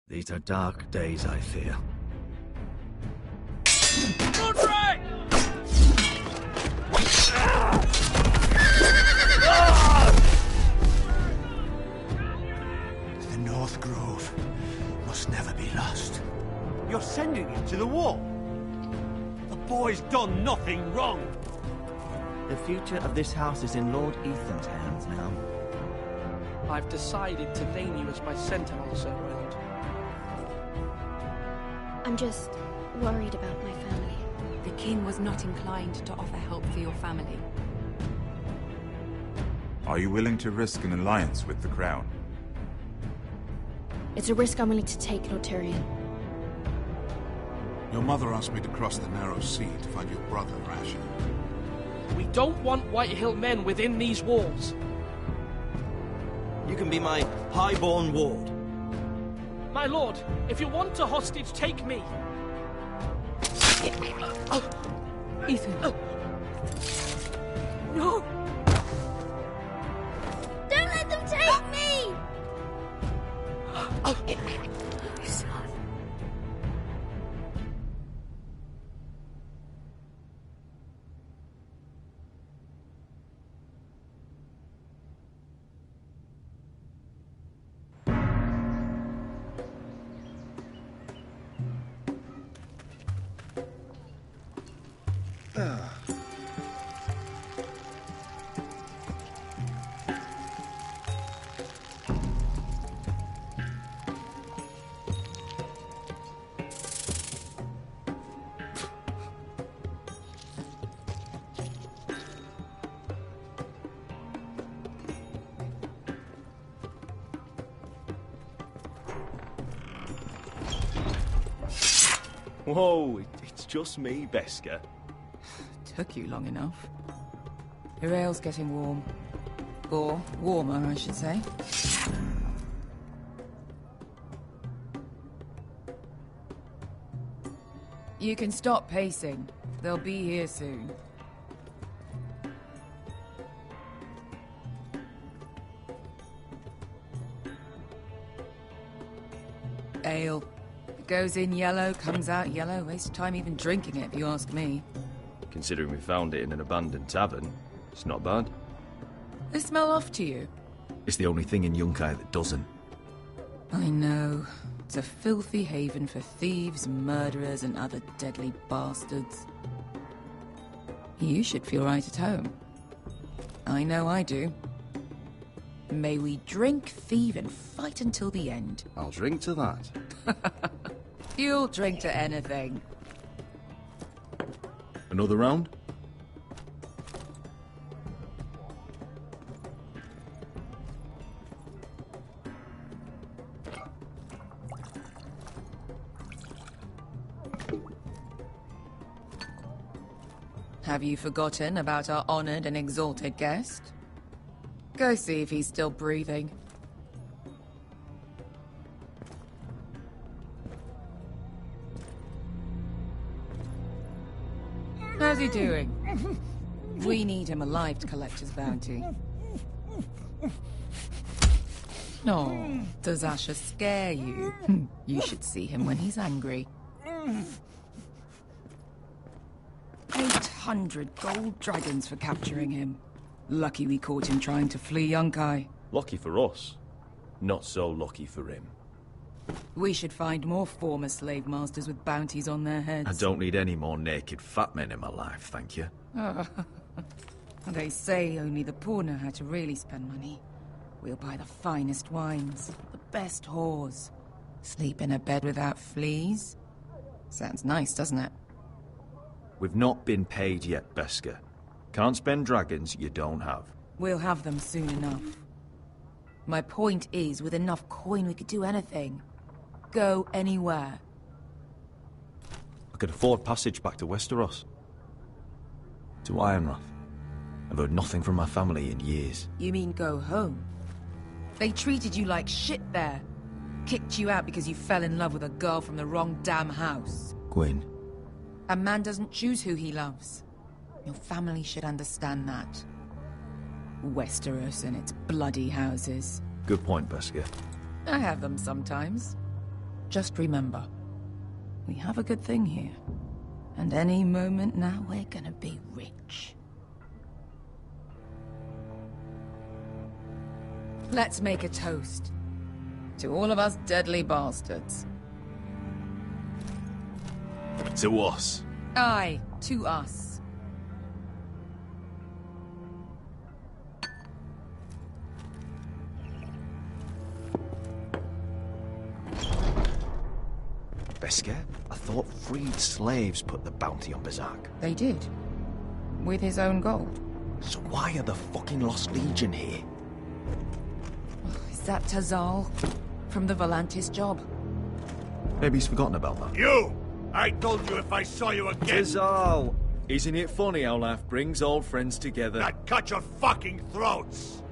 These are dark days, I fear. Roderick! The North Grove must never be lost. You're sending him to the war? The boy's done nothing wrong. The future of this house is in Lord Ethan's hands now. I've decided to name you as my sentinel, Sir Roland. I'm just worried about my family. The king was not inclined to offer help for your family. Are you willing to risk an alliance with the Crown? It's a risk I'm willing to take, Lord Tyrion. Your mother asked me to cross the narrow sea to find your brother, Rashid. We don't want Whitehill men within these walls. You can be my highborn ward. My lord, if you want a hostage, take me. Ethan. No! Don't let them take me! Son. Whoa, it's just me, Beskar. Took you long enough. Your ale's getting warm. Or warmer, I should say. You can stop pacing. They'll be here soon. Ale. It goes in yellow, comes out yellow. Waste time even drinking it, if you ask me. Considering we found it in an abandoned tavern, it's not bad. They smell off to you. It's the only thing in Yunkai that doesn't. I know. It's a filthy haven for thieves, murderers, and other deadly bastards. You should feel right at home. I know I do. May we drink, thieve, and fight until the end. I'll drink to that. You'll drink to anything. Another round? Have you forgotten about our honored and exalted guest? Go see if he's still breathing. How's he doing? We need him alive to collect his bounty. No, does Asher scare you? You should see him when he's angry. 800 gold dragons for capturing him. Lucky we caught him trying to flee Yunkai. Lucky for us. Not so lucky for him. We should find more former slave masters with bounties on their heads. I don't need any more naked fat men in my life, thank you. They say only the poor know how to really spend money. We'll buy the finest wines, the best whores. Sleep in a bed without fleas. Sounds nice, doesn't it? We've not been paid yet, Beskar. Can't spend dragons you don't have. We'll have them soon enough. My point is, with enough coin we could do anything. Go anywhere. I could afford passage back to Westeros. To Ironrath. I've heard nothing from my family in years. You mean go home? They treated you like shit there. Kicked you out because you fell in love with a girl from the wrong damn house. Gwyn. A man doesn't choose who he loves. Your family should understand that. Westeros and its bloody houses. Good point, Beskar. I have them sometimes. Just remember, we have a good thing here. And any moment now, we're gonna be rich. Let's make a toast. To all of us deadly bastards. To us. Aye, to us. Besker? I thought freed slaves put the bounty on Berserk. They did. With his own gold. So why are the fucking Lost Legion here? Is that Tazal? From the Volantis job? Maybe he's forgotten about that. You! I told you if I saw you again... Tizal! Isn't it funny how life brings old friends together? I'd cut your fucking throats!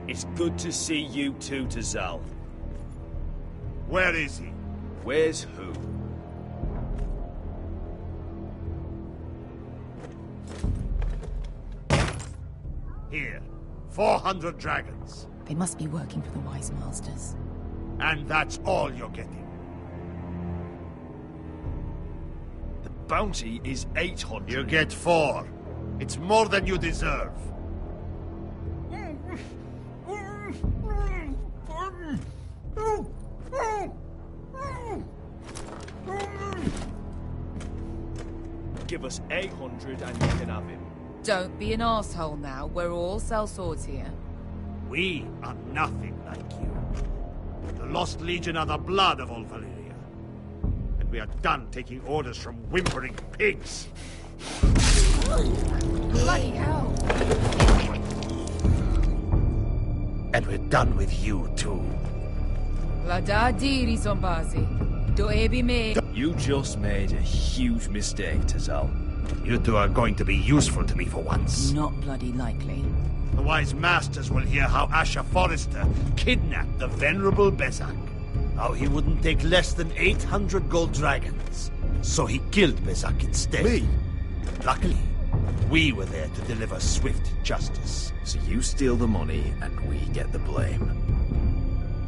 It's good to see you too, Tazal. Where is he? Where's who? Here. 400 dragons. They must be working for the Wise Masters. And that's all you're getting. The bounty is 800. You get 4. It's more than you deserve. Give us 800 and you can have him. Don't be an asshole now. We're all sellswords here. We are nothing like you. The Lost Legion are the blood of old Valyria. And we are done taking orders from whimpering pigs. Bloody hell! And we're done with you, too. La da diri sombazi. Do ebi me. You just made a huge mistake, Tazal. You two are going to be useful to me for once. Not bloody likely. The Wise Masters will hear how Asher Forrester kidnapped the venerable Bezak. How he wouldn't take less than 800 gold dragons. So he killed Bezak instead. Me? Luckily, we were there to deliver swift justice. So you steal the money and we get the blame.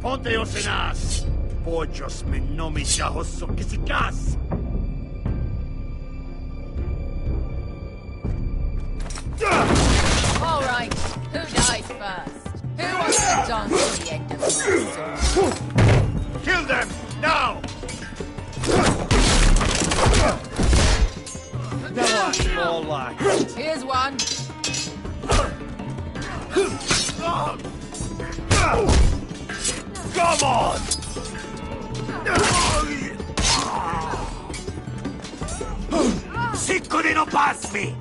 Ponteos en as! Pojos me nomi chahoso kisikas! All right, who dies first? Who wants to dance to the end of my story? Kill them! Now! That's more like it. Here's one. Come on! Sicko di non pasmi!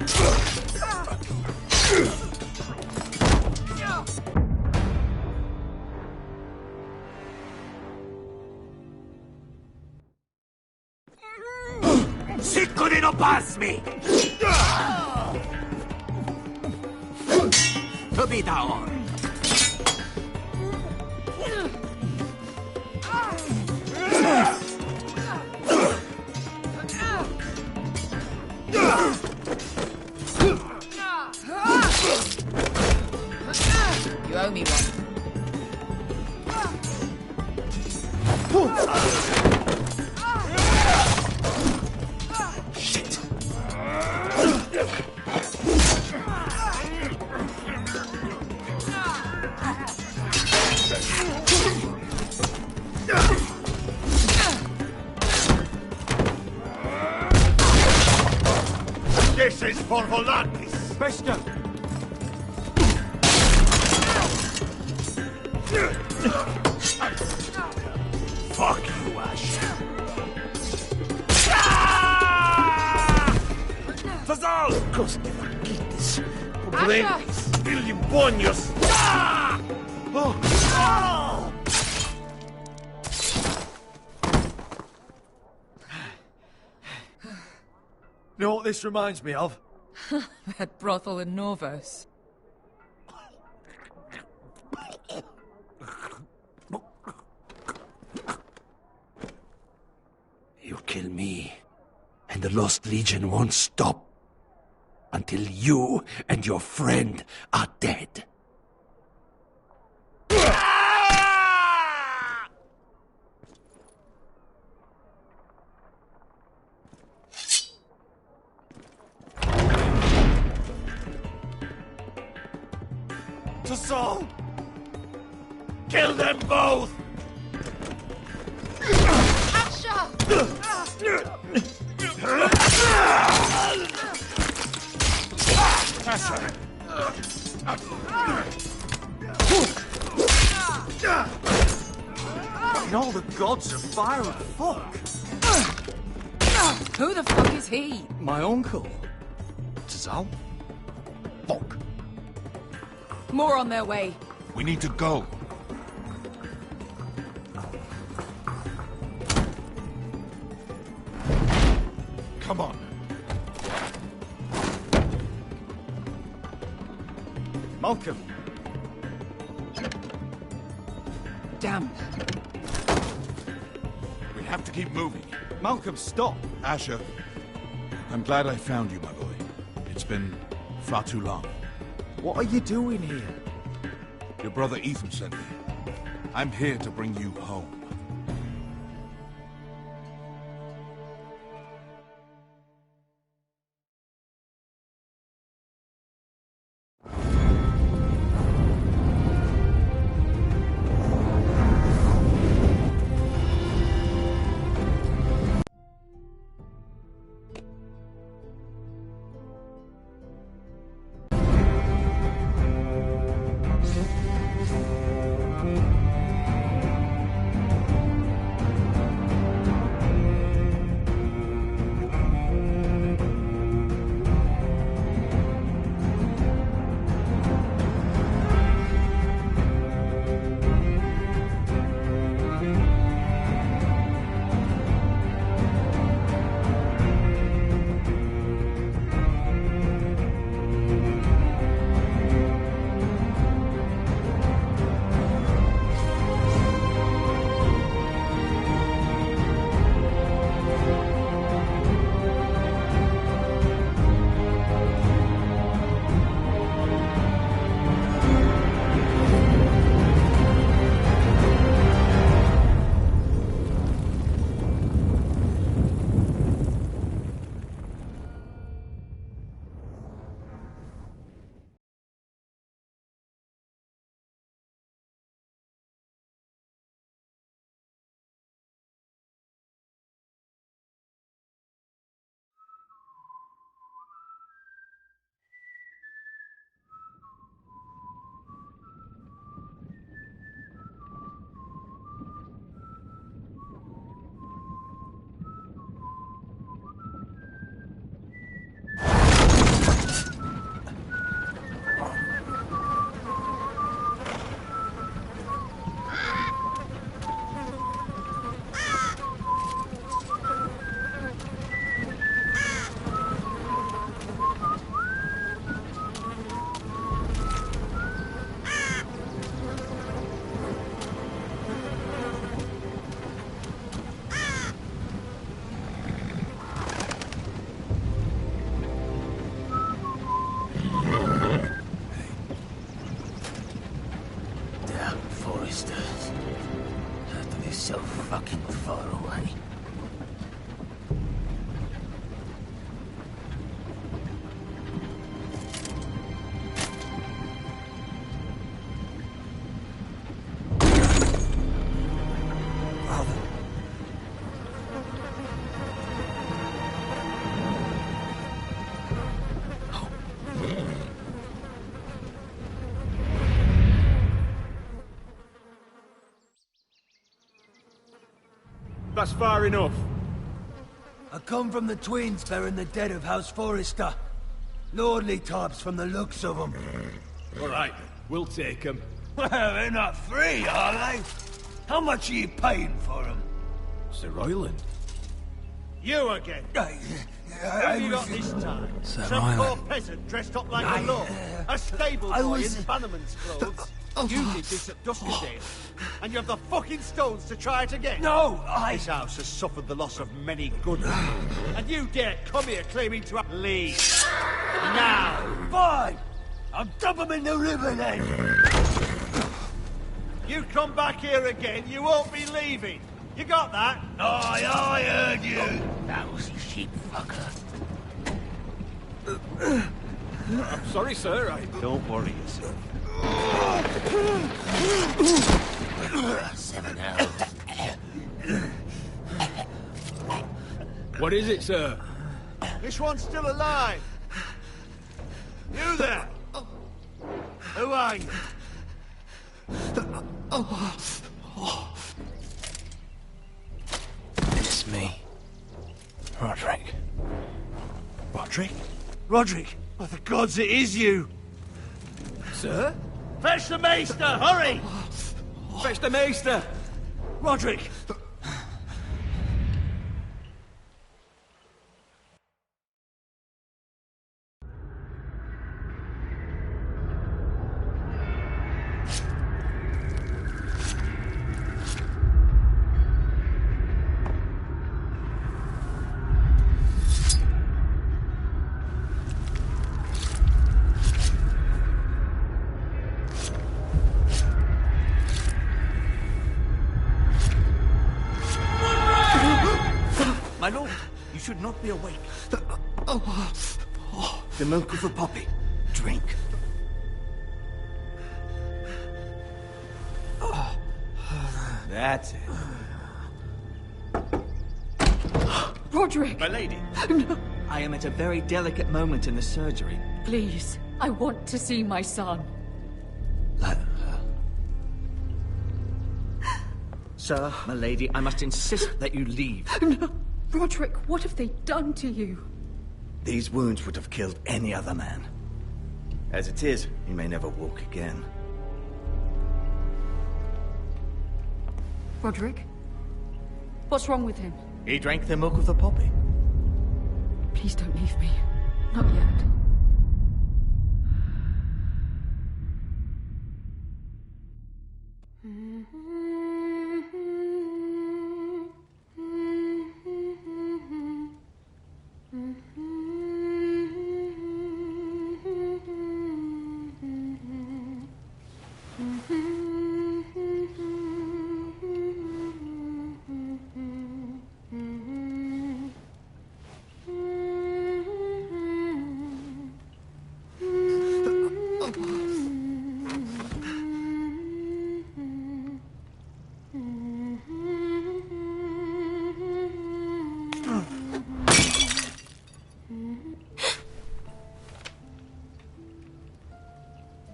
Sicko di non pasmi! Kabita on! You owe me one. Shit! This is for Volantis! Besker! Fuck you, Ash! Tazal! Coste farquites! Problemas! Filibonios! You know what this reminds me of? That brothel in Norvos. You kill me, and the Lost Legion won't stop until you and your friend are dead. to Saul! Kill them both! And all the gods of fire and fuck. Who the fuck is he? My uncle. Tazal? Fuck. More on their way. We need to go. Come on. Malcolm. Damn. We have to keep moving. Malcolm, stop. Asher, I'm glad I found you, my boy. It's been far too long. What are you doing here? Your brother Ethan sent me. I'm here to bring you home. so fucking far away. That's far enough. I come from the twins bearing the dead of House Forrester. Lordly types from the looks of them. All right, we'll take them. Well, they're not free, are they? How much are you paying for them? Sir Royland. You again. Who have you got this time? Sir Some Royland. poor peasant dressed up like a lord. A stable boy in Bannerman's clothes. You did this at Duskerdale. And you have the fucking stones to try it again? No, This house has suffered the loss of many good men. And you dare come here claiming to leave. Now! Fine! I'll dump them in the river then! You come back here again, you won't be leaving. You got that? Aye, I heard you! Lousy sheep fucker. I'm sorry, sir. Don't worry yourself. 7 hours. What is it, sir? This one's still alive. You there? Who are you? It's me. Roderick. Roderick? Roderick? By the gods, it is you! Sir? Fetch the maester, hurry! Fetch the maester! Roderick! My lord, you should not be awake. The milk of the poppy. Drink. That's it. Roderick! My lady. No. I am at a very delicate moment in the surgery. Please, I want to see my son. Let her. Sir, my lady, I must insist that you leave. No. Roderick, what have they done to you? These wounds would have killed any other man. As it is, he may never walk again. Roderick? What's wrong with him? He drank the milk of the poppy. Please don't leave me. Not yet.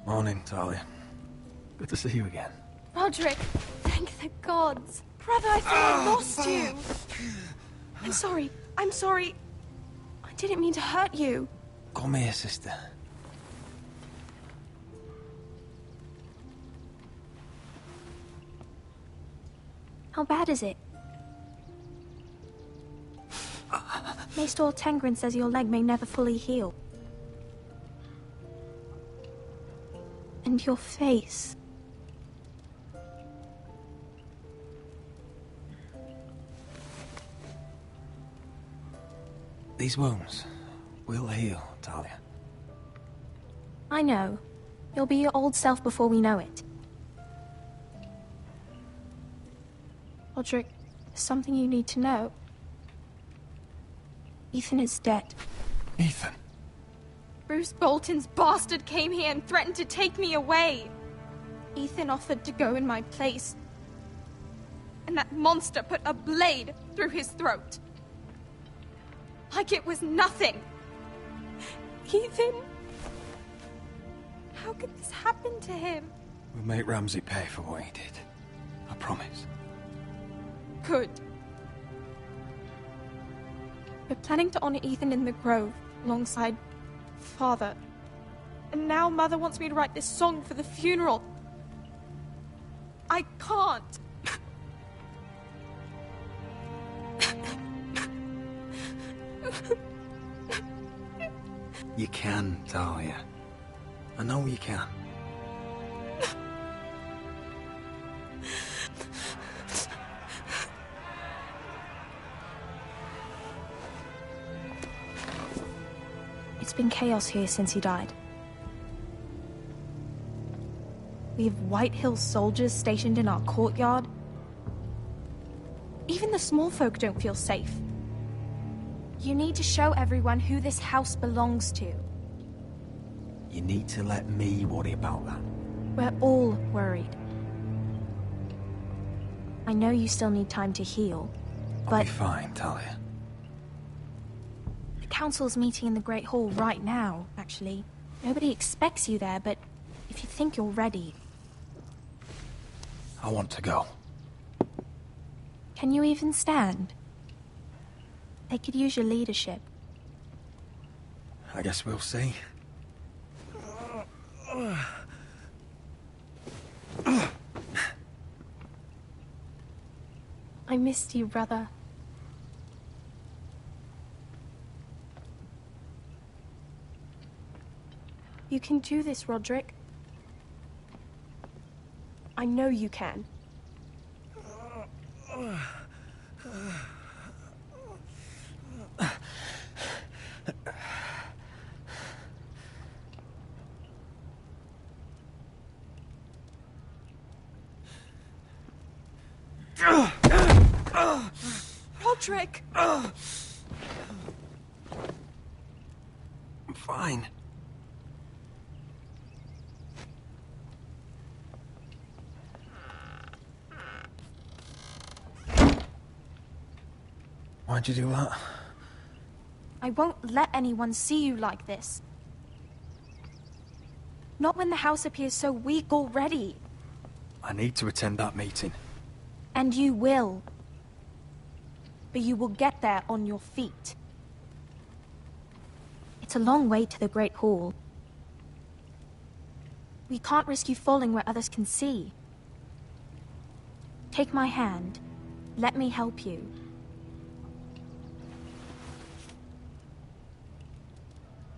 Morning, Talia. Good to see you again. Roderick, thank the gods. Brother, I thought I lost you. I'm sorry. I'm sorry. I didn't mean to hurt you. Come here, sister. How bad is it? Maester Tengrin says your leg may never fully heal. And your face. These wounds will heal, Talia. I know. You'll be your old self before we know it. Roderick, there's something you need to know. Ethan is dead. Ethan? Bruce Bolton's bastard came here and threatened to take me away. Ethan offered to go in my place. And that monster put a blade through his throat. Like it was nothing. Ethan? How could this happen to him? We'll make Ramsay pay for what he did. I promise. Good. We're planning to honor Ethan in the Grove, alongside Father. And now Mother wants me to write this song for the funeral. I can't. You can, Talia. I know you can. It's been chaos here since he died. We have White Hill soldiers stationed in our courtyard. Even the small folk don't feel safe. You need to show everyone who this house belongs to. You need to let me worry about that. We're all worried. I know you still need time to heal, but... I'll be fine, Talia. The council's meeting in the Great Hall right now, actually. Nobody expects you there, but if you think you're ready... I want to go. Can you even stand? They could use your leadership. I guess we'll see. I missed you, brother. You can do this, Roderick. I know you can. Roderick! I'm fine. Why'd you do that? I won't let anyone see you like this. Not when the house appears so weak already. I need to attend that meeting. And you will. But you will get there on your feet. It's a long way to the Great Hall. We can't risk you falling where others can see. Take my hand. Let me help you.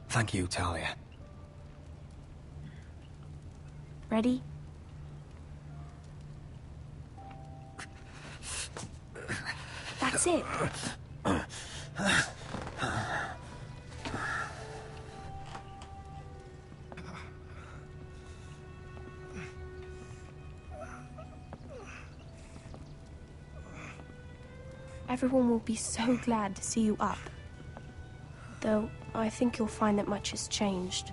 Thank you, Talia. Ready? That's it. Everyone will be so glad to see you up. Though, I think you'll find that much has changed.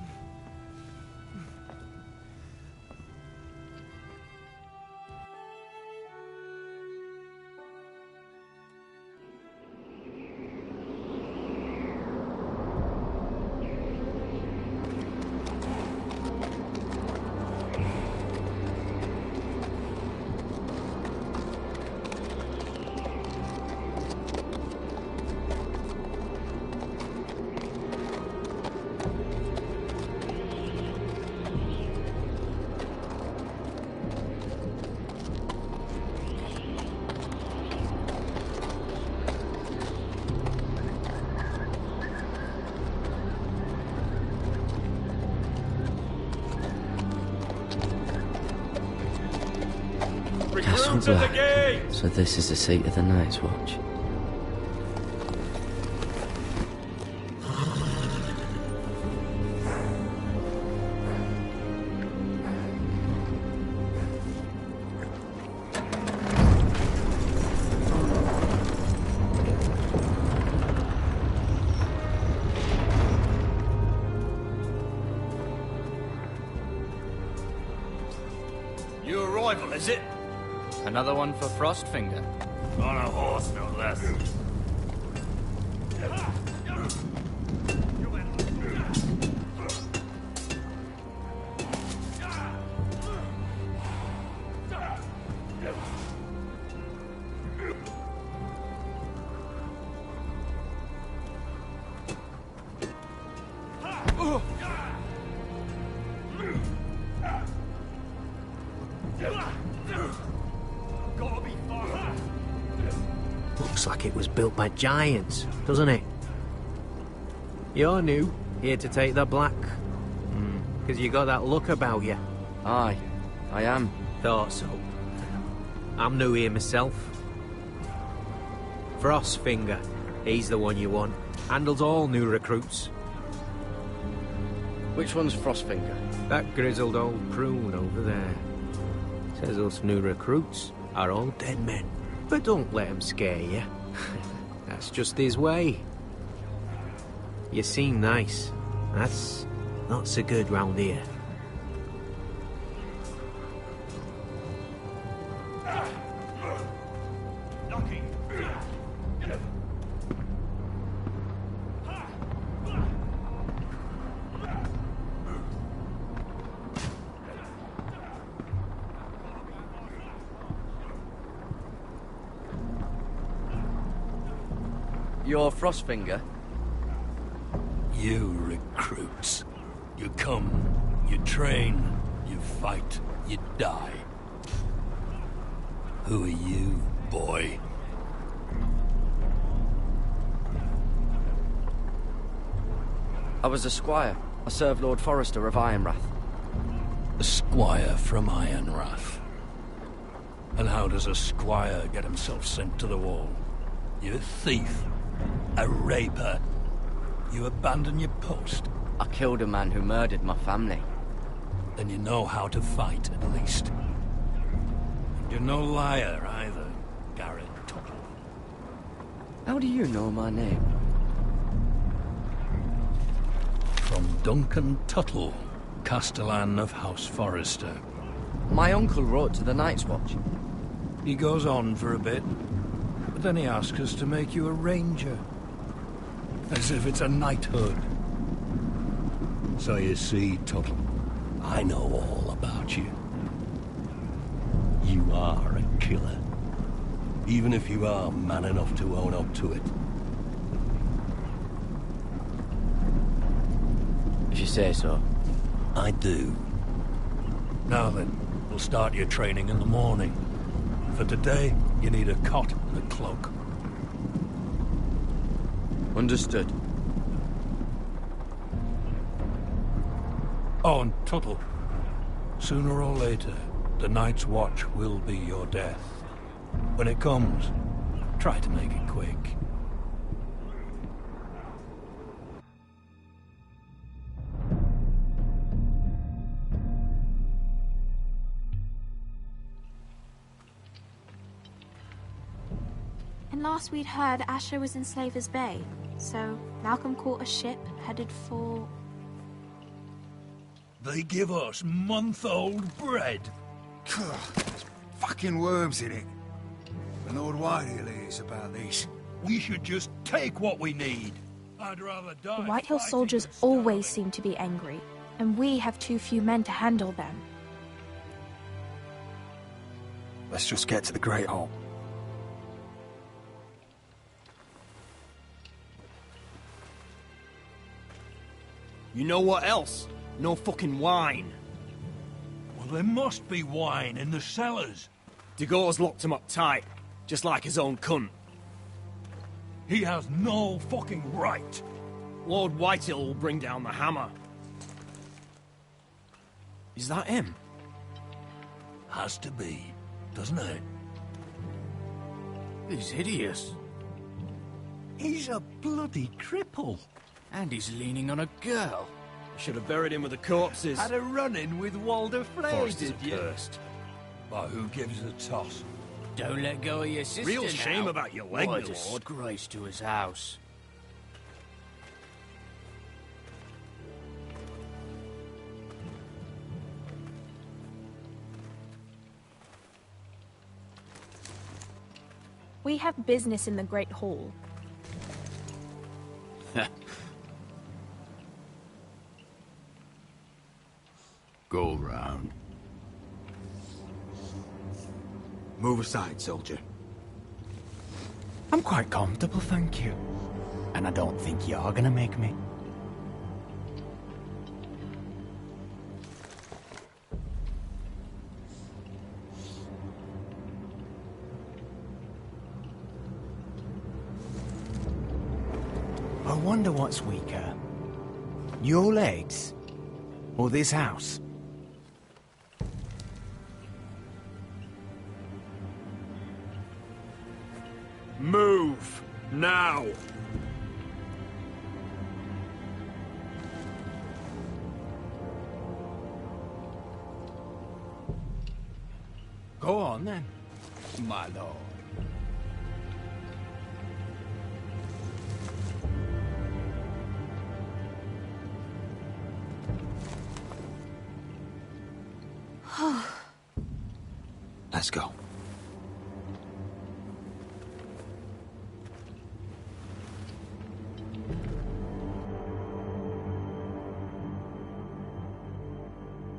So this is the seat of the Night's Watch. New arrival, is it? Another one for Frostfinger. On a horse, no less. Looks like it was built by giants, doesn't it? You're new, here to take the black. Because you got that look about you. Aye, I am. Thought so. I'm new here myself. Frostfinger, he's the one you want. Handles all new recruits. Which one's Frostfinger? That grizzled old prune over there. Says us new recruits are all dead men. But don't let him scare you. That's just his way. You seem nice. That's not so good round here. You're Frostfinger? You recruits. You come, you train, you fight, you die. Who are you, boy? I was a squire. I served Lord Forrester of Ironrath. A squire from Ironrath. And how does a squire get himself sent to the wall? You a thief? A raper? You abandon your post? I killed a man who murdered my family. Then you know how to fight, at least. And you're no liar, either, Garrett Tuttle. How do you know my name? From Duncan Tuttle, Castellan of House Forrester. My uncle wrote to the Night's Watch. He goes on for a bit, but then he asks us to make you a ranger. As if it's a knighthood. So you see, Tuttle, I know all about you. You are a killer. Even if you are man enough to own up to it. If you say so. I do. Now then, we'll start your training in the morning. For today, you need a cot and a cloak. Understood. Oh, and Tuttle. Sooner or later, the Night's Watch will be your death. When it comes, try to make it quick. And last we'd heard, Asher was in Slaver's Bay. So Malcolm caught a ship headed for... They give us month-old bread. There's fucking worms in it. The Lord Whitehill is about this. We should just take what we need. I'd rather die. The Whitehill soldiers always seem to be angry, and we have too few men to handle them. Let's just get to the Great Hall. You know what else? No fucking wine. Well, there must be wine in the cellars. Degau's locked him up tight, just like his own cunt. He has no fucking right. Lord Whitehill will bring down the hammer. Is that him? Has to be, doesn't it? He's hideous. He's a bloody cripple. And he's leaning on a girl. I should have buried him with the corpses. Had a run-in with Walder Frey, Forrester's did you? cursed. But who gives a toss? Don't let go of your sister. Real shame now. about your leg, What my a lord. disgrace to his house. We have business in the Great Hall. Go round. Move aside, soldier. I'm quite comfortable, thank you. And I don't think you're gonna make me. I wonder what's weaker. Your legs? Or this house? Move! Now! Go on, then, my lord. Let's go.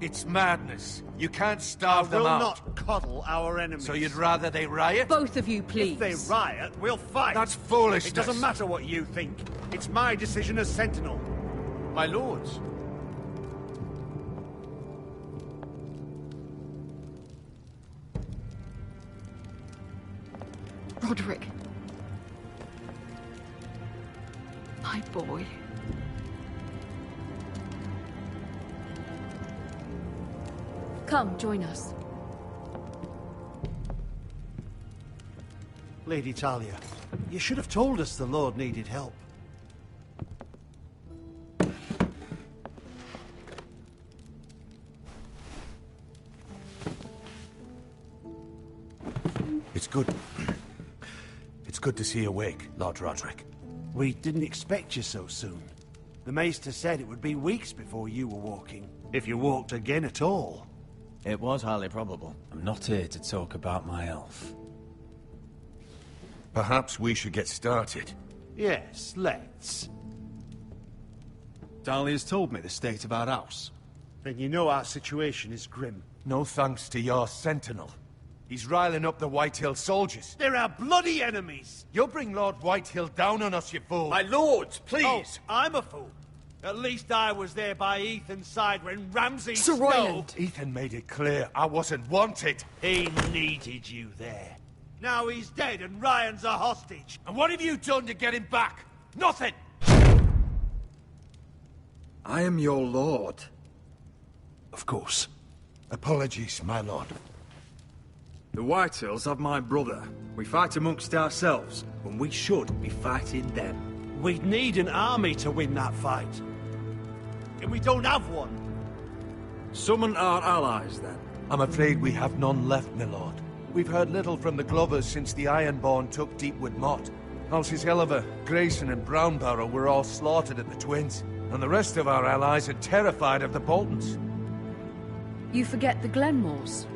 It's madness. You can't starve them We'll out. not coddle our enemies. So you'd rather they riot? Both of you, please. If they riot, we'll fight. That's foolishness. It doesn't matter what you think. It's my decision as Sentinel. My lords. Roderick. My boy. Come, join us. Lady Talia, you should have told us the Lord needed help. It's good. It's good to see you awake, Lord Roderick. We didn't expect you so soon. The Maester said it would be weeks before you were walking, if you walked again at all. It was highly probable. I'm not here to talk about my elf. Perhaps we should get started. Yes, let's. Dahlia's told me the state of our house. Then you know our situation is grim. No thanks to your sentinel. He's riling up the Whitehill soldiers. They're our bloody enemies! You'll bring Lord Whitehill down on us, you fool! My lords, please! Oh, I'm a fool. At least I was there by Ethan's side when Ramsay Sir Snow... Royland. Ethan made it clear I wasn't wanted. He needed you there. Now he's dead and Ryan's a hostage. And what have you done to get him back? Nothing! I am your lord. Of course. Apologies, my lord. The Whitehills have my brother. We fight amongst ourselves, when we should be fighting them. We'd need an army to win that fight. And we don't have one. Summon our allies, then. I'm afraid we have none left, my lord. We've heard little from the Glovers since the Ironborn took Deepwood Motte. Halsey's Helliver, Grayson and Brownbarrow were all slaughtered at the Twins, and the rest of our allies are terrified of the Boltons. You forget the Glenmores.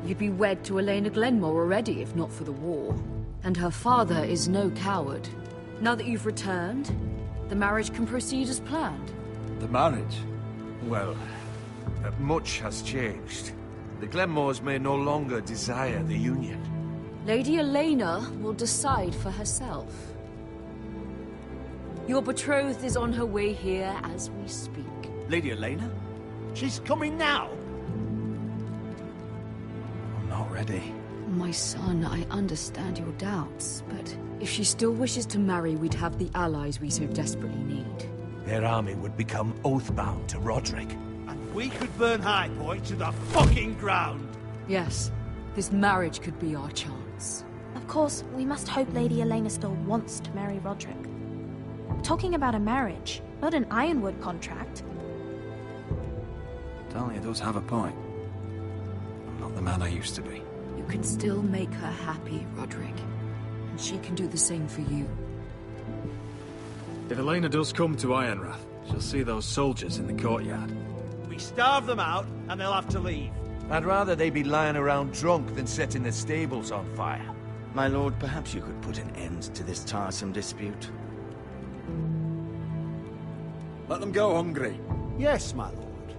You'd be wed to Elena Glenmore already, if not for the war. And her father is no coward. Now that you've returned, the marriage can proceed as planned. The marriage? Well, much has changed. The Glenmores may no longer desire the union. Lady Elena will decide for herself. Your betrothed is on her way here as we speak. Lady Elena? She's coming now. I'm not ready. My son, I understand your doubts, but if she still wishes to marry, we'd have the allies we so desperately need. Their army would become oathbound to Roderick. And we could burn High Point to the fucking ground. Yes, this marriage could be our chance. Of course, we must hope Lady Elena still wants to marry Roderick. We're talking about a marriage, not an Ironwood contract. Dahlia does have a point. I'm not the man I used to be. You can still make her happy, Roderick. And she can do the same for you. If Elena does come to Ironrath, she'll see those soldiers in the courtyard. We starve them out, and they'll have to leave. I'd rather they be lying around drunk than setting the stables on fire. My lord, perhaps you could put an end to this tiresome dispute. Let them go hungry. Yes, my lord.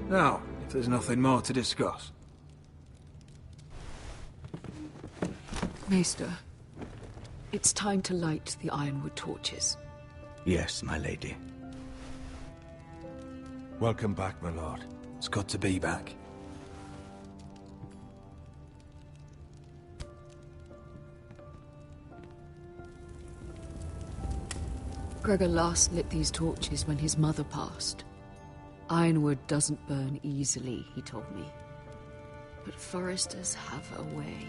Now, if there's nothing more to discuss. Maester, it's time to light the Ironwood torches. Yes, my lady. Welcome back, my lord. It's good to be back. Gregor last lit these torches when his mother passed. Ironwood doesn't burn easily, he told me. But foresters have a way.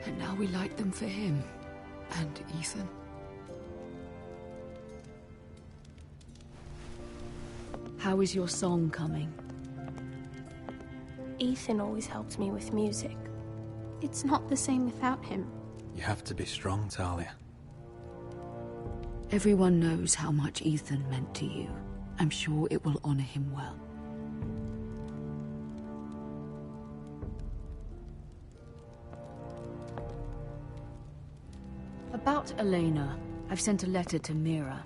And now we light them for him. And Ethan. How is your song coming? Ethan always helps me with music. It's not the same without him. You have to be strong, Talia. Everyone knows how much Ethan meant to you. I'm sure it will honor him well. About Elena, I've sent a letter to Mira.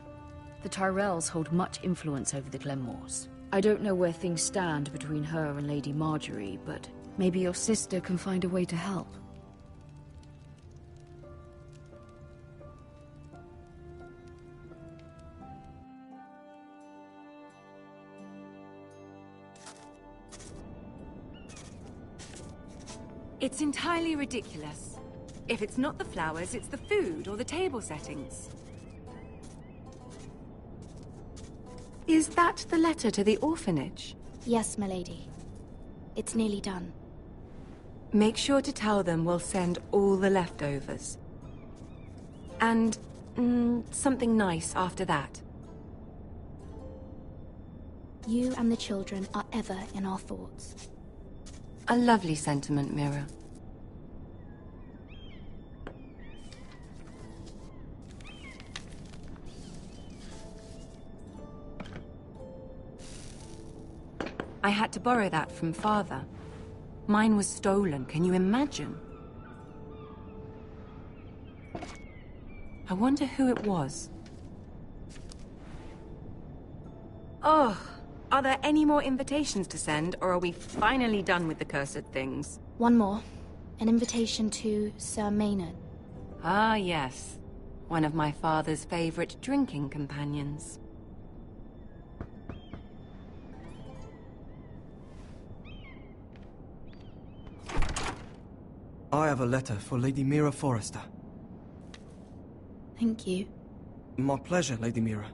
The Tyrells hold much influence over the Glenmores. I don't know where things stand between her and Lady Marjorie, but maybe your sister can find a way to help. It's entirely ridiculous. If it's not the flowers, it's the food or the table settings. Is that the letter to the orphanage? Yes, milady. It's nearly done. Make sure to tell them we'll send all the leftovers. And, something nice after that. You and the children are ever in our thoughts. A lovely sentiment, Mira. I had to borrow that from Father. Mine was stolen, can you imagine? I wonder who it was. Oh, are there any more invitations to send, or are we finally done with the cursed things? One more. An invitation to Sir Maynard. Ah, yes. One of my father's favorite drinking companions. I have a letter for Lady Mira Forrester. Thank you. My pleasure, Lady Mira.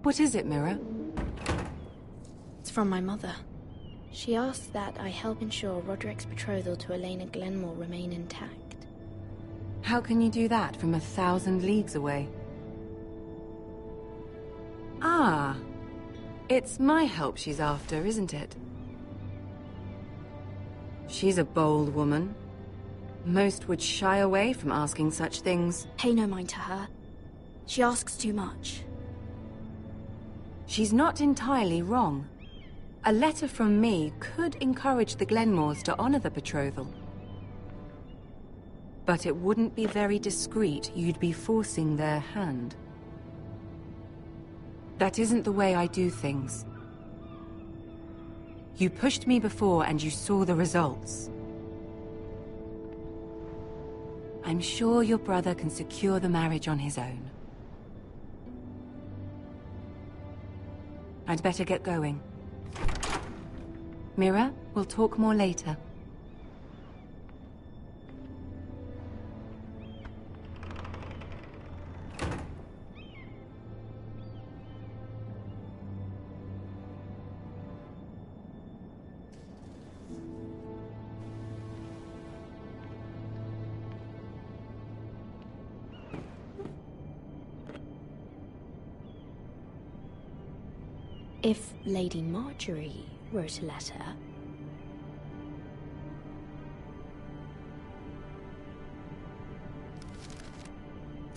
What is it, Mira? It's from my mother. She asks that I help ensure Roderick's betrothal to Elena Glenmore remain intact. How can you do that from 1,000 leagues away? Ah, it's my help she's after, isn't it? She's a bold woman. Most would shy away from asking such things. Pay no mind to her. She asks too much. She's not entirely wrong. A letter from me could encourage the Glenmores to honor the betrothal. But it wouldn't be very discreet. You'd be forcing their hand. That isn't the way I do things. You pushed me before and you saw the results. I'm sure your brother can secure the marriage on his own. I'd better get going. Mira, we'll talk more later. If Lady Marjorie wrote a letter...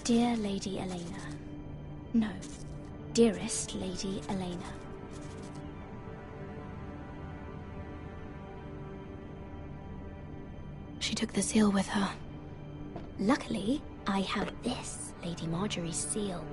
Dear Lady Elena. No. Dearest Lady Elena. She took the seal with her. Luckily, I have this, Lady Marjorie's seal.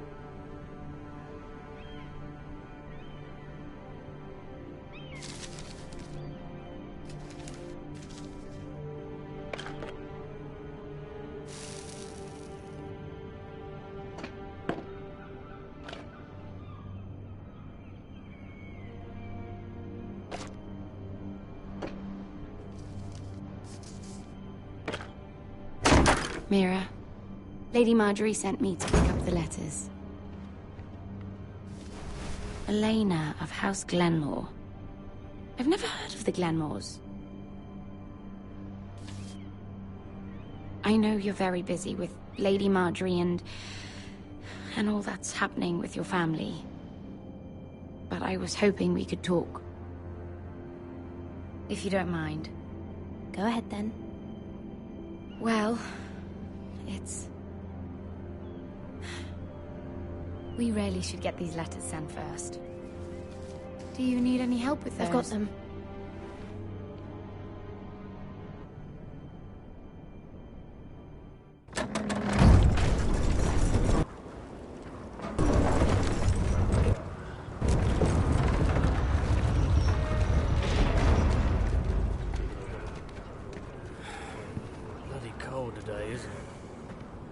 Mira, Lady Marjorie sent me to pick up the letters. Elena of House Glenmore. I've never heard of the Glenmores. I know you're very busy with Lady Marjorie and all that's happening with your family. But I was hoping we could talk. If you don't mind. Go ahead then. Well... We really should get these letters sent first. Do you need any help with those? I've got them.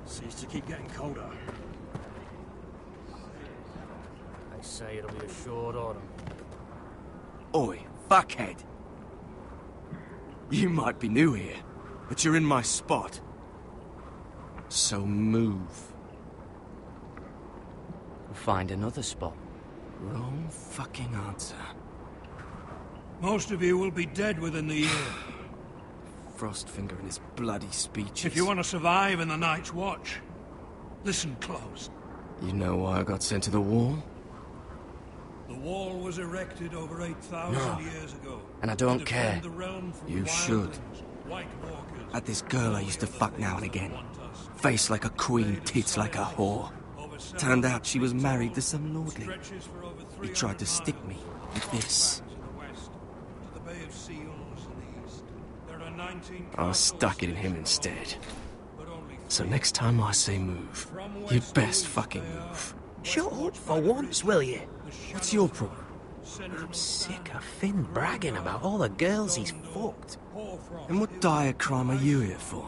Seems to keep getting colder. They say it'll be a short autumn. Oi, fuckhead. You might be new here, but you're in my spot. So move. Find another spot. Wrong fucking answer. Most of you will be dead within the year. Frostfinger and his bloody speeches. If you want to survive in the Night's Watch, listen close. You know why I got sent to the wall? The wall was erected over 8,000 years ago. And I don't to care. defend the realm from You should. wildlings, White Walkers, Had this girl I used to fuck now and again. Face like a queen, tits like a whore. Turned out she was married to some lordling. He tried to stick me with this. I stuck it in him instead. So next time I say move, you'd best fucking move. Shut up for once, will you? What's your problem? I'm sick of Finn bragging about all the girls he's fucked. And what dire crime are you here for?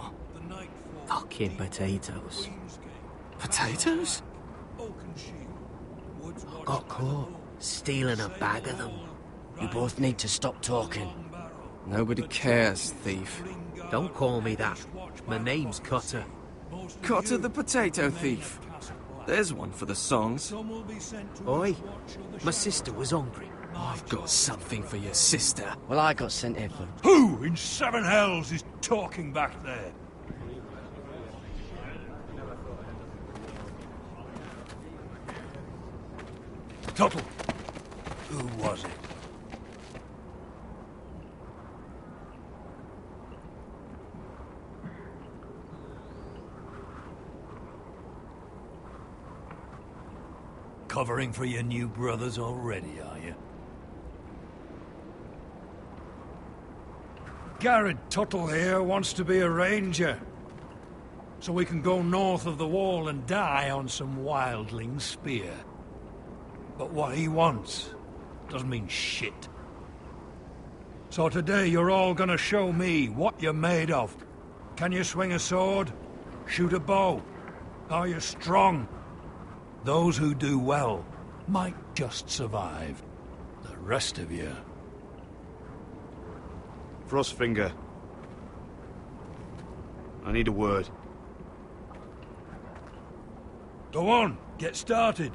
Fucking potatoes. Potatoes? I got caught stealing a bag of them. You both need to stop talking. Nobody cares, thief. Don't call me that. My name's Cutter. Cutter the potato thief. There's one for the songs. Oi, my sister was hungry. I've got something for your sister. Well, I got sent here for... Who in seven hells is talking back there? Tuttle. Who was it? Covering for your new brothers already, are you? Garrett Tuttle here wants to be a ranger. So we can go north of the wall and die on some wildling spear. But what he wants doesn't mean shit. So today you're all gonna show me what you're made of. Can you swing a sword? Shoot a bow? Are you strong? Those who do well might just survive. The rest of you... Frostfinger. I need a word. Go on, get started.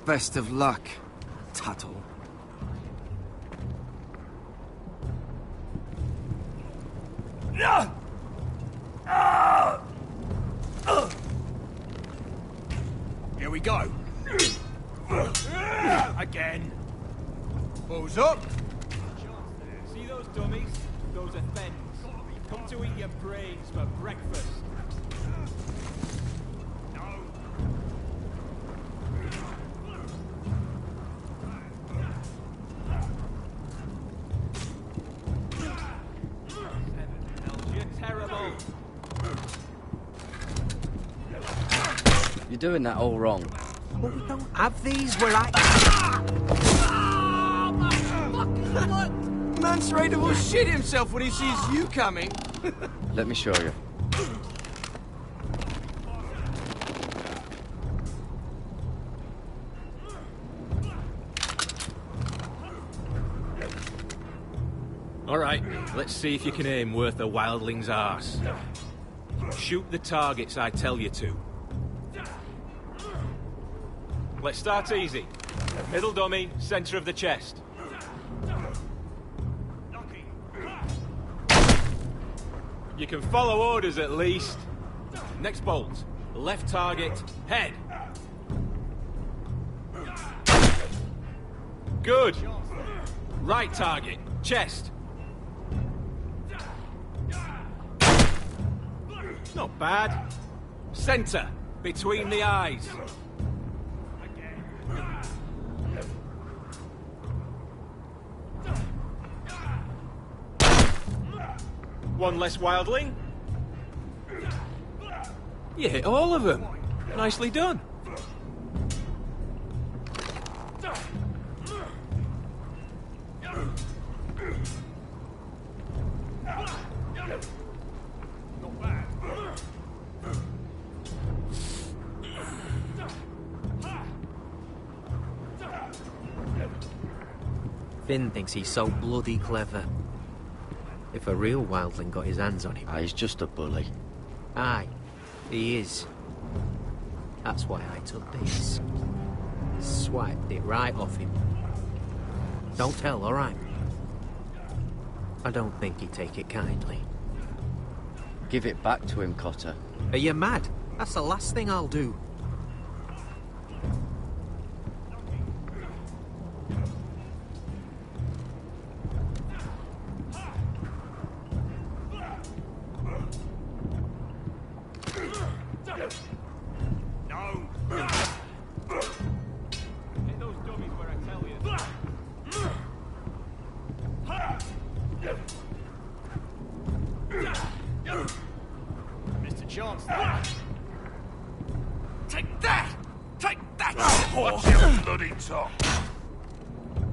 Best of luck, Tuttle. Here we go. Again. Balls up. See those dummies? Those are thens. Come to eat your brains for breakfast. You're terrible. You're doing that all wrong. But we don't have these where I... Man's raider will shit himself when he sees you coming. Let me show you. All right, let's see if you can aim worth a wildling's arse. Shoot the targets I tell you to. Let's start easy. Middle dummy, center of the chest. You can follow orders at least. Next bolt. Left target, head. Good. Right target, chest. Not bad. Center, between the eyes. One less wildling. You hit all of them. Nicely done. Finn thinks he's so bloody clever. If a real wildling got his hands on him... he's just a bully. Aye, he is. That's why I took this. Swiped it right off him. Don't tell, alright? I don't think he'd take it kindly. Give it back to him, Cotter. Are you mad? That's the last thing I'll do. Mr. Chance. Take that! Take that! Watch your bloody tongue!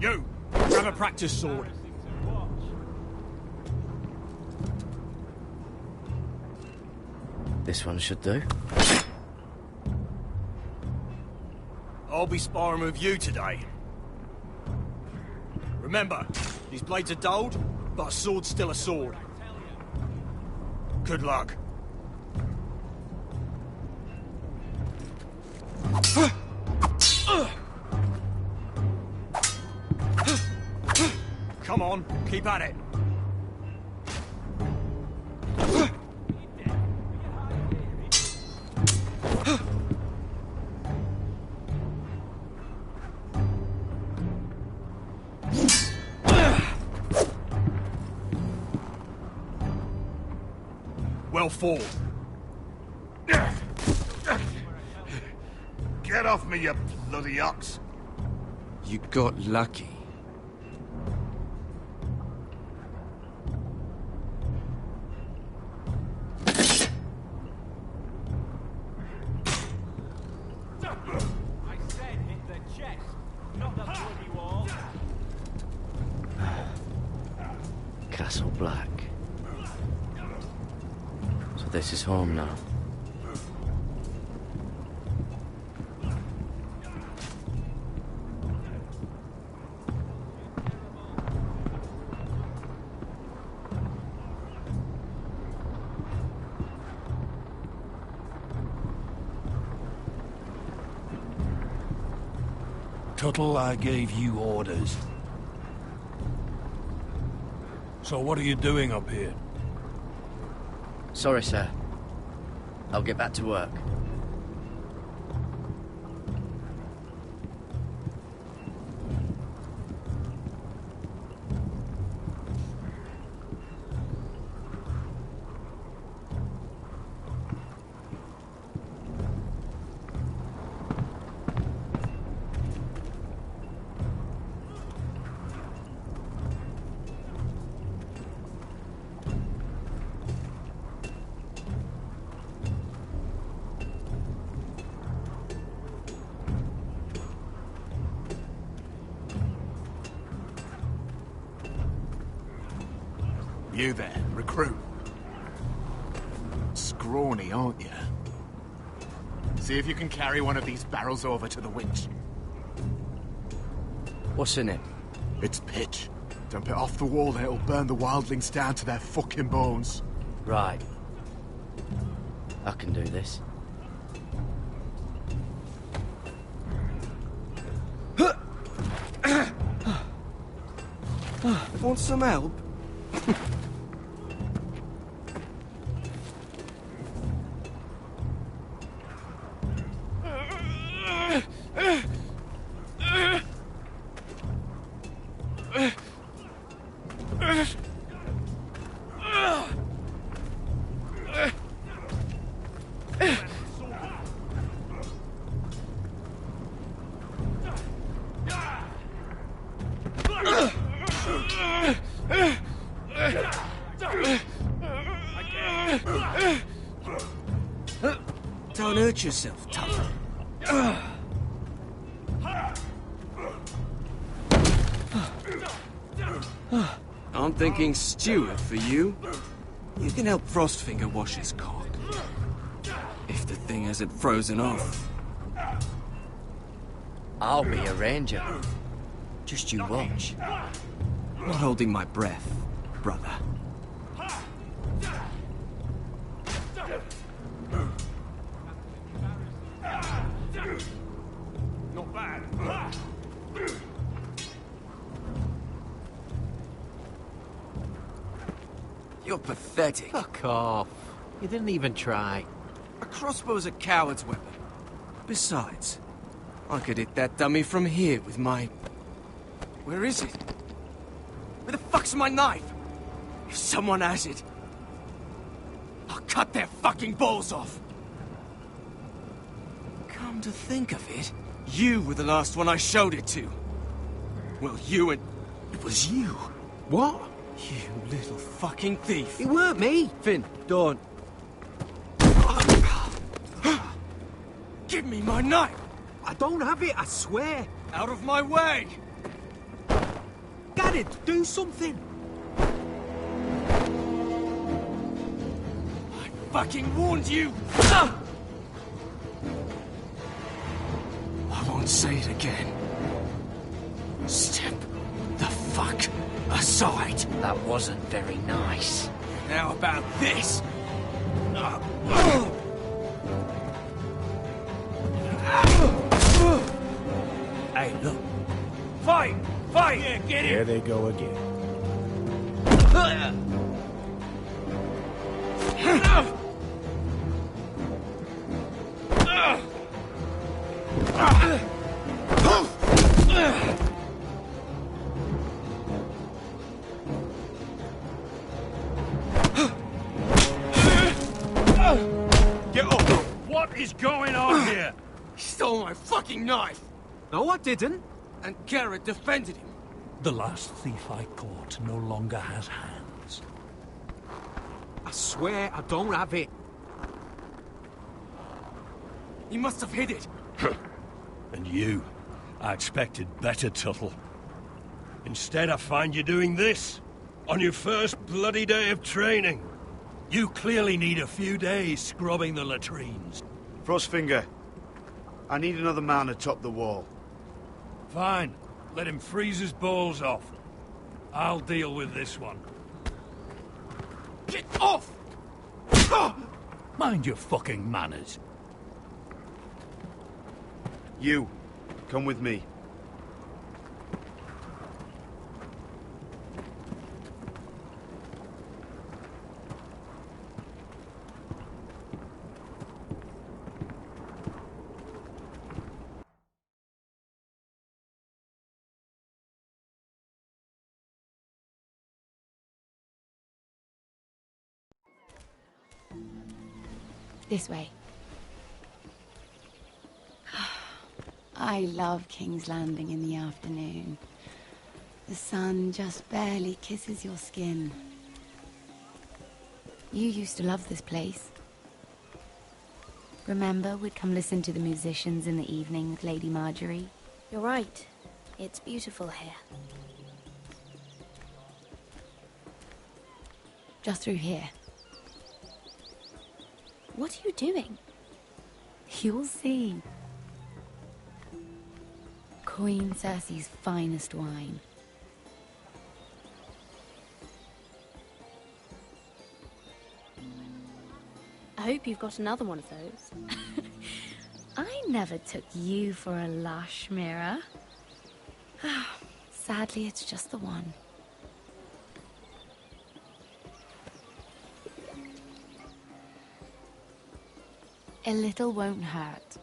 You! Grab a practice sword. This one should do. I'll be sparring with you today. Remember, these blades are dulled, but a sword's still a sword. Good luck. Come on, keep at it. Well fought. Get off me, you bloody ox! You got lucky. I said hit the chest, not the bloody wall. Castle Black. So this is home now. Tuttle, I gave you orders. So what are you doing up here? Sorry, sir. I'll get back to work. You there, recruit. Scrawny, aren't you? See if you can carry one of these barrels over to the winch. What's in it? It's pitch. Dump it off the wall and it'll burn the wildlings down to their fucking bones. Right. I can do this. Want some help? Don't hurt yourself, Tuttle. I'm thinking Stewart for you. You can help Frostfinger wash his cock. If the thing hasn't frozen off. I'll be a ranger. Just you watch. Not holding my breath, brother. Not bad. You're pathetic. Fuck off. You didn't even try. A crossbow's a coward's weapon. Besides, I could hit that dummy from here with my... Where is it? Where the fuck's my knife? If someone has it, I'll cut their fucking balls off. Come to think of it, you were the last one I showed it to. Well, you and... It was you. What? You little fucking thief. It weren't me. Finn, don't. Give me my knife! I don't have it, I swear. Out of my way! Get it, do something. I fucking warned you! I won't say it again. Step the fuck aside. That wasn't very nice. How about this? Hey, look. Fight! Fight! Yeah, get it! Here they go again. Get up! What is going on here? He stole my fucking knife! No, I didn't. And Garrett defended him. The last thief I caught no longer has hands. I swear I don't have it. He must have hid it. And you, I expected better, Tuttle. Instead, I find you doing this on your first bloody day of training. You clearly need a few days scrubbing the latrines. Frostfinger, I need another man atop the wall. Fine. Let him freeze his balls off. I'll deal with this one. Get off! Mind your fucking manners. You, come with me. This way. I love King's Landing in the afternoon. The sun just barely kisses your skin. You used to love this place. Remember, we'd come listen to the musicians in the evening with Lady Marjorie? You're right. It's beautiful here. Just through here. What are you doing? You'll see. Queen Cersei's finest wine. I hope you've got another one of those. I never took you for a lush, Mira. Sadly, it's just the one. A little won't hurt.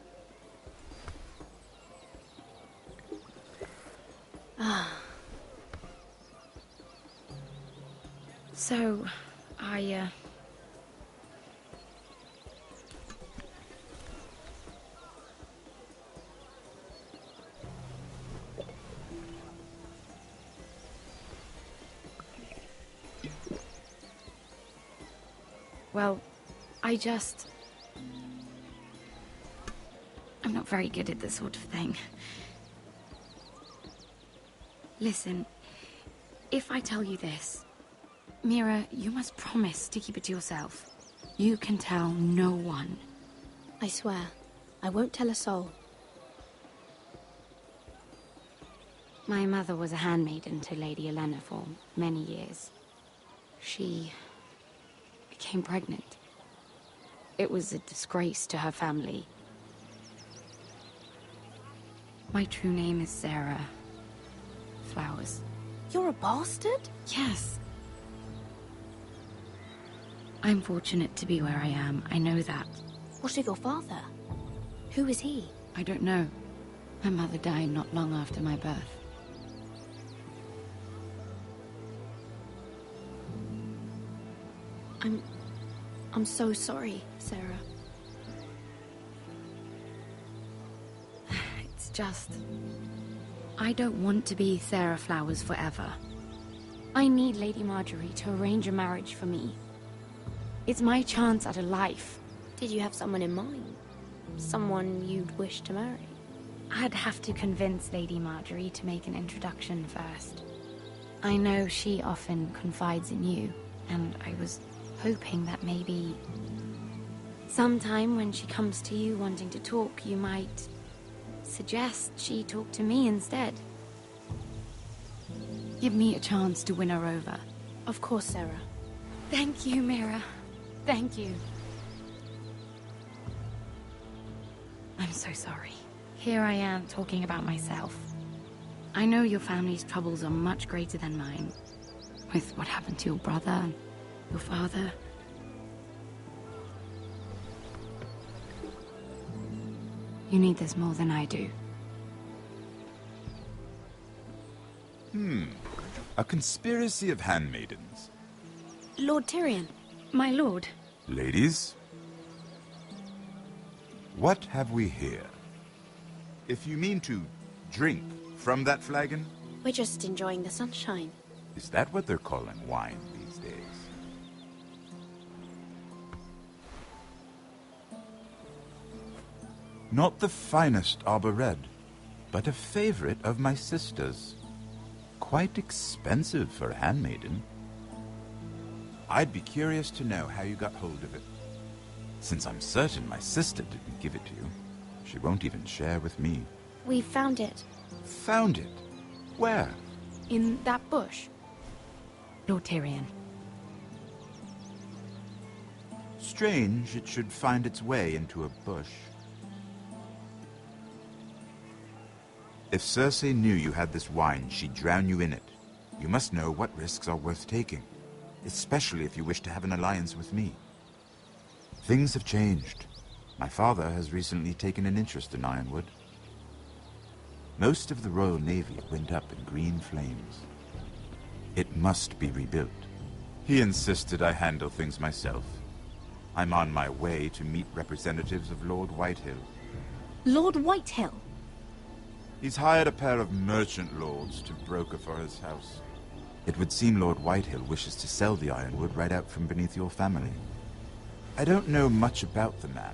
So, well, I'm not very good at this sort of thing. Listen, if I tell you this, Mira, you must promise to keep it to yourself. You can tell no one. I swear, I won't tell a soul. My mother was a handmaiden to Lady Elena for many years. She became pregnant. It was a disgrace to her family. My true name is Sarah Flowers. You're a bastard? Yes. I'm fortunate to be where I am. I know that. What of your father? Who is he? I don't know. My mother died not long after my birth. I'm so sorry, Sarah. It's just... I don't want to be Sarah Flowers forever. I need Lady Marjorie to arrange a marriage for me. It's my chance at a life. Did you have someone in mind? Someone you'd wish to marry? I'd have to convince Lady Marjorie to make an introduction first. I know she often confides in you, and I was hoping that maybe... sometime when she comes to you wanting to talk, you might suggest she talk to me instead. Give me a chance to win her over. Of course, Sarah. Thank you, Mira. Thank you. I'm so sorry. Here I am talking about myself. I know your family's troubles are much greater than mine. With what happened to your brother and your father. You need this more than I do. A conspiracy of handmaidens. Lord Tyrion. My lord. Ladies, what have we here? If you mean to drink from that flagon... We're just enjoying the sunshine. Is that what they're calling wine these days? Not the finest arbor red, but a favorite of my sister's. Quite expensive for a handmaiden. I'd be curious to know how you got hold of it. Since I'm certain my sister didn't give it to you, she won't even share with me. We found it. Found it? Where? In that bush. Lord Tyrion. Strange it should find its way into a bush. If Cersei knew you had this wine, she'd drown you in it. You must know what risks are worth taking, especially if you wish to have an alliance with me. Things have changed. My father has recently taken an interest in Ironwood. Most of the Royal Navy went up in green flames. It must be rebuilt. He insisted I handle things myself. I'm on my way to meet representatives of Lord Whitehill. Lord Whitehill? He's hired a pair of merchant lords to broker for his house. It would seem Lord Whitehill wishes to sell the Ironwood right out from beneath your family. I don't know much about the man,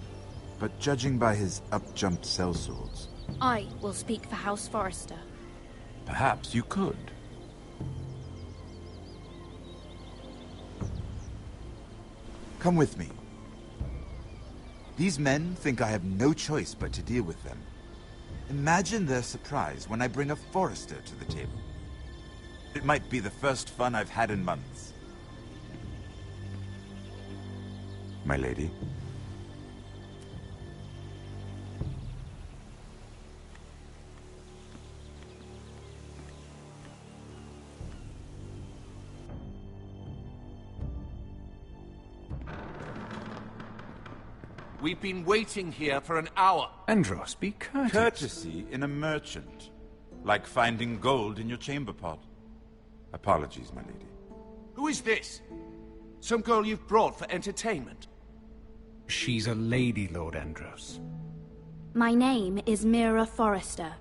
but judging by his up-jumped sellswords... I will speak for House Forrester. Perhaps you could. Come with me. These men think I have no choice but to deal with them. Imagine their surprise when I bring a Forrester to the table. It might be the first fun I've had in months. My lady. We've been waiting here for an hour. Andros, be courteous. Courtesy in a merchant. Like finding gold in your chamber pot. Apologies, my lady. Who is this? Some girl you've brought for entertainment? She's a lady, Lord Andros. My name is Mira Forrester.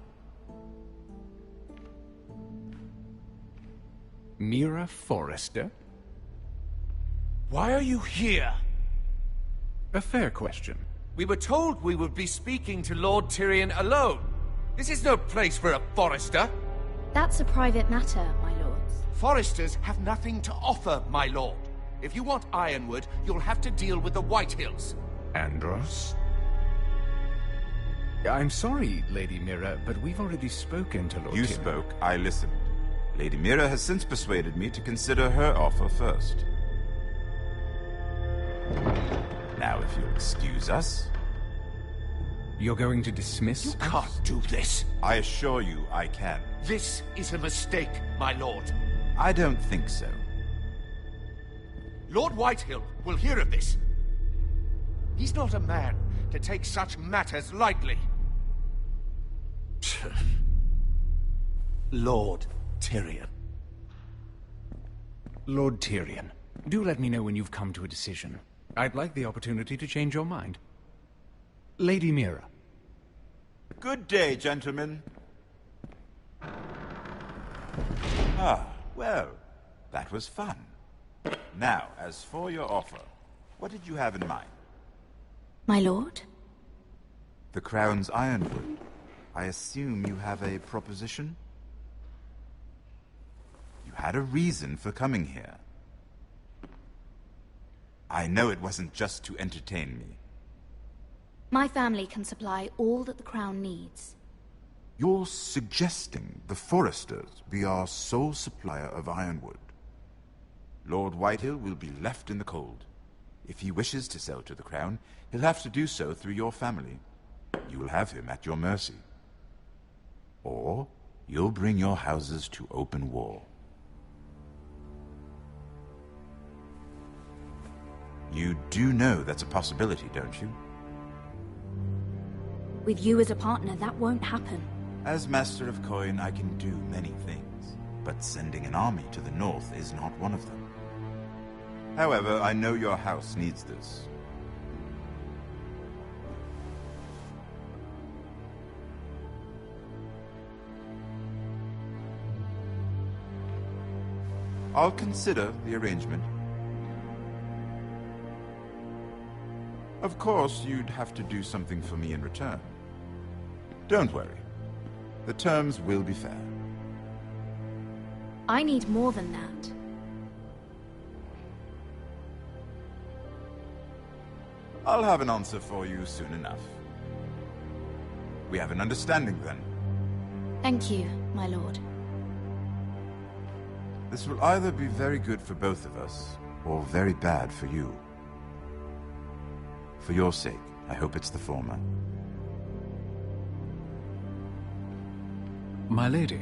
Mira Forrester? Why are you here? A fair question. We were told we would be speaking to Lord Tyrion alone. This is no place for a Forrester. That's a private matter, my lords. Foresters have nothing to offer, my lord. If you want Ironwood, you'll have to deal with the Whitehills. Andros? I'm sorry, Lady Mira, but we've already spoken to Lord You Tyrion. spoke, I listened. Lady Mira has since persuaded me to consider her offer first. Now, if you'll excuse us... You're going to dismiss You can't do this. I assure you I can. This is a mistake, my lord. I don't think so. Lord Whitehill will hear of this. He's not a man to take such matters lightly. Lord Tyrion. Lord Tyrion, do let me know when you've come to a decision. I'd like the opportunity to change your mind. Lady Mira. Good day, gentlemen. Ah, well, that was fun. Now, as for your offer, what did you have in mind? My lord? The Crown's Ironwood. I assume you have a proposition? You had a reason for coming here. I know it wasn't just to entertain me. My family can supply all that the Crown needs. You're suggesting the Foresters be our sole supplier of Ironwood. Lord Whitehill will be left in the cold. If he wishes to sell to the Crown, he'll have to do so through your family. You will have him at your mercy. Or you'll bring your houses to open war. You do know that's a possibility, don't you? With you as a partner, that won't happen. As Master of Coin, I can do many things, but sending an army to the north is not one of them. However, I know your house needs this. I'll consider the arrangement. Of course, you'd have to do something for me in return. Don't worry. The terms will be fair. I need more than that. I'll have an answer for you soon enough. We have an understanding then. Thank you, my lord. This will either be very good for both of us, or very bad for you. For your sake, I hope it's the former. My lady.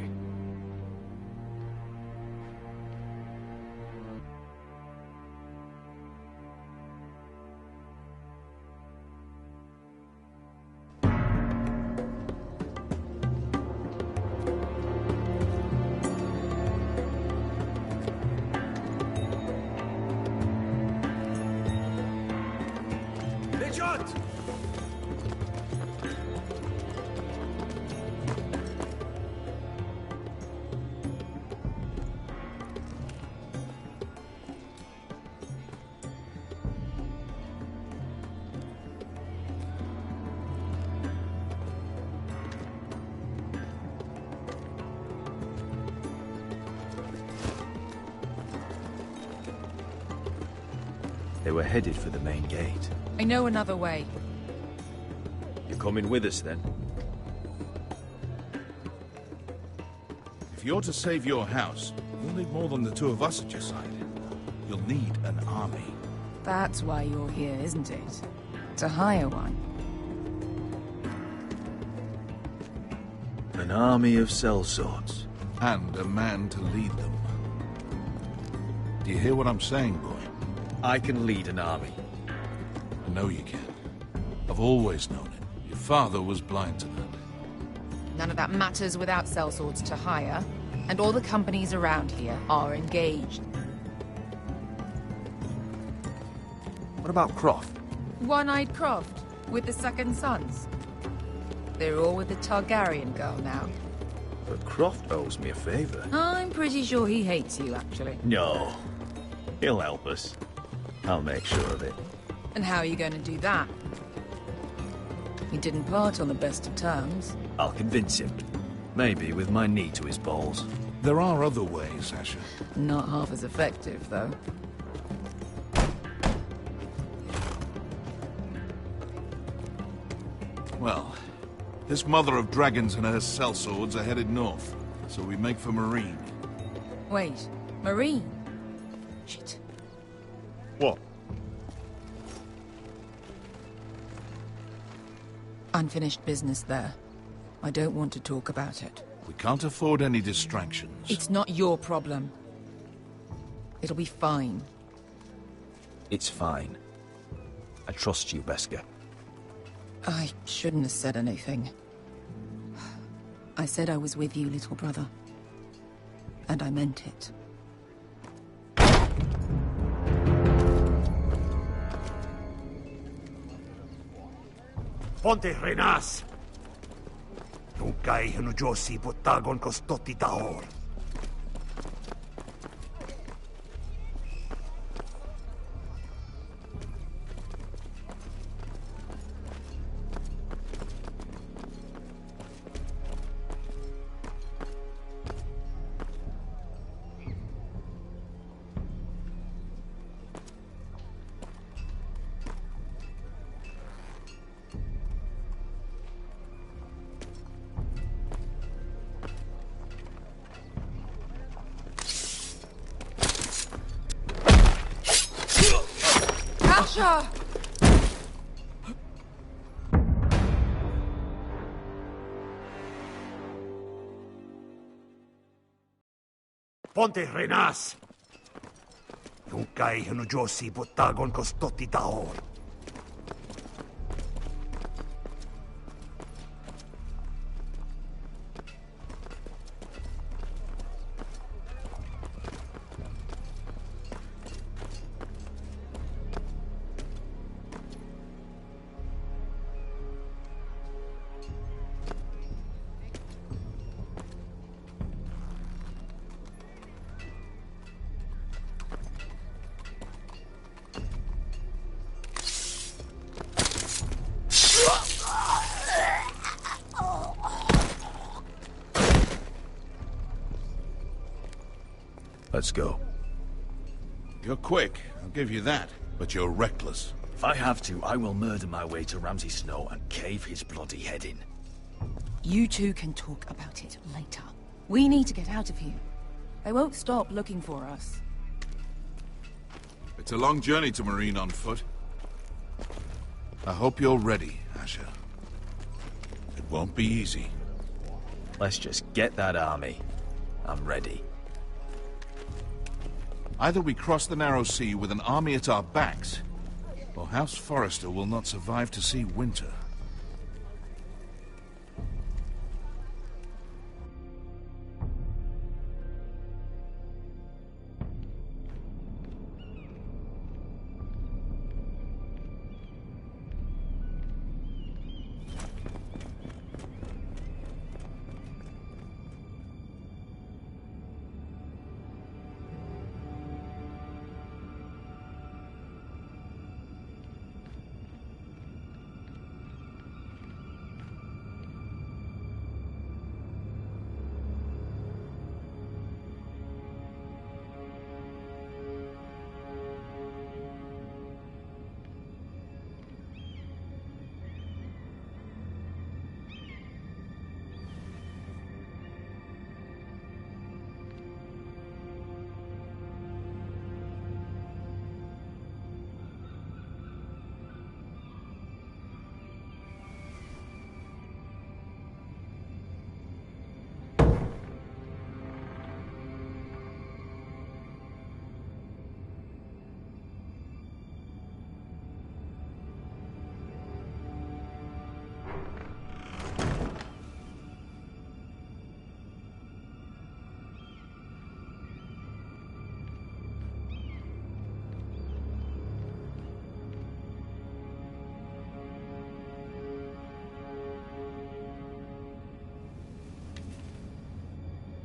They were headed for the main gate. I know another way. You're coming with us, then? If you're to save your house, you'll need more than the two of us at your side. You'll need an army. That's why you're here, isn't it? To hire one. An army of sellswords. And a man to lead them. Do you hear what I'm saying, boy? I can lead an army. I know you can. I've always known it. Your father was blind to that. None of that matters without sellswords to hire, and all the companies around here are engaged. What about Croft? One-Eyed Croft, with the second sons. They're all with the Targaryen girl now. But Croft owes me a favor. I'm pretty sure he hates you, actually. No. He'll help us. I'll make sure of it. And how are you going to do that? You didn't part on the best of terms. I'll convince him. Maybe with my knee to his balls. There are other ways, Asher. Not half as effective, though. Well, this mother of dragons and her sellswords are headed north, so we make for Marine. Wait, Marine? Shit. What? Unfinished business there. I don't want to talk about it. We can't afford any distractions. It's not your problem. It'll be fine. It's fine. I trust you, Beskar. I shouldn't have said anything. I said I was with you, little brother. And I meant it. Ponte renas! Nunkai hanu josi botagon kostoti taor. Asher! Ponte renas! Nunkai hanu josi botagon kostoti taor. Let's go. You're quick, I'll give you that. But you're reckless. If I have to, I will murder my way to Ramsay Snow and cave his bloody head in. You two can talk about it later. We need to get out of here. They won't stop looking for us. It's a long journey to Marine on foot. I hope you're ready, Asher. It won't be easy. Let's just get that army. I'm ready. Either we cross the narrow sea with an army at our backs, or House Forrester will not survive to see winter.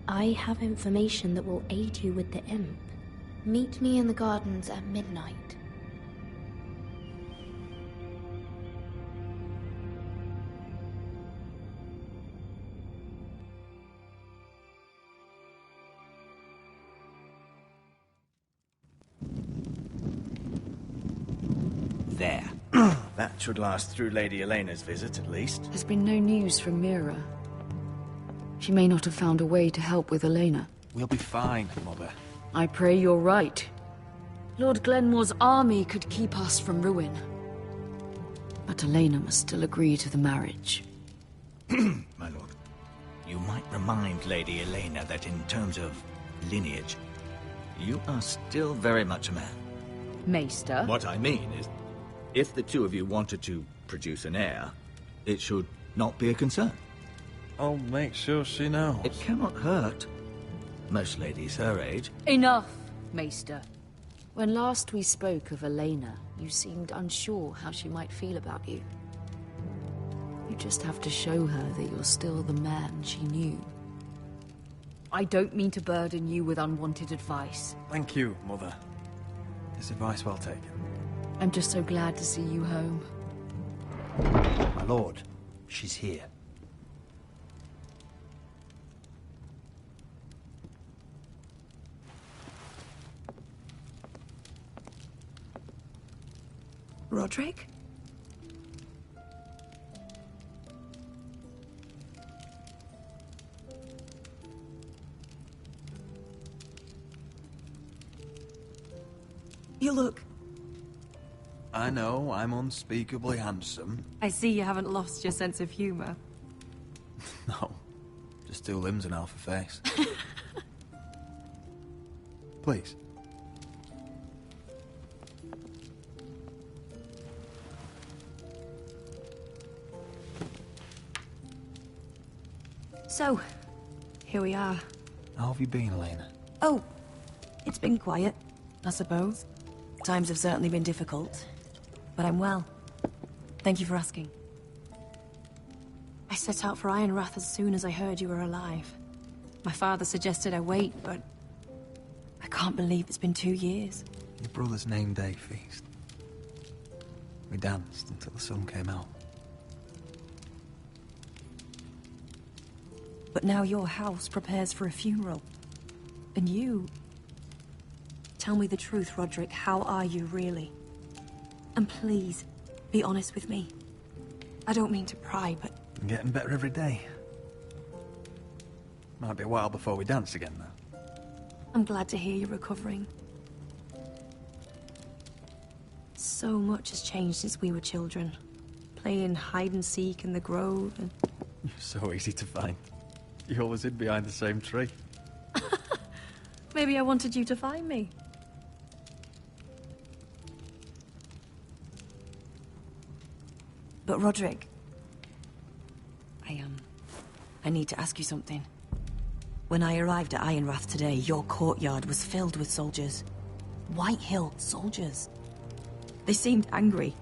I have information that will aid you with the imp. Meet me in the gardens at midnight. there. That should last through Lady Elena's visit, at least. There's been no news from Mira. She may not have found a way to help with Elena. We'll be fine, Mother. I pray you're right. Lord Glenmore's army could keep us from ruin. But Elena must still agree to the marriage. My lord, you might remind Lady Elena that in terms of lineage, you are still very much a man. Maester? What I mean is, if the two of you wanted to produce an heir, it should not be a concern. I'll make sure she knows. It cannot hurt. Most ladies her age. Enough, Maester. When last we spoke of Elena, you seemed unsure how she might feel about you. You just have to show her that you're still the man she knew. I don't mean to burden you with unwanted advice. Thank you, Mother. It's advice well taken. I'm just so glad to see you home. My lord, she's here. Roderick? You look... I know, I'm unspeakably handsome. I see you haven't lost your sense of humor. No, just 2 limbs and half a face. Please. So, here we are. How have you been, Elena? Oh, it's been quiet, I suppose. Times have certainly been difficult, but I'm well. Thank you for asking. I set out for Ironrath as soon as I heard you were alive. My father suggested I wait, but I can't believe it's been 2 years. Your brother's name day feast. We danced until the sun came out. But now your house prepares for a funeral. And you... Tell me the truth, Roderick. How are you, really? And please, be honest with me. I don't mean to pry, but... I'm getting better every day. Might be a while before we dance again, though. I'm glad to hear you're recovering. So much has changed since we were children. Playing hide-and-seek in the grove and... You're so easy to find. You always hid behind the same tree. Maybe I wanted you to find me. But Roderick... I need to ask you something. When I arrived at Ironrath today, your courtyard was filled with soldiers. White Hill soldiers. They seemed angry.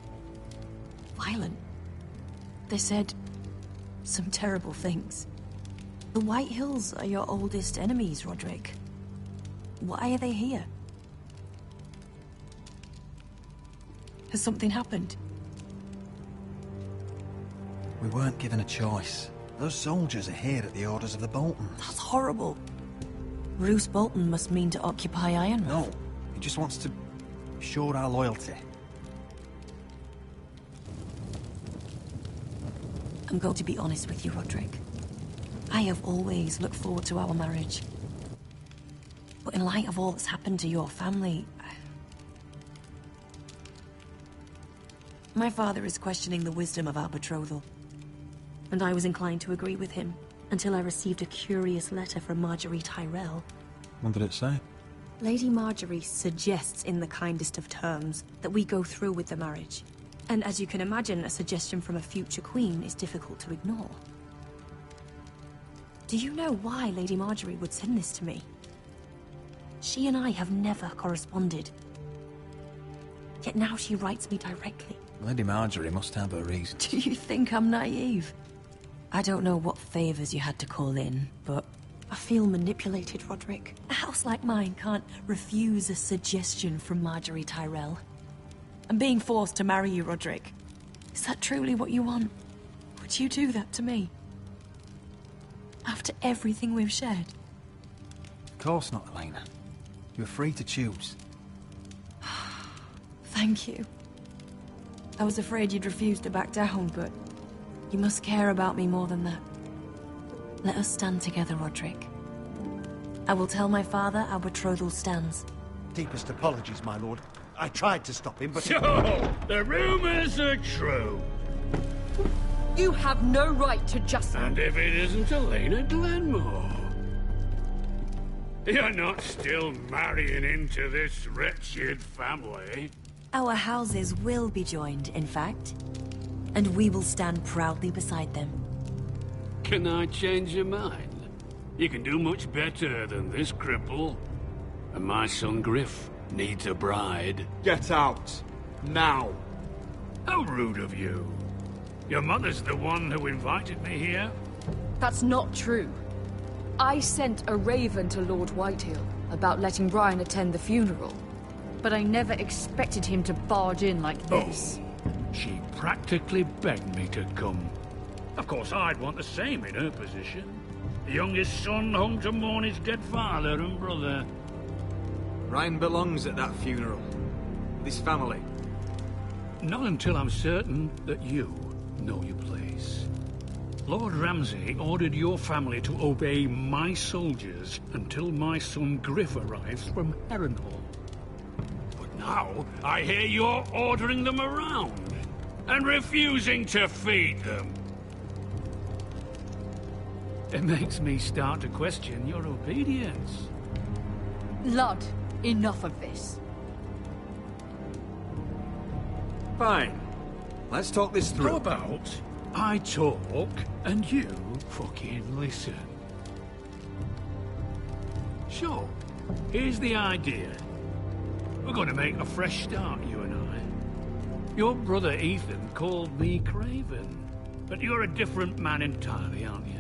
Violent. They said some terrible things. The White Hills are your oldest enemies, Roderick. Why are they here? Has something happened? We weren't given a choice. Those soldiers are here at the orders of the Boltons. That's horrible. Roose Bolton must mean to occupy Ironrath. No, he just wants to show our loyalty. I'm going to be honest with you, Roderick. I have always looked forward to our marriage. But in light of all that's happened to your family... My father is questioning the wisdom of our betrothal. And I was inclined to agree with him, until I received a curious letter from Marjorie Tyrell. What did it say? Lady Marjorie suggests in the kindest of terms that we go through with the marriage. And as you can imagine, a suggestion from a future queen is difficult to ignore. Do you know why Lady Marjorie would send this to me? She and I have never corresponded. Yet now she writes me directly. Lady Marjorie must have her reasons. Do you think I'm naive? I don't know what favors you had to call in, but I feel manipulated, Roderick. A house like mine can't refuse a suggestion from Marjorie Tyrell. I'm being forced to marry you, Roderick. Is that truly what you want? Would you do that to me? After everything we've shared? Of course not, Elena. You're free to choose. Thank you. I was afraid you'd refuse to back down, but you must care about me more than that. Let us stand together, Roderick. I will tell my father our betrothal stands. Deepest apologies, my lord. I tried to stop him, but... So, the rumors are true. You have no right to just... And if it isn't Elena Glenmore? You're not still marrying into this wretched family? Our houses will be joined, in fact. And we will stand proudly beside them. Can I change your mind? You can do much better than this cripple. And my son Griff needs a bride. Get out. Now. How rude of you. Your mother's the one who invited me here? That's not true. I sent a raven to Lord Whitehill about letting Brian attend the funeral. But I never expected him to barge in like this. Oh, she practically begged me to come. Of course, I'd want the same in her position. The youngest son home to mourn his dead father and brother. Ryan belongs at that funeral. This family. Not until I'm certain that you know your place. Lord Ramsay ordered your family to obey my soldiers until my son Griff arrives from Harrenhal. But now, I hear you're ordering them around and refusing to feed them. It makes me start to question your obedience. Lud, enough of this. Fine. Let's talk this through. How about I talk and you fucking listen? Sure. Here's the idea. We're going to make a fresh start, you and I. Your brother Ethan called me Craven, but you're a different man entirely, aren't you?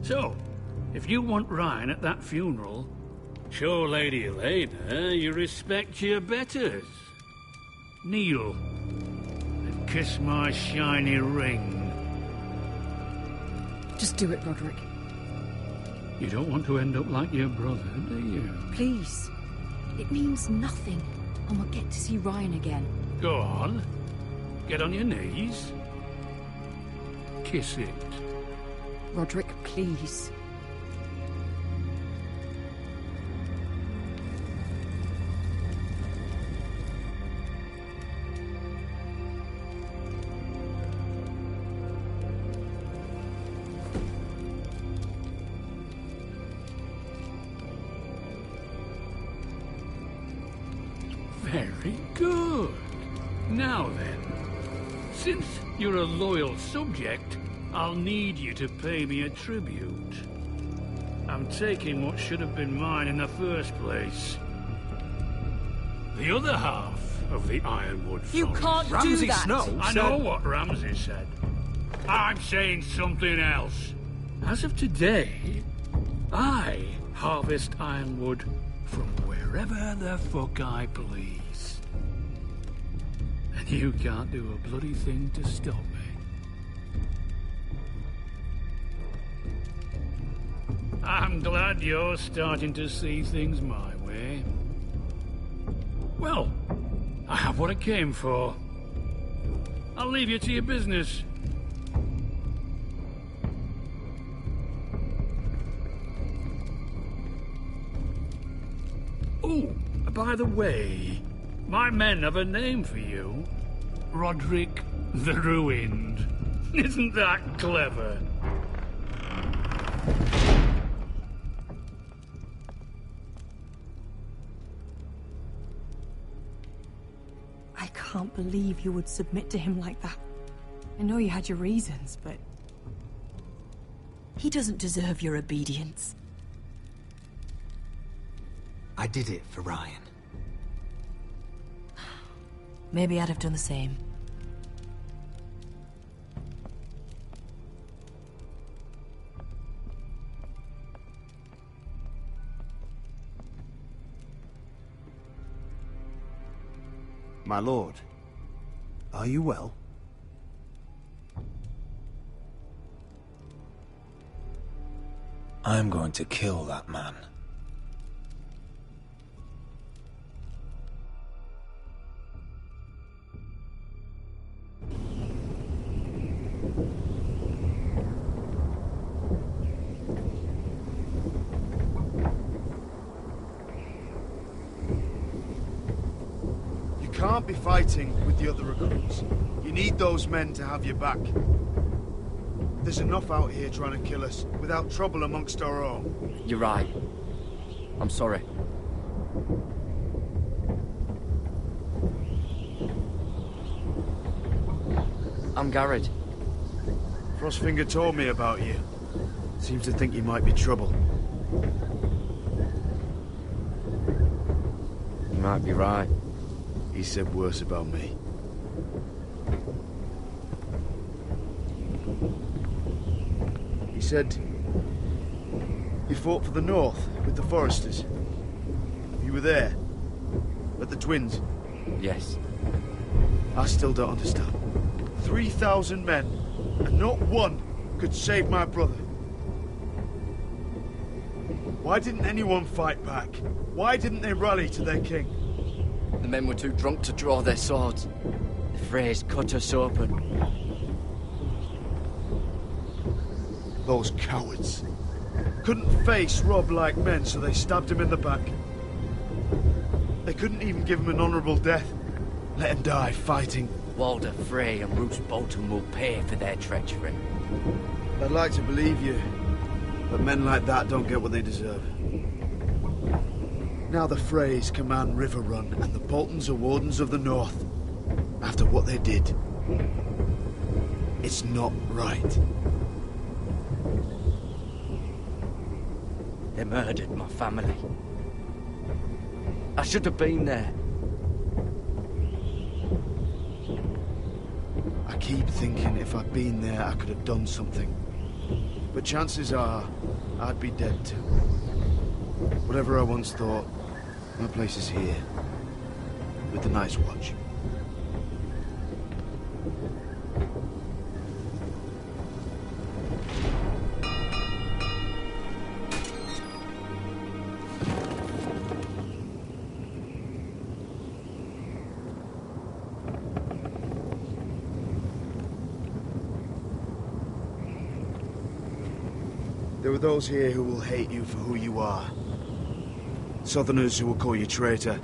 So, if you want Ryan at that funeral, show Lady Elena you respect your betters. Kneel and kiss my shiny ring. Just do it, Roderick. You don't want to end up like your brother, do you? Please. It means nothing, and we'll get to see Ryan again. Go on. Get on your knees. Kiss it. Roderick, please. Very good. Now then, since you're a loyal subject, I'll need you to pay me a tribute. I'm taking what should have been mine in the first place. The other half of the Ironwood Forest. You can't do that! I know what Ramsay said. I'm saying something else. As of today, I harvest ironwood from wherever the fuck I please. And you can't do a bloody thing to stop me. I'm glad you're starting to see things my way. Well, I have what I came for. I'll leave you to your business. Oh, by the way, my men have a name for you. Roderick the Ruined. Isn't that clever? I can't believe you would submit to him like that. I know you had your reasons, but... he doesn't deserve your obedience. I did it for Ryan. Maybe I'd have done the same. My lord, are you well? I'm going to kill that man. can't be fighting with the other recruits. You need those men to have your back. There's enough out here trying to kill us without trouble amongst our own. You're right. I'm sorry. I'm Garrett. Frostfinger told me about you. Seems to think you might be trouble. You might be right. He said worse about me. He said you fought for the North with the Foresters. You were there. At the Twins. Yes. I still don't understand. 3,000 men, and not one could save my brother. Why didn't anyone fight back? Why didn't they rally to their king? The men were too drunk to draw their swords. The Freys cut us open. Those cowards. Couldn't face Rob like men, so they stabbed him in the back. They couldn't even give him an honourable death. Let him die fighting. Walder Frey and Roose Bolton will pay for their treachery. I'd like to believe you, but men like that don't get what they deserve. Now the Freys command River Run, and the Boltons are Wardens of the North. After what they did. It's not right. They murdered my family. I should have been there. I keep thinking if I'd been there, I could have done something. But chances are, I'd be dead too. Whatever I once thought, my place is here. With the Night's Watch. There are those here who will hate you for who you are. Southerners who will call you traitor.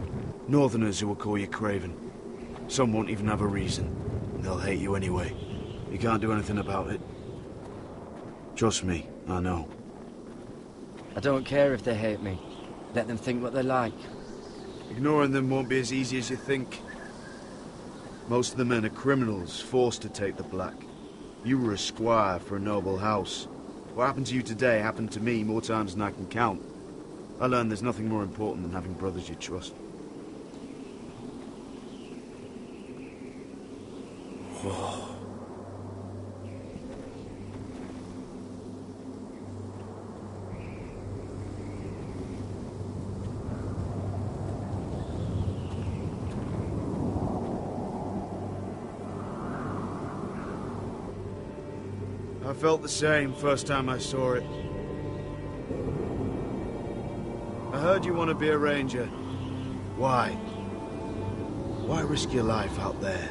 Northerners who will call you craven. Some won't even have a reason. They'll hate you anyway. You can't do anything about it. Trust me, I know. I don't care if they hate me. Let them think what they like. Ignoring them won't be as easy as you think. Most of the men are criminals, forced to take the black. You were a squire for a noble house. What happened to you today happened to me more times than I can count. I learned there's nothing more important than having brothers you trust. I felt the same first time I saw it. I heard you want to be a ranger. Why? Why risk your life out there?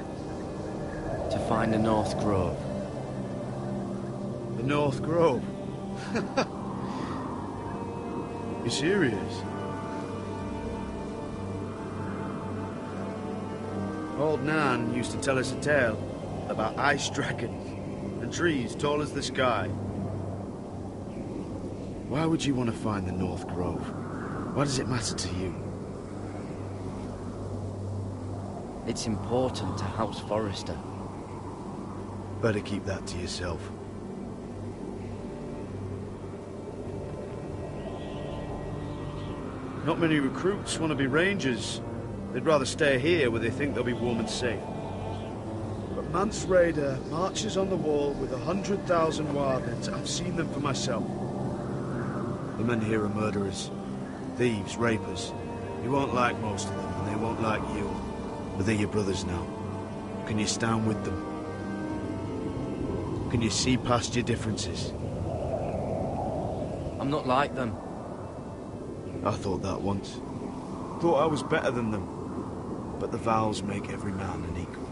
To find the North Grove. The North Grove? You serious? Old Nan used to tell us a tale about ice dragons and trees tall as the sky. Why would you want to find the North Grove? Why does it matter to you? It's important to House Forrester. Better keep that to yourself. Not many recruits want to be rangers. They'd rather stay here where they think they'll be warm and safe. But Mance Raider marches on the wall with 100,000 wildlings. I've seen them for myself. The men here are murderers. Thieves, rapers. You won't like most of them, and they won't like you. But they're your brothers now. Can you stand with them? Can you see past your differences? I'm not like them. I thought that once. Thought I was better than them. But the vows make every man an equal.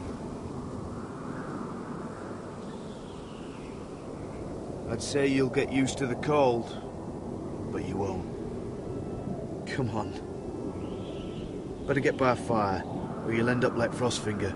I'd say you'll get used to the cold, but you won't. Come on. Better get by a fire. or you'll end up like Frostfinger.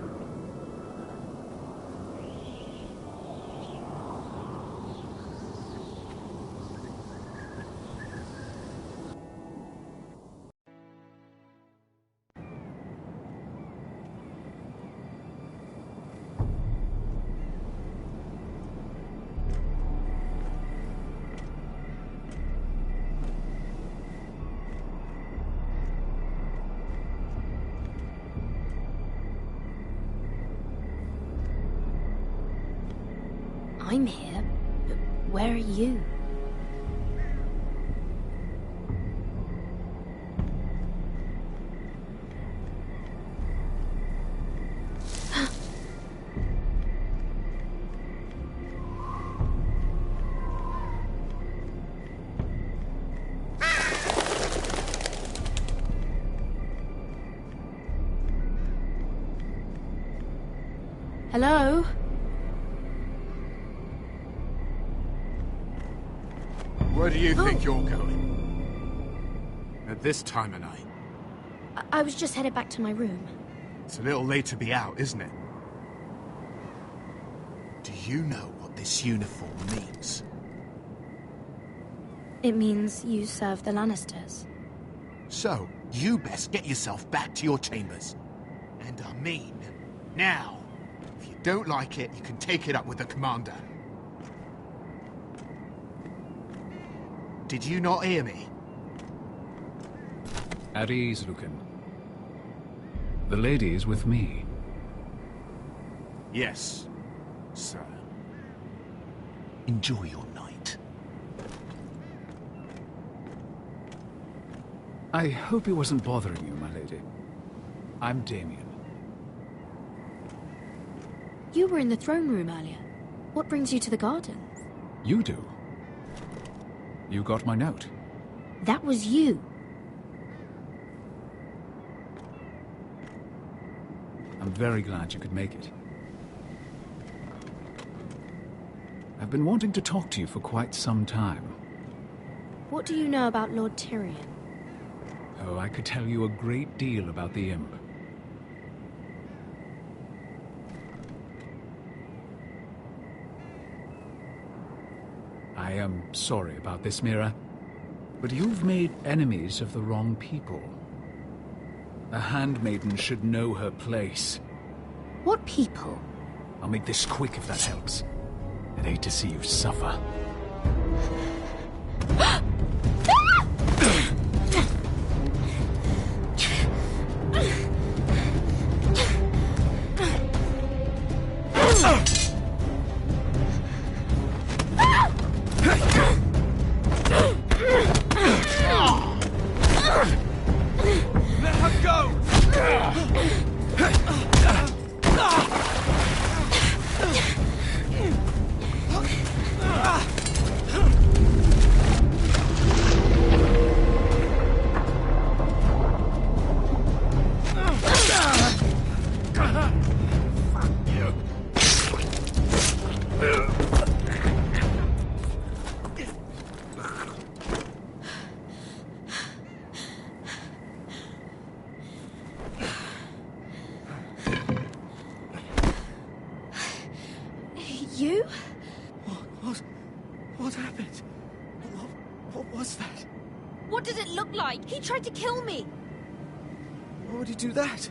I'm here, but where are you? Hello? Where do you think you're going? At this time of night? I was just headed back to my room. It's a little late to be out, isn't it? Do you know what this uniform means? It means you serve the Lannisters. So, you best get yourself back to your chambers. And I mean, now. If you don't like it, you can take it up with the commander. Did you not hear me? At ease, Lucan. The lady is with me. Yes, sir. Enjoy your night. I hope he wasn't bothering you, my lady. I'm Damien. You were in the throne room earlier. What brings you to the gardens? You do. You got my note. That was you. I'm very glad you could make it. I've been wanting to talk to you for quite some time. What do you know about Lord Tyrion? Oh, I could tell you a great deal about the imp. I am sorry about this, Mira, but you've made enemies of the wrong people. A handmaiden should know her place. What people? I'll make this quick if that helps. I'd hate to see you suffer. Let her go! You? What happened? What was that? What did it look like? He tried to kill me. Why would he do that?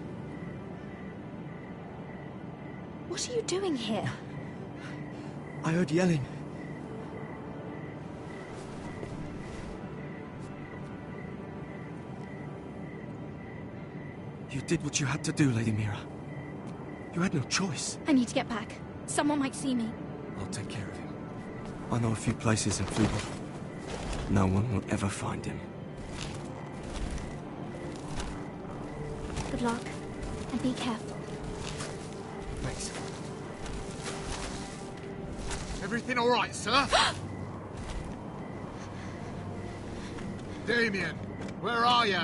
What are you doing here? I heard yelling. You did what you had to do, Lady Mira. You had no choice. I need to get back. Someone might see me. I'll take care of him. I know a few places in Fleetwood. No one will ever find him. Good luck, and be careful. Thanks. Everything all right, sir? Damien, where are you?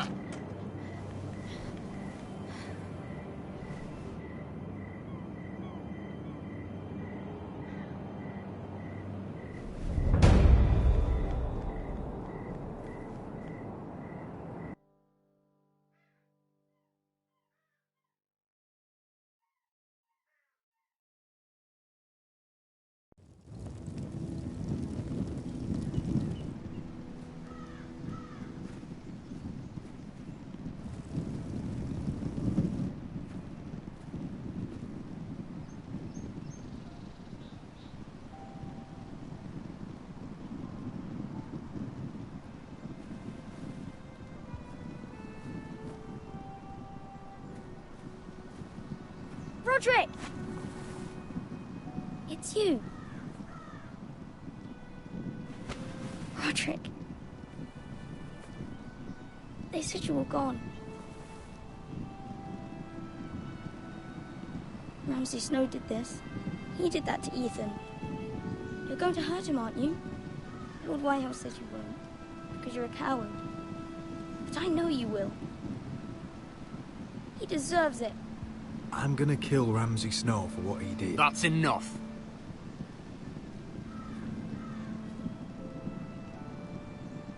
Roderick! It's you. Roderick. They said you were gone. Ramsay Snow did this. He did that to Ethan. You're going to hurt him, aren't you? Lord Whitehouse says you won't, because you're a coward. But I know you will. He deserves it. I'm gonna kill Ramsay Snow for what he did. That's enough.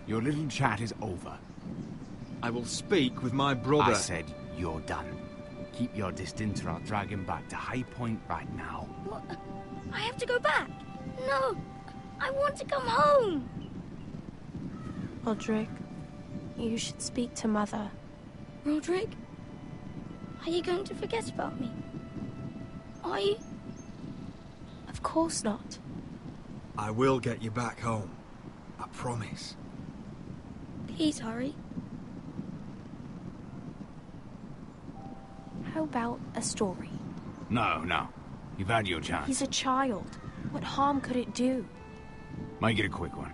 Your little chat is over. I will speak with my brother. I said you're done. Keep your distance or I'll drag him back to High Point right now. What? I have to go back. No, I want to come home. Roderick, you should speak to Mother. Roderick? Are you going to forget about me? Are you? Of course not. I will get you back home. I promise. Please hurry. How about a story? No, no. You've had your chance. He's a child. What harm could it do? Make it a quick one.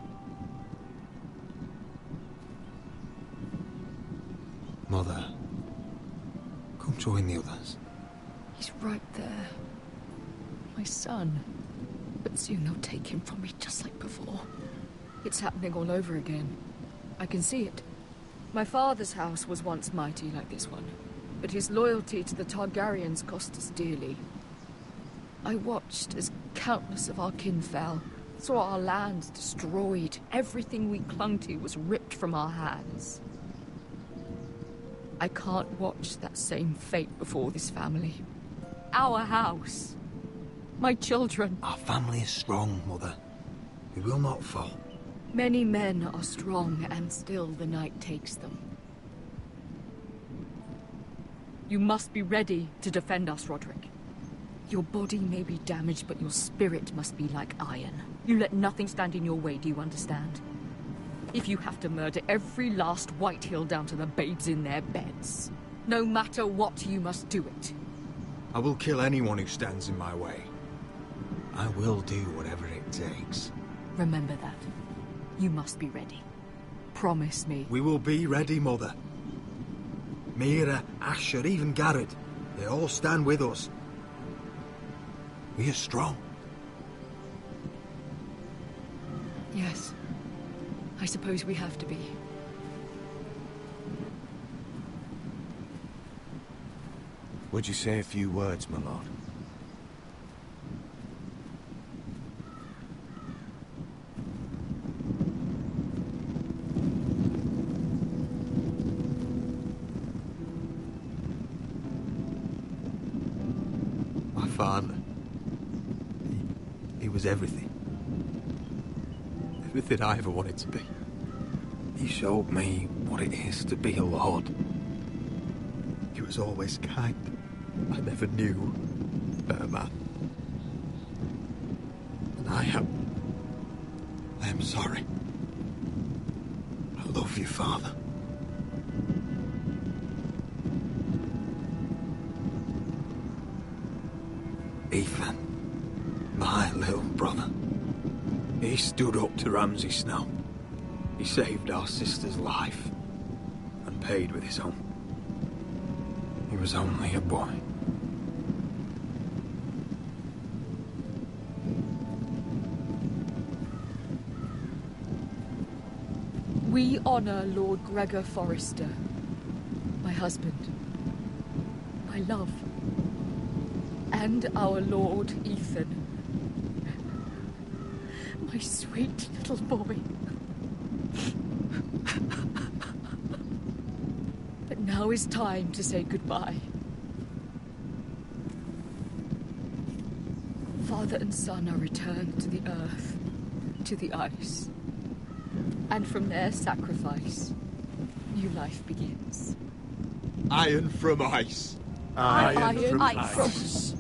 Mother, come join the others. He's right there. My son. But soon they'll take him from me just like before. It's happening all over again. I can see it. My father's house was once mighty like this one, but his loyalty to the Targaryens cost us dearly. I watched as countless of our kin fell, saw our lands destroyed, everything we clung to was ripped from our hands. I can't watch that same fate before this family. Our house. My children. Our family is strong, Mother. We will not fall. Many men are strong, and still the night takes them. You must be ready to defend us, Roderick. Your body may be damaged, but your spirit must be like iron. You let nothing stand in your way, do you understand? If you have to murder every last Whitehill down to the babes in their beds, no matter what, you must do it. I will kill anyone who stands in my way. I will do whatever it takes. Remember that. You must be ready. Promise me. We will be ready, Mother. Mira, Asher, even Garrett. They all stand with us. We are strong. Yes. I suppose we have to be. Would you say a few words, my lord? My father. He was everything. Everything I ever wanted to be. He showed me what it is to be a lord. He was always kind. I never knew a better man. And I am sorry. I love you, Father. Ethan, my little brother. He stood up to Ramsay Snow. He saved our sister's life and paid with his own. He was only a boy. We honor Lord Gregor Forrester, my husband, my love, and our Lord Ethan, my sweet little boy. But now is time to say goodbye. Father and son are returned to the earth, to the ice. And from their sacrifice, new life begins. Iron from ice. Iron from ice.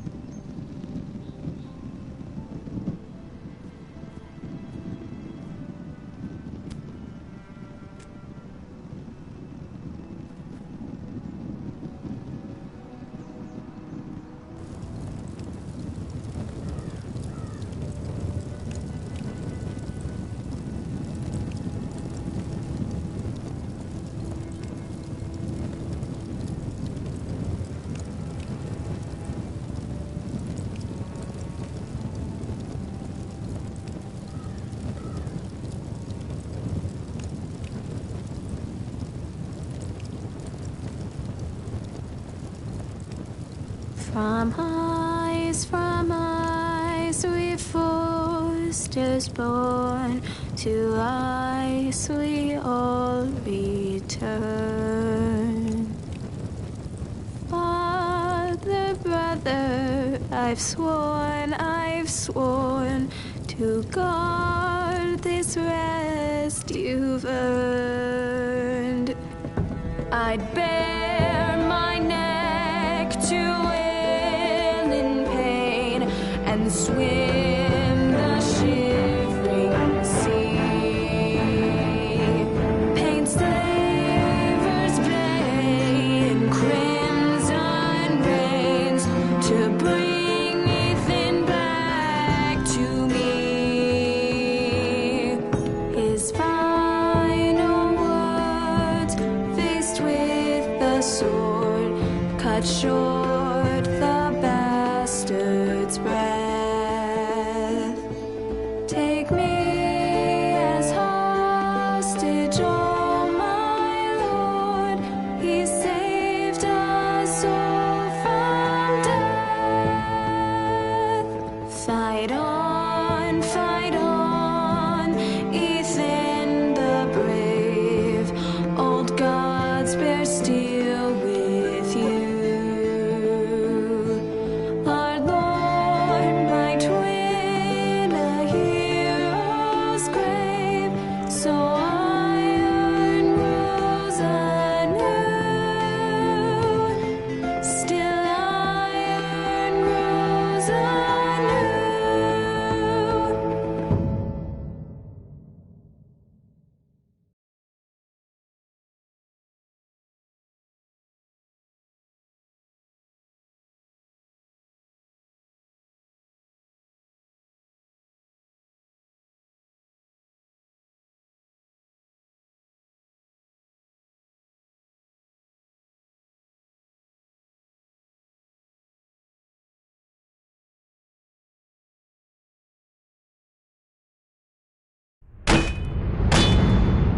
From ice we foresters born, to ice we all return. Father, brother, I've sworn to guard this rest you've earned. I'd bare my neck to wail in pain and swim the shivering sea. Paint slavers play in crimson rains to bring Ethan back to me. His final words, faced with the sword, cut short the bastard's breath. Take me as hostage, oh my lord. He saved us all from death. Fight on, Ethan the brave. Old gods bear steel with you. Our Lord might win a hero's grave, so iron grows anew. Still iron grows anew.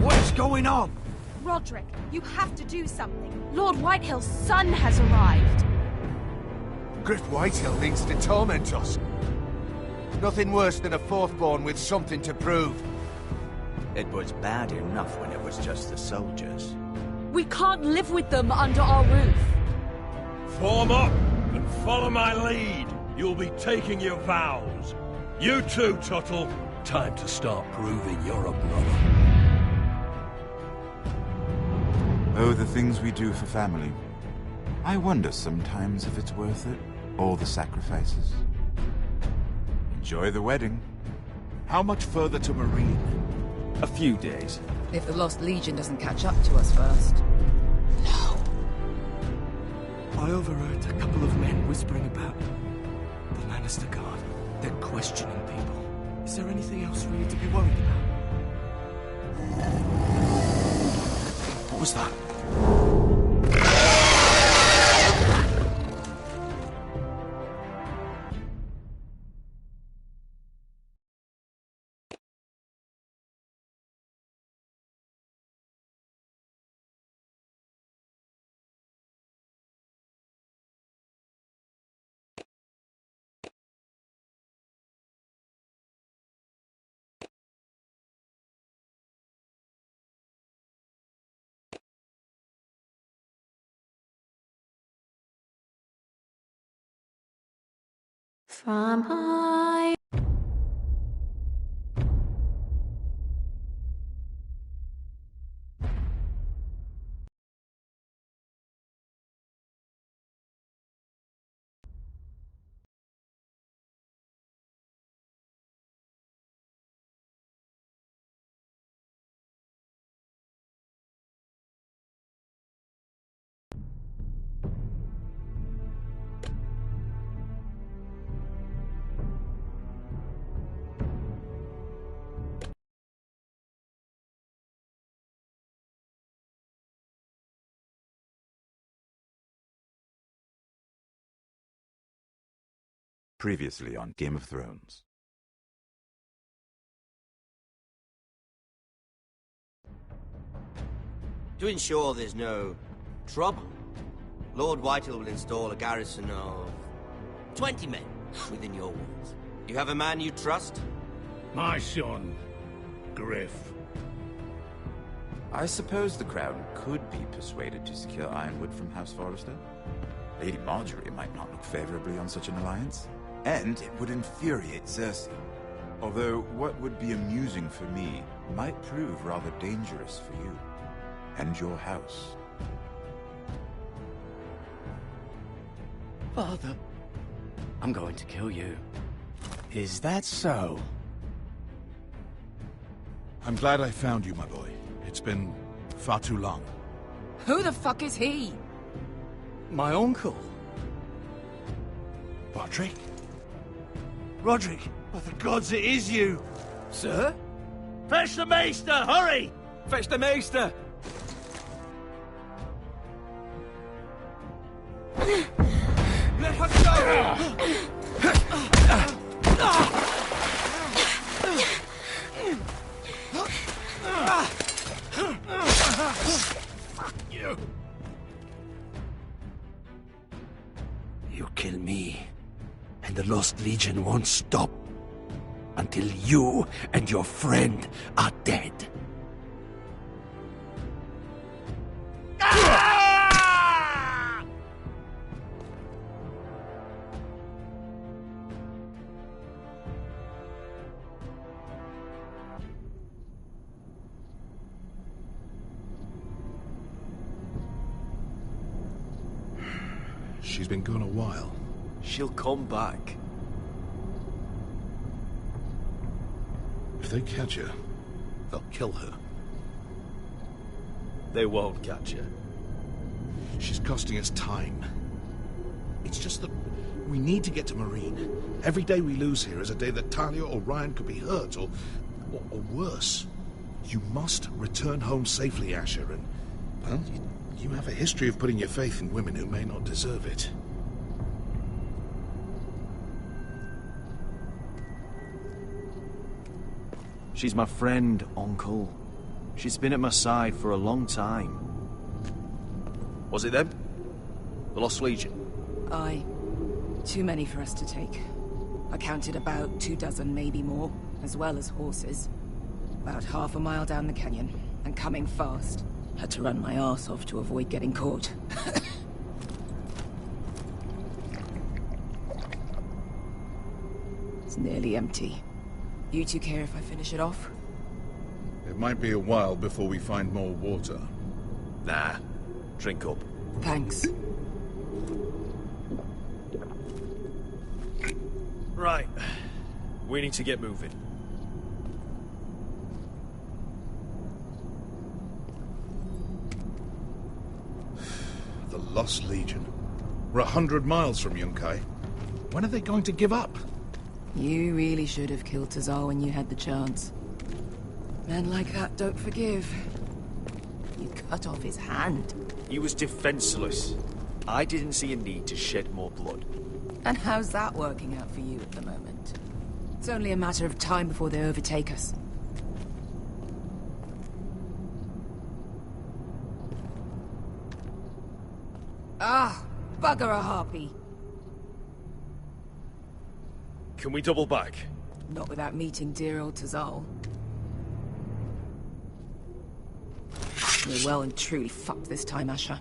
What's going on? Roderick, you have to do something. Lord Whitehill's son has arrived. Griff Whitehill needs to torment us. Nothing worse than a fourthborn with something to prove. It was bad enough when it was just the soldiers. We can't live with them under our roof. Form up and follow my lead. You'll be taking your vows. You too, Tuttle. Time to start proving you're a brother. Oh, the things we do for family. I wonder sometimes if it's worth it, all the sacrifices. Enjoy the wedding. How much further to Marine? A few days. If the Lost Legion doesn't catch up to us first. I overheard a couple of men whispering about the Lannister Guard. They're questioning people. Is there anything else really to be worried about? What was that? From high. Previously on Game of Thrones. To ensure there's no trouble, Lord Whitehill will install a garrison of 20 men within your walls. You have a man you trust? My son, Griff. I suppose the Crown could be persuaded to secure Ironwood from House Forrester. Lady Marjorie might not look favorably on such an alliance. And it would infuriate Cersei. Although what would be amusing for me might prove rather dangerous for you. And your house. Father, I'm going to kill you. Is that so? I'm glad I found you, my boy. It's been far too long. Who the fuck is he? My uncle. Roderick? Roderick, by the gods, it is you! Sir? Fetch the Maester, hurry! Fetch the Maester! Let her go! Fuck you! You kill me, and the Lost Legion won't stop until you and your friend are dead. She's been gone a while. She'll come back. If they catch her, they'll kill her. They won't catch her. She's costing us time. It's just that we need to get to Marine. Every day we lose here is a day that Talia or Ryan could be hurt, or worse. You must return home safely, Asher, and, well, you have a history of putting your faith in women who may not deserve it. She's my friend, Uncle. She's been at my side for a long time. Was it them? The Lost Legion? Aye. Too many for us to take. I counted about 24, maybe more, as well as horses. About half a mile down the canyon, and coming fast. Had to run my arse off to avoid getting caught. It's nearly empty. You two care if I finish it off? It might be a while before we find more water. Nah. Drink up. Thanks. Right. We need to get moving. The Lost Legion. We're 100 miles from Yunkai. When are they going to give up? You really should have killed Tazal when you had the chance. Men like that don't forgive. You cut off his hand. He was defenseless. I didn't see a need to shed more blood. And how's that working out for you at the moment? It's only a matter of time before they overtake us. Ah, bugger a harpy. Can we double back? Not without meeting dear old Tazal. We're well and truly fucked this time, Asher.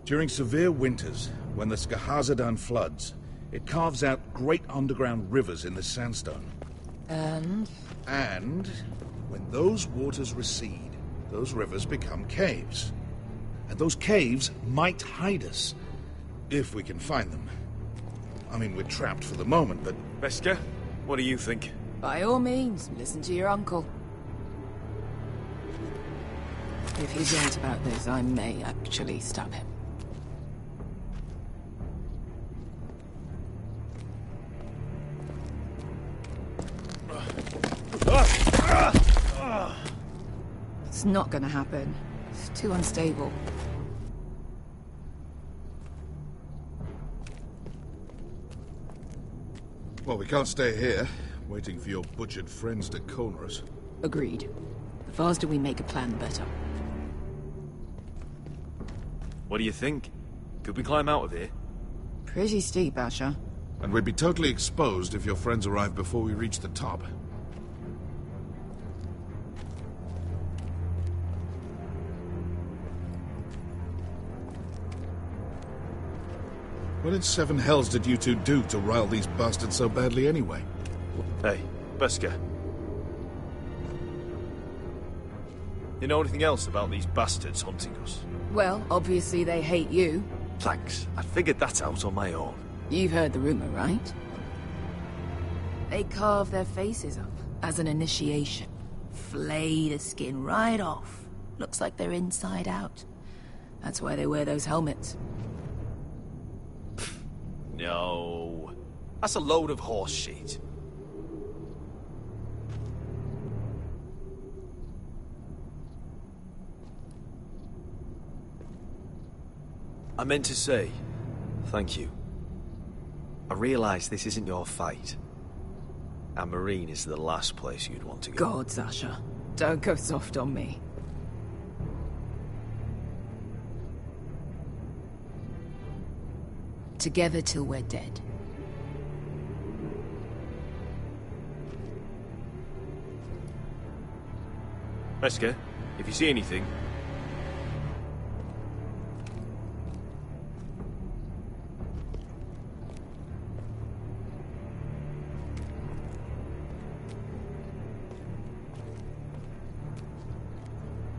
During severe winters, when the Skahazadan floods, it carves out great underground rivers in the sandstone. And? And when those waters recede, those rivers become caves. And those caves might hide us, if we can find them. I mean, we're trapped for the moment, but... Beskha, what do you think? By all means, listen to your uncle. If he's right about this, I may actually stab him. It's not gonna happen. It's too unstable. Well, we can't stay here, waiting for your butchered friends to corner us. Agreed. The faster we make a plan, the better. What do you think? Could we climb out of here? Pretty steep, Asher. And we'd be totally exposed if your friends arrived before we reached the top. What in seven hells did you two do to rile these bastards so badly anyway? Hey, Beskar. You know anything else about these bastards hunting us? Well, obviously they hate you. Thanks. I figured that out on my own. You've heard the rumor, right? They carve their faces up as an initiation. Flay the skin right off. Looks like they're inside out. That's why they wear those helmets. No. That's a load of horse shit. I meant to say, thank you. I realise this isn't your fight. And Marine is the last place you'd want to go. God, Sasha. Don't go soft on me. Together till we're dead. Beskar, if you see anything...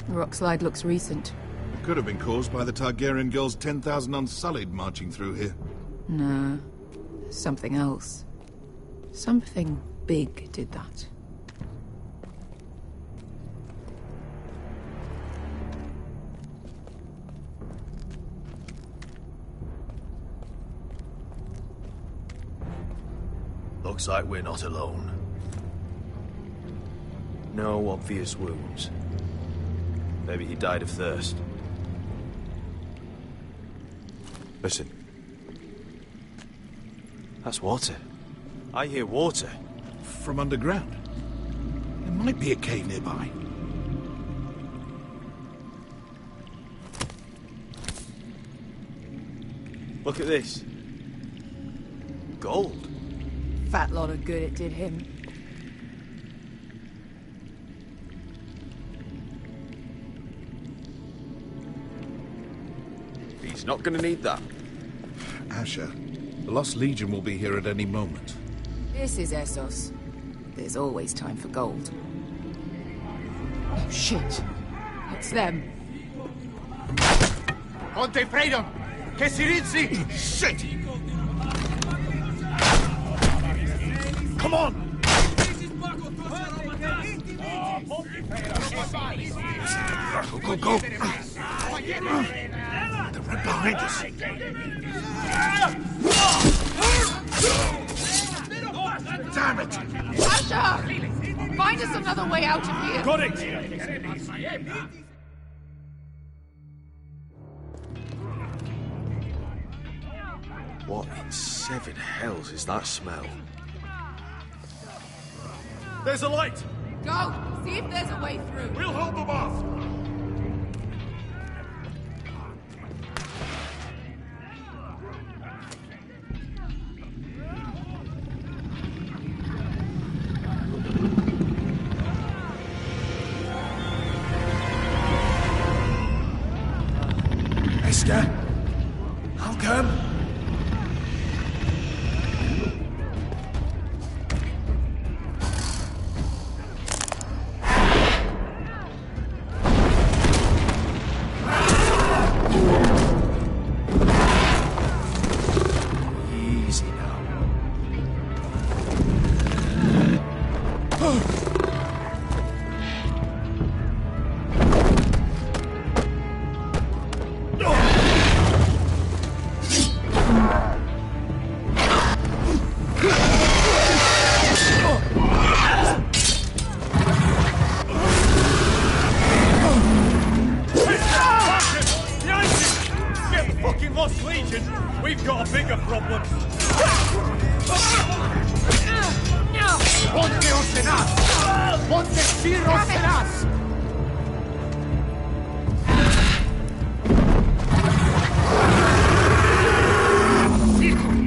The rock slide looks recent. It could have been caused by the Targaryen girls 10,000 unsullied marching through here. No. Something else. Something big did that. Looks like we're not alone. No obvious wounds. Maybe he died of thirst. Listen. That's water. I hear water. From underground. There might be a cave nearby. Look at this. Gold. Fat lot of good it did him. He's not gonna need that. Asher, the Lost Legion will be here at any moment. This is Essos. There's always time for gold. Oh, shit. It's them. Conte Freedom! Che si rizzi! Shit! Come on! Go, go, go! They're right behind us. Damn it! Asher! Find us another way out of here! Got it! What in seven hells is that smell? There's a light! Go! See if there's a way through. We'll hold them off! Beskar? How come? Easy now. Lost Legion, we've got a bigger problem. Ponte Ocenas! Ponte Sir Ocenas! Circo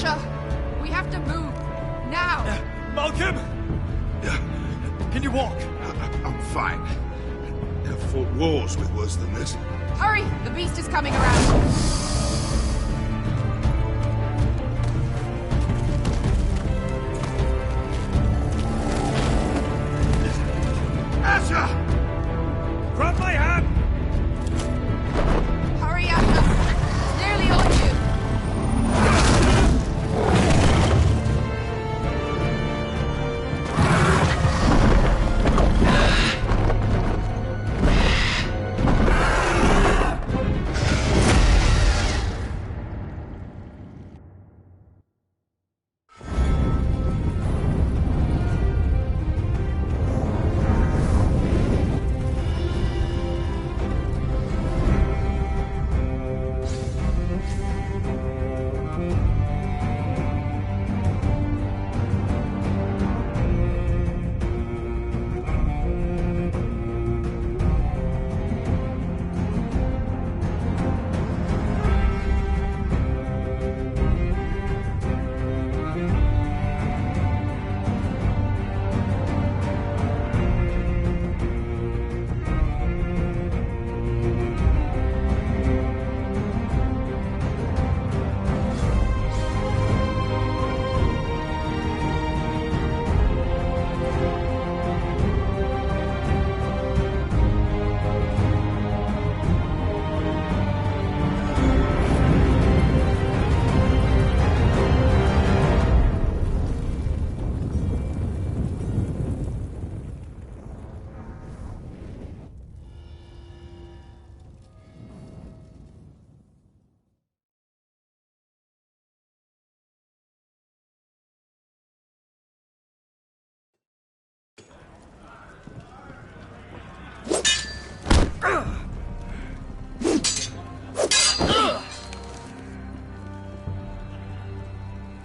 Asher! We have to move! Now! Malcolm! Can you walk? I'm fine. I've fought wars with worse than this. Hurry! The beast is coming around! Asher! Grab my hand! Hurry, Asher! It's nearly on you!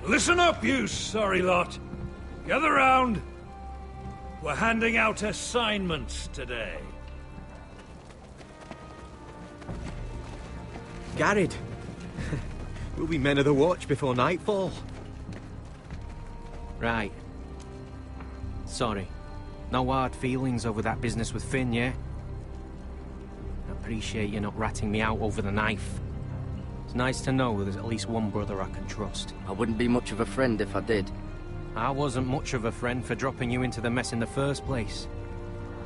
Listen up, you sorry lot. Gather round. We're handing out assignments today. Garrett. We'll be men of the watch before nightfall. Right. Sorry. No hard feelings over that business with Finn, yeah? I appreciate you not ratting me out over the knife. It's nice to know there's at least one brother I can trust. I wouldn't be much of a friend if I did. I wasn't much of a friend for dropping you into the mess in the first place.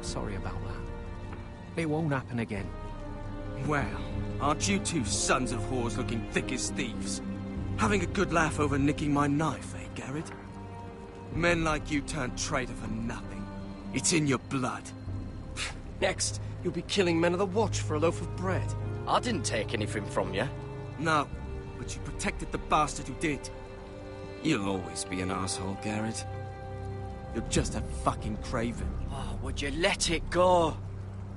Sorry about that. It won't happen again. Well, aren't you two sons of whores looking thick as thieves? Having a good laugh over nicking my knife, eh, Garrett? Men like you turn traitor for nothing. It's in your blood. Next, you'll be killing men of the watch for a loaf of bread. I didn't take anything from you. No, but you protected the bastard who did. You'll always be an asshole, Garrett. You're just a fucking craven. Oh, would you let it go?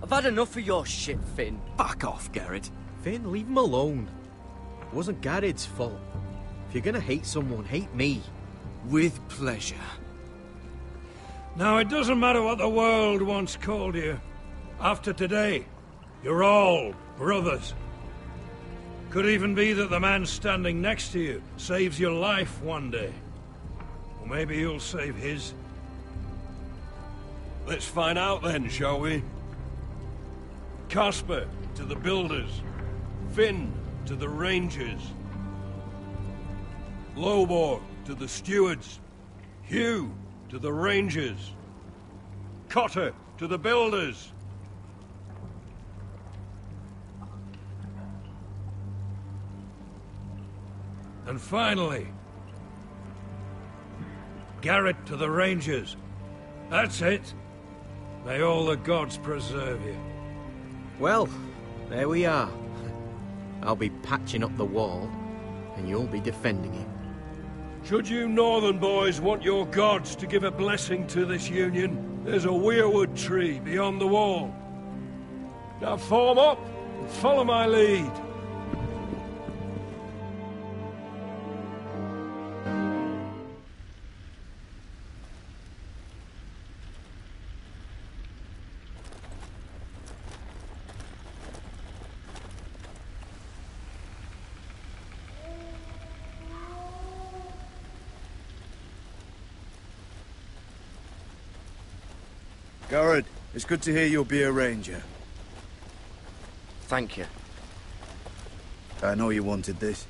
I've had enough of your shit, Finn. Fuck off, Garrett. Finn, leave him alone. It wasn't Garrett's fault. If you're gonna hate someone, hate me. With pleasure. Now, it doesn't matter what the world once called you. After today, you're all brothers. Could even be that the man standing next to you saves your life one day. Or maybe you'll save his. Let's find out then, shall we? Casper to the builders. Finn to the rangers. Lobor to the stewards. Hugh to the rangers. Cotter to the builders. And finally, Garrett to the rangers. That's it. May all the gods preserve you. Well, there we are. I'll be patching up the wall, and you'll be defending it. Should you northern boys want your gods to give a blessing to this union, there's a weirwood tree beyond the wall. Now form up and follow my lead. Garrett, it's good to hear you'll be a ranger. Thank you. I know you wanted this.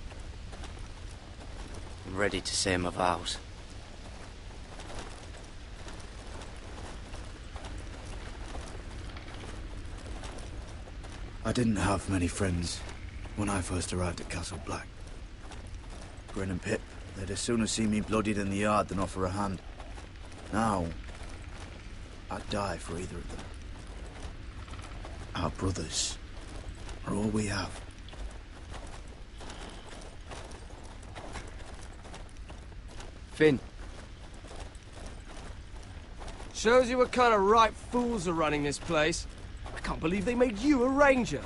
I'm ready to say my vows. I didn't have many friends when I first arrived at Castle Black. Grin and Pip, they'd as soon have seen me bloodied in the yard than offer a hand. Now, I'd die for either of them. Our brothers are all we have. Finn. Shows you what kind of ripe fools are running this place. I can't believe they made you a ranger.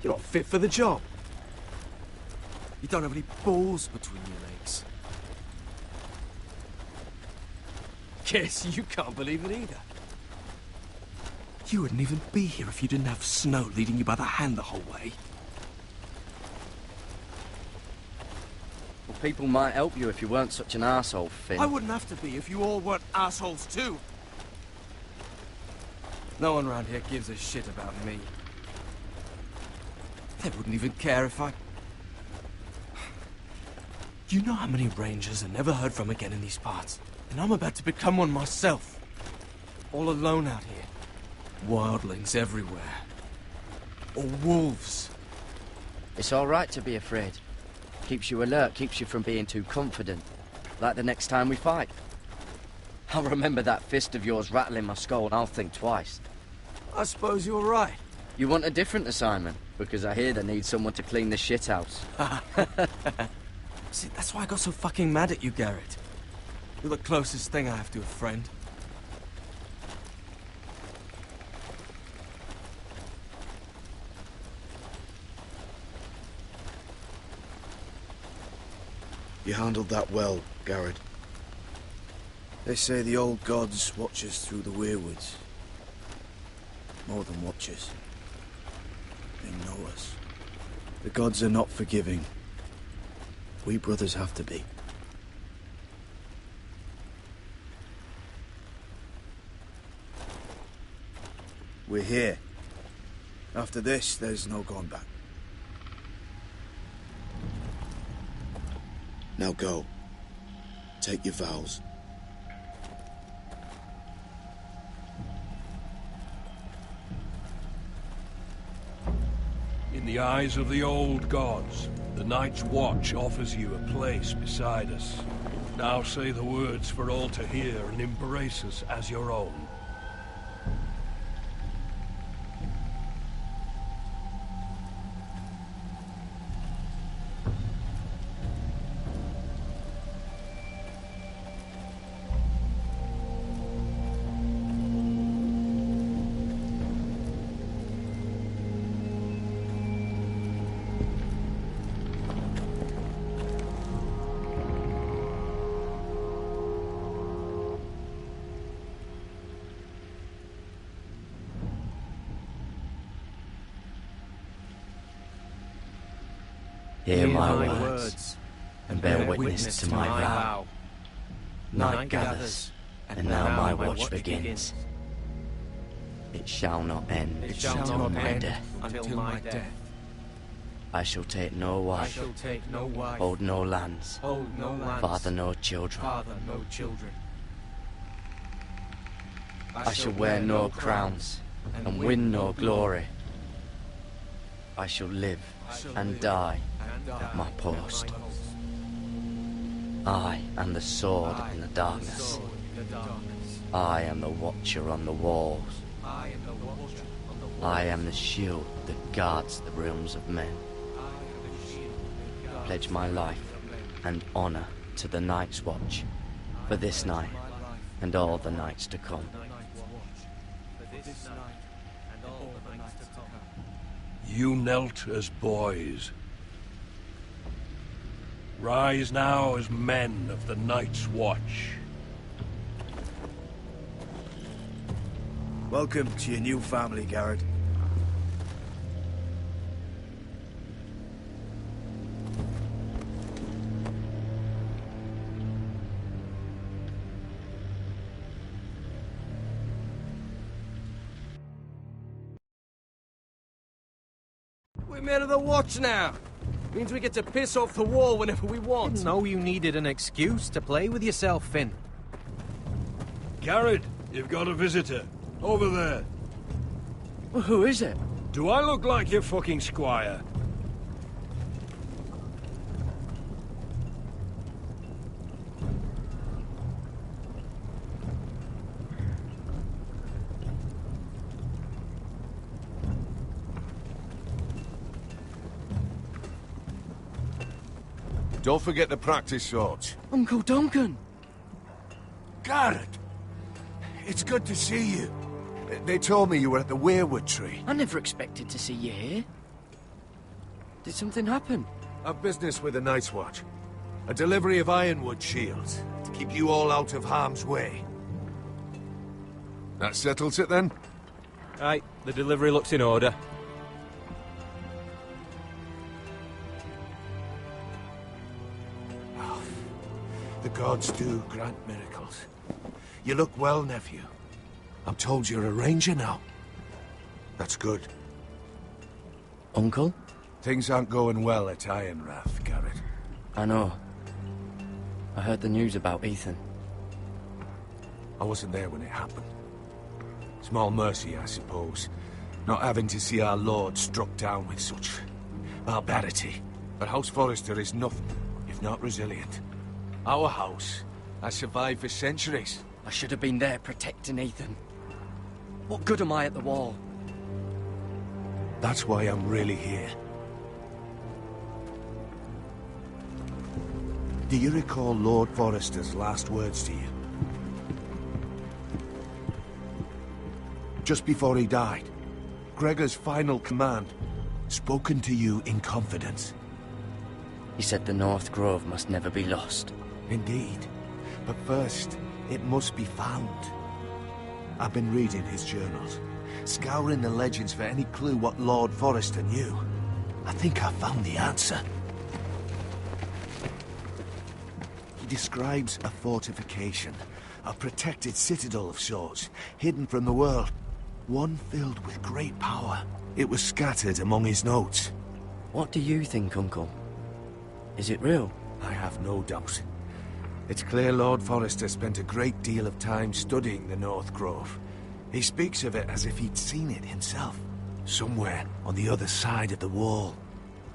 You're not fit for the job. You don't have any balls between your legs. Guess you can't believe it either. You wouldn't even be here if you didn't have Snow leading you by the hand the whole way. Well, people might help you if you weren't such an arsehole, Finn. I wouldn't have to be if you all weren't assholes too. No one around here gives a shit about me. They wouldn't even care if I... You know how many rangers are never heard from again in these parts? And I'm about to become one myself. All alone out here. Wildlings everywhere. Or wolves. It's all right to be afraid. Keeps you alert, keeps you from being too confident. Like the next time we fight. I'll remember that fist of yours rattling my skull and I'll think twice. I suppose you're right. You want a different assignment? Because I hear they need someone to clean the shithouse. See, that's why I got so fucking mad at you, Garrett. You're the closest thing I have to a friend. You handled that well, Garrett. They say the old gods watch us through the weirwoods. More than watch us. They know us. The gods are not forgiving. We brothers have to be. We're here. After this, there's no going back. Now go. Take your vows. In the eyes of the old gods, the Night's Watch offers you a place beside us. Now say the words for all to hear and embrace us as your own. Hear my words, and bear witness to my vow. Night gathers, and now my watch begins. It shall not end until my death. I shall take no wife, hold no lands, father no children. I shall wear no crowns, and win no glory. I shall live and die at my post. I am the sword in the darkness. I am the watcher on the walls. I am the shield that guards the realms of men. Pledge my life and honor to the Night's Watch for this night and all the nights to come. You knelt as boys. Rise now as men of the Night's Watch. Welcome to your new family, Garrett. We're men of the watch now. Means we get to piss off the wall whenever we want. Didn't know you needed an excuse to play with yourself, Finn. Garrett, you've got a visitor. Over there. Well, who is it? Do I look like your fucking squire? Don't forget to practice swords. Uncle Duncan! Garrett! It's good to see you. They told me you were at the weirwood tree. I never expected to see you here. Did something happen? I've business with the Night's Watch. A delivery of ironwood shields to keep you all out of harm's way. That settles it then? Aye, the delivery looks in order. The gods do grant miracles. You look well, nephew. I'm told you're a ranger now. That's good. Uncle? Things aren't going well at Ironrath, Garrett. I know. I heard the news about Ethan. I wasn't there when it happened. Small mercy, I suppose, not having to see our lord struck down with such barbarity. But House Forrester is nothing if not resilient. Our house has survived for centuries. I should have been there protecting Ethan. What good am I at the wall? That's why I'm really here. Do you recall Lord Forrester's last words to you? Just before he died, Gregor's final command, spoken to you in confidence. He said the North Grove must never be lost. Indeed. But first, it must be found. I've been reading his journals, scouring the legends for any clue what Lord Forrester knew. I think I found the answer. He describes a fortification, a protected citadel of sorts, hidden from the world. One filled with great power. It was scattered among his notes. What do you think, Uncle? Is it real? I have no doubt. It's clear Lord Forrester spent a great deal of time studying the North Grove. He speaks of it as if he'd seen it himself, somewhere on the other side of the wall.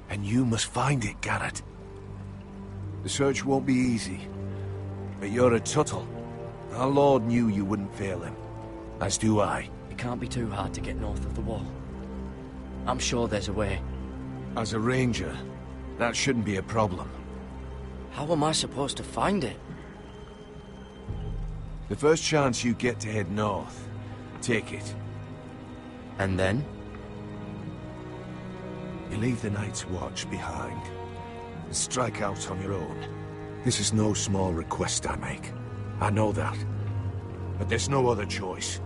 And you must find it, Garrett. The search won't be easy, but you're a Tuttle. Our Lord knew you wouldn't fail him, as do I. It can't be too hard to get north of the wall. I'm sure there's a way. As a ranger, that shouldn't be a problem. How am I supposed to find it? The first chance you get to head north, take it. And then? You leave the Night's Watch behind, and strike out on your own. This is no small request I make. I know that. But there's no other choice.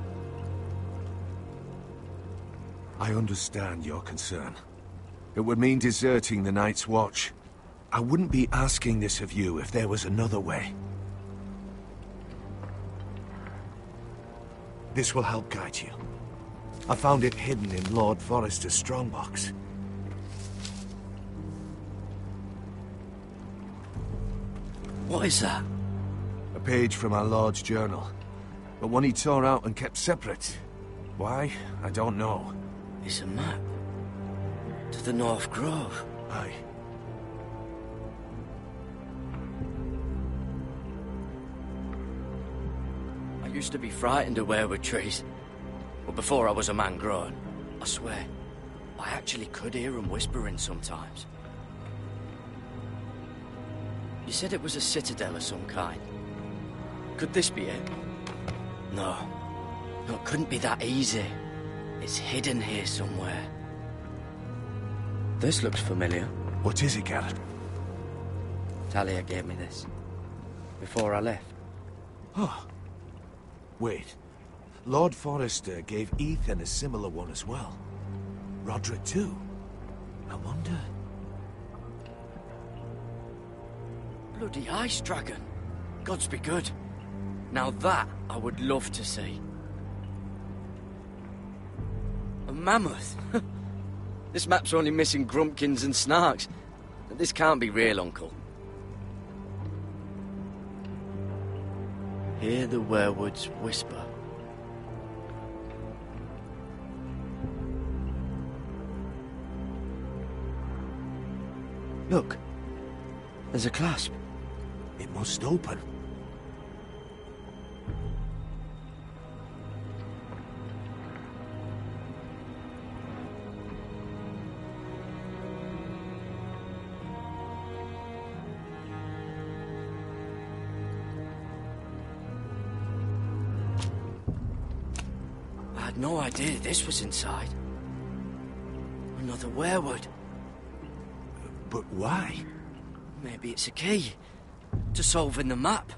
I understand your concern. It would mean deserting the Night's Watch. I wouldn't be asking this of you if there was another way. This will help guide you. I found it hidden in Lord Forrester's strongbox. What is that? A page from our Lord's journal. But one he tore out and kept separate. Why? I don't know. It's a map. To the North Grove. Aye. I used to be frightened of weirwood trees. But before I was a man grown, I swear, I actually could hear them whispering sometimes. You said it was a citadel of some kind. Could this be it? No. No, it couldn't be that easy. It's hidden here somewhere. This looks familiar. What is it, Garrett? Talia gave me this. Before I left. Oh. Wait. Lord Forrester gave Ethan a similar one as well. Roderick too. I wonder... Bloody ice dragon. Gods be good. Now that I would love to see. A mammoth. This map's only missing grumpkins and snarks. This can't be real, Uncle. Hear the werewood's whisper. Look. There's a clasp. It must open. I had no idea this was inside. Another werewood. But why? Maybe it's a key to solving the map.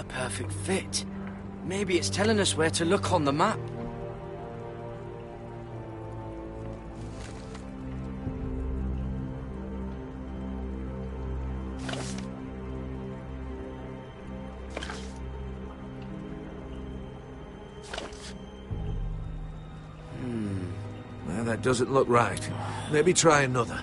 Perfect fit. Maybe it's telling us where to look on the map. Well, that doesn't look right. Maybe try another.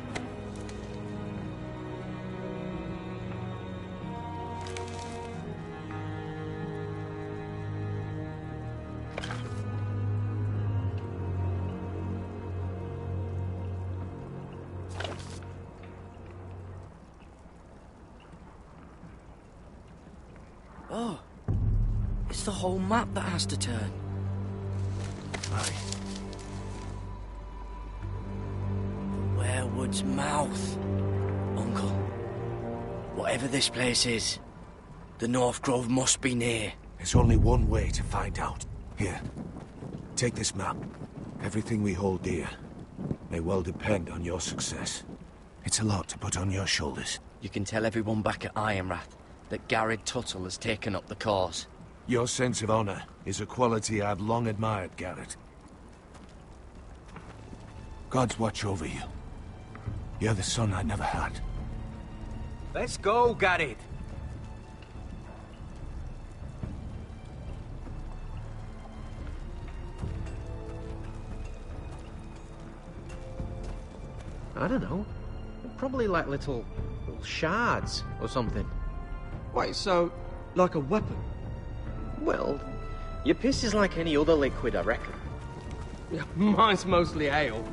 Oh, it's the whole map that has to turn. Aye. The werewood's mouth. Uncle, whatever this place is, the North Grove must be near. There's only one way to find out. Here, take this map. Everything we hold dear may well depend on your success. It's a lot to put on your shoulders. You can tell everyone back at Ironrath that Garrett Tuttle has taken up the cause. Your sense of honor is a quality I've long admired, Garrett. God's watch over you. You're the son I never had. Let's go, Garrett. I don't know. Probably like little shards or something. Wait, so, like a weapon? Well, your piss is like any other liquid, I reckon. Yeah, mine's mostly ale.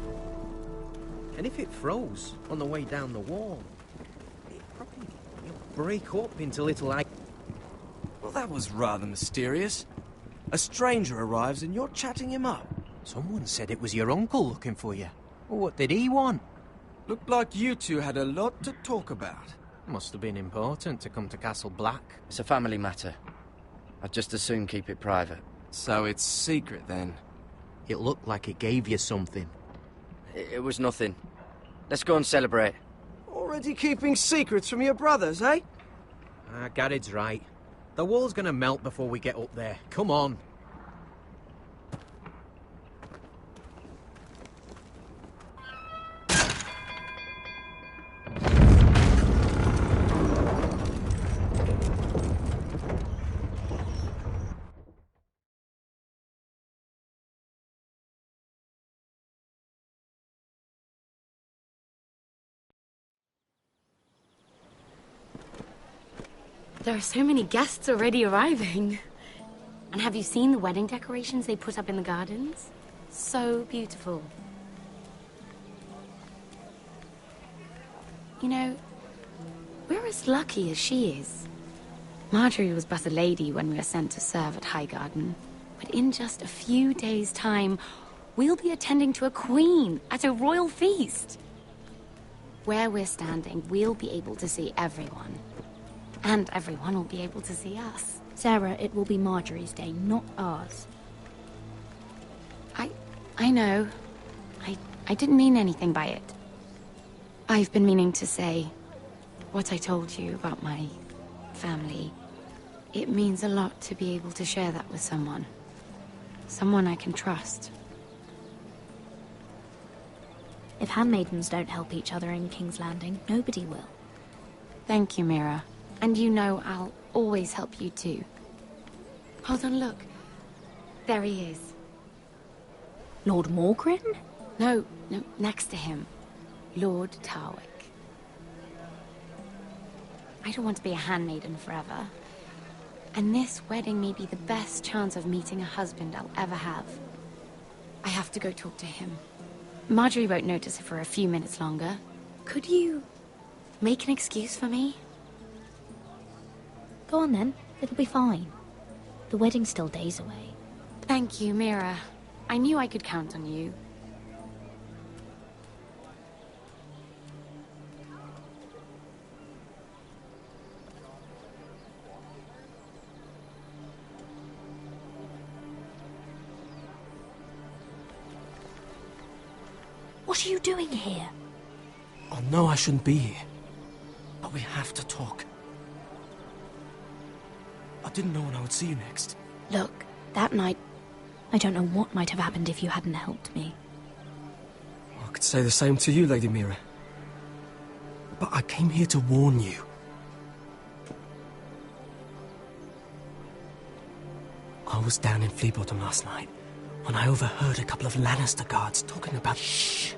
And if it froze on the way down the wall, it'd probably break up into little eggs. Well, that was rather mysterious. A stranger arrives and you're chatting him up. Someone said it was your uncle looking for you. Well, what did he want? Looked like you two had a lot to talk about. Must have been important to come to Castle Black. It's a family matter. I'd just as soon keep it private. So it's secret, then? It looked like it gave you something. It was nothing. Let's go and celebrate. Already keeping secrets from your brothers, eh? Garrett's right. The wall's gonna melt before we get up there. Come on. There are so many guests already arriving. And have you seen the wedding decorations they put up in the gardens? So beautiful. You know, we're as lucky as she is. Marjorie was but a lady when we were sent to serve at Highgarden. But in just a few days' time, we'll be attending to a queen at a royal feast. Where we're standing, we'll be able to see everyone. And everyone will be able to see us. Sarah, it will be Marjorie's day, not ours. I know. I didn't mean anything by it. I've been meaning to say, what I told you about my family. It means a lot to be able to share that with someone. Someone I can trust. If handmaidens don't help each other in King's Landing, nobody will. Thank you, Mira. And you know I'll always help you too. Hold on, look. There he is. Lord Morgrim? No, next to him. Lord Tarwick. I don't want to be a handmaiden forever. And this wedding may be the best chance of meeting a husband I'll ever have. I have to go talk to him. Marjorie won't notice it for a few minutes longer. Could you make an excuse for me? Go on then. It'll be fine. The wedding's still days away. Thank you, Mira. I knew I could count on you. What are you doing here? I know I shouldn't be here, but we have to talk. I didn't know when I would see you next. Look, that night, I don't know what might have happened if you hadn't helped me. I could say the same to you, Lady Mira. But I came here to warn you. I was down in Fleabottom last night when I overheard a couple of Lannister guards talking about... Shh!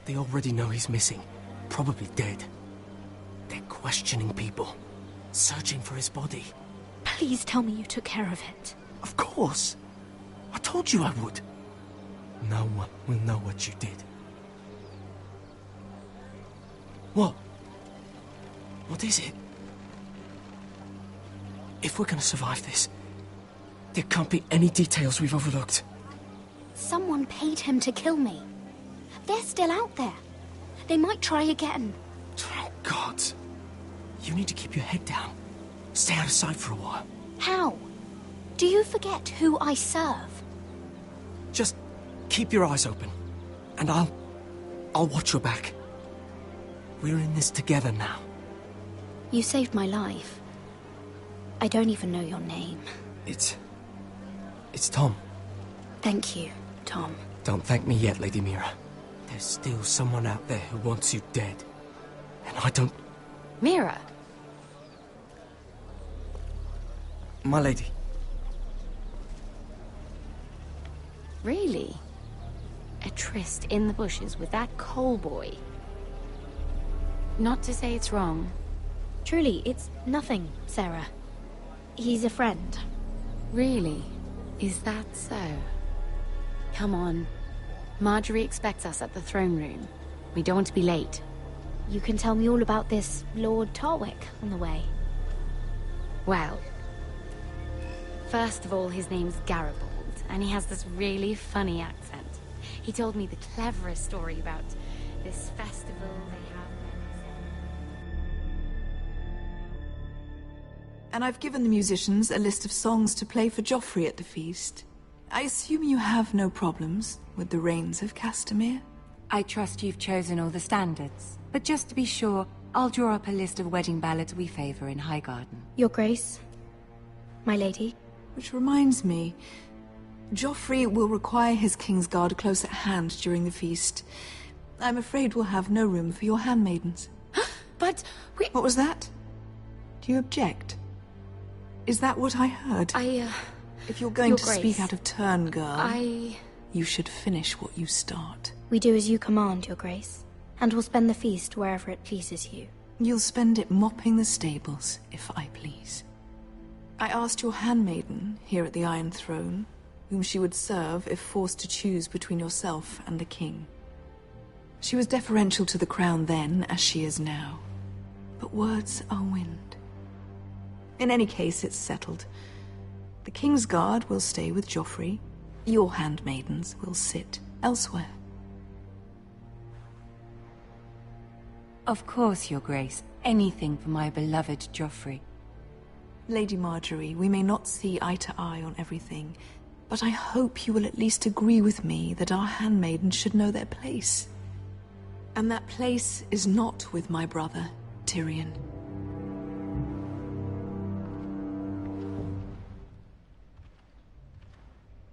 They already know he's missing, probably dead. They're questioning people, searching for his body. Please tell me you took care of it. Of course! I told you I would. No one will know what you did. What? What is it? If we're gonna survive this, there can't be any details we've overlooked. Someone paid him to kill me. They're still out there. They might try again. Oh, God. You need to keep your head down. Stay out of sight for a while. How? Do you forget who I serve? Just keep your eyes open. And I'll watch your back. We're in this together now. You saved my life. I don't even know your name. It's Tom. Thank you, Tom. Don't thank me yet, Lady Mira. There's still someone out there who wants you dead. And I don't... Mira! My lady. Really? A tryst in the bushes with that coal boy? Not to say it's wrong. Truly, it's nothing, Sarah. He's a friend. Really? Is that so? Come on. Marjorie expects us at the throne room. We don't want to be late. You can tell me all about this Lord Tarwick on the way. Well, first of all, his name's Garibaldi, and he has this really funny accent. He told me the cleverest story about this festival they have. And I've given the musicians a list of songs to play for Joffrey at the feast. I assume you have no problems with the Rains of Castamere? I trust you've chosen all the standards. But just to be sure, I'll draw up a list of wedding ballads we favor in Highgarden. Your Grace, my lady. Which reminds me, Joffrey will require his Kingsguard close at hand during the feast. I'm afraid we'll have no room for your handmaidens. But we... What was that? Do you object? Is that what I heard? If you're going to speak out of turn, girl, you should finish what you start. We do as you command, Your Grace, and we'll spend the feast wherever it pleases you. You'll spend it mopping the stables, if I please. I asked your handmaiden here at the Iron Throne whom she would serve if forced to choose between yourself and the king. She was deferential to the crown then, as she is now. But words are wind. In any case, it's settled. The Kingsguard will stay with Joffrey. Your handmaidens will sit elsewhere. Of course, Your Grace. Anything for my beloved Joffrey. Lady Marjorie, we may not see eye to eye on everything, But I hope you will at least agree with me that our handmaidens should know their place. And that place is not with my brother, Tyrion.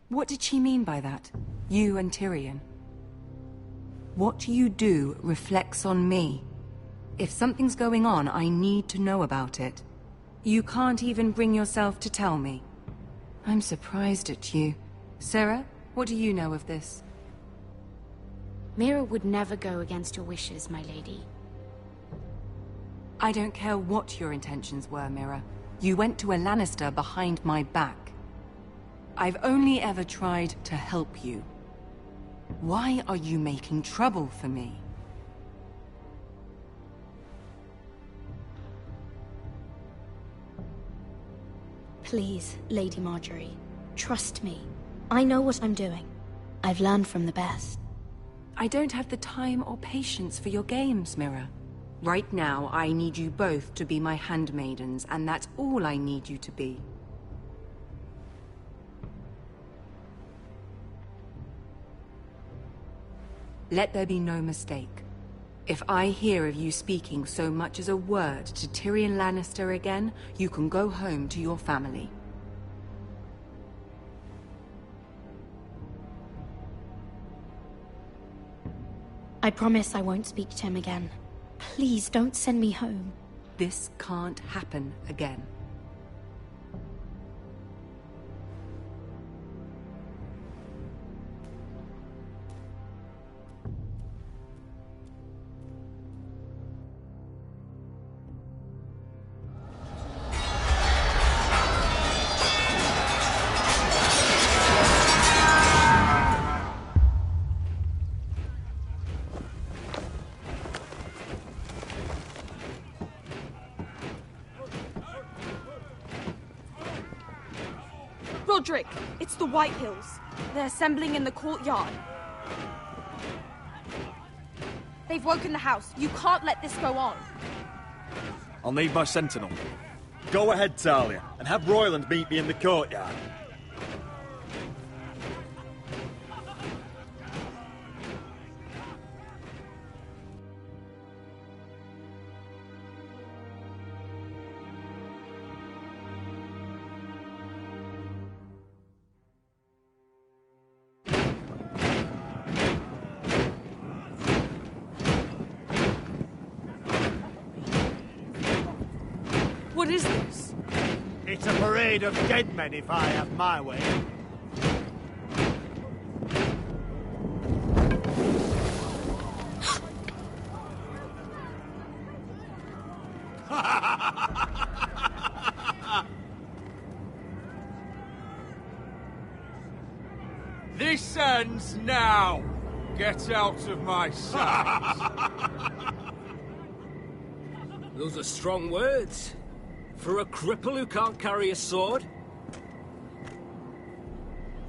What did she mean by that? You and Tyrion? What you do reflects on me. If something's going on, I need to know about it. You can't even bring yourself to tell me. I'm surprised at you. Sarah, what do you know of this? Mira would never go against your wishes, my lady. I don't care what your intentions were, Mira. You went to a Lannister behind my back. I've only ever tried to help you. Why are you making trouble for me? Please, Lady Marjorie, trust me. I know what I'm doing. I've learned from the best. I don't have the time or patience for your games, Mira. Right now, I need you both to be my handmaidens, and that's all I need you to be. Let there be no mistake. If I hear of you speaking so much as a word to Tyrion Lannister again, you can go home to your family. I promise I won't speak to him again. Please don't send me home. This can't happen again. Roderick, it's the White Hills. They're assembling in the courtyard. They've woken the house. You can't let this go on. I'll need my sentinel. Go ahead, Talia, and have Royland meet me in the courtyard. What is this? It's a parade of dead men if I have my way. This ends now. Get out of my sight. Those are strong words. For a cripple who can't carry a sword?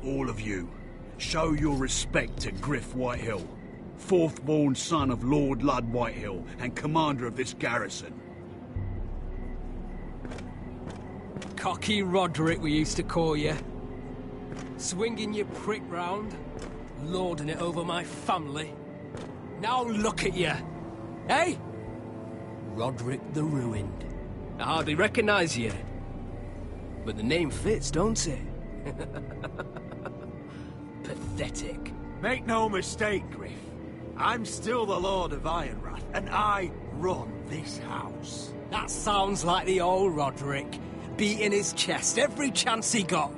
All of you, show your respect to Griff Whitehill, fourth-born son of Lord Ludd Whitehill and commander of this garrison. Cocky Roderick, we used to call you. Swinging your prick round, lording it over my family. Now look at you. Hey? Roderick the Ruined. I hardly recognise you. But the name fits, don't it? Pathetic. Make no mistake, Griff. I'm still the Lord of Ironrath, and I run this house. That sounds like the old Roderick, beating his chest every chance he got.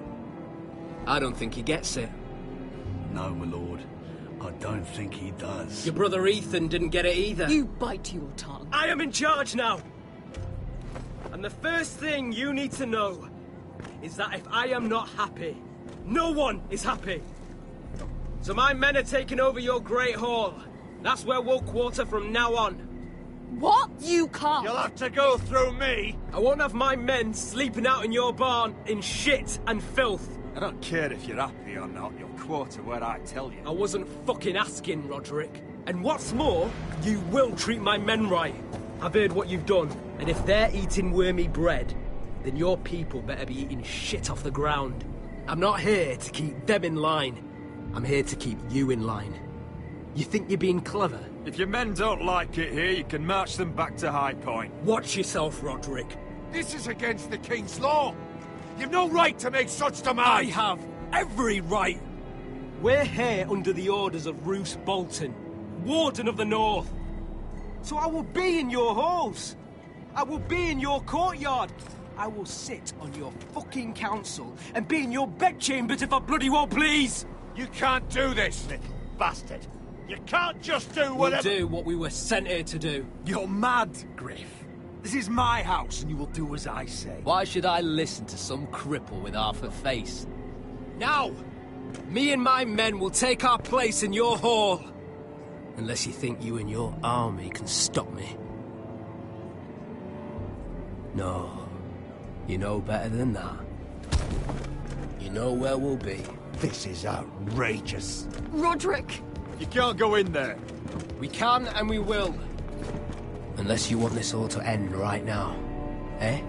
I don't think he gets it. No, my lord. I don't think he does. Your brother Ethan didn't get it either. You bite your tongue. I am in charge now! And the first thing you need to know is that if I am not happy, no one is happy. So my men are taking over your Great Hall. That's where we'll quarter from now on. What? You can't. You'll have to go through me. I won't have my men sleeping out in your barn in shit and filth. I don't care if you're happy or not. You'll quarter where I tell you. I wasn't fucking asking, Roderick. And what's more, you will treat my men right. I've heard what you've done, and if they're eating wormy bread, then your people better be eating shit off the ground. I'm not here to keep them in line. I'm here to keep you in line. You think you're being clever? If your men don't like it here, you can march them back to High Point. Watch yourself, Roderick. This is against the King's law. You've no right to make such demands. I have every right. We're here under the orders of Roose Bolton, Warden of the North. So I will be in your halls. I will be in your courtyard. I will sit on your fucking council and be in your bedchambers if I bloody well please. You can't do this, little bastard. You can't just do whatever... We'll do what we were sent here to do. You're mad, Griff. This is my house, and you will do as I say. Why should I listen to some cripple with half a face? Now, me and my men will take our place in your hall. Unless you think you and your army can stop me. No. You know better than that. You know where we'll be. This is outrageous. Roderick! You can't go in there. We can and we will. Unless you want this all to end right now. Eh?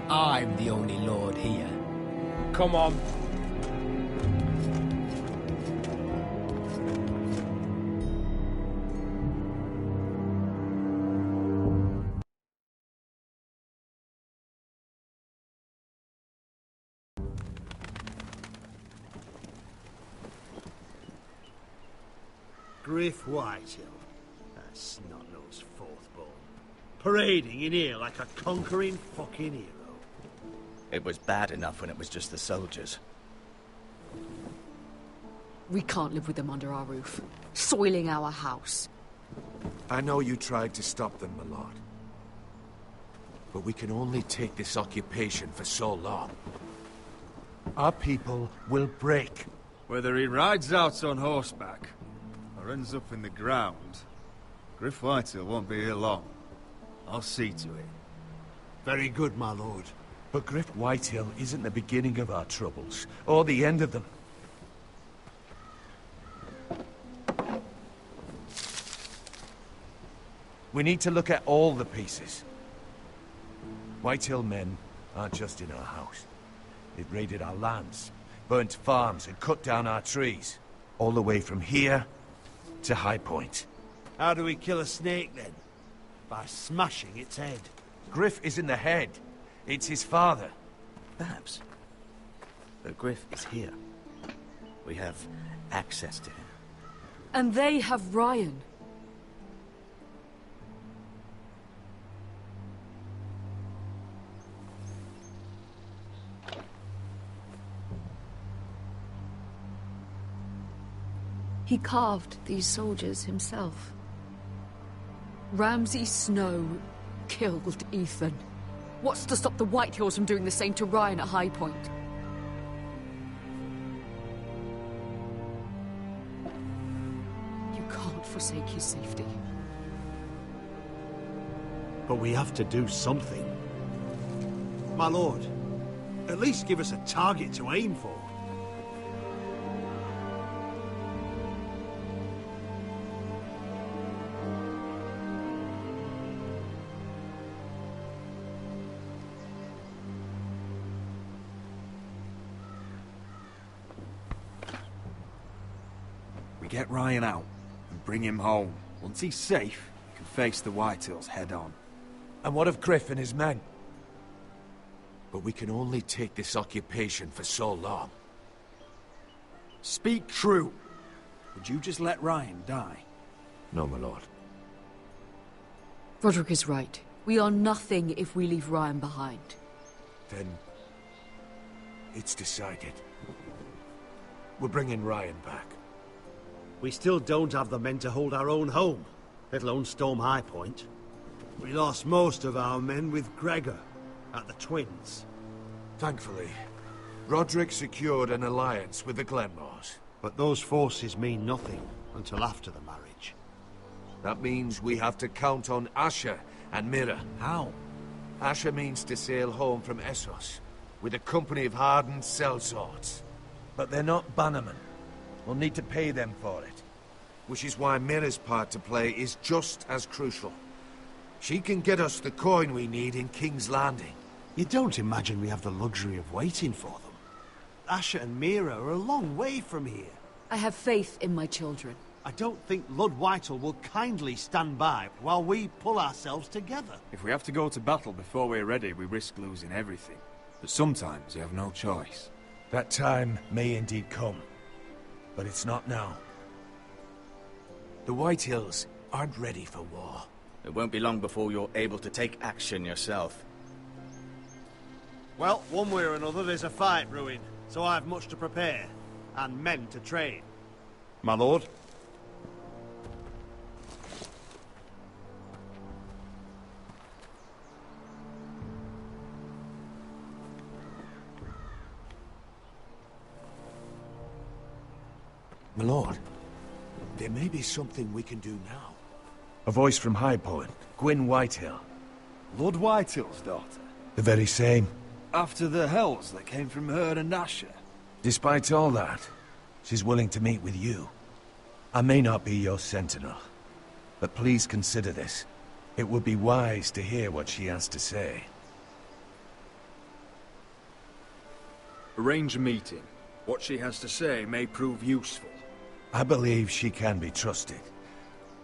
I'm the only lord here. Come on. Griff Whitehill. That snot-nosed fourth-born. Parading in here like a conquering fucking hero. It was bad enough when it was just the soldiers. We can't live with them under our roof, soiling our house. I know you tried to stop them, my lord. But we can only take this occupation for so long. Our people will break. Whether he rides out on horseback or ends up in the ground, Griff Whitehill won't be here long. I'll see to it. Very good, my lord. But Griff Whitehill isn't the beginning of our troubles, or the end of them. We need to look at all the pieces. Whitehill men aren't just in our house. They've raided our lands, burnt farms, and cut down our trees. All the way from here to High Point. How do we kill a snake, then? By smashing its head. Griff isn't the head. It's his father. Perhaps. But Griff is here. We have access to him. And they have Ryan. He carved these soldiers himself. Ramsay Snow killed Ethan. What's to stop the Whitehills from doing the same to Ryan at High Point? You can't forsake his safety. But we have to do something. My lord, at least give us a target to aim for. We get Ryan out and bring him home. Once he's safe, he can face the Whitehills head on. And what of Griff and his men? But we can only take this occupation for so long. Speak true. Would you just let Ryan die? No, my lord. Roderick is right. We are nothing if we leave Ryan behind. Then... it's decided. We're bringing Ryan back. We still don't have the men to hold our own home, let alone storm High Point. We lost most of our men with Gregor at the Twins. Thankfully, Roderick secured an alliance with the Glenmores. But those forces mean nothing until after the marriage. That means we have to count on Asher and Mira. How? Asher means to sail home from Essos with a company of hardened sellswords. But they're not bannermen. We'll need to pay them for it. Which is why Mira's part to play is just as crucial. She can get us the coin we need in King's Landing. You don't imagine we have the luxury of waiting for them? Asher and Mira are a long way from here. I have faith in my children. I don't think Lord Whitehall will kindly stand by while we pull ourselves together. If we have to go to battle before we're ready, we risk losing everything. But sometimes you have no choice. That time may indeed come, but it's not now. The Whitehills aren't ready for war. It won't be long before you're able to take action yourself. Well, one way or another there's a fight brewing, so I've much to prepare, and men to train. My lord? My lord, there may be something we can do now. A voice from High Point, Gwyn Whitehill. Lord Whitehill's daughter? The very same. After the hells that came from her and Asher? Despite all that, she's willing to meet with you. I may not be your sentinel, but please consider this. It would be wise to hear what she has to say. Arrange a meeting. What she has to say may prove useful. I believe she can be trusted,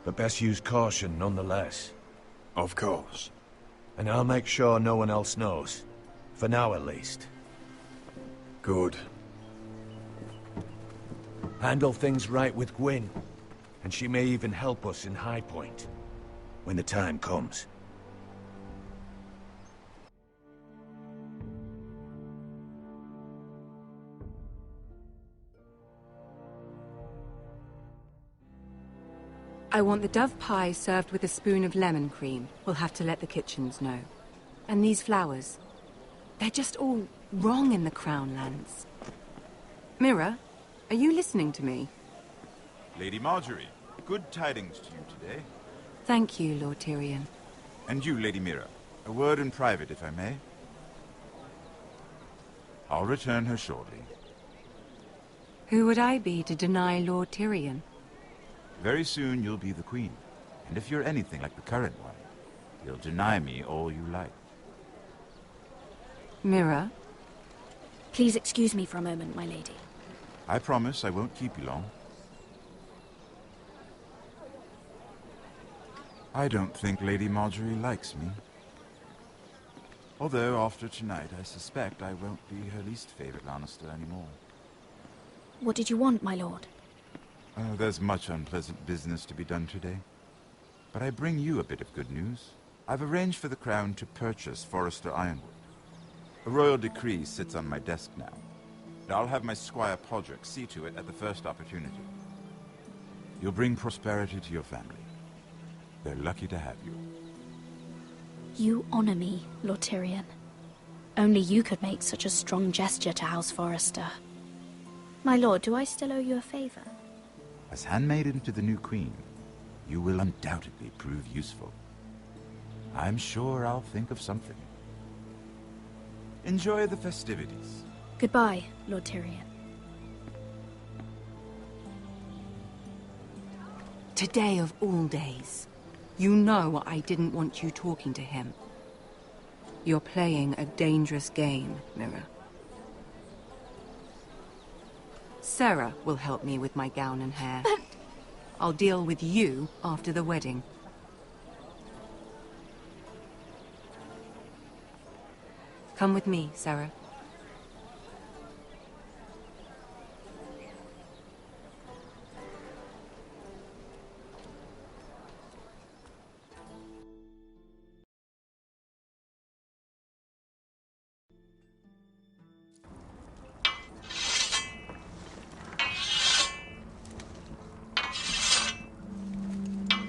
but best use caution nonetheless. Of course. And I'll make sure no one else knows. For now, at least. Good. Handle things right with Gwyn, and she may even help us in High Point, when the time comes. I want the dove pie served with a spoon of lemon cream. We'll have to let the kitchens know. And these flowers. They're just all wrong in the Crown lands. Mira, are you listening to me? Lady Marjorie, good tidings to you today. Thank you, Lord Tyrion. And you, Lady Mira. A word in private, if I may. I'll return her shortly. Who would I be to deny Lord Tyrion? Very soon you'll be the queen. And if you're anything like the current one, you'll deny me all you like. Mira? Please excuse me for a moment, my lady. I promise I won't keep you long. I don't think Lady Marjorie likes me. Although, after tonight, I suspect I won't be her least favorite Lannister anymore. What did you want, my lord? Oh, there's much unpleasant business to be done today. But I bring you a bit of good news. I've arranged for the Crown to purchase Forrester Ironwood. A royal decree sits on my desk now. And I'll have my squire Podrick see to it at the first opportunity. You'll bring prosperity to your family. They're lucky to have you. You honor me, Lord Tyrion. Only you could make such a strong gesture to House Forrester. My lord, do I still owe you a favor? As handmaiden to the new queen, you will undoubtedly prove useful. I'm sure I'll think of something. Enjoy the festivities. Goodbye, Lord Tyrion. Today of all days. You know I didn't want you talking to him. You're playing a dangerous game, Mira. Sarah will help me with my gown and hair. I'll deal with you after the wedding. Come with me, Sarah.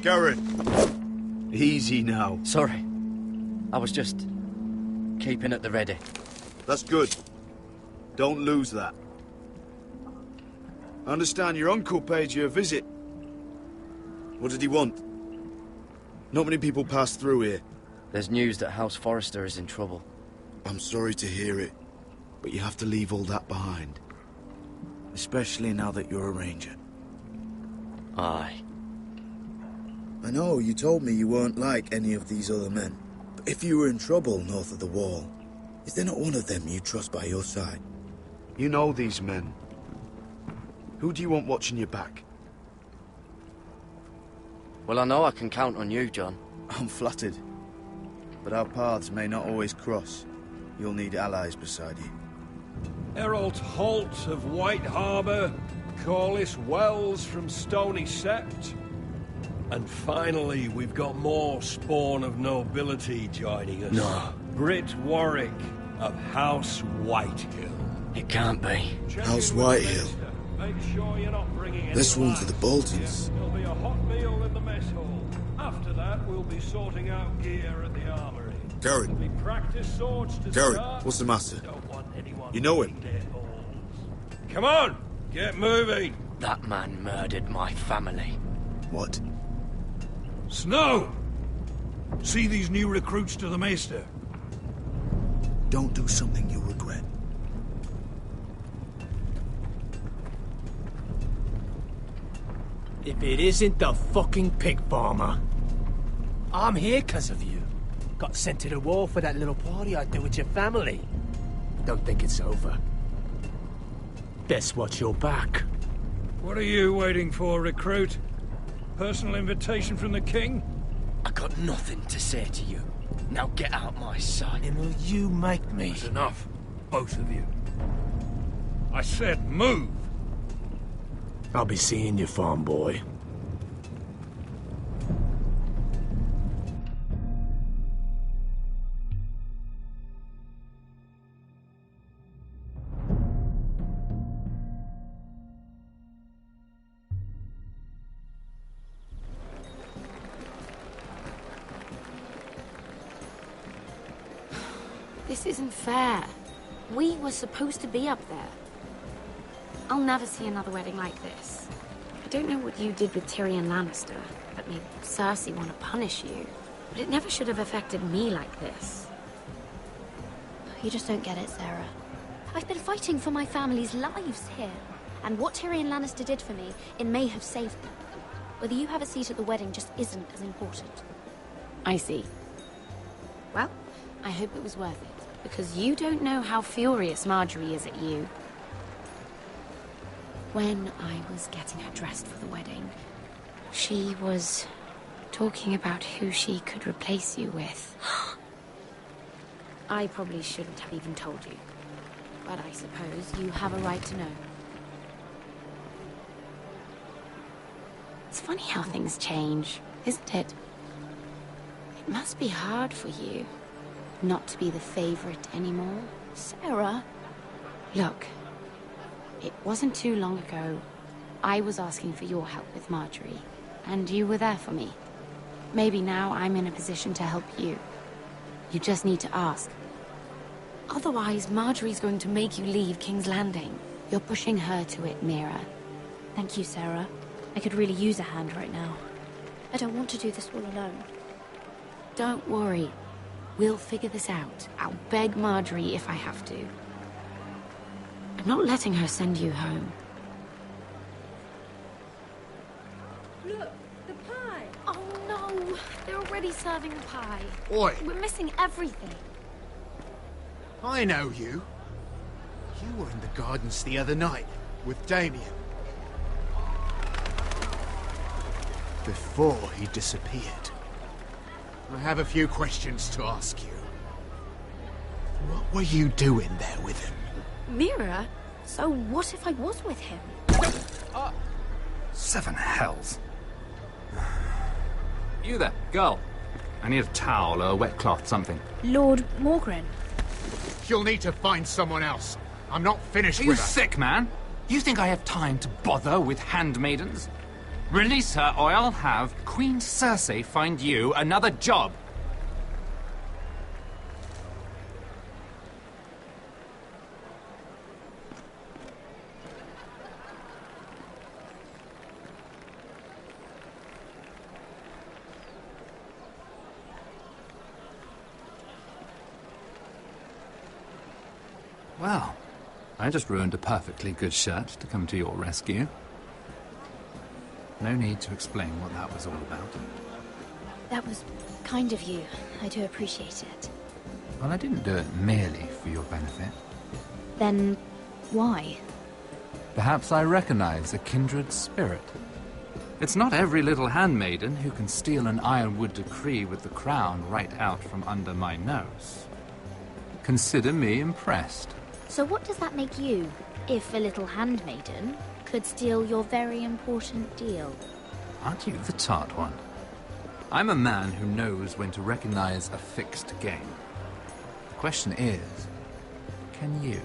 Garrett! Easy now. Sorry. I was just keeping at the ready. That's good. Don't lose that. I understand your uncle paid you a visit. What did he want? Not many people pass through here. There's news that House Forrester is in trouble. I'm sorry to hear it, but you have to leave all that behind. Especially now that you're a ranger. Aye. I know, you told me you weren't like any of these other men. But if you were in trouble north of the wall, Is there not one of them you trust by your side? You know these men. Who do you want watching your back? Well, I know I can count on you, John. I'm flattered. But our paths may not always cross. You'll need allies beside you. Errol Holt of White Harbour, Corliss Wells from Stony Sept. And finally, we've got more spawn of nobility joining us. No. Britt Warwick of House Whitehill. It can't be. House Whitehill. Make sure you're not bringing any This one to lads. the Boltons. There'll be a hot meal in the mess hall. After that, we'll be sorting out gear at the armory. Garrett. There'll be practice swords to Garrett, start. what's the matter? Don't want anyone You know him? their balls. Come on, get moving. That man murdered my family. What? Snow! See these new recruits to the Maester? Don't do something you'll regret. If it isn't the fucking pig farmer. I'm here 'cause of you. Got sent to the war for that little party I do with your family. Don't think it's over. Best watch your back. What are you waiting for, recruit? Personal invitation from the king? I got nothing to say to you. Now get out my sight. And will you make me? That's enough, both of you. I said move! I'll be seeing you, farm boy. This isn't fair. We were supposed to be up there. I'll never see another wedding like this. I don't know what you did with Tyrion Lannister that made Cersei want to punish you, but it never should have affected me like this. You just don't get it, Sarah. I've been fighting for my family's lives here, and what Tyrion Lannister did for me, it may have saved them. Whether you have a seat at the wedding just isn't as important. I see. Well, I hope it was worth it, because you don't know how furious Marjorie is at you. When I was getting her dressed for the wedding, she was talking about who she could replace you with. I probably shouldn't have even told you, but I suppose you have a right to know. It's funny how things change, isn't it? It must be hard for you not to be the favorite anymore. Sarah? Look, it wasn't too long ago I was asking for your help with Marjorie, and you were there for me. Maybe now I'm in a position to help you. You just need to ask. Otherwise, Marjorie's going to make you leave King's Landing. You're pushing her to it, Mira. Thank you, Sarah. I could really use a hand right now. I don't want to do this all alone. Don't worry. We'll figure this out. I'll beg Marjorie if I have to. I'm not letting her send you home. Look, the pie! Oh no! They're already serving the pie. Oi! We're missing everything. I know you. You were in the gardens the other night with Damien. Before he disappeared. I have a few questions to ask you. What were you doing there with him? Mira? So what if I was with him? Seven hells. You there, girl. I need a towel or a wet cloth, something. Lord Morgren. You'll need to find someone else. I'm not finished Are you with her. sick, man? You think I have time to bother with handmaidens? Release her, or I'll have Queen Cersei find you another job. Well, I just ruined a perfectly good shirt to come to your rescue. No need to explain what that was all about. That was kind of you. I do appreciate it. Well, I didn't do it merely for your benefit. Then why? Perhaps I recognize a kindred spirit. It's not every little handmaiden who can steal an ironwood decree with the crown right out from under my nose. Consider me impressed. So what does that make you, if a little handmaiden could steal your very important deal? Aren't you the tart one? I'm a man who knows when to recognize a fixed game. The question is, can you?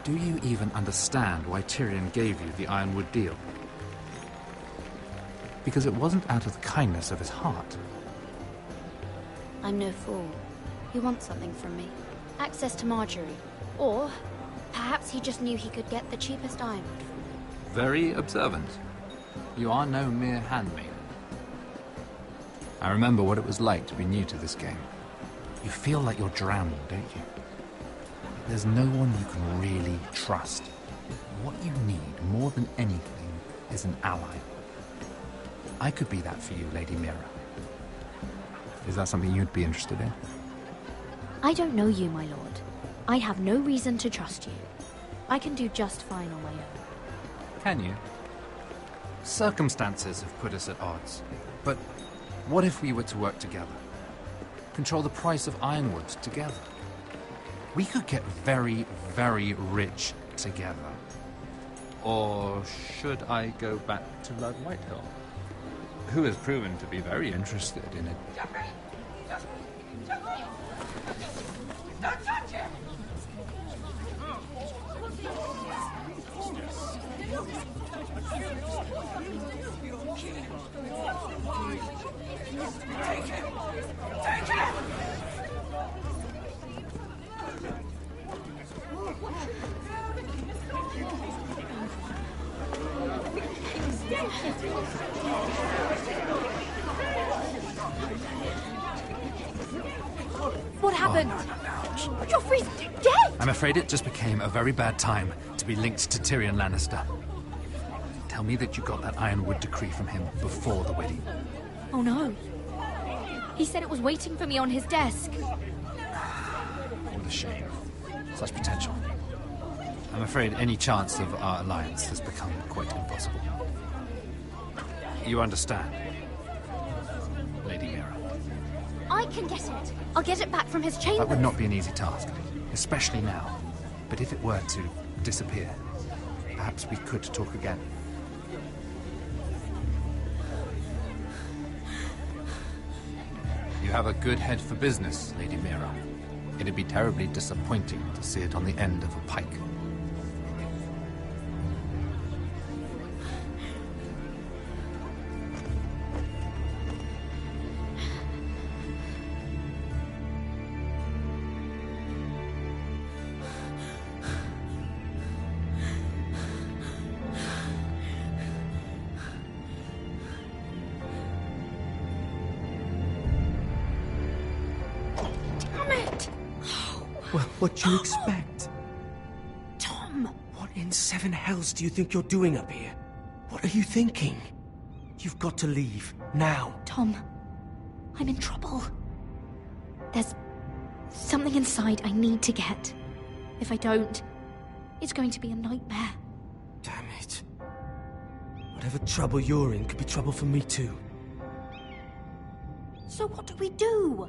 Do you even understand why Tyrion gave you the ironwood deal? Because it wasn't out of the kindness of his heart. I'm no fool. He wants something from me. Access to Marjorie. Or perhaps he just knew he could get the cheapest ironwood. Very observant. You are no mere handmaiden. I remember what it was like to be new to this game. You feel like you're drowning, don't you? There's no one you can really trust. What you need, more than anything, is an ally. I could be that for you, Lady Mira. Is that something you'd be interested in? I don't know you, my lord. I have no reason to trust you. I can do just fine on my own. Can you? Circumstances have put us at odds. But what if we were to work together? Control the price of ironwood together? We could get very, very rich together. Or should I go back to Lord Whitehill, who has proven to be very interested in it? Don't touch him! Take him! Take him! What happened? You're freezing to death! I'm afraid it just became a very bad time to be linked to Tyrion Lannister. Tell me that you got that ironwood decree from him before the wedding. Oh no. He said it was waiting for me on his desk. What a shame. Such potential. I'm afraid any chance of our alliance has become quite impossible. You understand, Lady Mira? I can get it. I'll get it back from his chambers. That would not be an easy task, especially now. But if it were to disappear, perhaps we could talk again. You have a good head for business, Lady Mira. It'd be terribly disappointing to see it on the end of a pike. Well, what do you expect? Tom! What in seven hells do you think you're doing up here? What are you thinking? You've got to leave, now. Tom, I'm in trouble. There's something inside I need to get. If I don't, it's going to be a nightmare. Damn it. Whatever trouble you're in could be trouble for me too. So what do we do?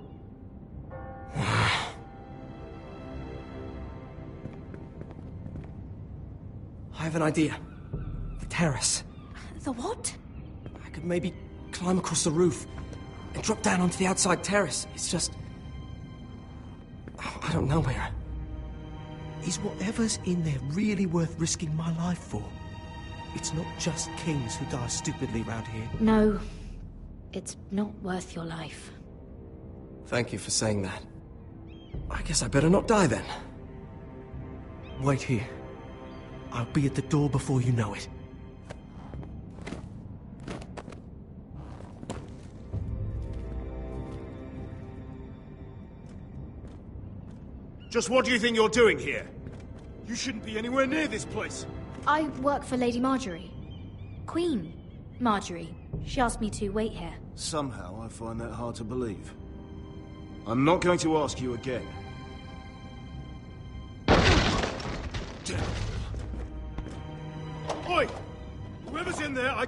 I have an idea. The terrace. The what? I could maybe climb across the roof and drop down onto the outside terrace. It's just... I don't know, Mira. Is whatever's in there really worth risking my life for? It's not just kings who die stupidly round here. No, it's not worth your life. Thank you for saying that. I guess I better not die then. Wait here. I'll be at the door before you know it. Just what do you think you're doing here? You shouldn't be anywhere near this place. I work for Lady Marjorie. Queen Marjorie. She asked me to wait here. Somehow I find that hard to believe. I'm not going to ask you again.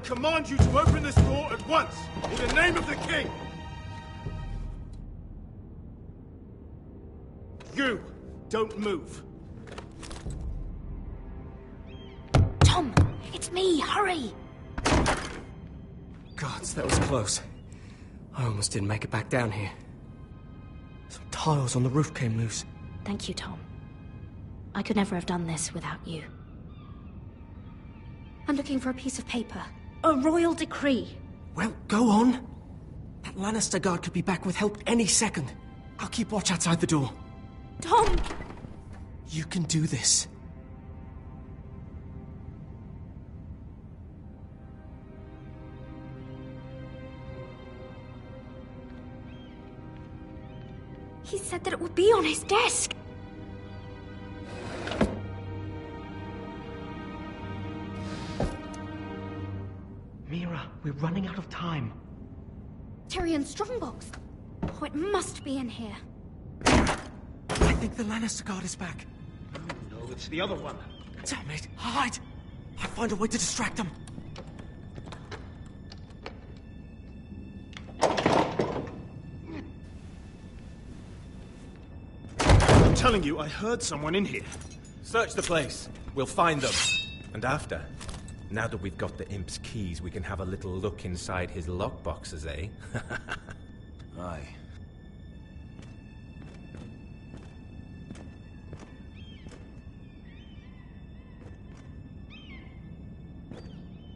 command you to open this door at once, in the name of the king! You, don't move. Tom, it's me, hurry! Gods, that was close. I almost didn't make it back down here. Some tiles on the roof came loose. Thank you, Tom. I could never have done this without you. I'm looking for a piece of paper. A royal decree. Well, go on. That Lannister guard could be back with help any second. I'll keep watch outside the door. Tom! You can do this. He said that it would be on his desk. Mira, we're running out of time. Tyrion's strongbox. Oh, it must be in here. I think the Lannister guard is back. No, it's the other one. Damn it! Hide! I'll find a way to distract them. I'm telling you, I heard someone in here. Search the place. We'll find them. And after, now that we've got the imp's keys, we can have a little look inside his lockboxes, eh? Aye.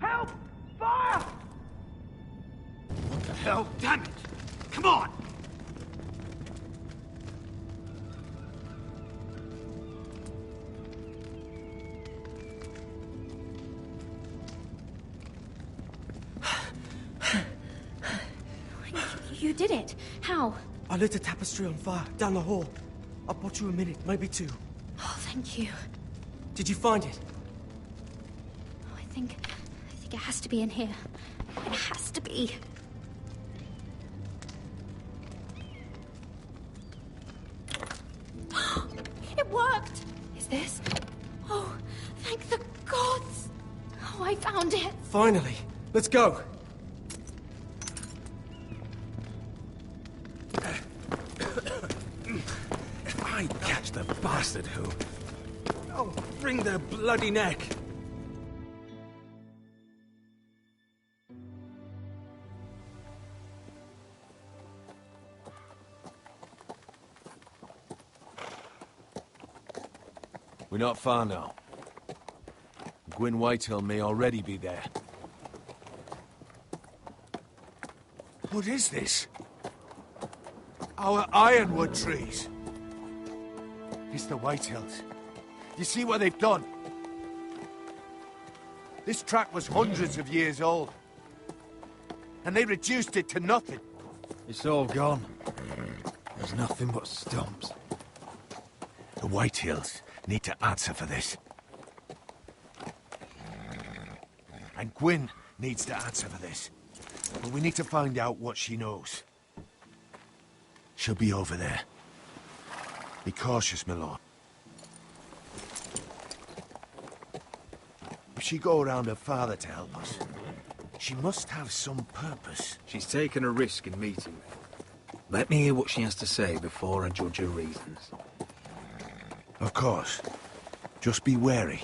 Help! Fire! What the hell? Damn it! Come on! You did it. How? I lit a tapestry on fire down the hall. I'll bought you a minute, maybe two. Oh, thank you. Did you find it? Oh, I think it has to be in here. It has to be. It worked! Is this? Oh, thank the gods! Oh, I found it! Finally. Let's go. If I catch the bastard who... I'll wring their bloody neck. We're not far now. Gwyn Whitehill may already be there. What is this? Our ironwood trees. It's the Whitehills. You see what they've done? This track was hundreds of years old. And they reduced it to nothing. It's all gone. There's nothing but stumps. The Whitehills need to answer for this. And Gwyn needs to answer for this. But we need to find out what she knows. She'll be over there. Be cautious, my lord. If she go around her father to help us, she must have some purpose. She's taken a risk in meeting me. Let me hear what she has to say before I judge her reasons. Of course. Just be wary.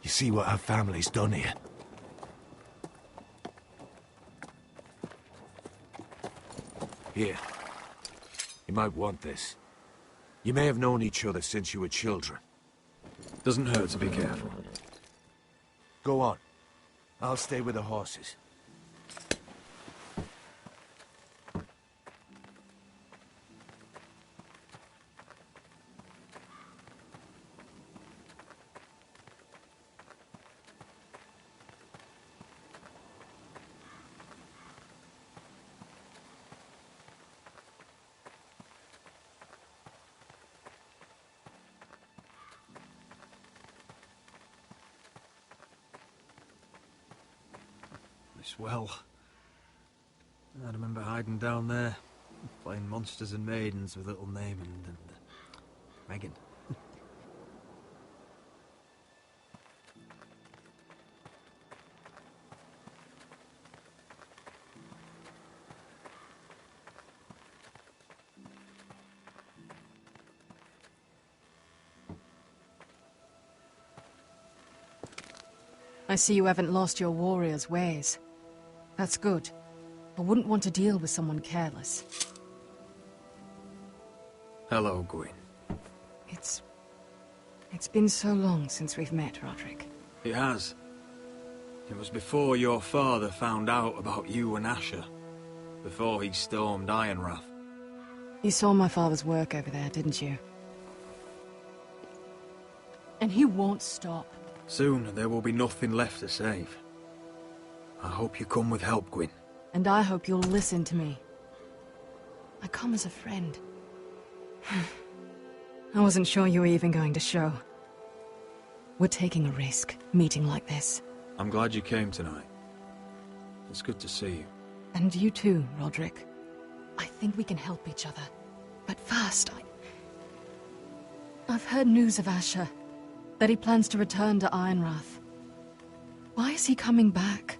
You see what her family's done here. Here. You might want this. You may have known each other since you were children. Doesn't hurt to be careful. Go on. I'll stay with the horses. This well. I remember hiding down there, playing monsters and maidens with little Naaman and Megan. I see you haven't lost your warrior's ways. That's good. I wouldn't want to deal with someone careless. Hello, Gwyn. It's been so long since we've met, Roderick. It has. It was before your father found out about you and Asher. Before he stormed Ironrath. You saw my father's work over there, didn't you? And he won't stop. Soon, there will be nothing left to save. I hope you come with help, Gwyn. And I hope you'll listen to me. I come as a friend. I wasn't sure you were even going to show. We're taking a risk, meeting like this. I'm glad you came tonight. It's good to see you. And you too, Roderick. I think we can help each other. But first, I've heard news of Asher. That he plans to return to Ironrath. Why is he coming back?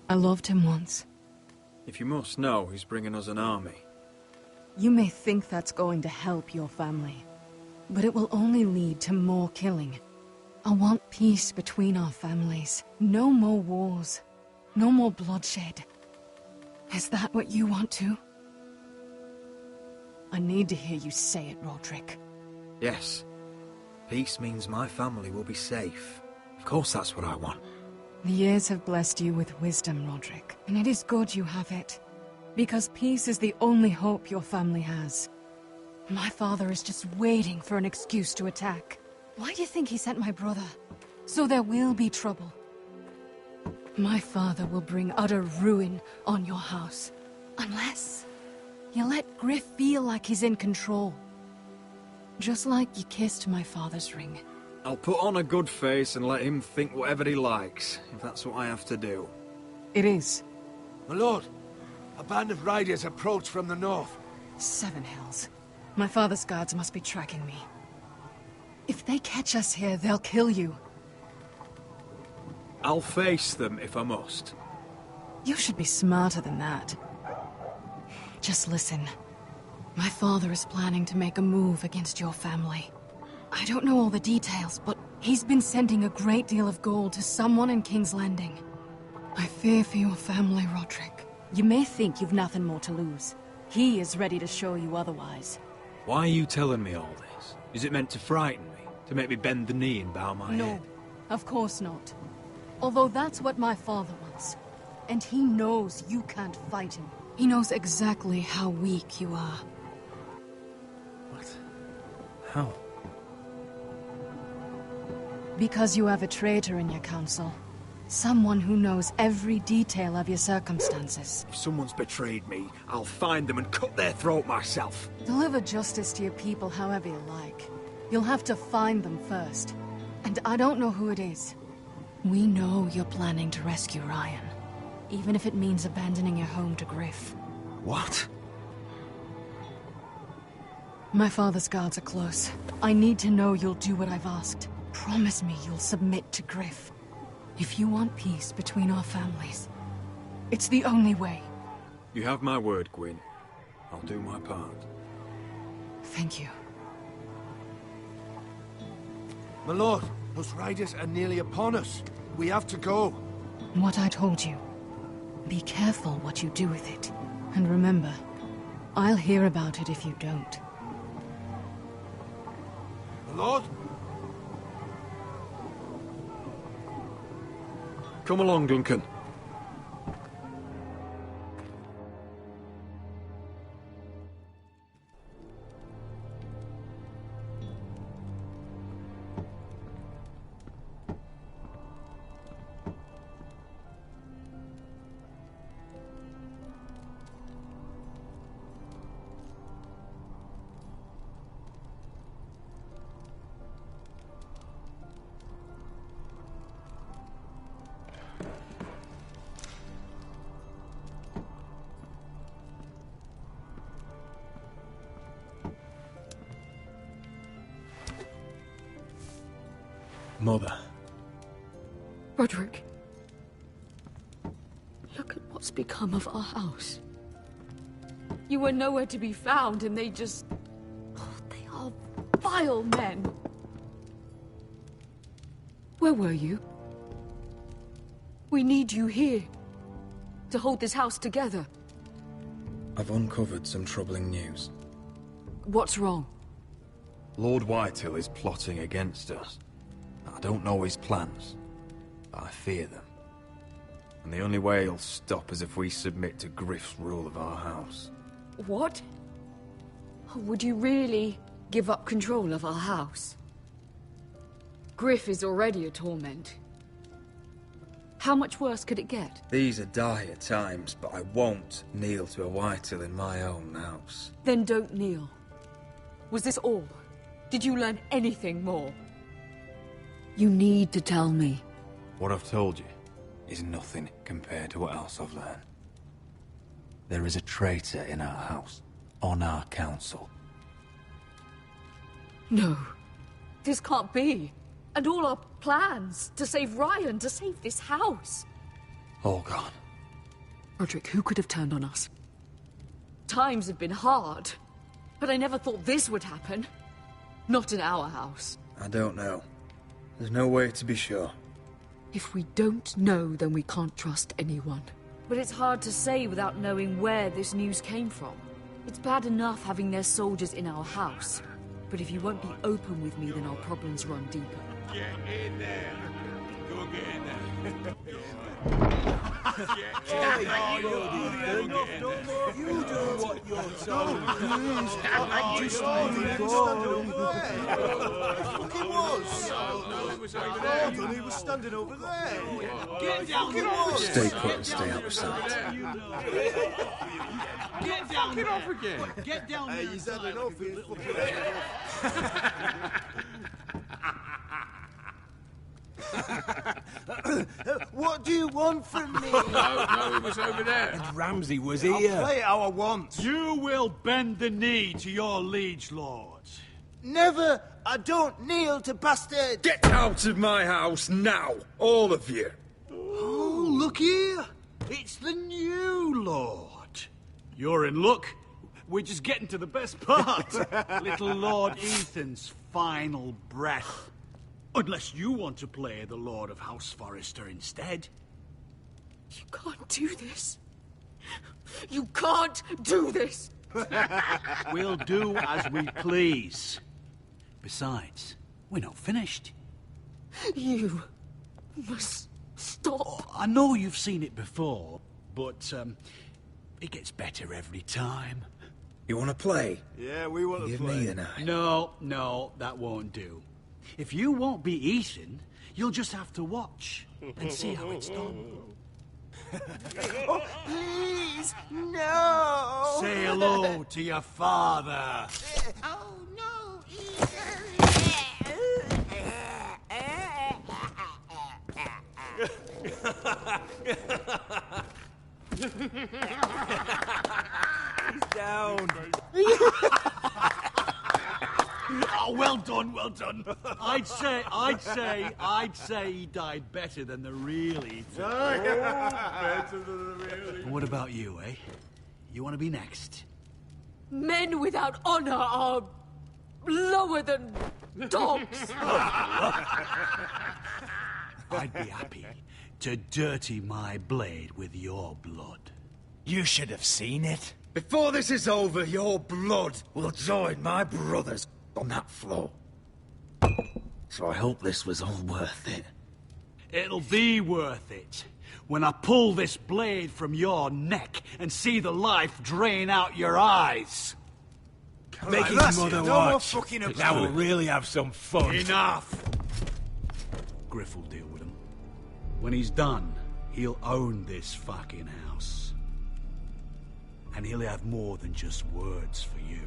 I loved him once. If you must know, he's bringing us an army. You may think that's going to help your family, but it will only lead to more killing. I want peace between our families. No more wars. No more bloodshed. Is that what you want too? I need to hear you say it, Roderick. Yes. Peace means my family will be safe. Of course that's what I want. The years have blessed you with wisdom, Roderick, and it is good you have it. Because peace is the only hope your family has. My father is just waiting for an excuse to attack. Why do you think he sent my brother? So there will be trouble. My father will bring utter ruin on your house. Unless you let Griff feel like he's in control. Just like you kissed my father's ring. I'll put on a good face and let him think whatever he likes, if that's what I have to do. It is. My lord, a band of riders approach from the north. Seven hells. My father's guards must be tracking me. If they catch us here, they'll kill you. I'll face them if I must. You should be smarter than that. Just listen. My father is planning to make a move against your family. I don't know all the details, but he's been sending a great deal of gold to someone in King's Landing. I fear for your family, Roderick. You may think you've nothing more to lose. He is ready to show you otherwise. Why are you telling me all this? Is it meant to frighten me? To make me bend the knee and bow my head? No, of course not. Although that's what my father wants. And he knows you can't fight him. He knows exactly how weak you are. What? How? Because you have a traitor in your council. Someone who knows every detail of your circumstances. If someone's betrayed me, I'll find them and cut their throat myself. Deliver justice to your people however you like. You'll have to find them first. And I don't know who it is. We know you're planning to rescue Ryan. Even if it means abandoning your home to Griff. What? My father's guards are close. I need to know you'll do what I've asked. Promise me you'll submit to Griff. If you want peace between our families, it's the only way. You have my word, Gwyn. I'll do my part. Thank you. My lord, those riders are nearly upon us. We have to go. What I told you. Be careful what you do with it. And remember, I'll hear about it if you don't. My lord? Come along, Duncan. Mother. Roderick. Look at what's become of our house. You were nowhere to be found, and they just... Oh, they are vile men. Where were you? We need you here. To hold this house together. I've uncovered some troubling news. What's wrong? Lord Whitehill is plotting against us. I don't know his plans, but I fear them. And the only way he'll stop is if we submit to Griff's rule of our house. What? Would you really give up control of our house? Griff is already a torment. How much worse could it get? These are dire times, but I won't kneel to a Whitehill in my own house. Then don't kneel. Was this all? Did you learn anything more? You need to tell me. What I've told you is nothing compared to what else I've learned. There is a traitor in our house, on our council. No. This can't be. And all our plans to save Ryan, to save this house. All gone. Roderick, who could have turned on us? Times have been hard, but I never thought this would happen. Not in our house. I don't know. There's no way to be sure. If we don't know, then we can't trust anyone. But it's hard to say without knowing where this news came from. It's bad enough having their soldiers in our house. But if you won't be open with me, then our problems run deeper. Get in there. Go get in there. You do what you're told. He was. He was standing over there. Get down there. Stay put and stay out of sight. Get down there. Get off again. Get down there. He's had enough. What do you want from me? No, he was over there. And Ramsay was I'll here. play how I want. You will bend the knee to your liege lord. Never. I don't kneel to bastards. Get out of my house now, all of you. Oh, look here. It's the new lord. You're in luck. We're just getting to the best part. Little Lord Ethan's final breath. Unless you want to play the Lord of House Forrester instead. You can't do this. You can't do this. We'll do as we please. Besides, we're not finished. You must stop. Oh, I know you've seen it before, but it gets better every time. You want to play? Yeah, we want to Give play. me the knife. No, that won't do. If you won't be Ethan, you'll just have to watch and see how it's done. Oh, please, no! Say hello to your father. Oh, no, Down. Oh, well done, well done. I'd say he died better than the real Ethan. Better than the real. What about you, eh? You want to be next? Men without honor are lower than dogs. I'd be happy to dirty my blade with your blood. You should have seen it. Before this is over, your blood will join my brother's on that floor. So I hope this was all worth it. It'll be worth it when I pull this blade from your neck and see the life drain out your eyes. Make Right, his that's mother it. No more watch. fucking about Now we'll it. really have some fun. Enough! Griff will deal with him. When he's done, he'll own this fucking house. And he'll have more than just words for you.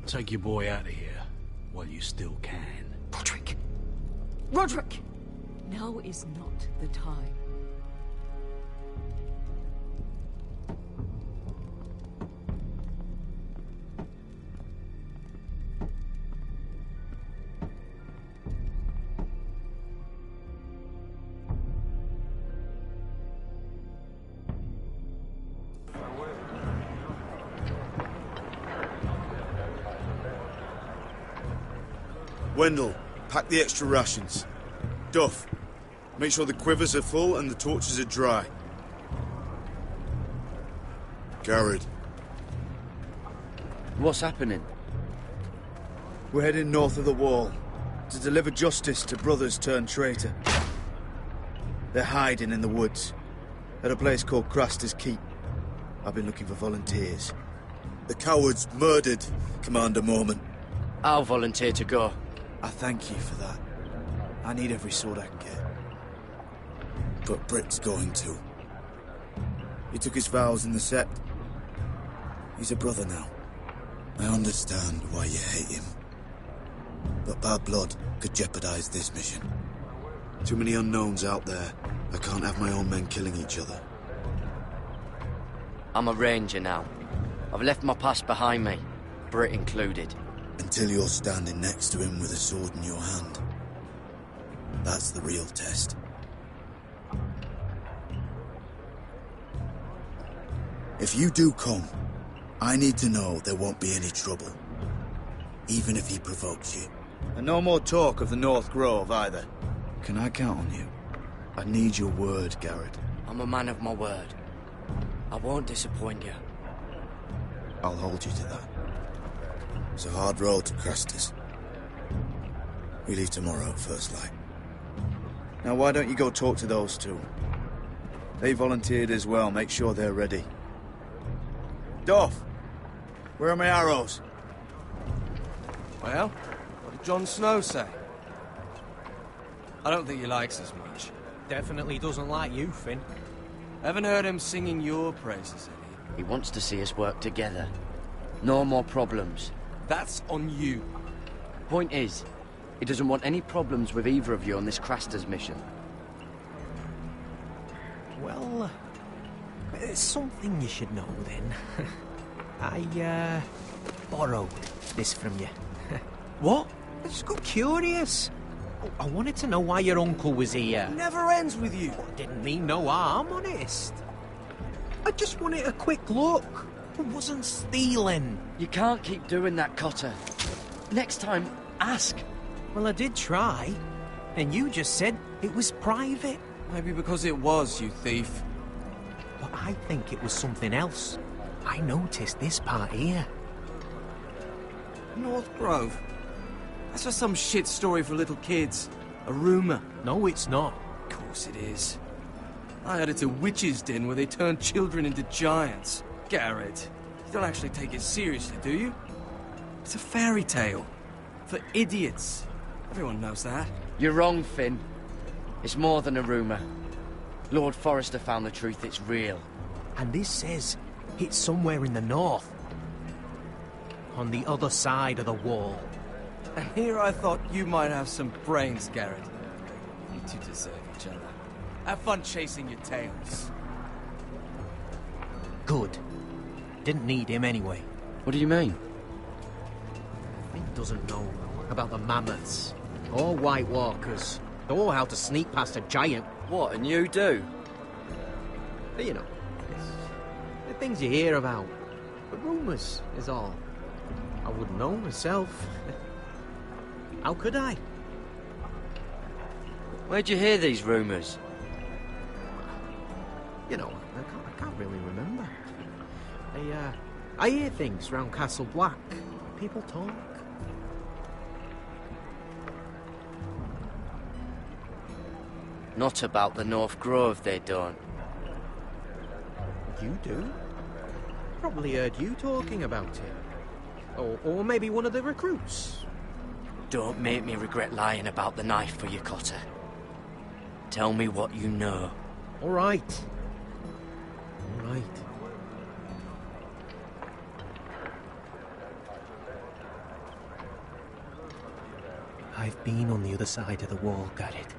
Take your boy out of here while you still can. Roderick! Roderick! Now is not the time. Wendell, pack the extra rations. Duff, Make sure the quivers are full and the torches are dry. Garrett. What's happening? We're heading north of the wall to deliver justice to brothers turned traitor. They're hiding in the woods at a place called Craster's Keep. I've been looking for volunteers. The coward's murdered, Commander Mormon. I'll volunteer to go. I thank you for that. I need every sword I can get. But Britt's going to. He took his vows in the Sept. He's a brother now. I understand why you hate him. But bad blood could jeopardize this mission. Too many unknowns out there. I can't have my own men killing each other. I'm a ranger now. I've left my past behind me, Britt included. Until you're standing next to him with a sword in your hand. That's the real test. If you do come, I need to know there won't be any trouble. Even if he provokes you. And no more talk of the North Grove, either. Can I count on you? I need your word, Garrett. I'm a man of my word. I won't disappoint you. I'll hold you to that. It's a hard road to Craster's. We leave tomorrow at first light. Now why don't you go talk to those two? They volunteered as well, make sure they're ready. Doff, where are my arrows? Well, what did Jon Snow say? I don't think he likes us much. Definitely doesn't like you, Finn. Haven't heard him singing your praises, have you? He wants to see us work together. No more problems. That's on you. Point is, he doesn't want any problems with either of you on this Craster's mission. Well, there's something you should know then. I borrowed this from you. What? I just got curious. I wanted to know why your uncle was here. Never ends with you. I didn't mean no harm, honest. I just wanted a quick look. I wasn't stealing. You can't keep doing that, Cotter. Next time, ask. Well, I did try. And you just said it was private. Maybe because it was, you thief. But I think it was something else. I noticed this part here. North Grove? That's just some shit story for little kids. A rumour. No, it's not. Of course it is. I heard it's a witch's den where they turn children into giants. Garrett, you don't actually take it seriously, do you? It's a fairy tale. For idiots. Everyone knows that. You're wrong, Finn. It's more than a rumour. Lord Forrester found the truth, it's real. And this says it's somewhere in the north. On the other side of the wall. And here I thought you might have some brains, Garrett. You two deserve each other. Have fun chasing your tails. Good. Didn't need him anyway. What do you mean? Finn doesn't know about the mammoths, or White Walkers, or how to sneak past a giant. What, and you do? You know, the things you hear about. The rumours is all. I wouldn't know myself. How could I? Where'd you hear these rumours? You know, I can't really remember. I hear things round Castle Black. People talk. Not about the North Grove, they don't. You do? Probably heard you talking about it. Or maybe one of the recruits. Don't make me regret lying about the knife for you, Cotter. Tell me what you know. All right. All right. I've been on the other side of the wall, Garrett.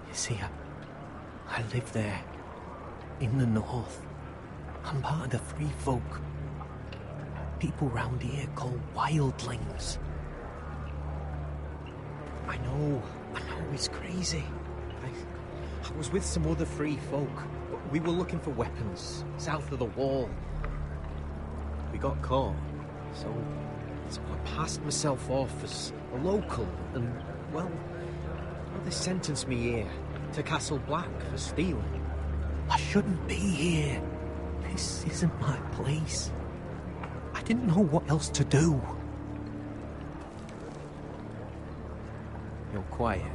You see, I live there. In the north. I'm part of the free folk. People round here call wildlings. I know, it's crazy. I was with some other free folk. We were looking for weapons, south of the wall. We got caught, so I passed myself off as a local, and, well, they sentenced me here. to Castle Black for stealing. I shouldn't be here. This isn't my place. I didn't know what else to do. You're quiet.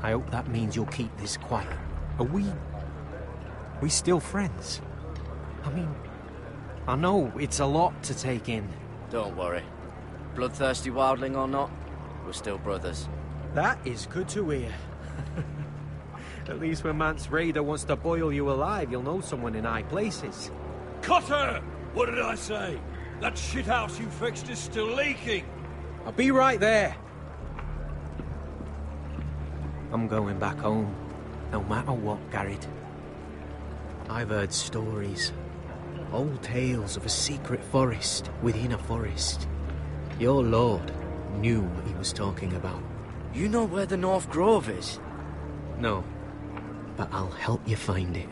I hope that means you'll keep this quiet. Are we still friends? I mean, I know it's a lot to take in. Don't worry. Bloodthirsty wildling or not, we're still brothers. That is good to hear. At least when Mance Raider wants to boil you alive, you'll know someone in high places. Cutter! What did I say? That shithouse you fixed is still leaking. I'll be right there. I'm going back home, no matter what, Garrett. I've heard stories. Old tales of a secret forest within a forest. Your lord knew what he was talking about. You know where the North Grove is? No, but I'll help you find it.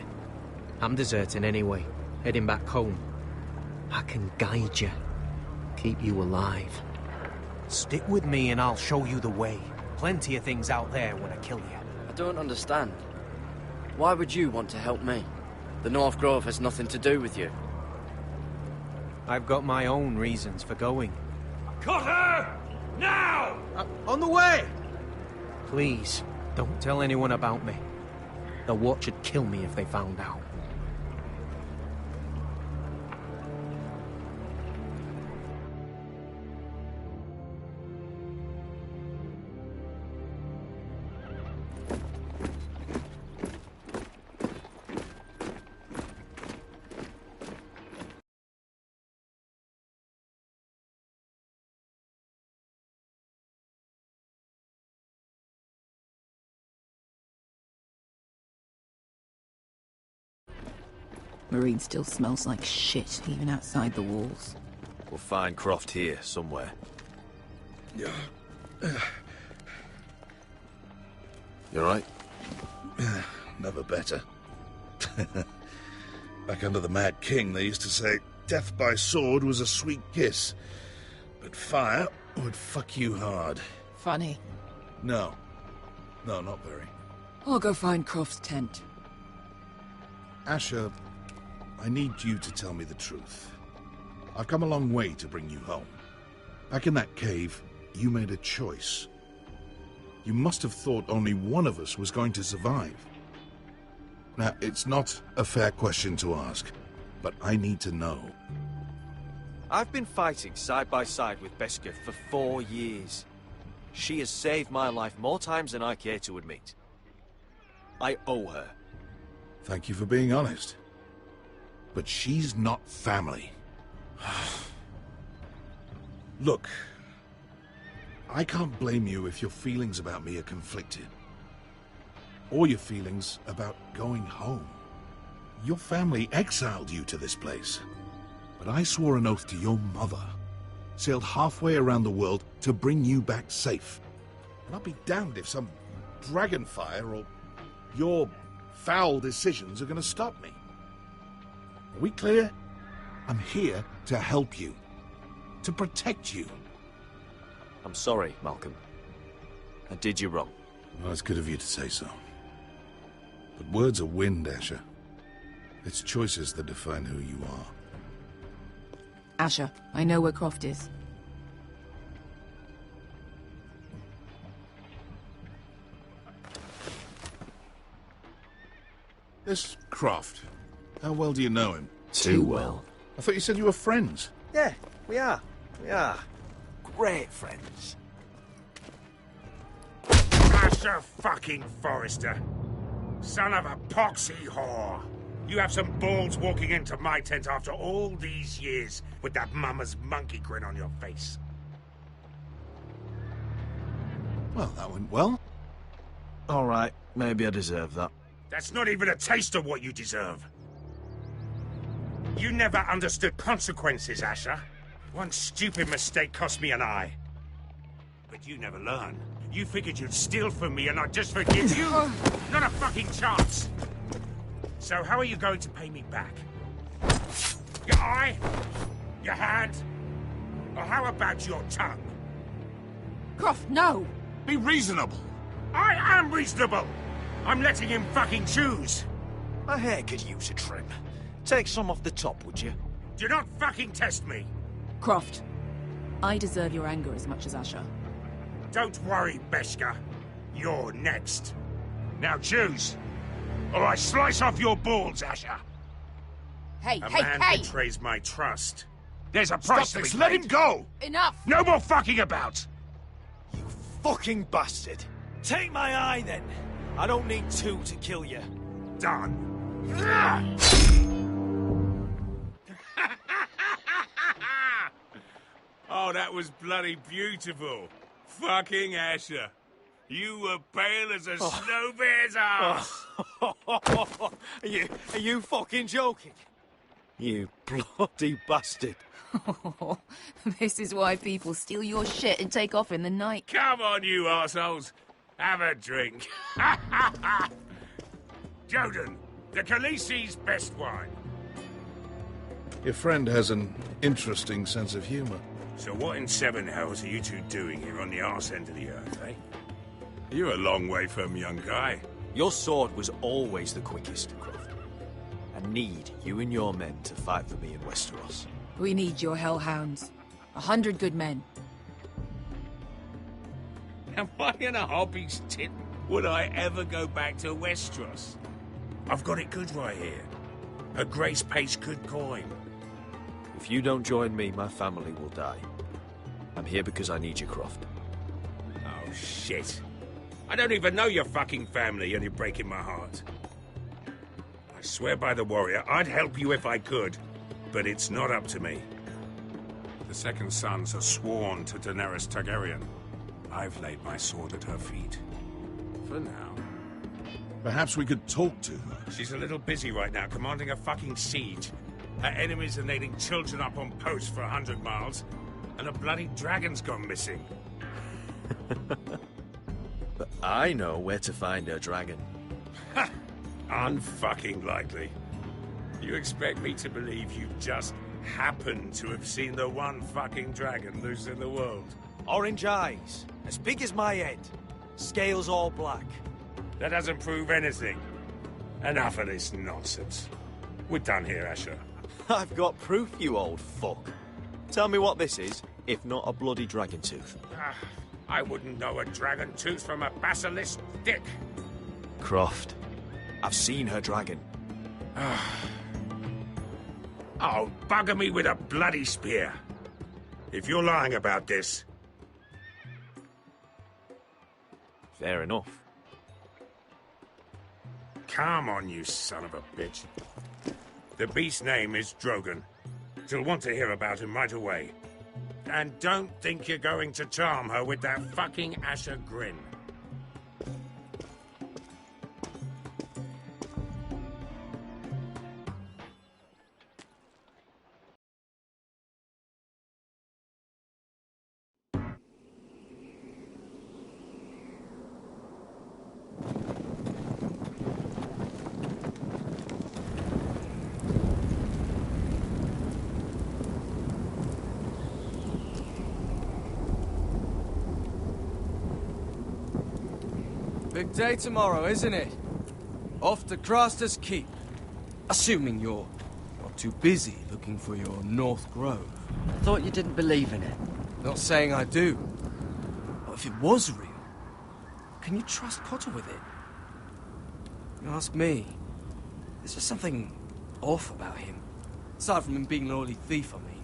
I'm deserting anyway, heading back home. I can guide you, keep you alive. Stick with me and I'll show you the way. Plenty of things out there when I kill you. I don't understand. Why would you want to help me? The North Grove has nothing to do with you. I've got my own reasons for going. Cutter! Now! On the way! Please, don't tell anyone about me. The Watch would kill me if they found out. Marine still smells like shit, even outside the walls. We'll find Croft here, somewhere. Yeah. You alright? Never better. Back under the Mad King, they used to say death by sword was a sweet kiss, but fire would fuck you hard. Funny. No. No, not very. I'll go find Croft's tent. Asher, I need you to tell me the truth. I've come a long way to bring you home. Back in that cave, you made a choice. You must have thought only one of us was going to survive. Now, it's not a fair question to ask, but I need to know. I've been fighting side by side with Beskha for 4 years. She has saved my life more times than I care to admit. I owe her. Thank you for being honest. But she's not family. Look, I can't blame you if your feelings about me are conflicted. Or your feelings about going home. Your family exiled you to this place. But I swore an oath to your mother. Sailed halfway around the world to bring you back safe. And I'll be damned if some dragonfire or your foul decisions are going to stop me. Are we clear? I'm here to help you. To protect you. I'm sorry, Malcolm. I did you wrong. Well, it's good of you to say so. But words are wind, Asher. It's choices that define who you are. Asher, I know where Croft is. This Croft, how well do you know him? Too well. I thought you said you were friends. Yeah, we are. We are. Great friends. Asher fucking Forrester. Son of a poxy whore. You have some balls walking into my tent after all these years with that mama's monkey grin on your face. Well, that went well. All right, maybe I deserve that. That's not even a taste of what you deserve. You never understood consequences, Asher. One stupid mistake cost me an eye. But you never learn. You figured you'd steal from me and I'd just forgive you? Not a fucking chance! So how are you going to pay me back? Your eye? Your hand? Or how about your tongue? Croft, no! Be reasonable! I am reasonable! I'm letting him fucking choose. My hair could use a trim. Take some off the top, would you? Do not fucking test me. Croft, I deserve your anger as much as Asher. Don't worry, Beskha. You're next. Now choose, or I slice off your balls, Asher. Hey, A hey, man hey! betrays my trust. There's a price Stop to this! be Let paid. him go! Enough! No more fucking about! Fucking bastard! Take my eye, then! I don't need two to kill you. Done. Oh, that was bloody beautiful. Fucking Asher. You were pale as a snow bear's ass. Are you fucking joking? You bloody bastard. This is why people steal your shit and take off in the night. Come on, you arseholes. Have a drink. Joden, the Khaleesi's best wine. Your friend has an interesting sense of humor. So what in seven hells are you two doing here on the arse end of the earth, eh? You're a long way from, young guy. Your sword was always the quickest, Croft. I need you and your men to fight for me in Westeros. We need your hellhounds. 100 good men. Am I in a hobby's tit? Would I ever go back to Westeros? I've got it good right here. A grace pays good coin. If you don't join me, my family will die. I'm here because I need you, Croft. Oh, shit. I don't even know your fucking family and you're breaking my heart. I swear by the warrior, I'd help you if I could, but it's not up to me. The second sons are sworn to Daenerys Targaryen. I've laid my sword at her feet. For now. Perhaps we could talk to her. She's a little busy right now, commanding a fucking siege. Her enemies are nailing children up on posts for 100 miles, and a bloody dragon's gone missing. But I know where to find her dragon. Ha! Unfucking likely. You expect me to believe you just happen to have seen the one fucking dragon loose in the world? Orange eyes, as big as my head. Scales all black. That doesn't prove anything. Enough of this nonsense. We're done here, Asher. I've got proof, you old fuck. Tell me what this is, if not a bloody dragon tooth. I wouldn't know a dragon tooth from a basilisk dick. Croft, I've seen her dragon. Oh, bugger me with a bloody spear. If you're lying about this... Fair enough. Come on, you son of a bitch. The beast's name is Drogon. She'll want to hear about him right away. And don't think you're going to charm her with that fucking Asher grin. Big day tomorrow, isn't it? Off to Craster's Keep. Assuming you're not too busy looking for your North Grove. I thought you didn't believe in it. Not saying I do. But if it was real, can you trust Potter with it? You ask me, there's just something off about him. Aside from him being an early thief, I mean.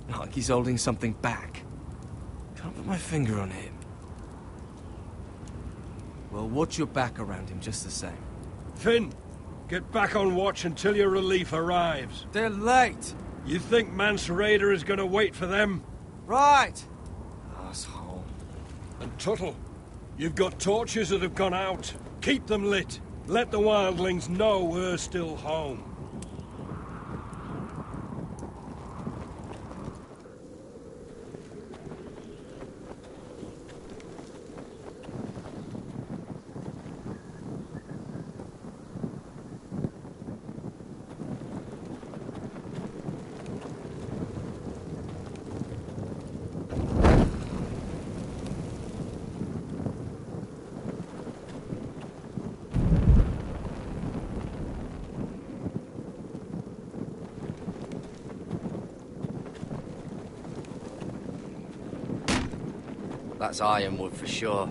Not like he's holding something back. Can't put my finger on him. Well, watch your back around him just the same. Finn, get back on watch until your relief arrives. They're late. You think Mance Rayder is going to wait for them? Right. Asshole. And Tuttle, you've got torches that have gone out. Keep them lit. Let the wildlings know we're still home. That's ironwood for sure.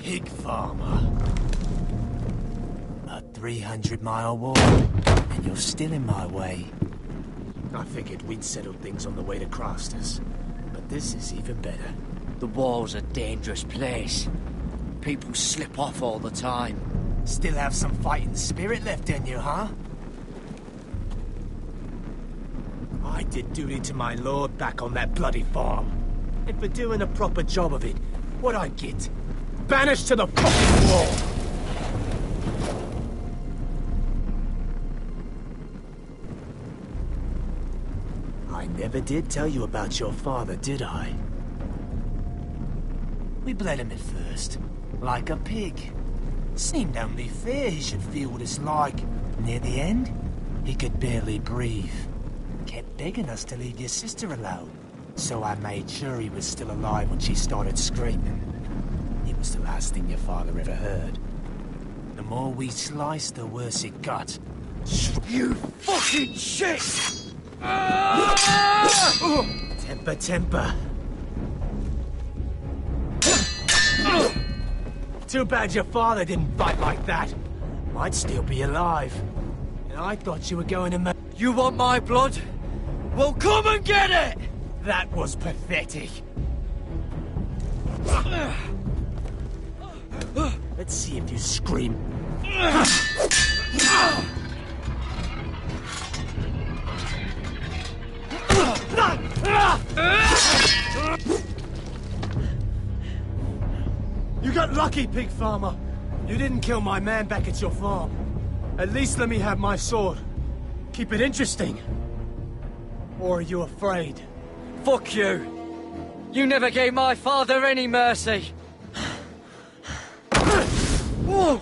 Pig farmer. A 300-mile walk, and you're still in my way. I figured we'd settled things on the way to Crasters, but this is even better. The wall's a dangerous place. People slip off all the time. Still have some fighting spirit left in you, huh? I did duty to my lord back on that bloody farm. And for doing a proper job of it, what'd I get? Banished to the fucking wall! I never did tell you about your father, did I? We bled him at first, like a pig. Seemed only fair he should feel what it's like. Near the end, he could barely breathe. Kept begging us to leave your sister alone. So I made sure he was still alive when she started screaming. It was the last thing your father ever heard. The more we sliced, the worse it got. You fucking shit! Temper, temper. Too bad your father didn't fight like that. Might still be alive. And I thought you were going to You want my blood? Well, come and get it! That was pathetic. Let's see if you scream. You got lucky, pig farmer. You didn't kill my man back at your farm. At least let me have my sword. Keep it interesting. Or are you afraid? Fuck you! You never gave my father any mercy! Whoa!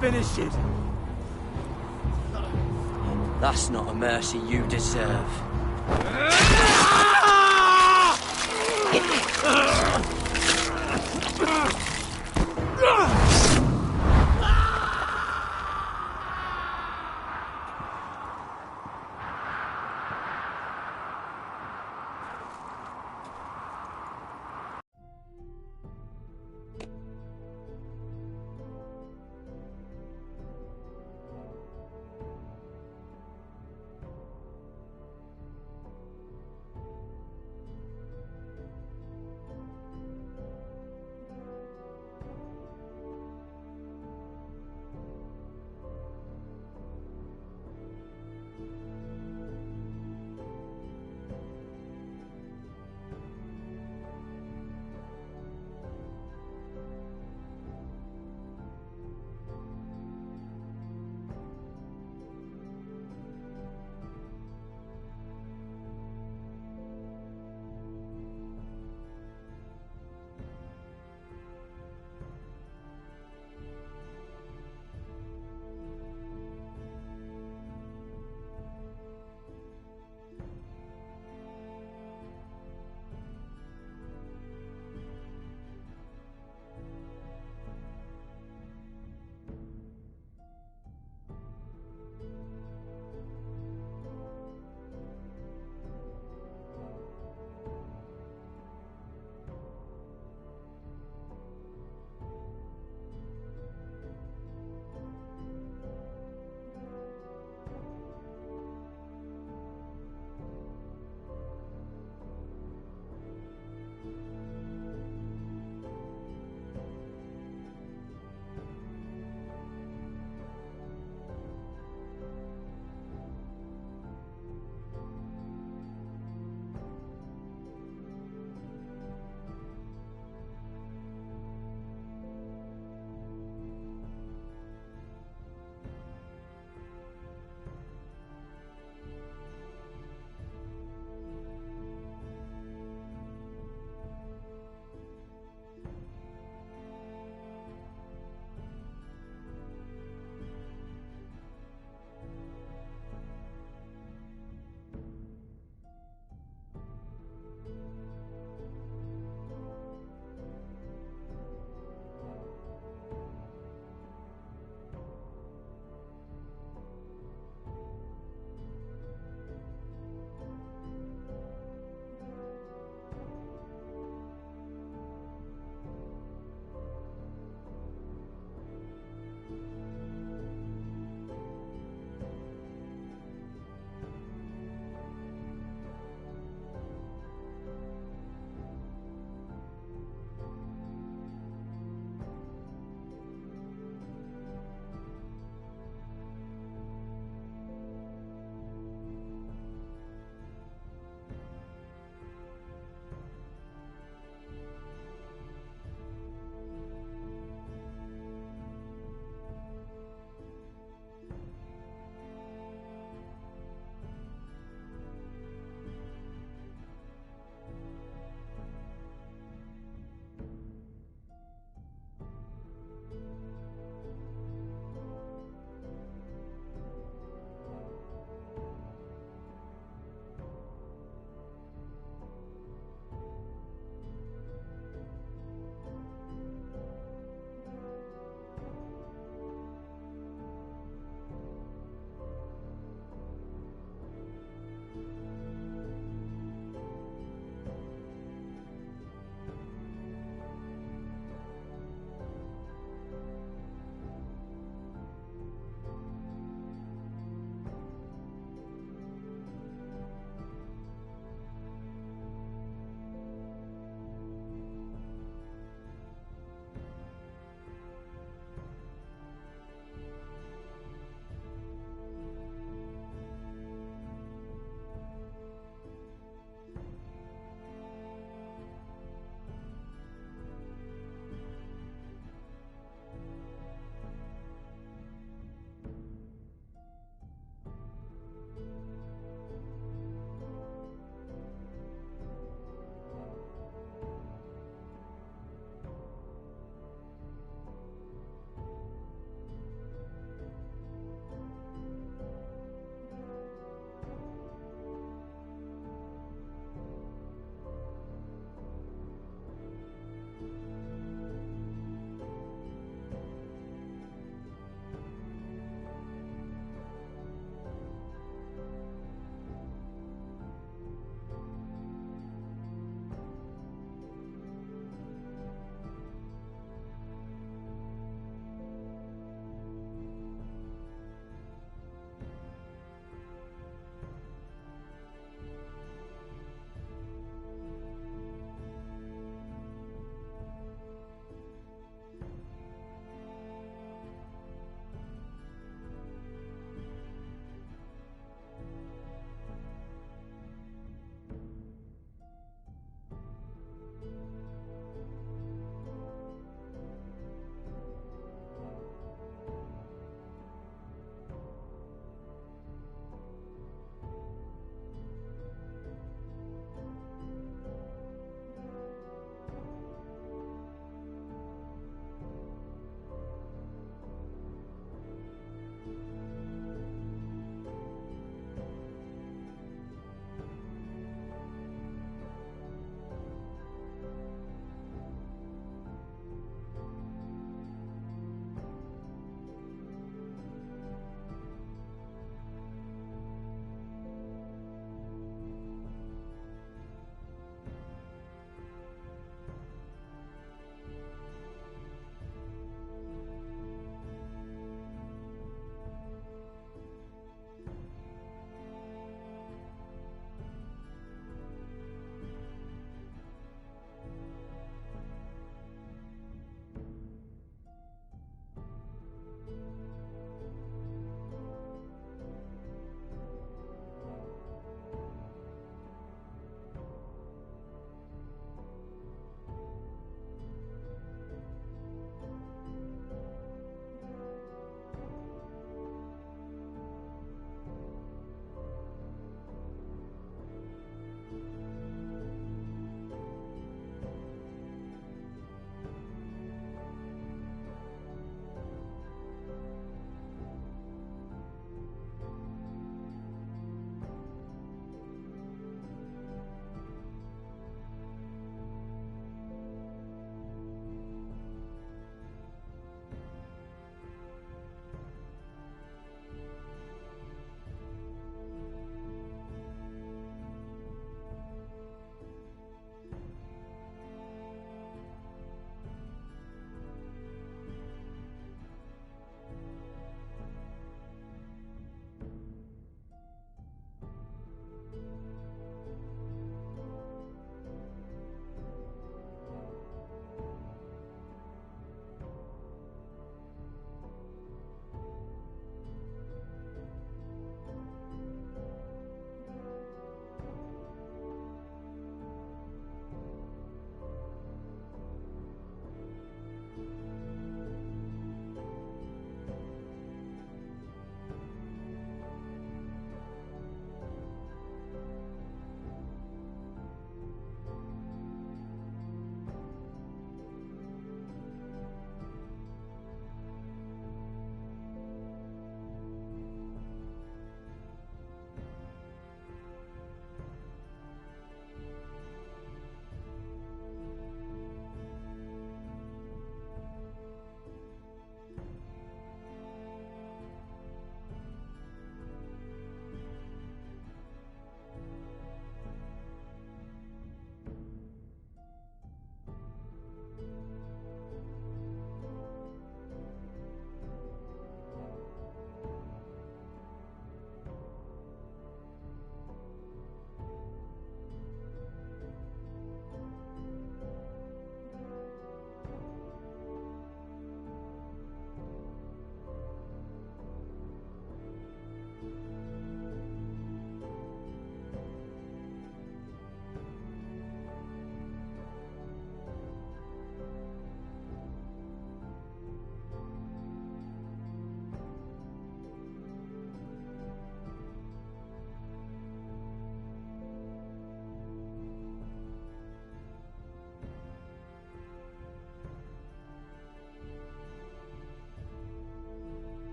Finish it. That's not a mercy you deserve.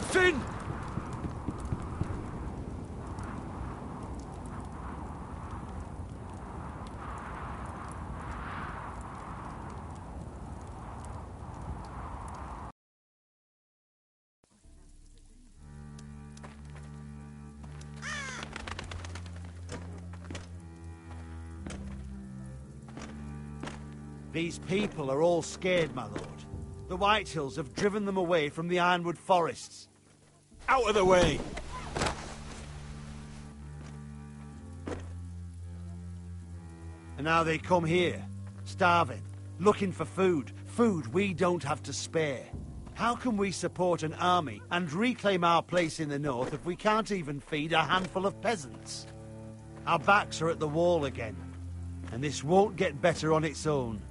Finn! These people are all scared, my lord. The Whitehills have driven them away from the Ironwood forests. Out of the way! And now they come here, starving, looking for food. Food we don't have to spare. How can we support an army and reclaim our place in the north if we can't even feed a handful of peasants? Our backs are at the wall again, and this won't get better on its own.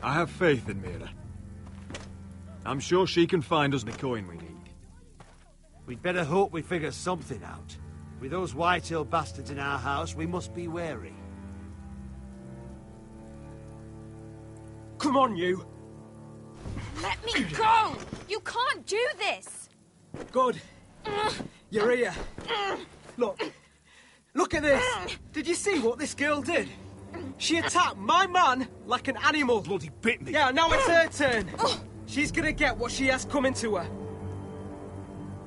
I have faith in Mira. I'm sure she can find us the coin we need. We'd better hope we figure something out. With those Whitehill bastards in our house, we must be wary. Come on, you! Let me go! You can't do this! Good. You're here. Look at this! Did you see what this girl did? She attacked my man like an animal. Bloody bit me. Yeah, now it's her turn. She's gonna get what she has coming to her.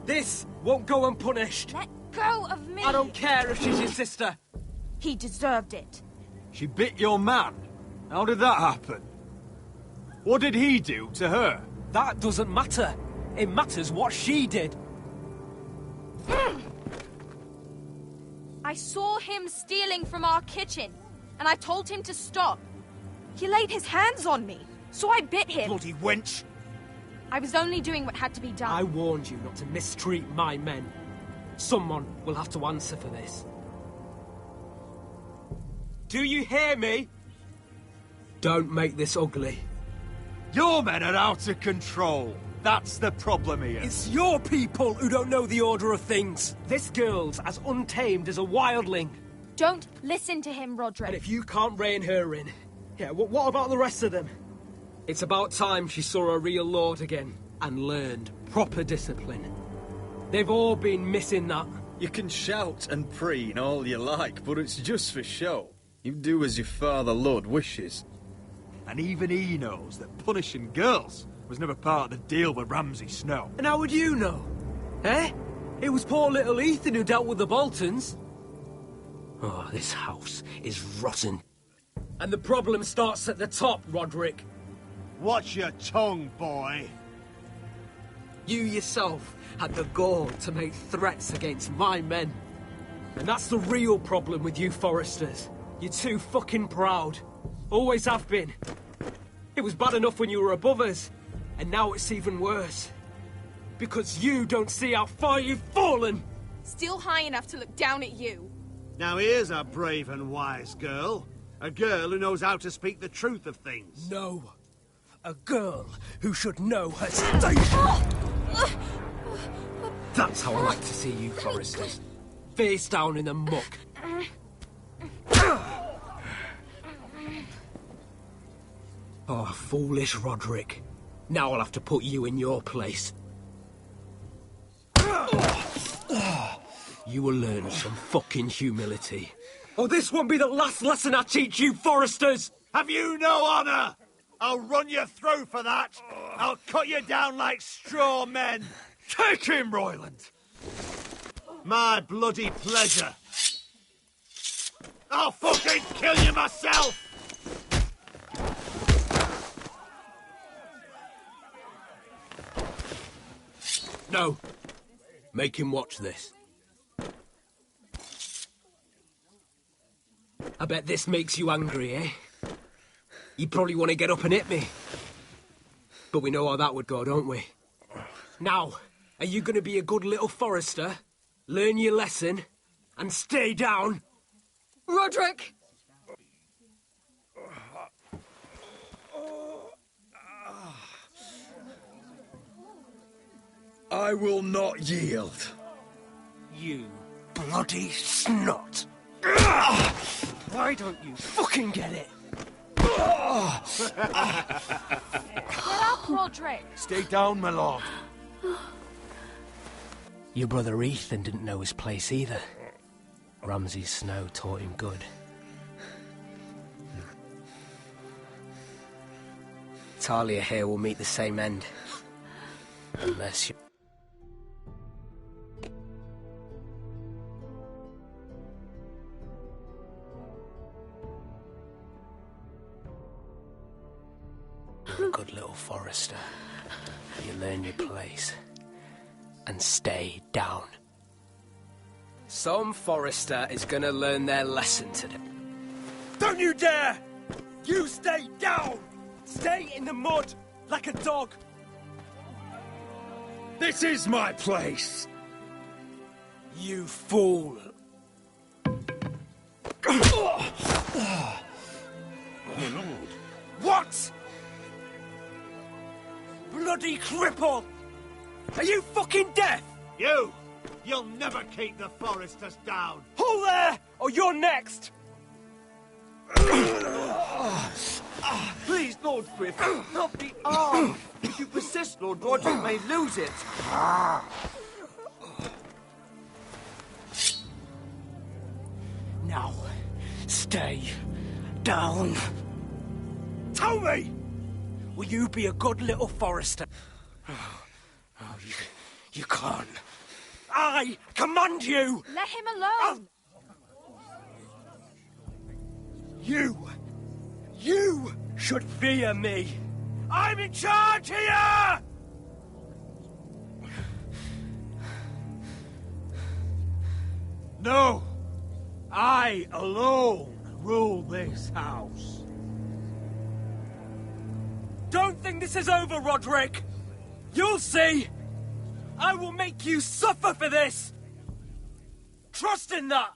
This won't go unpunished. Let go of me! I don't care if she's your sister. He deserved it. She bit your man? How did that happen? What did he do to her? That doesn't matter. It matters what she did. I saw him stealing from our kitchen, and I told him to stop. He laid his hands on me, so I bit him. Bloody wench! I was only doing what had to be done. I warned you not to mistreat my men. Someone will have to answer for this. Do you hear me? Don't make this ugly. Your men are out of control. That's the problem here. It's your people who don't know the order of things. This girl's as untamed as a wildling. Don't listen to him, Roderick. And if you can't rein her in, yeah, what about the rest of them? It's about time she saw a real lord again and learned proper discipline. They've all been missing that. You can shout and preen all you like, but it's just for show. You do as your father Lord wishes. And even he knows that punishing girls was never part of the deal with Ramsay Snow. And how would you know? Eh? It was poor little Ethan who dealt with the Boltons. Oh, this house is rotten. And the problem starts at the top, Roderick. Watch your tongue, boy. You yourself had the gall to make threats against my men. And that's the real problem with you Foresters. You're too fucking proud. Always have been. It was bad enough when you were above us, and now it's even worse. Because you don't see how far you've fallen! Still high enough to look down at you. Now here's a brave and wise girl. A girl who knows how to speak the truth of things. No. A girl who should know her station. That's how I like to see you, Foresters. Face down in the muck. Oh, foolish Roderick. Now I'll have to put you in your place. You will learn some fucking humility. Oh, this won't be the last lesson I teach you, Foresters! Have you no honor? I'll run you through for that. I'll cut you down like straw men. Take him, Royland! My bloody pleasure. I'll fucking kill you myself! No. Make him watch this. I bet this makes you angry, eh? You probably want to get up and hit me. But we know how that would go, don't we? Now, are you going to be a good little Forester, learn your lesson, and stay down? Roderick! I will not yield. You bloody snot! Why don't you fucking get it? Get up, Roderick! Roderick! Stay down, my lord. Your brother Ethan didn't know his place either. Ramsay's snow taught him good. Talia here will meet the same end. Unless you... You're a good little forester. You learn your place. And stay down. Some forester is gonna learn their lesson today. Don't you dare! You stay down! Stay in the mud, like a dog! This is my place! You fool! What? Bloody cripple! Are you fucking deaf? You'll never keep the foresters down! Hold there, or you're next! Please, Lord Griff, not the arm. If you persist, Lord Roderick may lose it. Now, stay down. Tell me! Will you be a good little forester? Oh, you can't. I command you! Let him alone! You should fear me! I'm in charge here! No! I alone rule this house. Don't think this is over, Roderick! You'll see! I will make you suffer for this! Trust in that!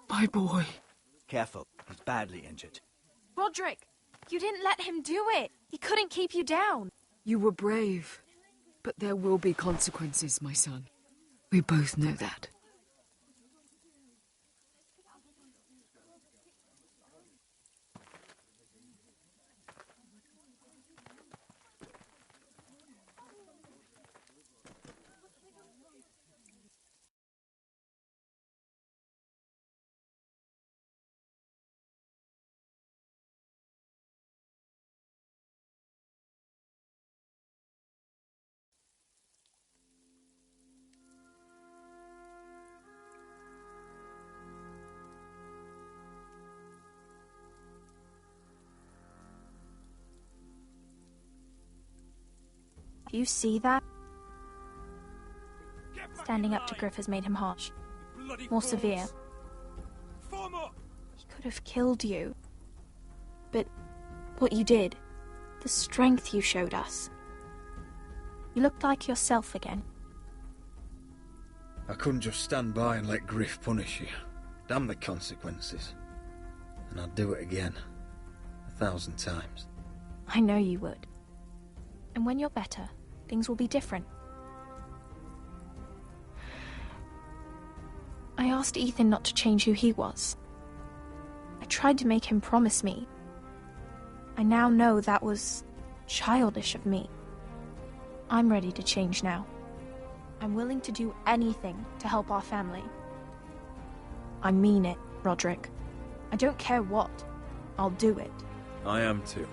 My boy. Careful, he's badly injured. Roderick, you didn't let him do it. He couldn't keep you down. You were brave, but there will be consequences, my son. We both know that. Do you see that? Standing up to Griff has made him harsh. More severe. He could have killed you. But what you did, the strength you showed us. You looked like yourself again. I couldn't just stand by and let Griff punish you. Damn the consequences. And I'd do it again. 1,000 times. I know you would. And when you're better, things will be different. I asked Ethan not to change who he was. I tried to make him promise me. I now know that was childish of me. I'm ready to change now. I'm willing to do anything to help our family. I mean it, Roderick. I don't care what. I'll do it. I am too.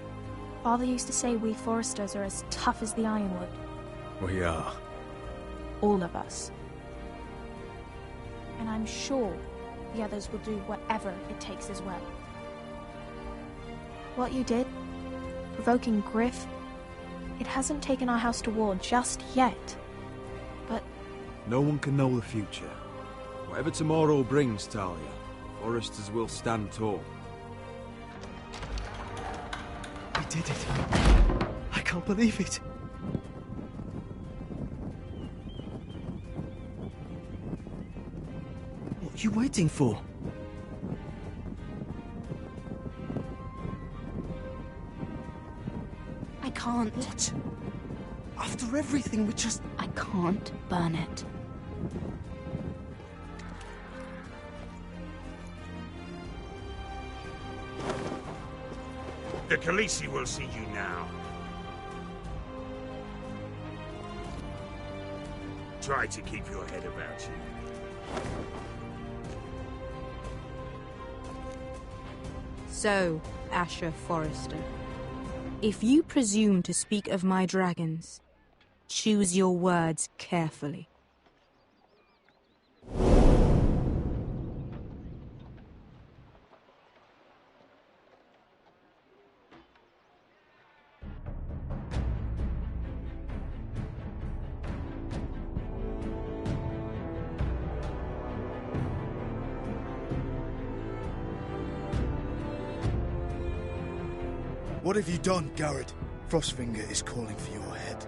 Father used to say we foresters are as tough as the ironwood. We are. All of us. And I'm sure the others will do whatever it takes as well. What you did, provoking Griff, it hasn't taken our house to war just yet. But no one can know the future. Whatever tomorrow brings, Talia, foresters will stand tall. We did it. I can't believe it. What are you waiting for? I can't. What? After everything, we just... I can't burn it. The Khaleesi will see you now. Try to keep your head about you. So, Asher Forrester, if you presume to speak of my dragons, choose your words carefully. What have you done, Garrett? Frostfinger is calling for your head.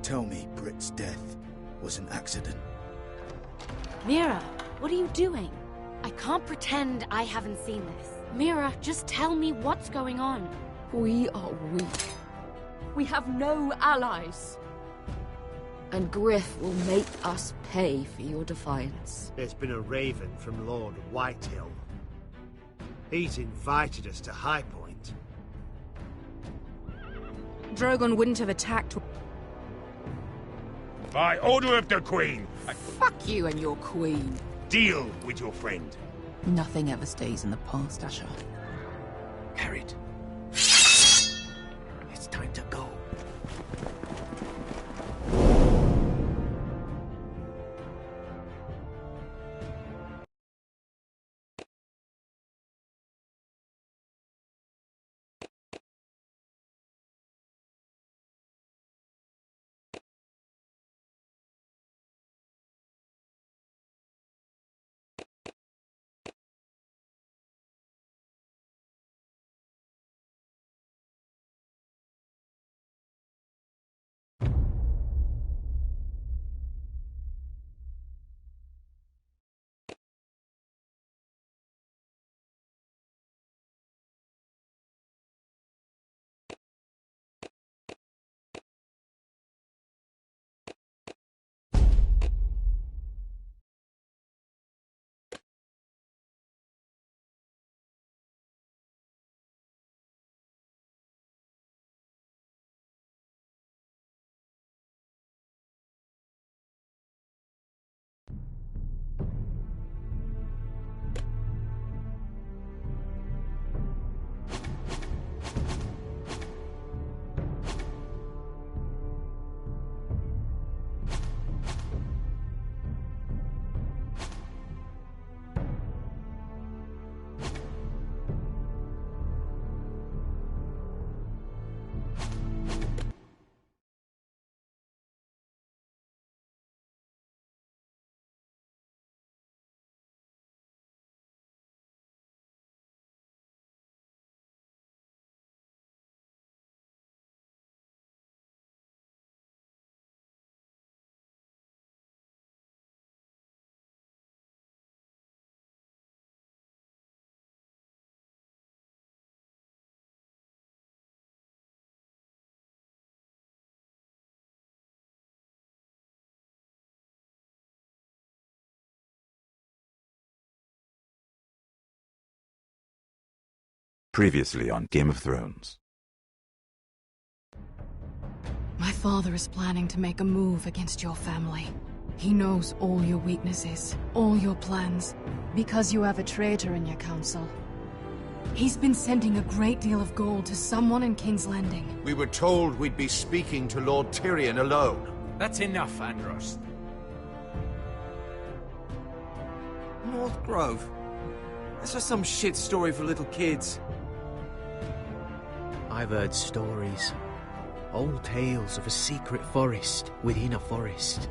Tell me Britt's death was an accident. Mira, what are you doing? I can't pretend I haven't seen this. Mira, just tell me what's going on. We are weak. We have no allies. And Griff will make us pay for your defiance. There's been a raven from Lord Whitehill. He's invited us to High Point. Drogon wouldn't have attacked... By order of the Queen, Fuck you and your queen. deal with your friend. Nothing ever stays in the past, Asher. Garrett. It's time to go. Previously on Game of Thrones. My father is planning to make a move against your family. He knows all your weaknesses, all your plans, because you have a traitor in your council. He's been sending a great deal of gold to someone in King's Landing. We were told we'd be speaking to Lord Tyrion alone. That's enough, Andros. North Grove? That's just some shit story for little kids. I've heard stories. Old tales of a secret forest within a forest.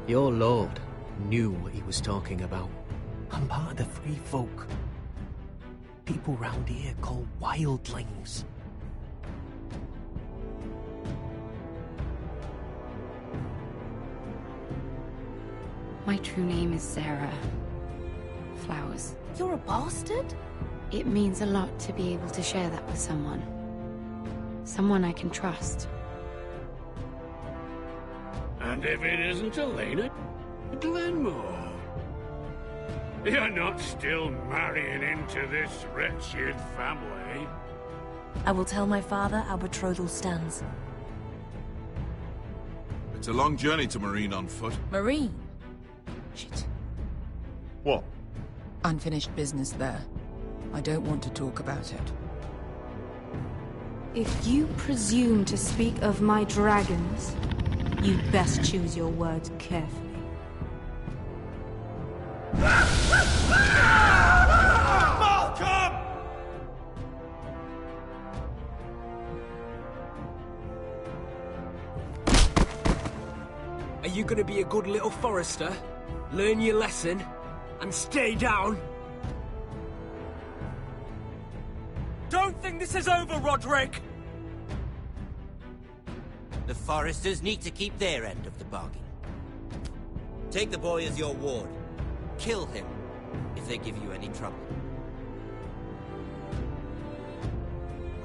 Your lord knew what he was talking about. I'm part of the free folk. People round here called wildlings. My true name is Sarah Flowers. You're a bastard? It means a lot to be able to share that with someone. Someone I can trust. And if it isn't Elena Glenmore? You're not still marrying into this wretched family. I will tell my father our betrothal stands. It's a long journey to Marine on foot. Marine? Shit. What? Unfinished business there. I don't want to talk about it. If you presume to speak of my dragons, you'd best choose your words carefully. Malcolm! Are you gonna be a good little forester? Learn your lesson? And stay down? Don't think this is over, Roderick! The foresters need to keep their end of the bargain. Take the boy as your ward. Kill him if they give you any trouble.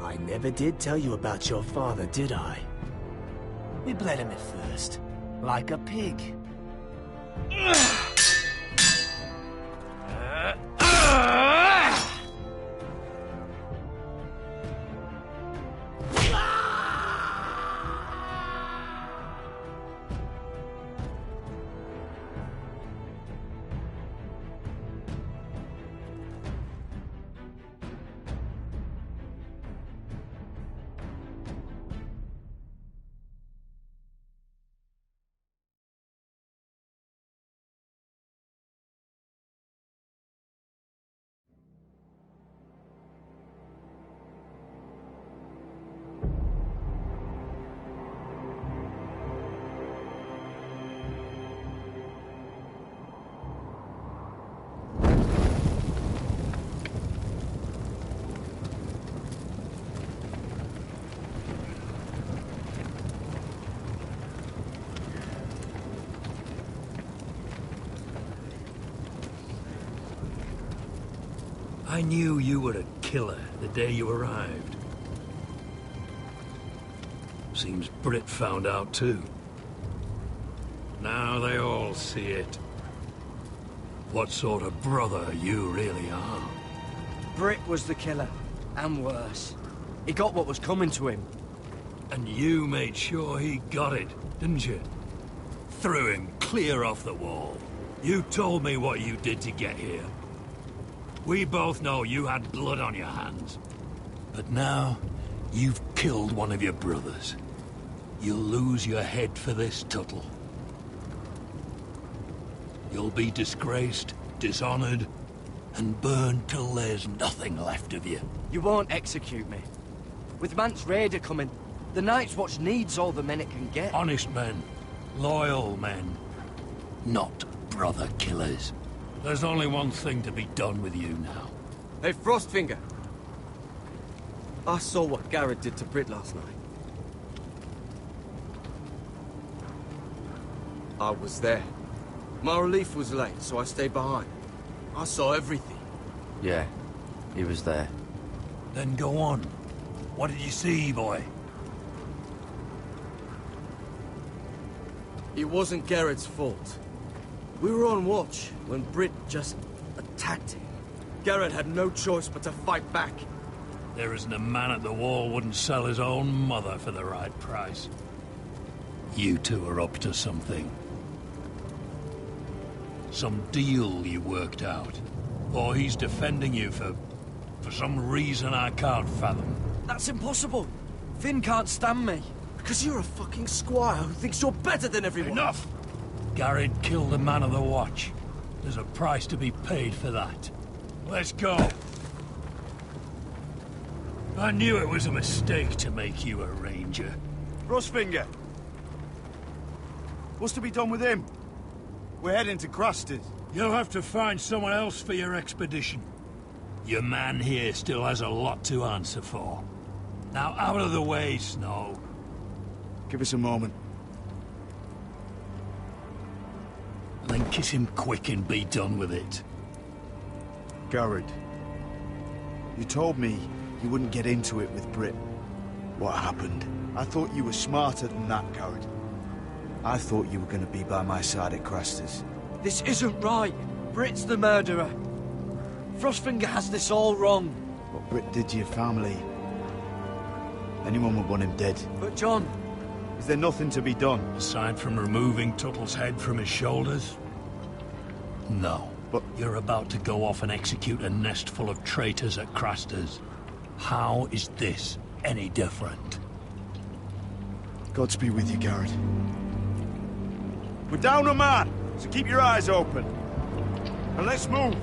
I never did tell you about your father, did I? We bled him at first, like a pig. I knew you were a killer the day you arrived. Seems Britt found out too. Now they all see it. What sort of brother you really are. Britt was the killer, and worse. He got what was coming to him. And you made sure he got it, didn't you? Threw him clear off the wall. You told me what you did to get here. We both know you had blood on your hands. But now, you've killed one of your brothers. You'll lose your head for this, Tuttle. You'll be disgraced, dishonored, and burned till there's nothing left of you. You won't execute me. With Mance Raider coming, the Night's Watch needs all the men it can get. Honest men. Loyal men. Not brother killers. There's only one thing to be done with you now. Hey, Frostfinger. I saw what Garrett did to Britt last night. I was there. My relief was late, so I stayed behind. I saw everything. Yeah, he was there. Then go on. What did you see, boy? It wasn't Garrett's fault. We were on watch when Britt just attacked him. Garrett had no choice but to fight back. There isn't a man at the wall wouldn't sell his own mother for the right price. You two are up to something. Some deal you worked out. Or he's defending you for some reason I can't fathom. That's impossible. Finn can't stand me. Because you're a fucking squire who thinks you're better than everyone. Enough! Garrett killed a man of the watch. There's a price to be paid for that. Let's go. I knew it was a mistake to make you a ranger. Frostfinger. What's to be done with him? We're heading to Crusted. You'll have to find someone else for your expedition. Your man here still has a lot to answer for. Now out of the way, Snow. Give us a moment. Then kiss him quick and be done with it. Garrett, you told me you wouldn't get into it with Britt. What happened? I thought you were smarter than that, Garrett. I thought you were going to be by my side at Craster's. This isn't right. Brit's the murderer. Frostfinger has this all wrong. What Brit did to your family, anyone would want him dead. But John... Is there nothing to be done? Aside from removing Tuttle's head from his shoulders? No. But you're about to go off and execute a nest full of traitors at Craster's. How is this any different? Godspeed with you, Garrett. We're down a man, so keep your eyes open. And let's move.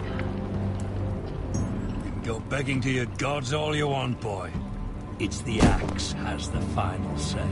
You can go begging to your gods all you want, boy. It's the axe has the final say.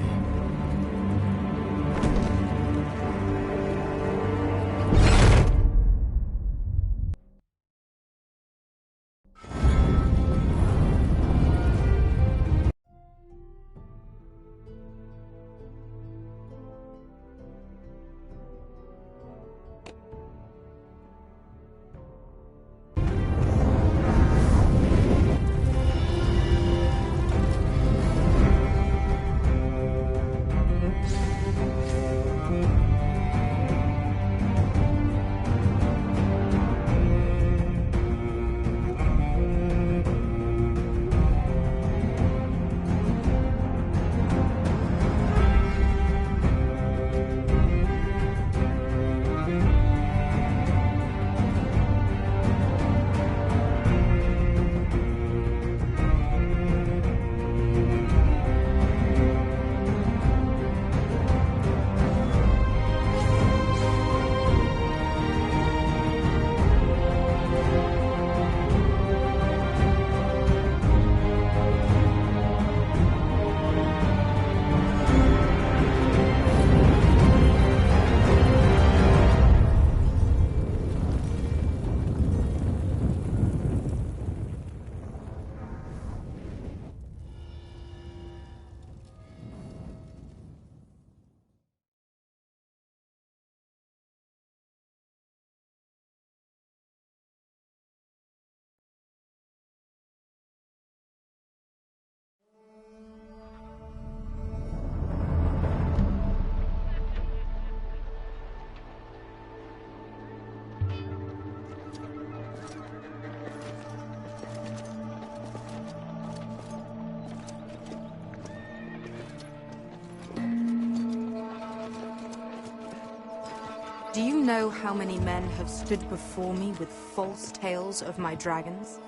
Do you know how many men have stood before me with false tales of my dragons?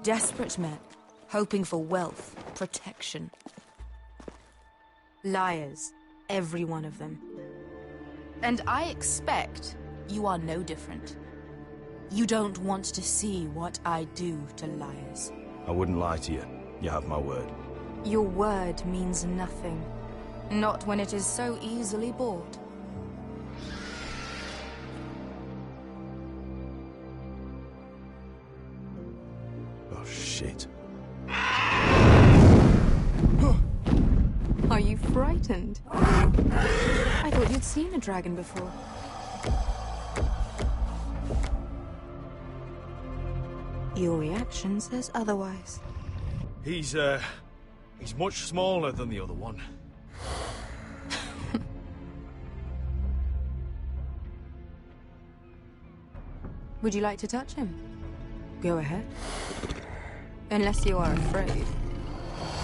Desperate men, hoping for wealth, protection. Liars, every one of them. And I expect you are no different. You don't want to see what I do to liars. I wouldn't lie to you. You have my word. Your word means nothing. Not when it is so easily bought. Oh, shit. Are you frightened? I thought you'd seen a dragon before. Your reaction says otherwise. He's much smaller than the other one. Would you like to touch him? Go ahead. Unless you are afraid.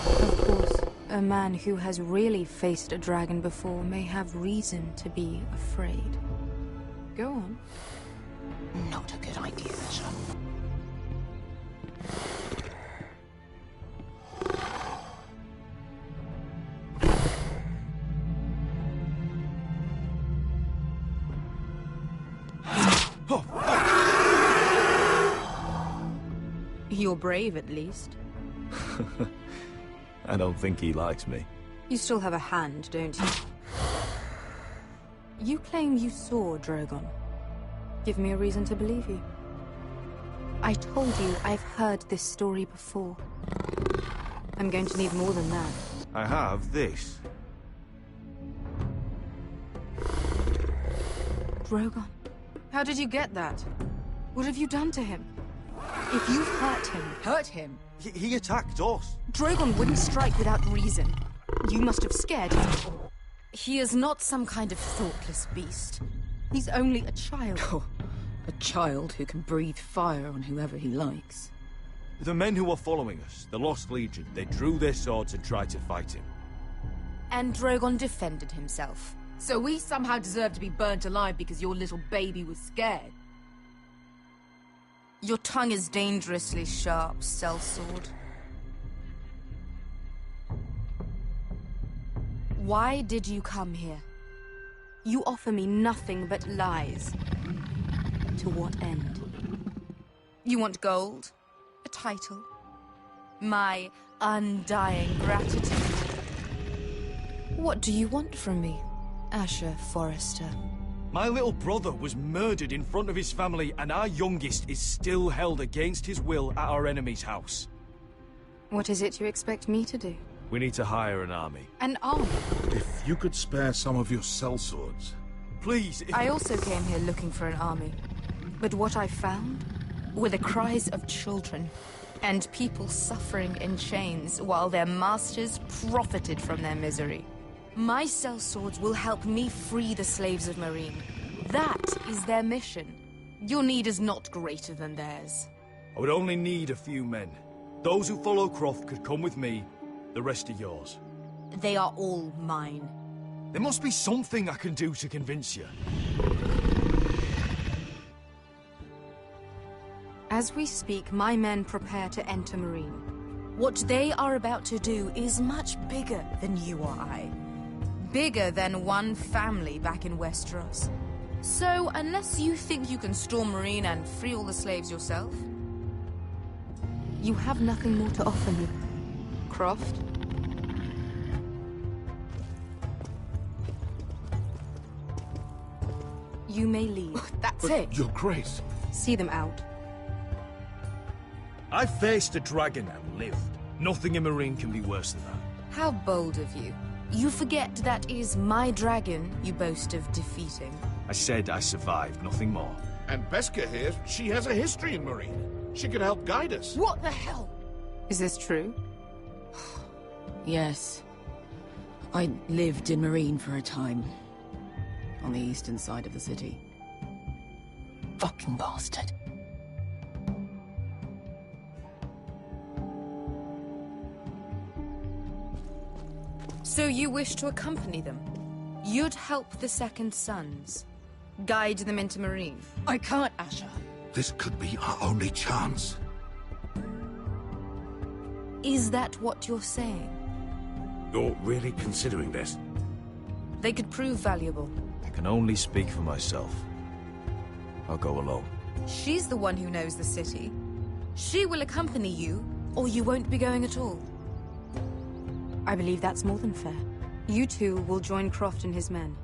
Of course, a man who has really faced a dragon before may have reason to be afraid. Go on. Not a good idea, sir. You're brave, at least. I don't think he likes me. You still have a hand, don't you? You claim you saw Drogon. Give me a reason to believe you. I told you I've heard this story before. I'm going to need more than that. I have this. Drogon? How did you get that? What have you done to him? If you've hurt him... Hurt him? He attacked us. Drogon wouldn't strike without reason. You must have scared him. He is not some kind of thoughtless beast. He's only a child. Oh, a child who can breathe fire on whoever he likes. The men who were following us, the Lost Legion, they drew their swords and tried to fight him. And Drogon defended himself. So we somehow deserve to be burnt alive because your little baby was scared? Your tongue is dangerously sharp, sellsword. Why did you come here? You offer me nothing but lies. To what end? You want gold? A title? My undying gratitude? What do you want from me, Asher Forrester? My little brother was murdered in front of his family, and our youngest is still held against his will at our enemy's house. What is it you expect me to do? We need to hire an army. An army? If you could spare some of your sellswords. Please, I also came here looking for an army. But what I found were the cries of children and people suffering in chains while their masters profited from their misery. My sellswords will help me free the slaves of Marine. That is their mission. Your need is not greater than theirs. I would only need a few men. Those who follow Croft could come with me. The rest are yours. They are all mine. There must be something I can do to convince you. As we speak, my men prepare to enter Marine. What they are about to do is much bigger than you or I. Bigger than one family back in Westeros. So, unless you think you can storm Marine and free all the slaves yourself, you have nothing more to offer me, Croft. You may leave. That's it. Your Grace. See them out. I faced a dragon and lived. Nothing in Marine can be worse than that. How bold of you. You forget that is my dragon you boast of defeating. I said I survived, nothing more. And Beska here, she has a history in Marine. She could help guide us. What the hell? Is this true? Yes. I lived in Marine for a time. On the eastern side of the city. Fucking bastard. So you wish to accompany them? You'd help the Second Sons. Guide them into Marine. I can't, Asher. This could be our only chance. Is that what you're saying? You're really considering this? They could prove valuable. I can only speak for myself. I'll go alone. She's the one who knows the city. She will accompany you, or you won't be going at all. I believe that's more than fair. You two will join Croft and his men.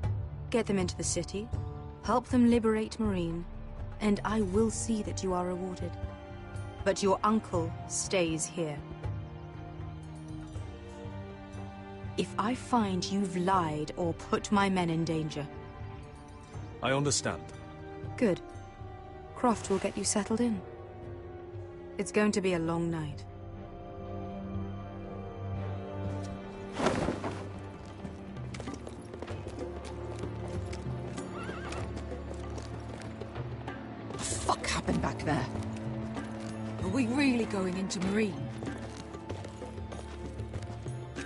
Get them into the city, help them liberate Marine, and I will see that you are rewarded. But your uncle stays here. If I find you've lied or put my men in danger... I understand. Good. Croft will get you settled in. It's going to be a long night. What the fuck happened back there? Are we really going into Marine?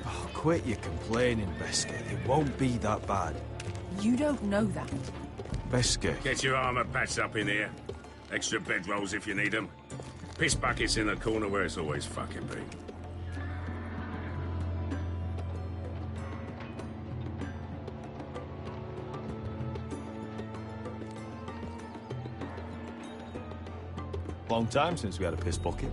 Oh, quit your complaining, Beska. It won't be that bad. You don't know that. Beska. Get your armor patched up in here. Extra bedrolls if you need them. Piss buckets in the corner where it's always fucking been. Long time since we had a piss bucket.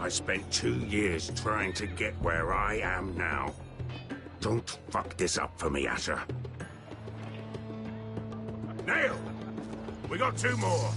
I spent 2 years trying to get where I am now. Don't fuck this up for me, Asher. Nail! We got 2 more.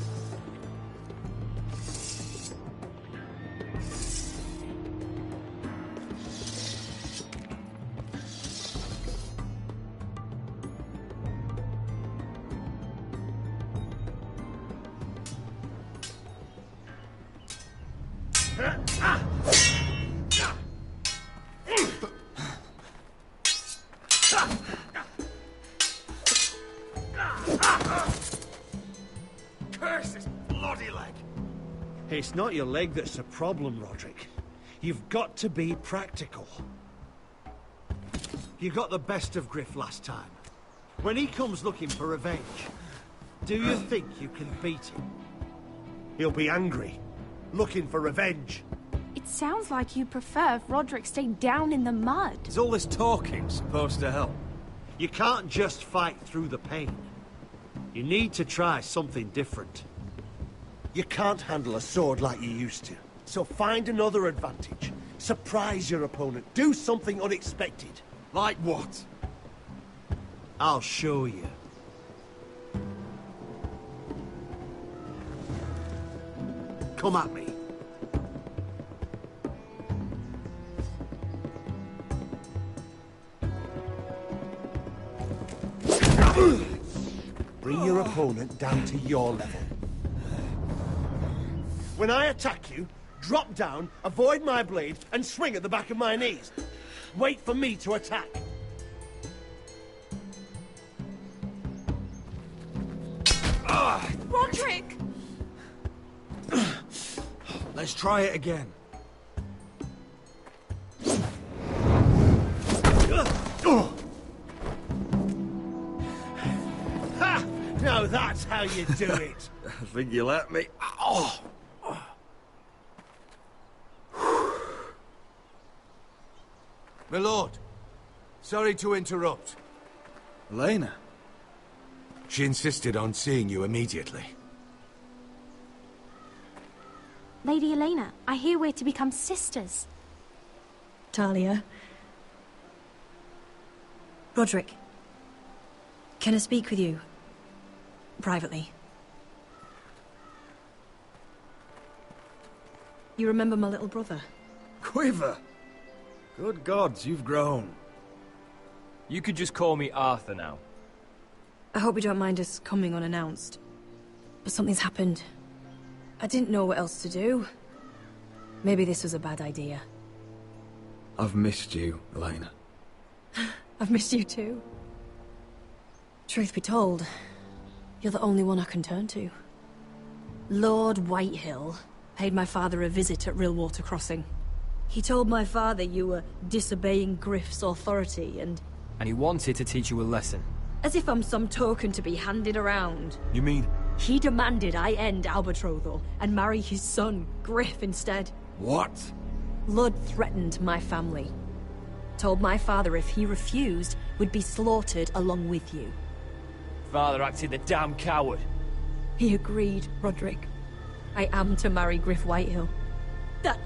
Curse this bloody leg! It's not your leg that's the problem, Roderick. You've got to be practical. You got the best of Griff last time. When he comes looking for revenge, do you think you can beat him? He'll be angry, looking for revenge. It sounds like you prefer if Roderick stayed down in the mud. Is all this talking supposed to help? You can't just fight through the pain. You need to try something different. You can't handle a sword like you used to. So find another advantage. Surprise your opponent. Do something unexpected. Like what? I'll show you. Come at me. Bring your opponent down to your level. When I attack you, drop down, avoid my blade, and swing at the back of my knees. Wait for me to attack. Roderick! Let's try it again. Ha! Now that's how you do it. I think you let me. Oh! My lord, sorry to interrupt. Elena? She insisted on seeing you immediately. Lady Elena, I hear we're to become sisters. Talia. Roderick. Can I speak with you? Privately. You remember my little brother? Quiver! Good gods, you've grown. You could just call me Arthur now. I hope you don't mind us coming unannounced. But something's happened. I didn't know what else to do. Maybe this was a bad idea. I've missed you, Elena. I've missed you too. Truth be told, you're the only one I can turn to. Lord Whitehill paid my father a visit at Rillwater Crossing. He told my father you were disobeying Griff's authority and he wanted to teach you a lesson. as if I'm some token to be handed around. You mean? He demanded I end our betrothal and marry his son, Griff, instead. What? Lord threatened my family. Told my father if he refused, would be slaughtered along with you. Father acted the damn coward. He agreed, Roderick. I am to marry Griff Whitehill. That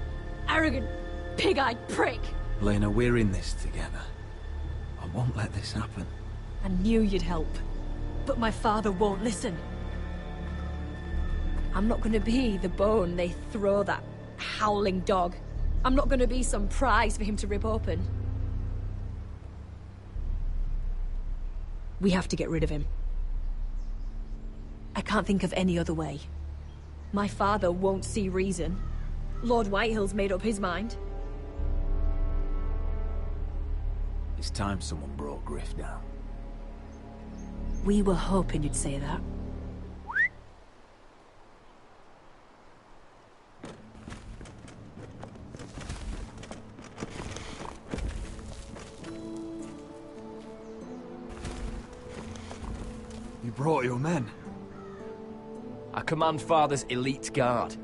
arrogant, pig-eyed prick! Lena, we're in this together. I won't let this happen. I knew you'd help, but my father won't listen. I'm not gonna be the bone they throw that howling dog. I'm not gonna be some prize for him to rip open. We have to get rid of him. I can't think of any other way. My father won't see reason. Lord Whitehill's made up his mind. It's time someone brought Griff down. We were hoping you'd say that. You brought your men. I command Father's elite guard.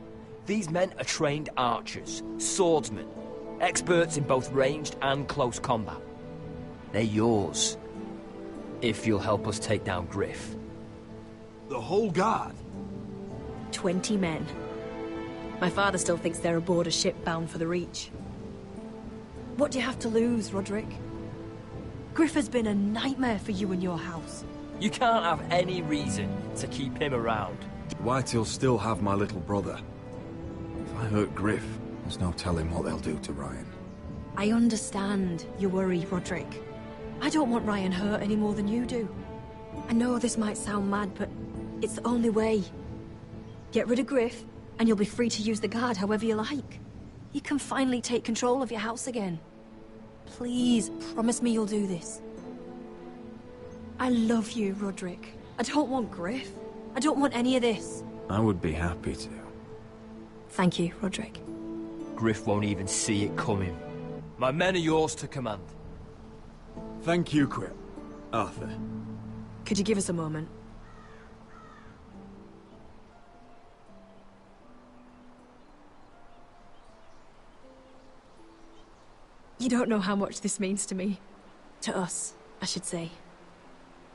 These men are trained archers, swordsmen, experts in both ranged and close combat. They're yours, if you'll help us take down Griff. The whole guard? 20 men. My father still thinks they're aboard a ship bound for the Reach. What do you have to lose, Roderick? Griff has been a nightmare for you and your house. You can't have any reason to keep him around. Whitehill'll still have my little brother. If I hurt Griff, there's no telling what they'll do to Ryan. I understand your worry, Roderick. I don't want Ryan hurt any more than you do. I know this might sound mad, but it's the only way. Get rid of Griff, and you'll be free to use the guard however you like. You can finally take control of your house again. Please, promise me you'll do this. I love you, Roderick. I don't want Griff. I don't want any of this. I would be happy to. Thank you, Roderick. Griff won't even see it coming. My men are yours to command. Thank you, Quip. Arthur. Could you give us a moment? You don't know how much this means to me. To us, I should say.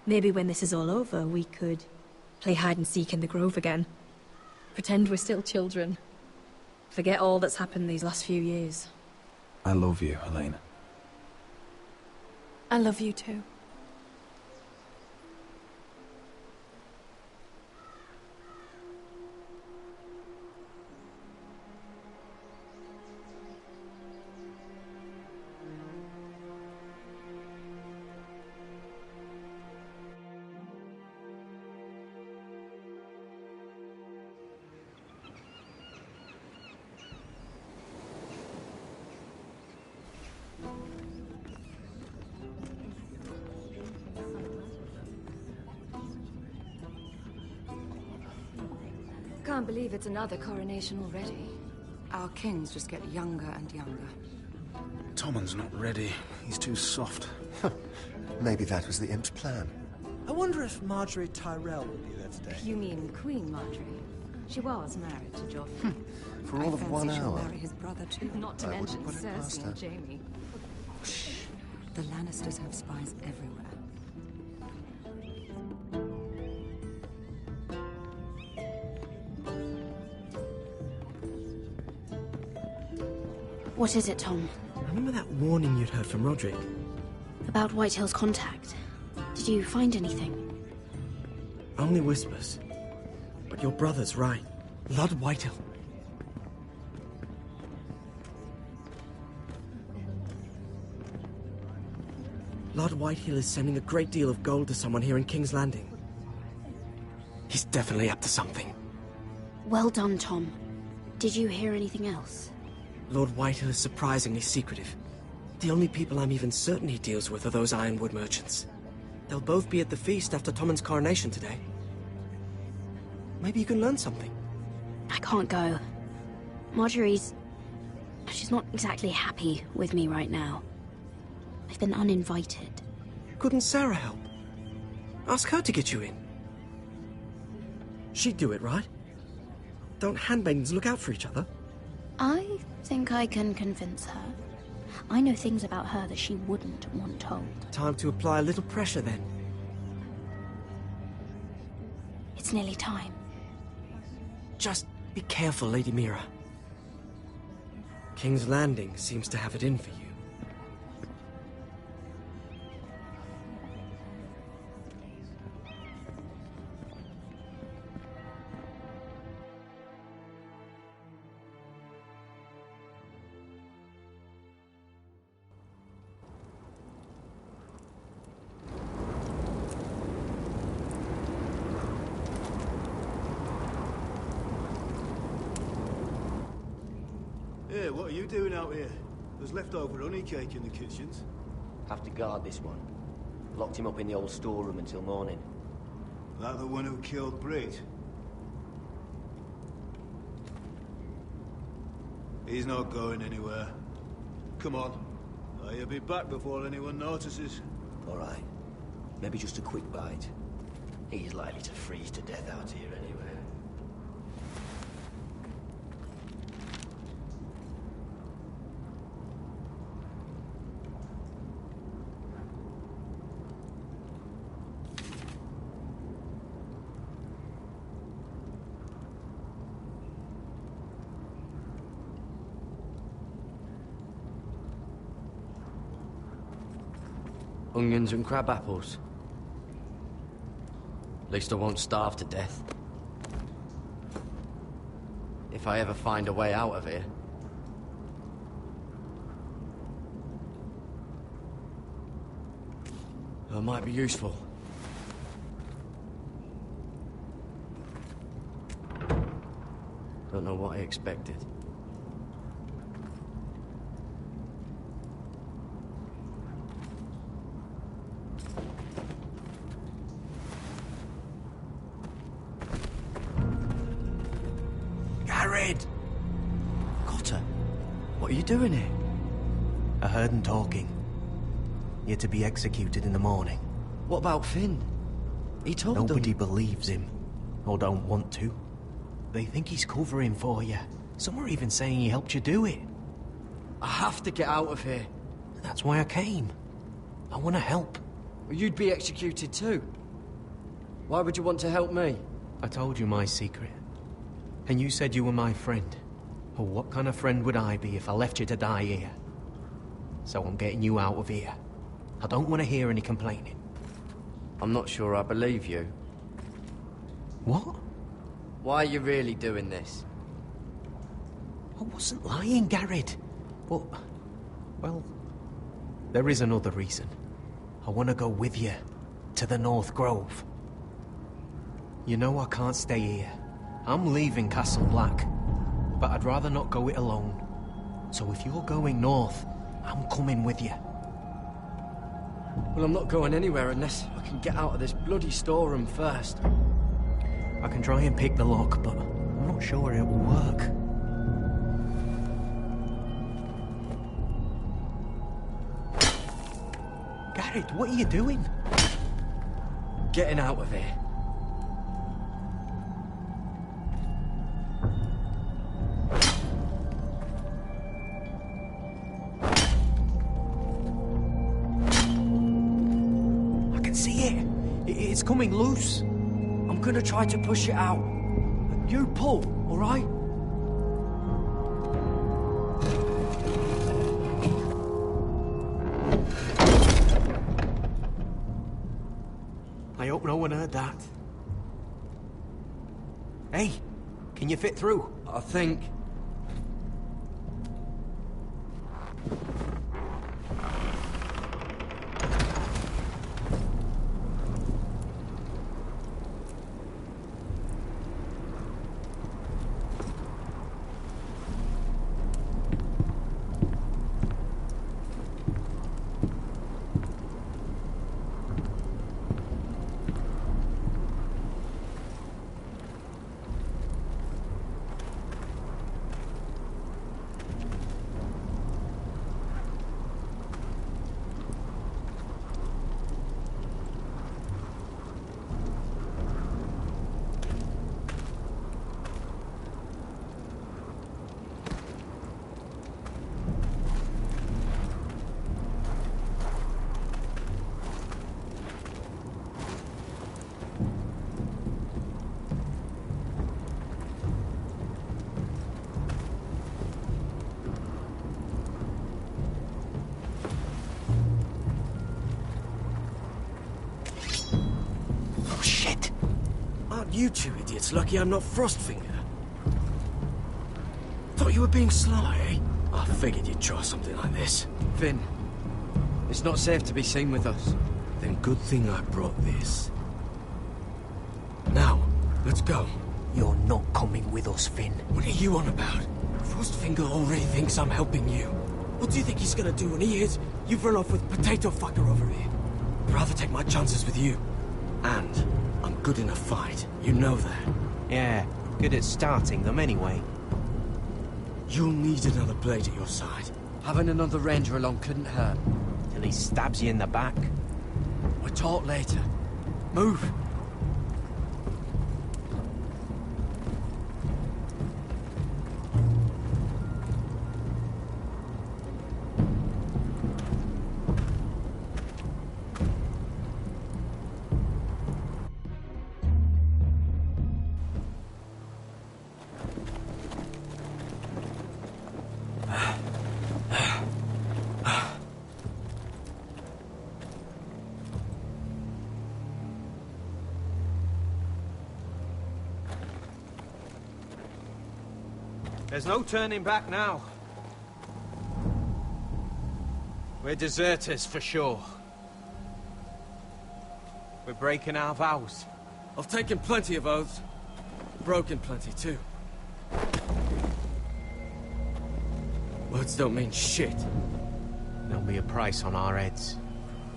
Maybe when this is all over, we could play hide and seek in the grove again. Pretend we're still children. Forget all that's happened these last few years. I love you, Helena. I love you too. Can't believe it's another coronation already. Our kings just get younger and younger. Tommen's not ready. He's too soft. Maybe that was the imp's plan. I wonder if Marjorie Tyrell will be there today. You mean Queen Marjorie? She was married to Joffrey. For all of 1 she'll hour. marry his brother too. Not to I wouldn't mention put it past Cersei her. and Jaime. Shh. The Lannisters have spies everywhere. What is it, Tom? Remember that warning you'd heard from Roderick? About Whitehill's contact. Did you find anything? Only whispers. But your brother's right. Lord Whitehill. Lord Whitehill is sending a great deal of gold to someone here in King's Landing. He's definitely up to something. Well done, Tom. Did you hear anything else? Lord Whitehill is surprisingly secretive. The only people I'm even certain he deals with are those ironwood merchants. They'll both be at the feast after Tommen's coronation today. Maybe you can learn something. I can't go. Marjorie's... she's not exactly happy with me right now. I've been uninvited. Couldn't Sarah help? Ask her to get you in. She'd do it, right? Don't handmaidens look out for each other? I think I can convince her. I know things about her that she wouldn't want told. Time to apply a little pressure, then. It's nearly time. Just be careful, Lady Mira. King's Landing seems to have it in for you. Hey, what are you doing out here? There's leftover honey cake in the kitchens. Have to guard this one. Locked him up in the old storeroom until morning. That the one who killed Brit? He's not going anywhere. Come on. He'll be back before anyone notices. All right. Maybe just a quick bite. He's likely to freeze to death out here anyway. Onions and crab apples. At least I won't starve to death. If I ever find a way out of here. That might be useful. Don't know what I expected. head! Cotter, what are you doing here? I heard them talking. You're to be executed in the morning. What about Finn? He told them... Nobody believes him. Or don't want to. They think he's covering for you. Some are even saying he helped you do it. I have to get out of here. That's why I came. I want to help. Well, you'd be executed too. Why would you want to help me? I told you my secret. And you said you were my friend. Well, what kind of friend would I be if I left you to die here? So I'm getting you out of here. I don't want to hear any complaining. I'm not sure I believe you. What? Why are you really doing this? I wasn't lying, Garrett. But, well, there is another reason. I want to go with you to the North Grove. You know I can't stay here. I'm leaving Castle Black, but I'd rather not go it alone. So if you're going north, I'm coming with you. Well, I'm not going anywhere unless I can get out of this bloody storeroom first. I can try and pick the lock, but I'm not sure it will work. Garrett, what are you doing? Getting out of here. I can see it. It's coming loose. I'm gonna try to push it out. You pull, all right? I hope no one heard that. Hey, can you fit through? I think. You two idiots lucky I'm not Frostfinger. Thought you were being sly, eh? I figured you'd try something like this. Finn, it's not safe to be seen with us. Then good thing I brought this. Now, let's go. You're not coming with us, Finn. What are you on about? Frostfinger already thinks I'm helping you. What do you think he's gonna do when he hears you've run off with Potato Fucker over here? I'd rather take my chances with you. And I'm good in a fight. You know that. Yeah, good at starting them anyway. You'll need another blade at your side. Having another ranger along couldn't hurt. Till he stabs you in the back. We'll talk later. Move! There's no turning back now. We're deserters for sure. We're breaking our vows. I've taken plenty of oaths. Broken plenty too. Words don't mean shit. There'll be a price on our heads.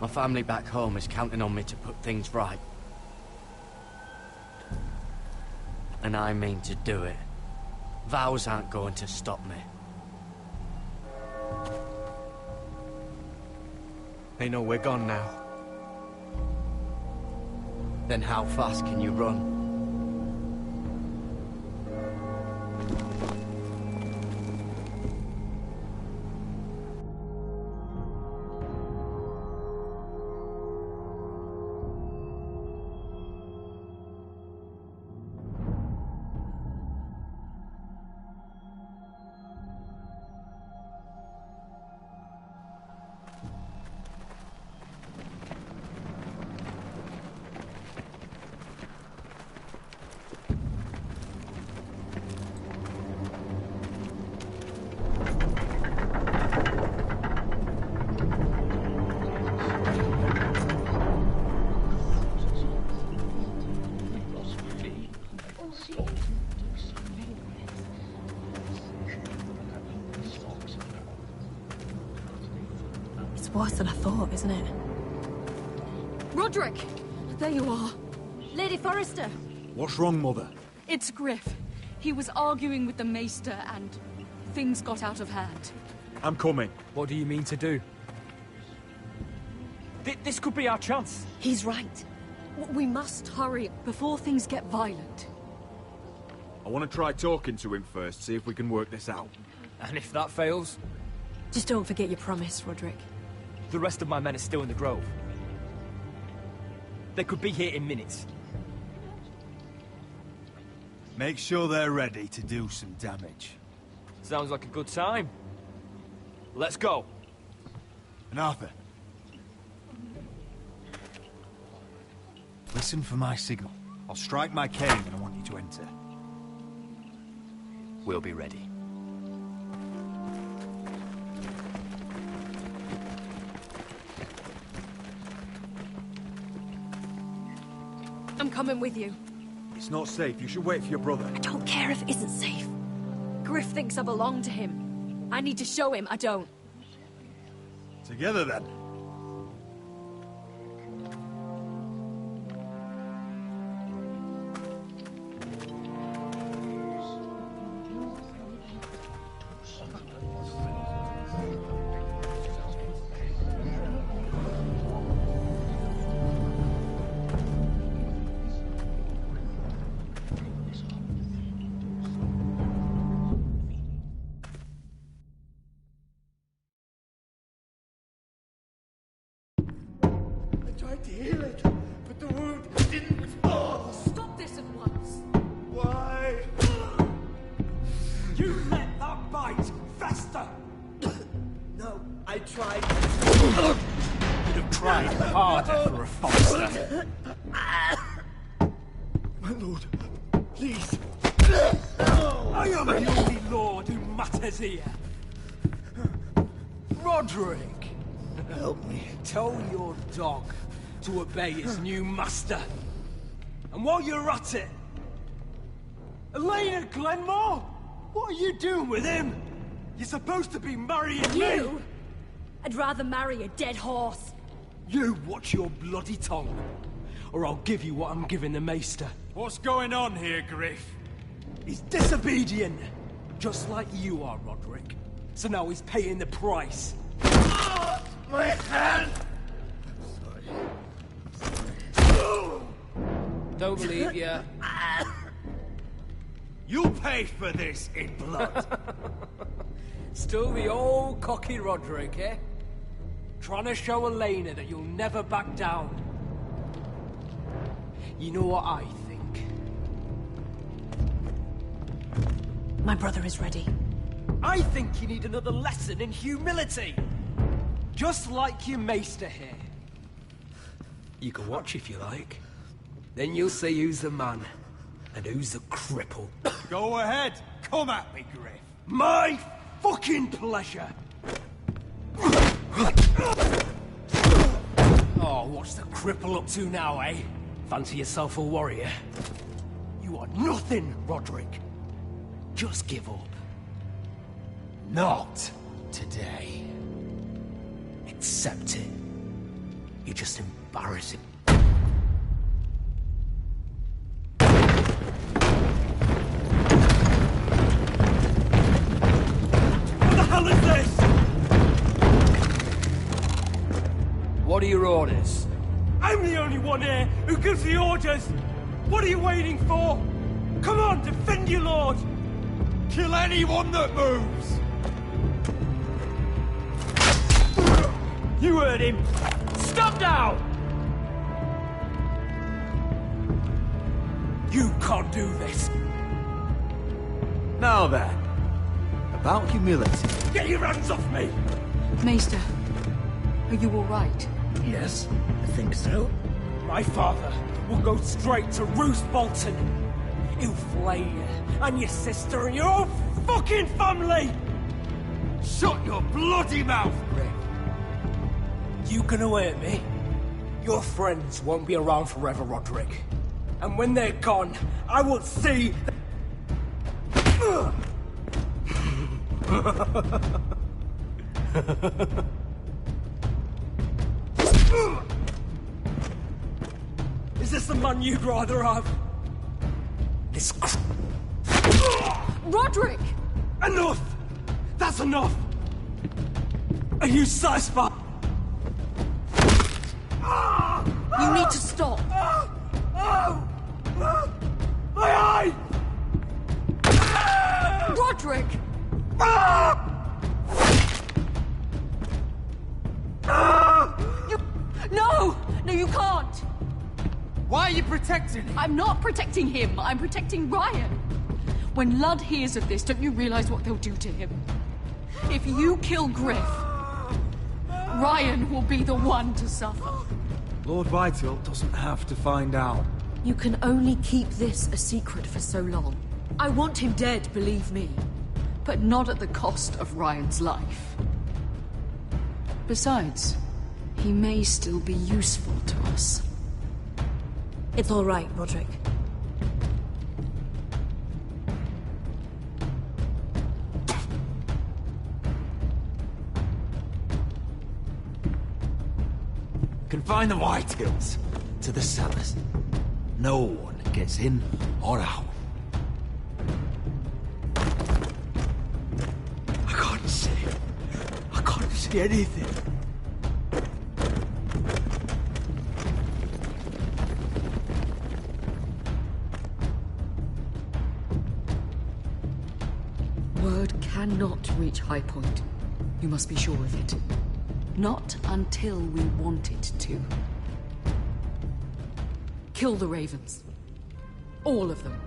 My family back home is counting on me to put things right. And I mean to do it. Vows aren't going to stop me. They know we're gone now. Then how fast can you run? Worse than I thought, isn't it? Roderick! There you are. Lady Forrester! What's wrong, Mother? It's Griff. He was arguing with the Maester and things got out of hand. I'm coming. What do you mean to do? This could be our chance. He's right. We must hurry before things get violent. I want to try talking to him first, see if we can work this out. And if that fails? Just don't forget your promise, Roderick. The rest of my men are still in the grove. They could be here in minutes. Make sure they're ready to do some damage. Sounds like a good time. Let's go. And Arthur. Listen for my signal. I'll strike my cane and I want you to enter. We'll be ready. I'm coming with you. It's not safe. You should wait for your brother. I don't care if it isn't safe. Griff thinks I belong to him. I need to show him I don't. Together, then. Tried to heal it, but the wound didn't respond. Stop this at once. Why? You let that bite fester! No, I tried. You'd have tried harder for a Forrester. My lord, please. I am the only lord who matters here. Roderick! Help me. Tell your dog to obey his new master. And while you're at it, Elena Glenmore? What are you doing with him? You're supposed to be marrying me! I'd rather marry a dead horse. You watch your bloody tongue, or I'll give you what I'm giving the Maester. What's going on here, Griff? He's disobedient, just like you are, Roderick. So now he's paying the price. My hand! Don't believe ya. You'll pay for this in blood. Still the old cocky Roderick, eh? Trying to show Elena that you'll never back down. You know what I think? My brother is ready. I think you need another lesson in humility. Just like your Maester here. You can watch if you like. Then you'll see who's the man and who's the cripple. Go ahead. Come at me, Griff. My fucking pleasure. Oh, what's the cripple up to now, eh? Fancy yourself a warrior? You are nothing, Roderick. Just give up. Not today. Accept it. You're just embarrassing. What are your orders? I'm the only one here who gives the orders! What are you waiting for? Come on, defend your lord! Kill anyone that moves! You heard him! Stop now! You can't do this! Now then, about humility. Get your hands off me! Maester, are you all right? Yes, I think so. My father will go straight to Roose Bolton. He'll flay you, and your sister, and your whole fucking family! Shut your bloody mouth, Rick! You can hear me? Your friends won't be around forever, Roderick. And when they're gone, I will see... Is this the man you'd rather have? This... Roderick! Enough! That's enough! Are you satisfied? You need to stop. My eye! Roderick! No! No, you can't! Why are you protecting him? I'm not protecting him. I'm protecting Ryan. When Ludd hears of this, don't you realize what they'll do to him? If you kill Griff, Ryan will be the one to suffer. Lord Whitehill doesn't have to find out. You can only keep this a secret for so long. I want him dead, believe me. But not at the cost of Ryan's life. Besides, he may still be useful to us. It's all right, Roderick. Confine the Whitehills to the cellars. No one gets in or out. I can't see. I can't see anything. Word cannot reach High Point. You must be sure of it. Not until we want it to. Kill the ravens. All of them.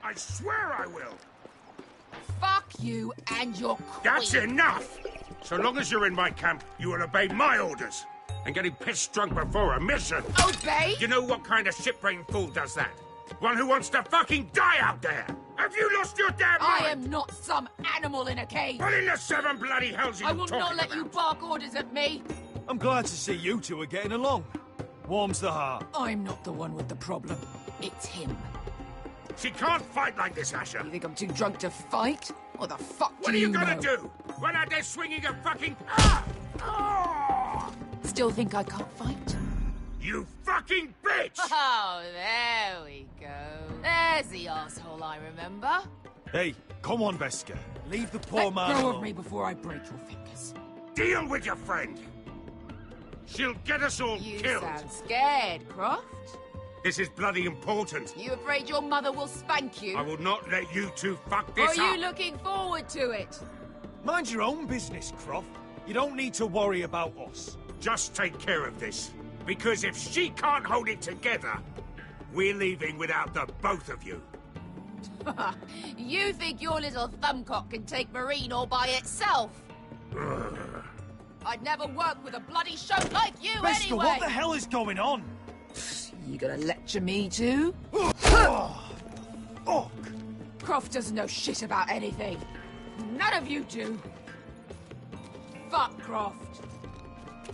I swear I will! Fuck you and your queen. That's enough! So long as you're in my camp, you will obey my orders. And getting pissed drunk before a mission. Obey? You know what kind of shit-brained fool does that? One who wants to fucking die out there! Have you lost your damn mind? I am not some animal in a cage. What in the seven bloody hells are you I will talking not let about? you bark orders at me. I'm glad to see you two are getting along. Warms the heart. I'm not the one with the problem. It's him. She can't fight like this, Asher. You think I'm too drunk to fight? What the fuck What do are you know? gonna do? Run out there swinging a fucking... Still think I can't fight? You fucking bitch! Oh, there we go. There's the asshole I remember. Hey, come on, Veska. Leave the poor Let man go alone. of me before I break your fingers. Deal with your friend. She'll get us all You killed. sound scared, Croft. This is bloody important. You afraid your mother will spank you? I will not let you two fuck Or this are up. you looking forward to it? Mind your own business, Croft. You don't need to worry about us. Just take care of this. Because if she can't hold it together, we're leaving without the both of you. You think your little thumbcock can take Marine all by itself? I'd never work with a bloody show like you Veska, anyway! what the hell is going on? You gonna lecture me too? Oh, Croft doesn't know shit about anything. None of you do. Fuck Croft.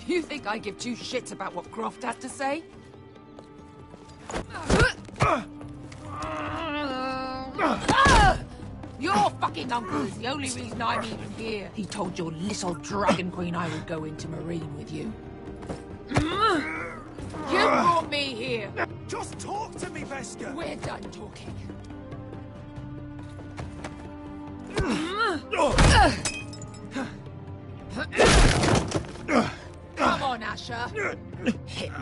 You think I give two shits about what Croft had to say? Your fucking uncle is the only reason I'm even here. He told your little dragon queen I would go into Marine with you. me here. Just talk to me, Veska. We're done talking. Come on, Asher. Hit me.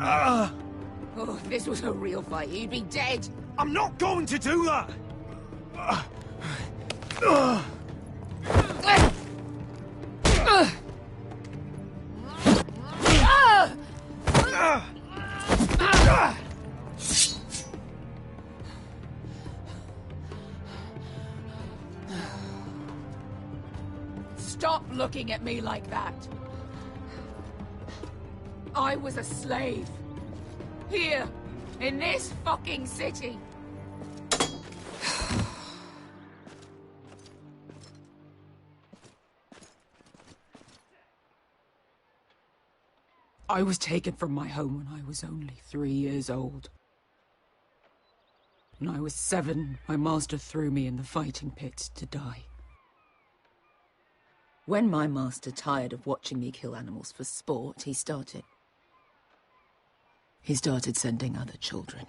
Oh, if this was a real fight, you'd be dead. I'm not going to do that. Stop looking at me like that. I was a slave. Here, in this fucking city. I was taken from my home when I was only 3 years old. When I was 7, my master threw me in the fighting pit to die. When my master tired of watching me kill animals for sport, he started sending other children.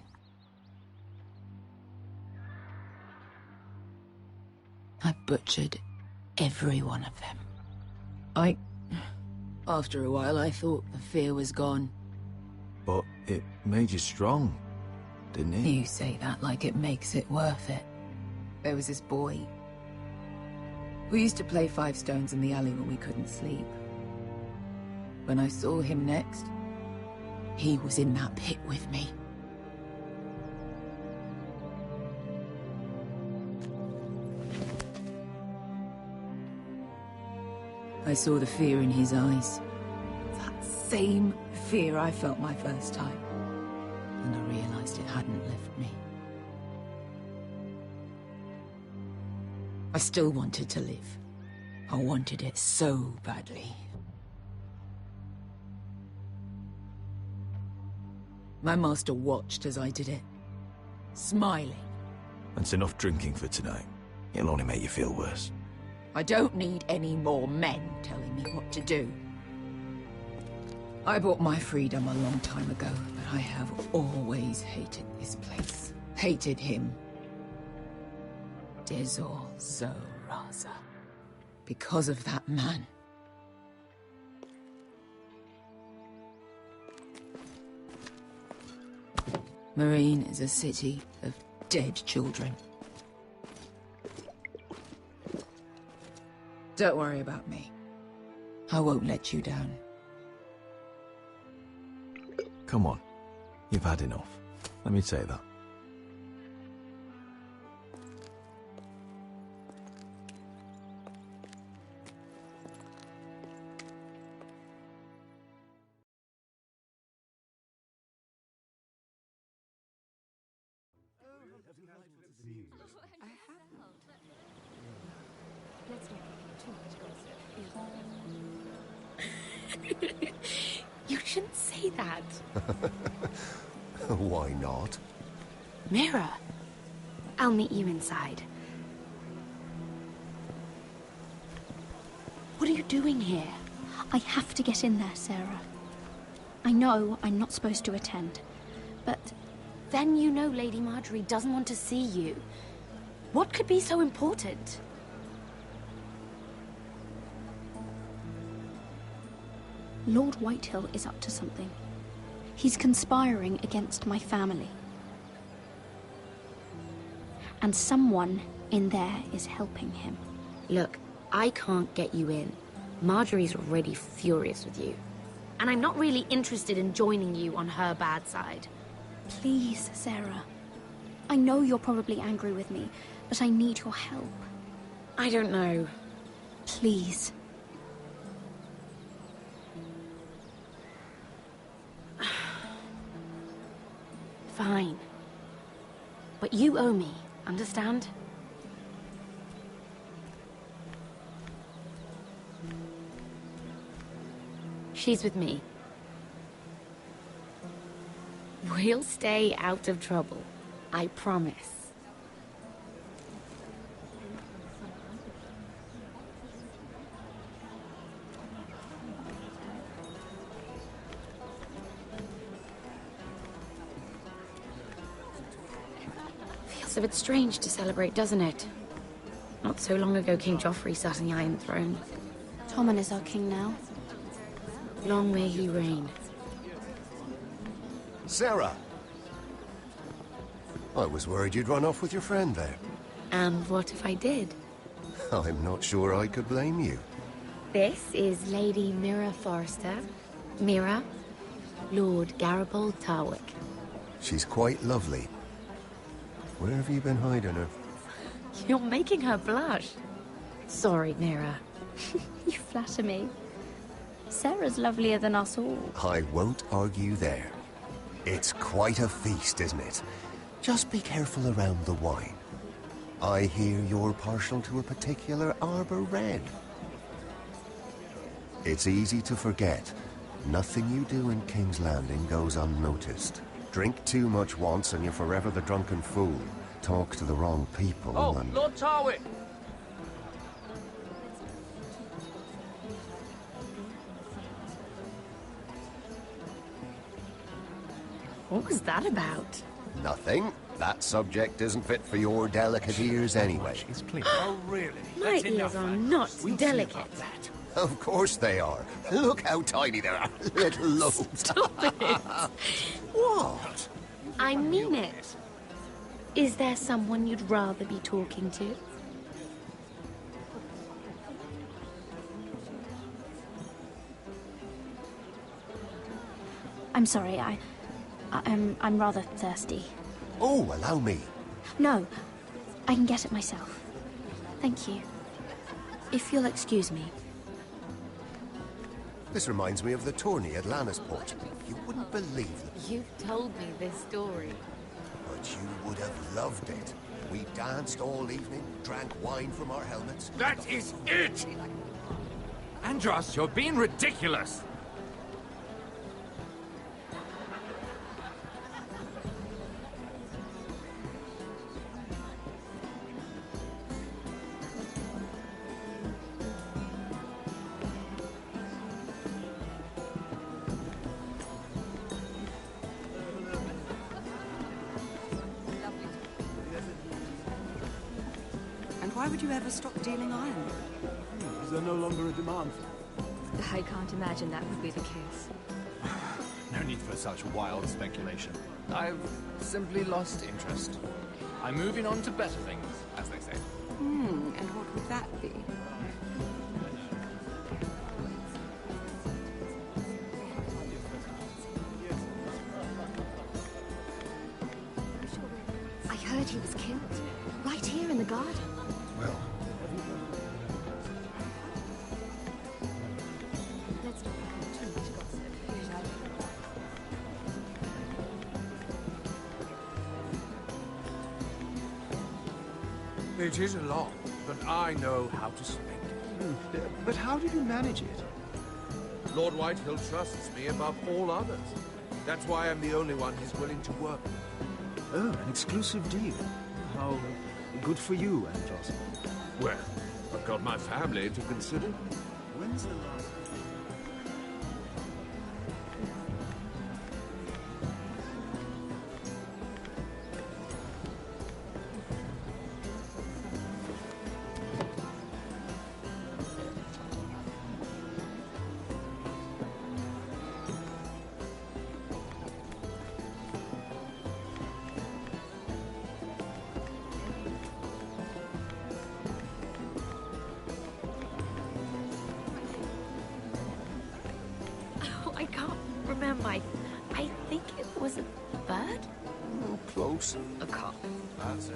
I butchered every one of them. After a while, I thought the fear was gone. But it made you strong, didn't it? You say that like it makes it worth it. There was this boy. We used to play 5 stones in the alley when we couldn't sleep. When I saw him next, he was in that pit with me. I saw the fear in his eyes. That same fear I felt my first time. And I realized it hadn't left me. I still wanted to live. I wanted it so badly. My master watched as I did it, smiling. That's enough drinking for tonight. It'll only make you feel worse. I don't need any more men telling me what to do. I bought my freedom a long time ago, but I have always hated this place. Hated him. Dezor Zoraza. Because of that man. Marine is a city of dead children. Don't worry about me. I won't let you down. Come on. You've had enough. Let me say that. You shouldn't say that. Why not? Mira, I'll meet you inside. What are you doing here? I have to get in there, Sarah. I know I'm not supposed to attend, but... Then you know Lady Marjorie doesn't want to see you. What could be so important? Lord Whitehill is up to something. He's conspiring against my family. And someone in there is helping him. Look, I can't get you in. Marjorie's already furious with you. And I'm not really interested in joining you on her bad side. Please, Sarah. I know you're probably angry with me, but I need your help. I don't know. Please. Fine. But you owe me, understand? She's with me. We'll stay out of trouble. I promise. So it's strange to celebrate, doesn't it? Not so long ago, King Joffrey sat on the Iron Throne. Tommen is our king now. Long may he reign. Sarah! I was worried you'd run off with your friend there. And what if I did? I'm not sure I could blame you. This is Lady Mira Forrester. Mira, Lord Garibald Tarwick. She's quite lovely. Where have you been hiding her? You're making her blush. Sorry, Mira. You flatter me. Sarah's lovelier than us all. I won't argue there. It's quite a feast, isn't it? Just be careful around the wine. I hear you're partial to a particular Arbor Red. It's easy to forget. Nothing you do in King's Landing goes unnoticed. Drink too much once and you're forever the drunken fool. Talk to the wrong people and... Lord Tarwick! What was that about? Nothing. That subject isn't fit for your delicate ears anyway. Oh, really? My ears are not delicate. Of course they are. Look how tiny they are. Little lobes. Stop it. What? I mean it. Is there someone you'd rather be talking to? I'm sorry, I'm rather thirsty. Oh, allow me. No, I can get it myself. Thank you. If you'll excuse me. This reminds me of the tourney at Lannisport. You wouldn't believe it. You've told me this story. But you would have loved it. We danced all evening, drank wine from our helmets. That is it! Andros, you're being ridiculous! Why would you ever stop dealing iron? Is there no longer a demand? I can't imagine that would be the case. No need for such wild speculation. I've simply lost interest. I'm moving on to better things, as they say. And what would that be? I heard he was killed. Right here in the garden. Well... It is a lot, but I know how to spend it. But how did you manage it? Lord Whitehill trusts me above all others. That's why I'm the only one he's willing to work with. Oh, an exclusive deal. How good for you, Andros. Well, I've got my family to consider. When's the last... I can't remember. I think it was a bird? Close. A cock. That's it.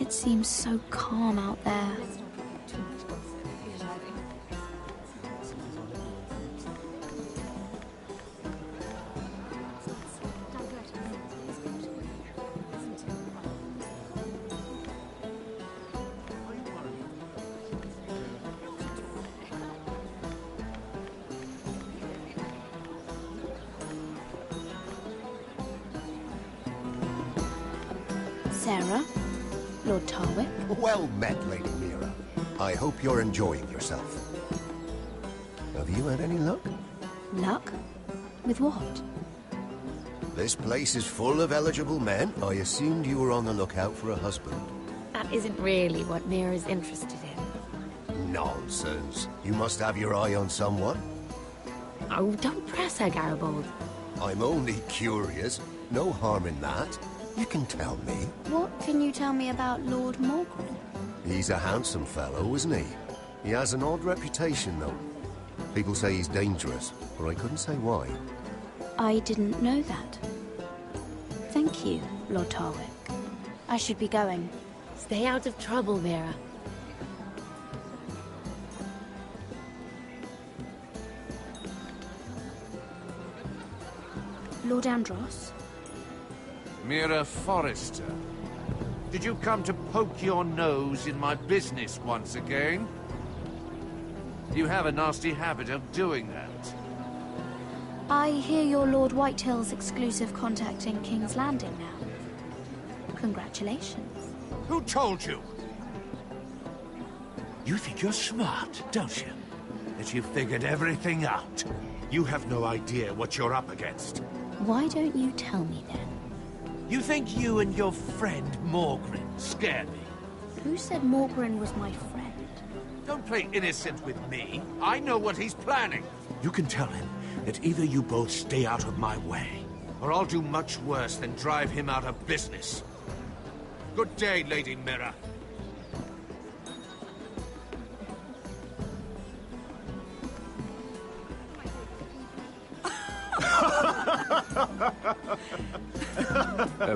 It seems so calm out there. Sarah? Lord Tarwick. Well met, Lady Mira. I hope you're enjoying yourself. Have you had any luck? Luck? With what? This place is full of eligible men. I assumed you were on the lookout for a husband. That isn't really what Mira's interested in. Nonsense. You must have your eye on someone. Oh, don't press her, Garibaldi. I'm only curious. No harm in that. You can tell me. What can you tell me about Lord Morgren? He's a handsome fellow, isn't he? He has an odd reputation, though. People say he's dangerous, but I couldn't say why. I didn't know that. Thank you, Lord Tarwick. I should be going. Stay out of trouble, Mira. Lord Andros? Mira Forrester. Did you come to poke your nose in my business once again? You have a nasty habit of doing that. I hear you're Lord Whitehill's exclusive contact in King's Landing now. Congratulations. Who told you? You think you're smart, don't you? That you've figured everything out. You have no idea what you're up against. Why don't you tell me then? You think you and your friend Morgren scare me? Who said Morgren was my friend? Don't play innocent with me. I know what he's planning. You can tell him that either you both stay out of my way, or I'll do much worse than drive him out of business. Good day, Lady Mira.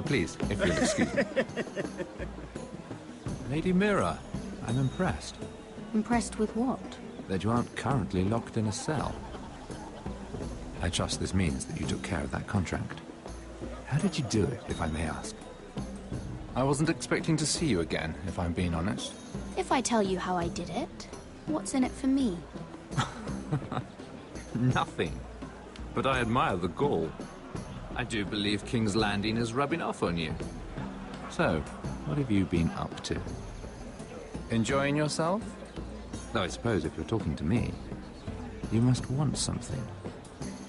Please, if you'll excuse me. Lady Mira, I'm impressed. Impressed with what? That you aren't currently locked in a cell. I trust this means that you took care of that contract. How did you do it, if I may ask? I wasn't expecting to see you again, if I'm being honest. If I tell you how I did it, what's in it for me? Nothing. But I admire the gall. I do believe King's Landing is rubbing off on you. So, what have you been up to? Enjoying yourself? Though I suppose if you're talking to me, you must want something.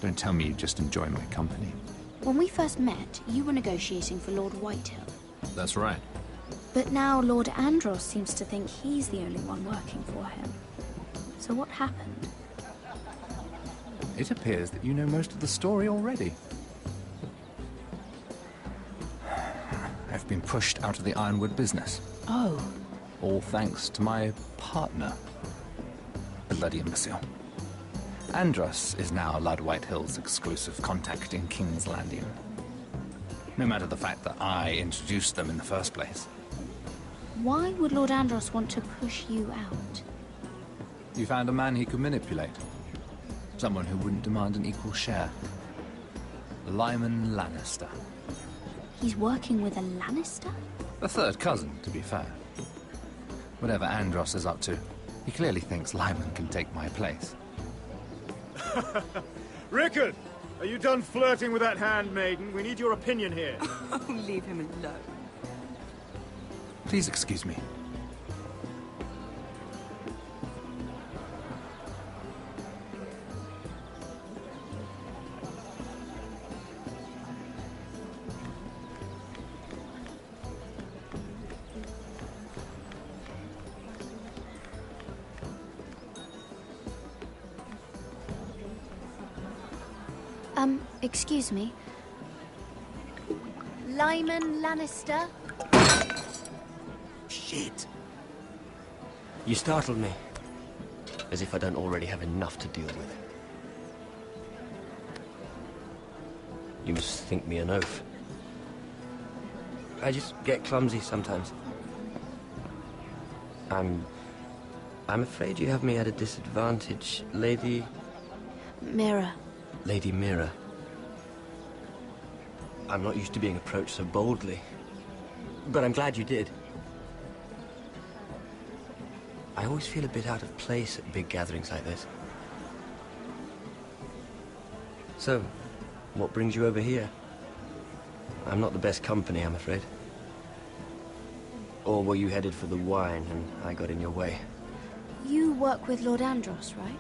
Don't tell me you just enjoy my company. When we first met, you were negotiating for Lord Whitehill. That's right. But now Lord Andros seems to think he's the only one working for him. So what happened? It appears that you know most of the story already. I've been pushed out of the ironwood business. Oh. All thanks to my partner. Bloody imbecile. Andros is now Lord Whitehill's exclusive contact in King's Landing. No matter the fact that I introduced them in the first place. Why would Lord Andros want to push you out? You found a man he could manipulate. Someone who wouldn't demand an equal share. Lyman Lannister. He's working with a Lannister? A third cousin, to be fair. Whatever Andros is up to, he clearly thinks Lyman can take my place. Rickard! Are you done flirting with that handmaiden? We need your opinion here. Oh, leave him alone. Please excuse me. Excuse me. Lyman Lannister? Shit. You startled me. As if I don't already have enough to deal with. You must think me an oaf. I just get clumsy sometimes. I'm afraid you have me at a disadvantage, Lady... Mira. Lady Mira. I'm not used to being approached so boldly. But I'm glad you did. I always feel a bit out of place at big gatherings like this. So, what brings you over here? I'm not the best company, I'm afraid. Or were you headed for the wine and I got in your way? You work with Lord Andros, right?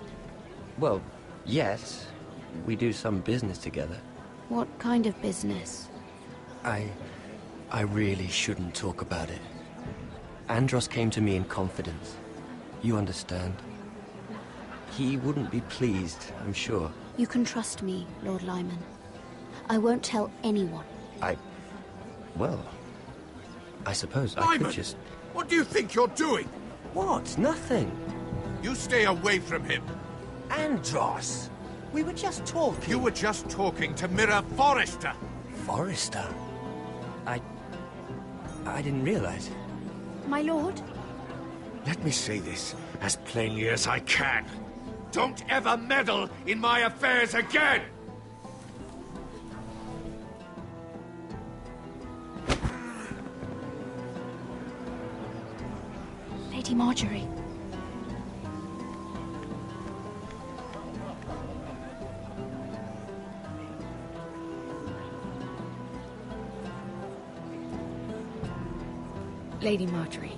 Well, yes. We do some business together. What kind of business? I really shouldn't talk about it. Andros came to me in confidence. You understand? He wouldn't be pleased, I'm sure. You can trust me, Lord Lyman. I won't tell anyone. Well, I suppose I Lyman! could just... What do you think you're doing? What? Nothing. You stay away from him. Andros! We were just talking. You were just talking to Mirror Forrester. Forrester? I didn't realize. My lord? Let me say this as plainly as I can. Don't ever meddle in my affairs again! Lady Marjorie. Lady Marjorie.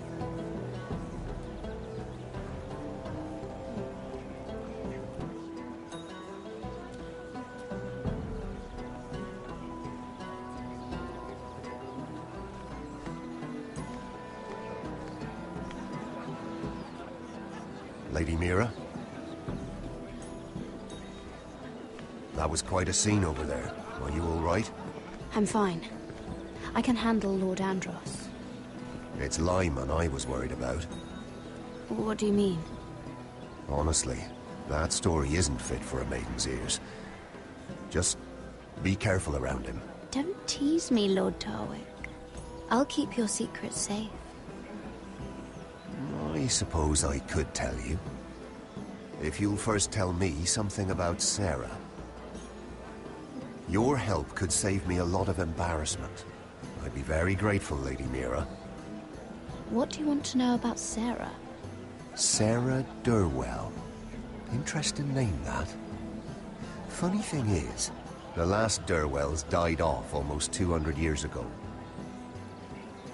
Lady Mira? That was quite a scene over there. Are you all right? I'm fine. I can handle Lord Andros. It's Lyman I was worried about. What do you mean? Honestly, that story isn't fit for a maiden's ears. Just be careful around him. Don't tease me, Lord Tarwick. I'll keep your secret safe. I suppose I could tell you. If you'll first tell me something about Sarah. Your help could save me a lot of embarrassment. I'd be very grateful, Lady Mira. What do you want to know about Sarah? Sarah Durwell. Interesting name, that. Funny thing is, the last Durwells died off almost 200 years ago.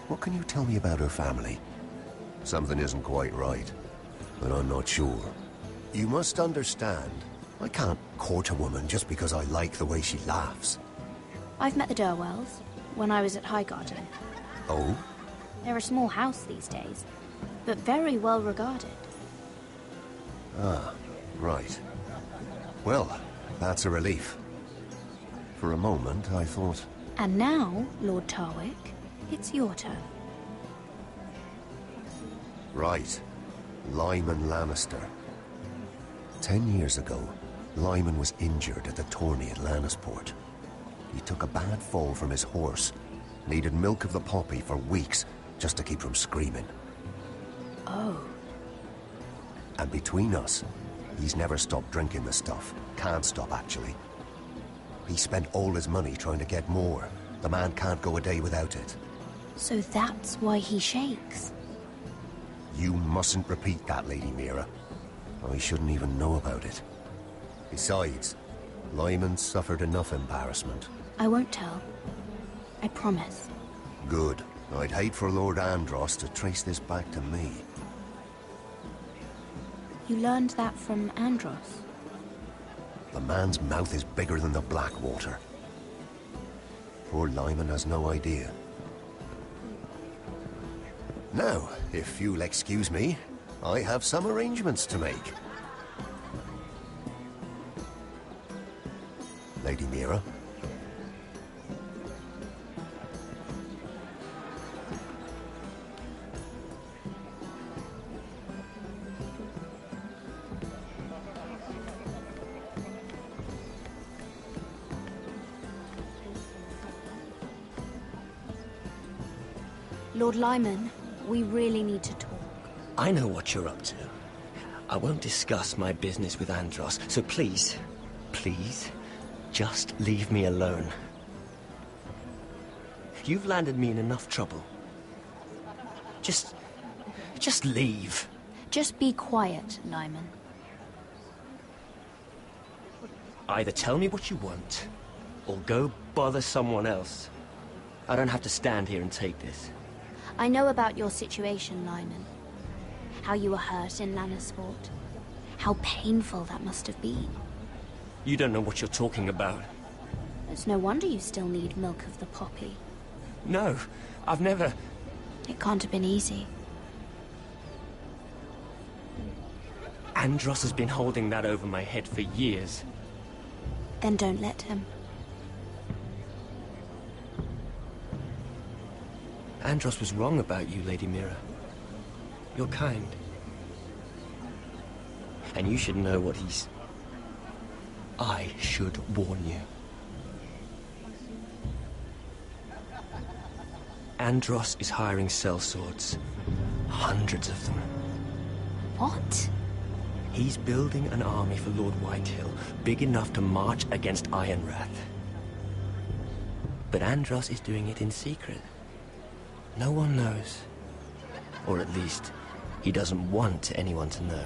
What can you tell me about her family? Something isn't quite right, but I'm not sure. You must understand, I can't court a woman just because I like the way she laughs. I've met the Durwells when I was at Highgarden. Oh? They're a small house these days, but very well regarded. Ah, right. Well, that's a relief. For a moment, I thought... And now, Lord Tarwick, it's your turn. Right. Lyman Lannister. 10 years ago, Lyman was injured at the tourney at Lannisport. He took a bad fall from his horse. Needed milk of the poppy for weeks, just to keep from screaming. Oh. And between us, he's never stopped drinking the stuff. Can't stop, actually. He spent all his money trying to get more. The man can't go a day without it. So that's why he shakes. You mustn't repeat that, Lady Mira. I shouldn't even know about it. Besides, Lyman suffered enough embarrassment. I won't tell. I promise. Good. I'd hate for Lord Andros to trace this back to me. You learned that from Andros? The man's mouth is bigger than the Blackwater. Poor Lyman has no idea. Now, if you'll excuse me, I have some arrangements to make. Lady Mira? Lord Lyman, we really need to talk. I know what you're up to. I won't discuss my business with Andros, so please, please, just leave me alone. You've landed me in enough trouble. Just leave. Just be quiet, Lyman. Either tell me what you want, or go bother someone else. I don't have to stand here and take this. I know about your situation, Lyman. How you were hurt in Lannisport. How painful that must have been. You don't know what you're talking about. It's no wonder you still need milk of the poppy. No, I've never... It can't have been easy. Andros has been holding that over my head for years. Then don't let him. Andros was wrong about you, Lady Mira. You're kind. And you should know what he's... I should warn you. Andros is hiring sellswords. Hundreds of them. What? He's building an army for Lord Whitehill, big enough to march against Ironrath. But Andros is doing it in secret. No one knows. Or at least, he doesn't want anyone to know.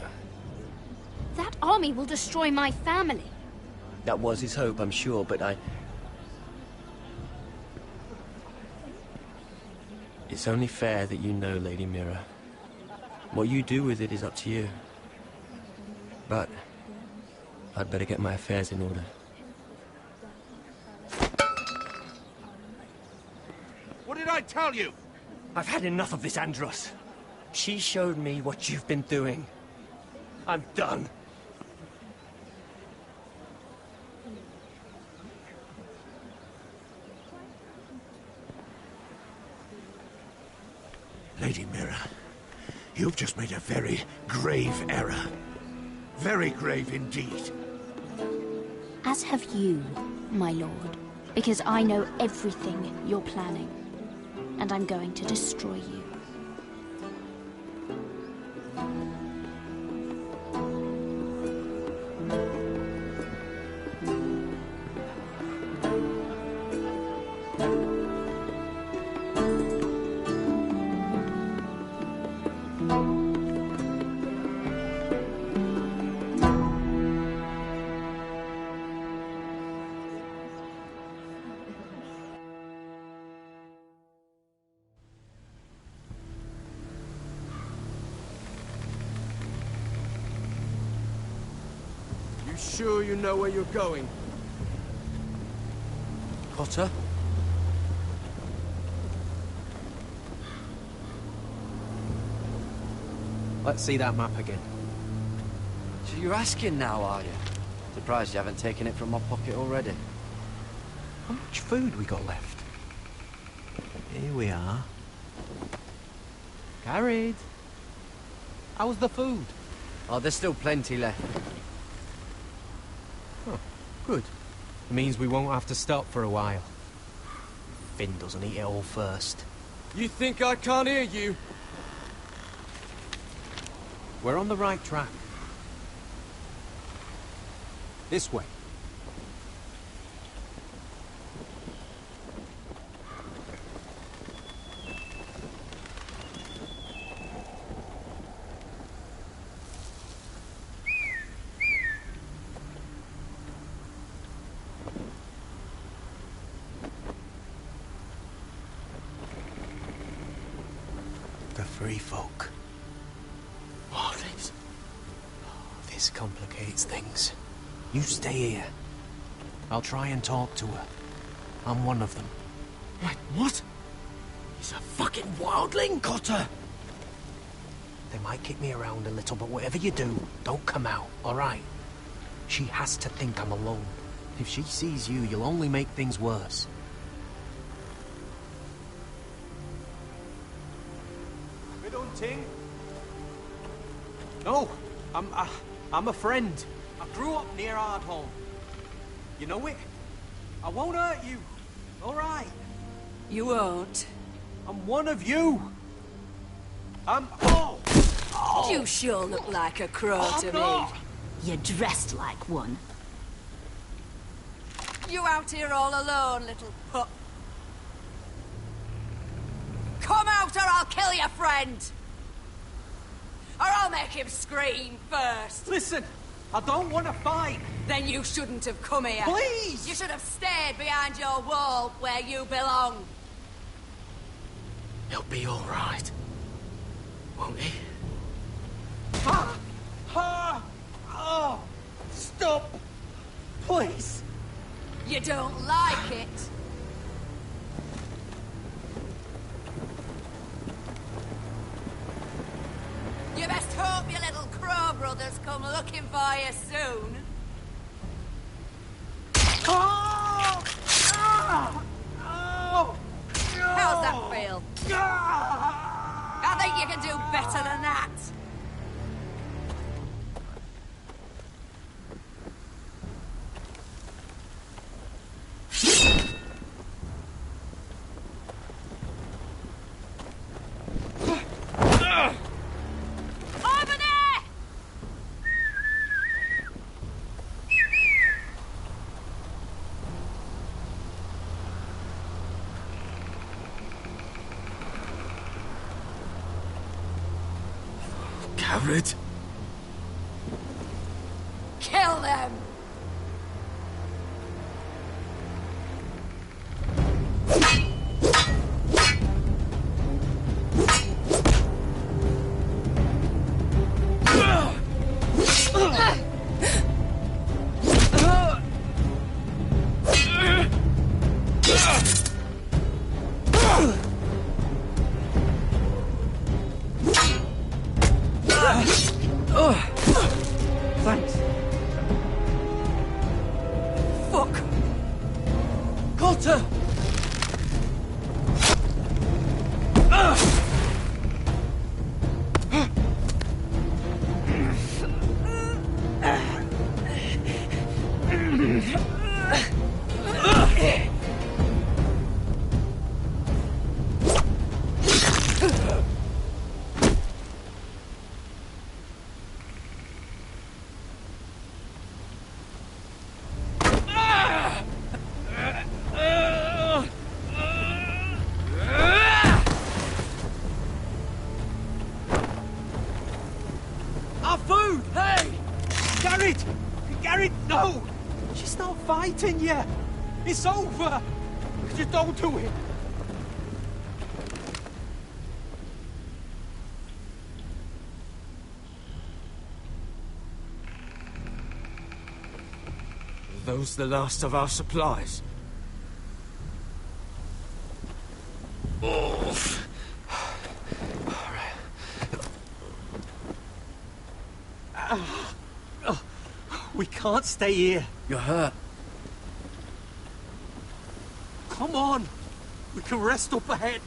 That army will destroy my family. That was his hope, I'm sure, but It's only fair that you know, Lady Mira. What you do with it is up to you. But I'd better get my affairs in order. What did I tell you? I've had enough of this, Andros. She showed me what you've been doing. I'm done. Lady Mira, you've just made a very grave error. Very grave indeed. As have you, my lord. Because I know everything you're planning. And I'm going to destroy you. Sure you know where you're going? Potter? Let's see that map again. So you're asking now, are you? Surprised you haven't taken it from my pocket already. How much food we got left? Here we are. Carried. How's the food? Oh, there's still plenty left. Oh, good. It means we won't have to stop for a while. Finn doesn't eat it all first. You think I can't hear you? We're on the right track. This way. The free folk. Wildlings. This complicates things. You stay here. I'll try and talk to her. I'm one of them. Wait, what? He's a fucking wildling, Cotter! They might kick me around a little, but whatever you do, don't come out, alright? She has to think I'm alone. If she sees you, you'll only make things worse. Ting? No, I'm a friend. I grew up near Ardholm. You know it? I won't hurt you. All right. You won't. I'm one of you. Oh! You sure look like a crow to me. You're dressed like one. You out here all alone, little pup. Come out or I'll kill your friend! Or I'll make him scream first. Listen, I don't want to fight. Then you shouldn't have come here. Please! You should have stayed behind your wall where you belong. He'll be all right. Won't he? Stop! Please! You don't like it? You best hope your little crow brothers come looking for you soon. How's that feel? I think you can do better than that. Over there! Garrett? Kill them! Thanks. Fuck! Coulter! Our food! Hey! Garrett! Garrett, no! She's not fighting yet! It's over! Just don't do it! Are those the last of our supplies? Oof. We can't stay here. You're hurt. Come on! We can rest up ahead.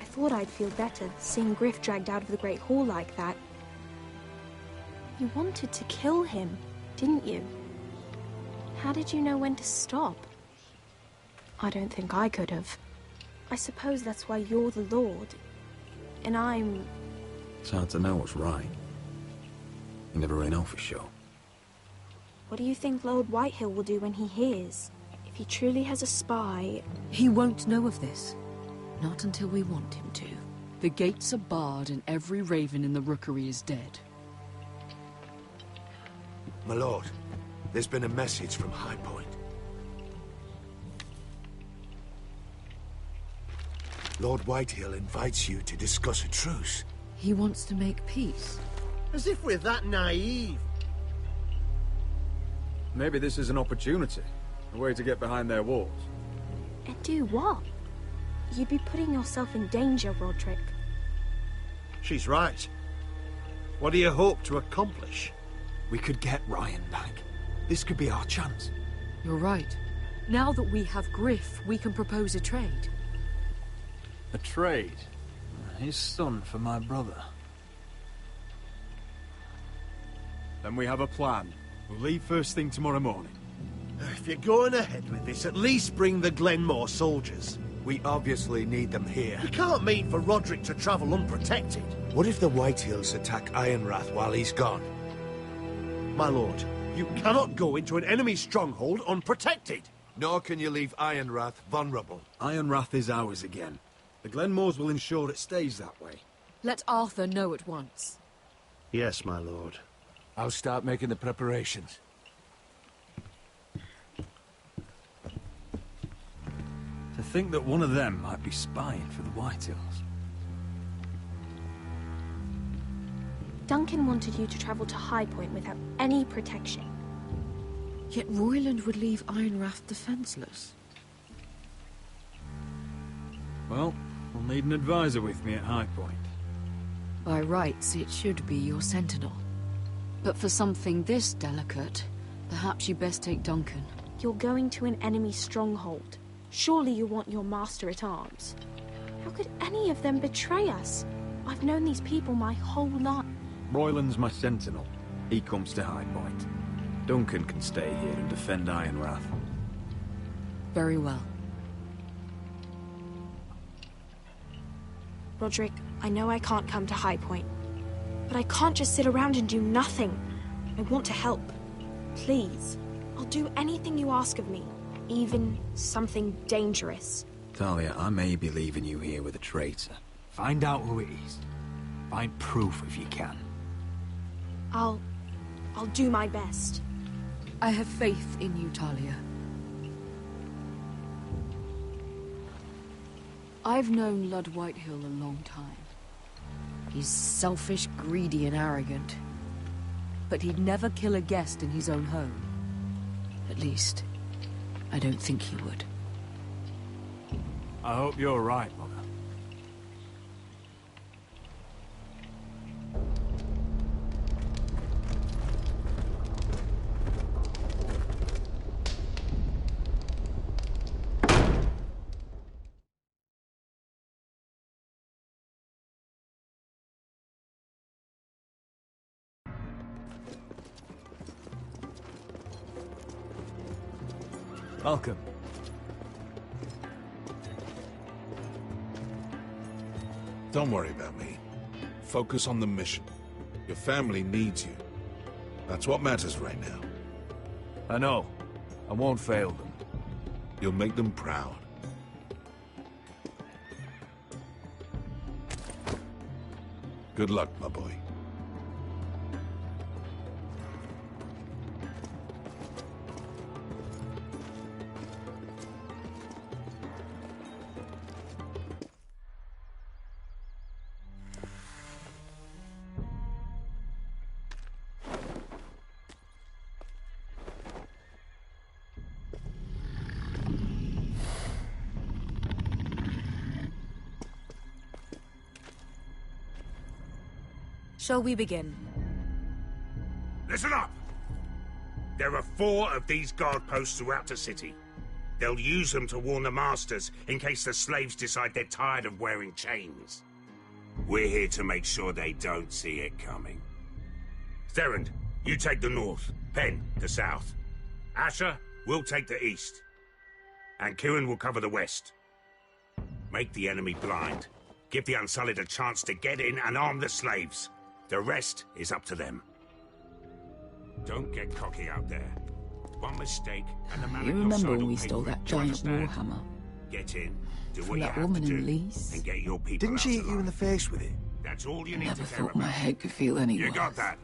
I thought I'd feel better seeing Griff dragged out of the Great Hall like that. You wanted to kill him, didn't you? How did you know when to stop? I don't think I could have. I suppose that's why you're the Lord, and I'm... It's hard to know what's right. You never really know for sure. What do you think Lord Whitehill will do when he hears? If he truly has a spy... He won't know of this. Not until we want him to. The gates are barred and every raven in the rookery is dead. My lord, there's been a message from High Point. Lord Whitehill invites you to discuss a truce. He wants to make peace. As if we're that naive. Maybe this is an opportunity. A way to get behind their walls. And do what? You'd be putting yourself in danger, Roderick. She's right. What do you hope to accomplish? We could get Ryan back. This could be our chance. You're right. Now that we have Griff, we can propose a trade. A trade? his son for my brother. Then we have a plan. We'll leave first thing tomorrow morning. If you're going ahead with this, at least bring the Glenmore soldiers. We obviously need them here. You can't mean for Roderick to travel unprotected. What if the Whitehills attack Ironrath while he's gone? My lord, you cannot go into an enemy stronghold unprotected. Nor can you leave Ironrath vulnerable. Ironrath is ours again. The Glenmores will ensure it stays that way. Let Arthur know at once. Yes, my lord. I'll start making the preparations. To think that one of them might be spying for the Whitehills. Duncan wanted you to travel to High Point without any protection. Yet Royland would leave Ironrath defenseless. Well, we'll need an advisor with me at High Point. By rights, it should be your sentinel. But for something this delicate, perhaps you best take Duncan. You're going to an enemy stronghold. Surely you want your master-at-arms. How could any of them betray us? I've known these people my whole life. Royland's my sentinel. He comes to High Point. Duncan can stay here and defend Ironrath. Very well. Roderick, I know I can't come to High Point, but I can't just sit around and do nothing. I want to help. Please. I'll do anything you ask of me, even something dangerous. Talia, I may be leaving you here with a traitor. Find out who it is. Find proof if you can. I'll do my best. I have faith in you, Talia. I've known Lud Whitehill a long time. He's selfish, greedy, and arrogant. But he'd never kill a guest in his own home. At least, I don't think he would. I hope you're right, Mother. Welcome. Don't worry about me. Focus on the mission. Your family needs you. That's what matters right now. I know. I won't fail them. You'll make them proud. Good luck, my boy. Shall we begin? Listen up! There are 4 of these guard posts throughout the city. They'll use them to warn the masters in case the slaves decide they're tired of wearing chains. We're here to make sure they don't see it coming. Therend, you take the north. Penn, the south. Asher, we'll take the east. And Kieran will cover the west. Make the enemy blind. Give the Unsullied a chance to get in and arm the slaves. The rest is up to them. Don't get cocky out there. One mistake and the man You at your remember side when will we pay stole for it. that Do you giant understand? warhammer? Get in, do From what you that have woman to in do, Leeds? and get your people Didn't she out hit you in the face with it? That's all you need Never to care thought my about. head could feel any You worse. got that?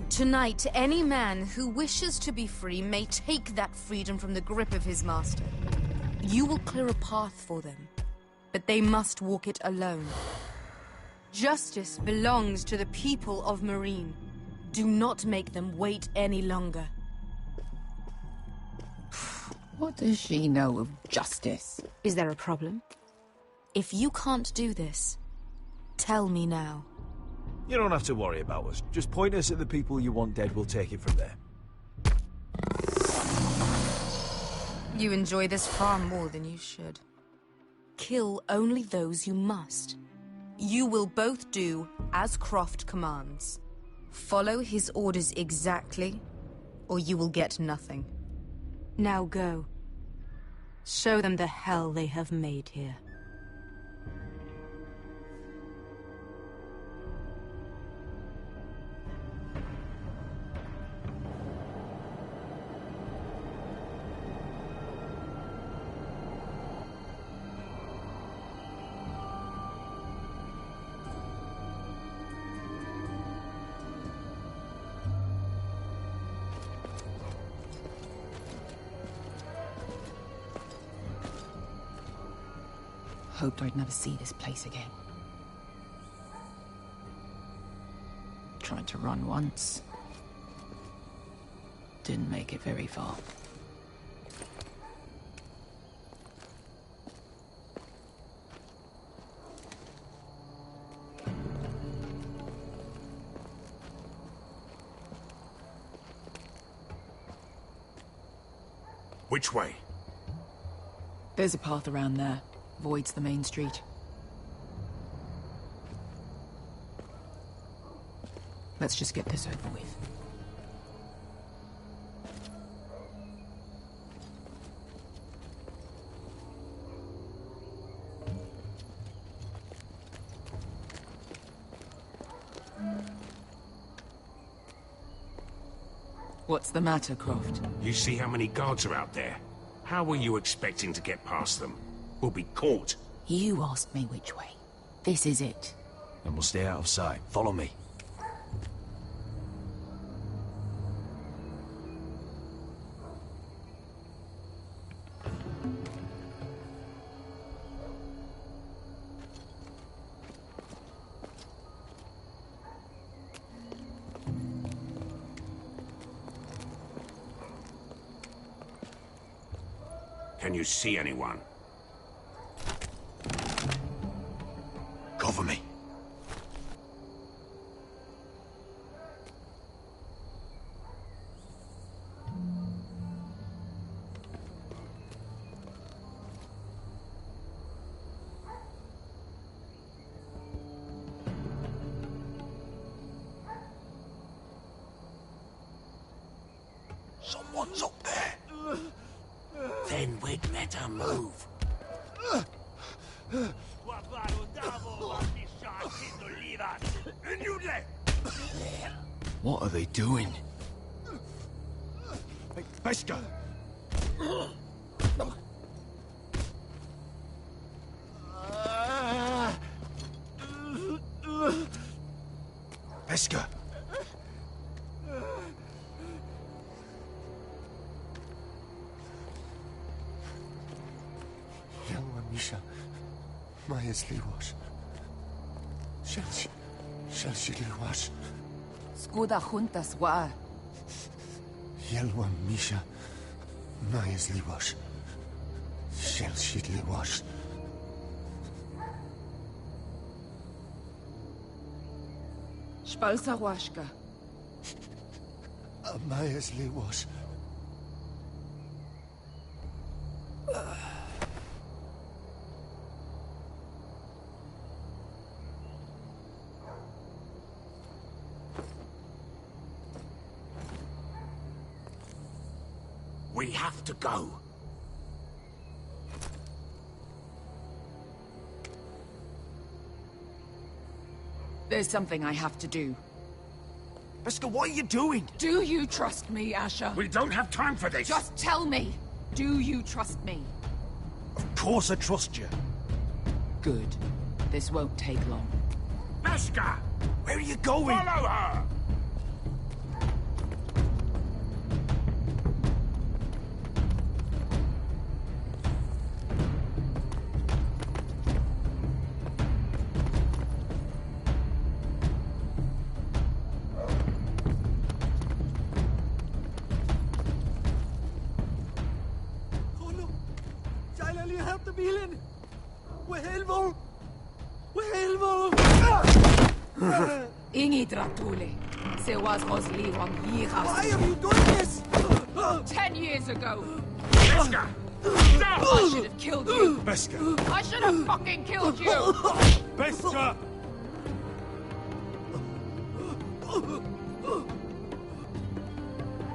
Tonight, any man who wishes to be free may take that freedom from the grip of his master. You will clear a path for them, but they must walk it alone. Justice belongs to the people of Marine. Do not make them wait any longer. What does she know of justice? Is there a problem? If you can't do this, tell me now. You don't have to worry about us. Just point us at the people you want dead, we'll take it from there. You enjoy this far more than you should. Kill only those you must. You will both do as Croft commands. Follow his orders exactly, or you will get nothing. Now go. Show them the hell they have made here. Hoped I'd never see this place again. Tried to run once. Didn't make it very far. Which way? There's a path around there. Avoids the main street. Let's just get this over with. What's the matter, Croft? You see how many guards are out there? How were you expecting to get past them? We'll be caught. You asked me which way. This is it. And we'll stay out of sight. Follow me. Can you see anyone? Cover me. Someone's up there. Then we'd better move. What are they doing? Hey, Pesca! Pesca! Yelwa Misha, Maya's Liwash. Shall she Liwash? Skuda juntas wa. Yelwa Misha, Maya's Liwash. Shall she Liwash? Spalsa washka. Maya's Liwash. We have to go. There's something I have to do. Pesca, what are you doing? Do you trust me, Asher? We don't have time for this. Just tell me. Do you trust me? Of course I trust you. Good. This won't take long. Pesca! Where are you going? Follow her! Ingi Dratule. Se was Rosli on Yiras. Why are you doing this? 10 years ago. Pesca! I should have killed you. Beskha! I should have fucking killed you. Beskha!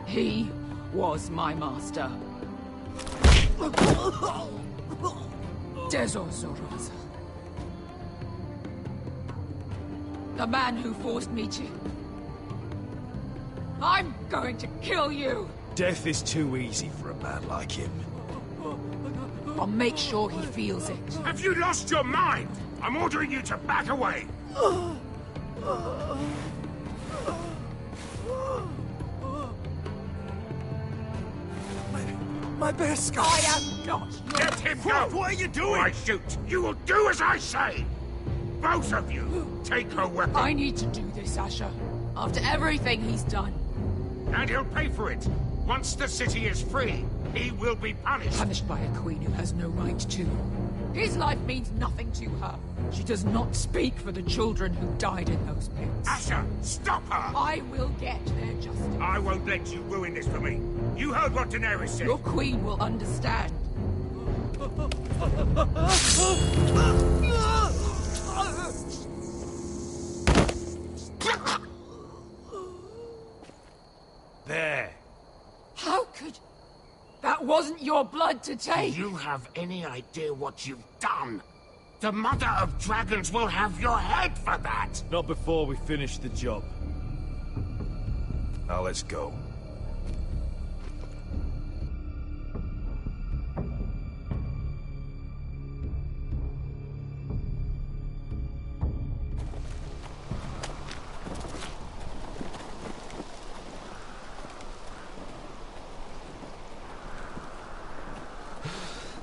He was my master. Dezor Zoraza. The man who forced me to... I'm going to kill you! Death is too easy for a man like him. I'll make sure he feels it. Have you lost your mind? I'm ordering you to back away. My Beskha! I am not. Let him go! What are you doing? I shoot. You will do as I say. Both of you, take her weapon. I need to do this, Asher. After everything he's done. And he'll pay for it. Once the city is free, he will be punished. Punished by a queen who has no right to. His life means nothing to her. She does not speak for the children who died in those pits. Asher, stop her! I will get their justice. I won't let you ruin this for me. You heard what Daenerys said. Your queen will understand. There. How could... That wasn't your blood to take! Do you have any idea what you've done? The Mother of Dragons will have your head for that! Not before we finish the job. Now let's go.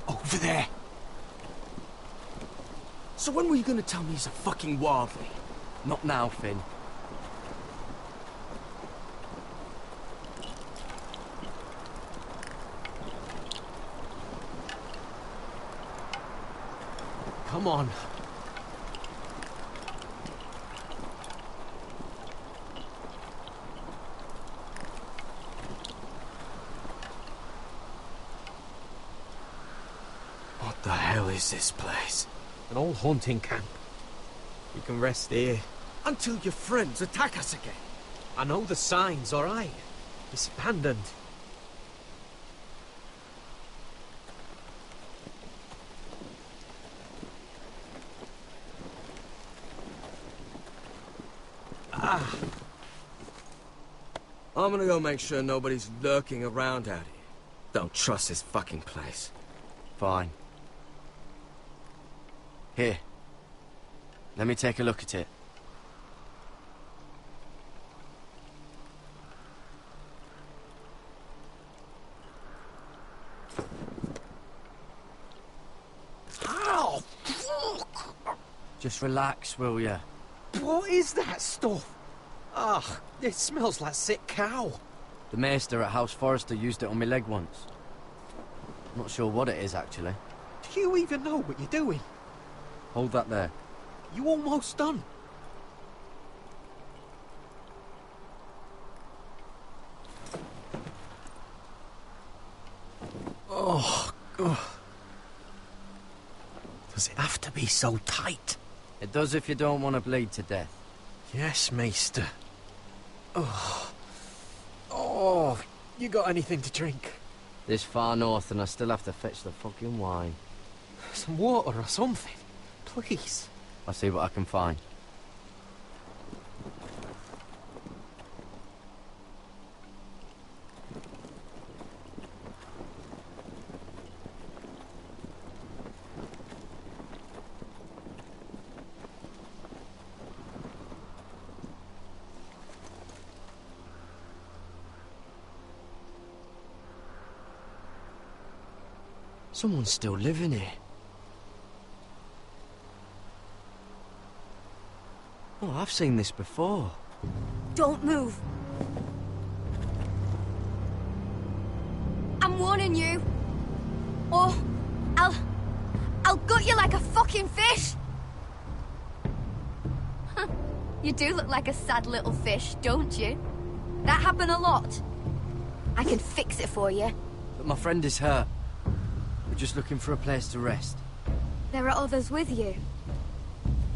Over there. So when were you gonna tell me he's a fucking wildling? Not now, Finn. Come on. What the hell is this place? An old hunting camp. We can rest here. Until your friends attack us again. I know the signs, alright? It's abandoned. I'm gonna go make sure nobody's lurking around out here. Don't trust this fucking place. Fine. Here. Let me take a look at it. Ow! Fuck! Just relax, will ya? What is that stuff? Ugh, it smells like sick cow. The maester at House Forrester used it on my leg once. Not sure what it is, actually. Do you even know what you're doing? Hold that there. You almost done. Oh, God. Does it have to be so tight? It does if you don't want to bleed to death. Yes, Maester. Oh. Oh, you got anything to drink? This far north and I still have to fetch the fucking wine. Some water or something, please. I'll see what I can find. Someone's still living here. Oh, I've seen this before. Don't move. I'm warning you. Or I'll gut you like a fucking fish. You do look like a sad little fish, don't you? That happen a lot. I can fix it for you. But my friend is hurt. We're just looking for a place to rest. There are others with you.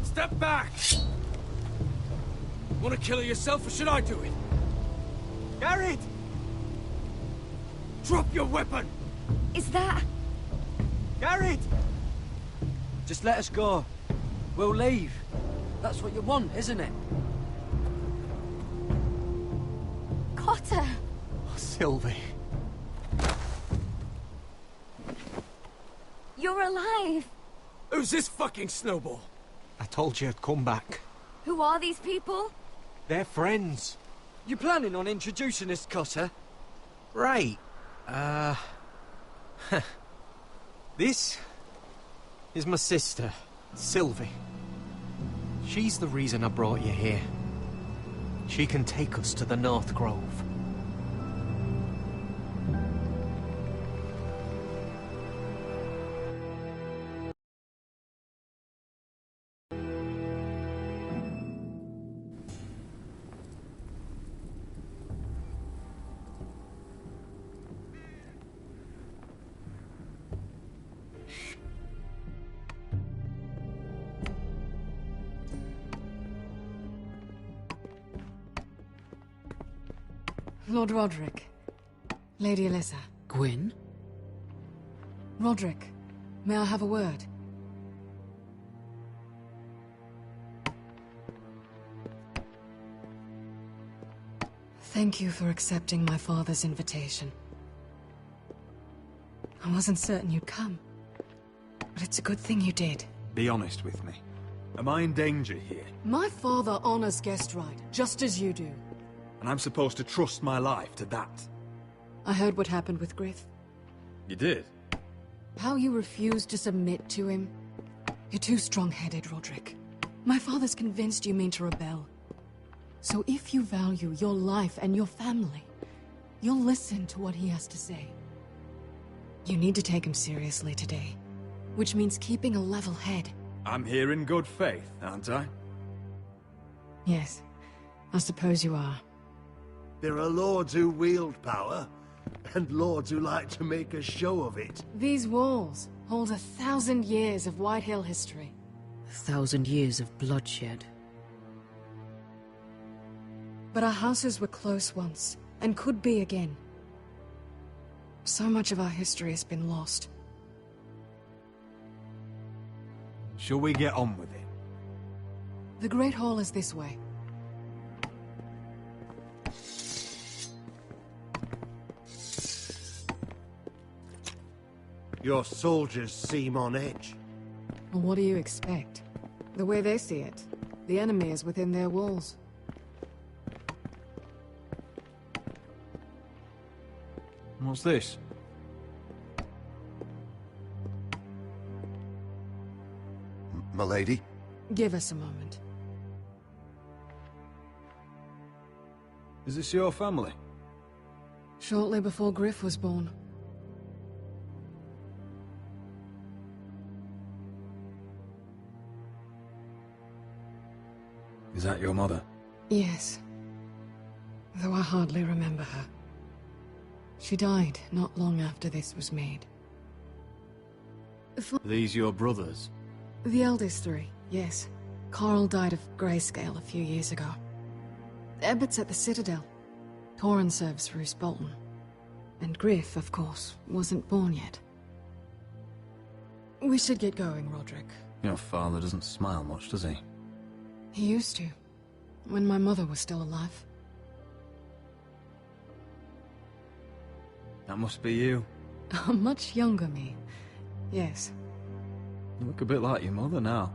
Step back! Want to kill her yourself, or should I do it? Garrett! Drop your weapon! Is that... Garrett! Just let us go. We'll leave. That's what you want, isn't it? Cotter! Oh, Sylvie. You're alive! Who's this fucking snowball? I told you I'd come back. Who are these people? They're friends. You planning on introducing us, Cotter? Right. This is my sister, Sylvie. She's the reason I brought you here. She can take us to the North Grove. Lord Roderick. Lady Alyssa. Gwyn? Roderick, may I have a word? Thank you for accepting my father's invitation. I wasn't certain you'd come, but it's a good thing you did. Be honest with me. Am I in danger here? My father honors guest right, just as you do. And I'm supposed to trust my life to that? I heard what happened with Griff. You did? How you refused to submit to him. You're too strong-headed, Roderick. My father's convinced you mean to rebel. So if you value your life and your family, you'll listen to what he has to say. You need to take him seriously today, which means keeping a level head. I'm here in good faith, aren't I? Yes, I suppose you are. There are lords who wield power, and lords who like to make a show of it. These walls hold 1,000 years of White Hill history. 1,000 years of bloodshed. But our houses were close once, and could be again. So much of our history has been lost. Shall we get on with it? The Great Hall is this way. Your soldiers seem on edge. Well, what do you expect? The way they see it, the enemy is within their walls. What's this? Milady? Give us a moment. Is this your family? Shortly before Griff was born. Is that your mother? Yes. Though I hardly remember her. She died not long after this was made. Are these your brothers? The eldest three, yes. Carl died of grayscale a few years ago. Ebbett's at the Citadel. Torrin serves Roose Bolton. And Griff, of course, wasn't born yet. We should get going, Roderick. Your father doesn't smile much, does he? He used to, when my mother was still alive. That must be you. A much younger me, yes. You look a bit like your mother now.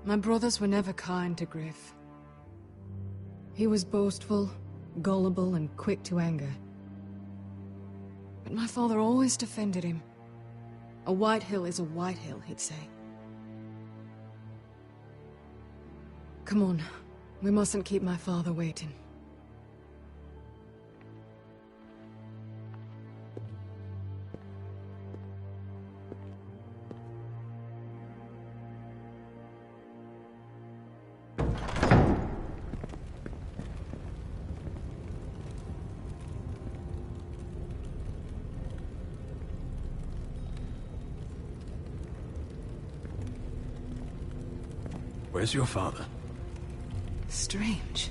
My brothers were never kind to Griff. He was boastful, gullible, and quick to anger. But my father always defended him. A White Hill is a White Hill, he'd say. Come on, we mustn't keep my father waiting. Where's your father? Strange.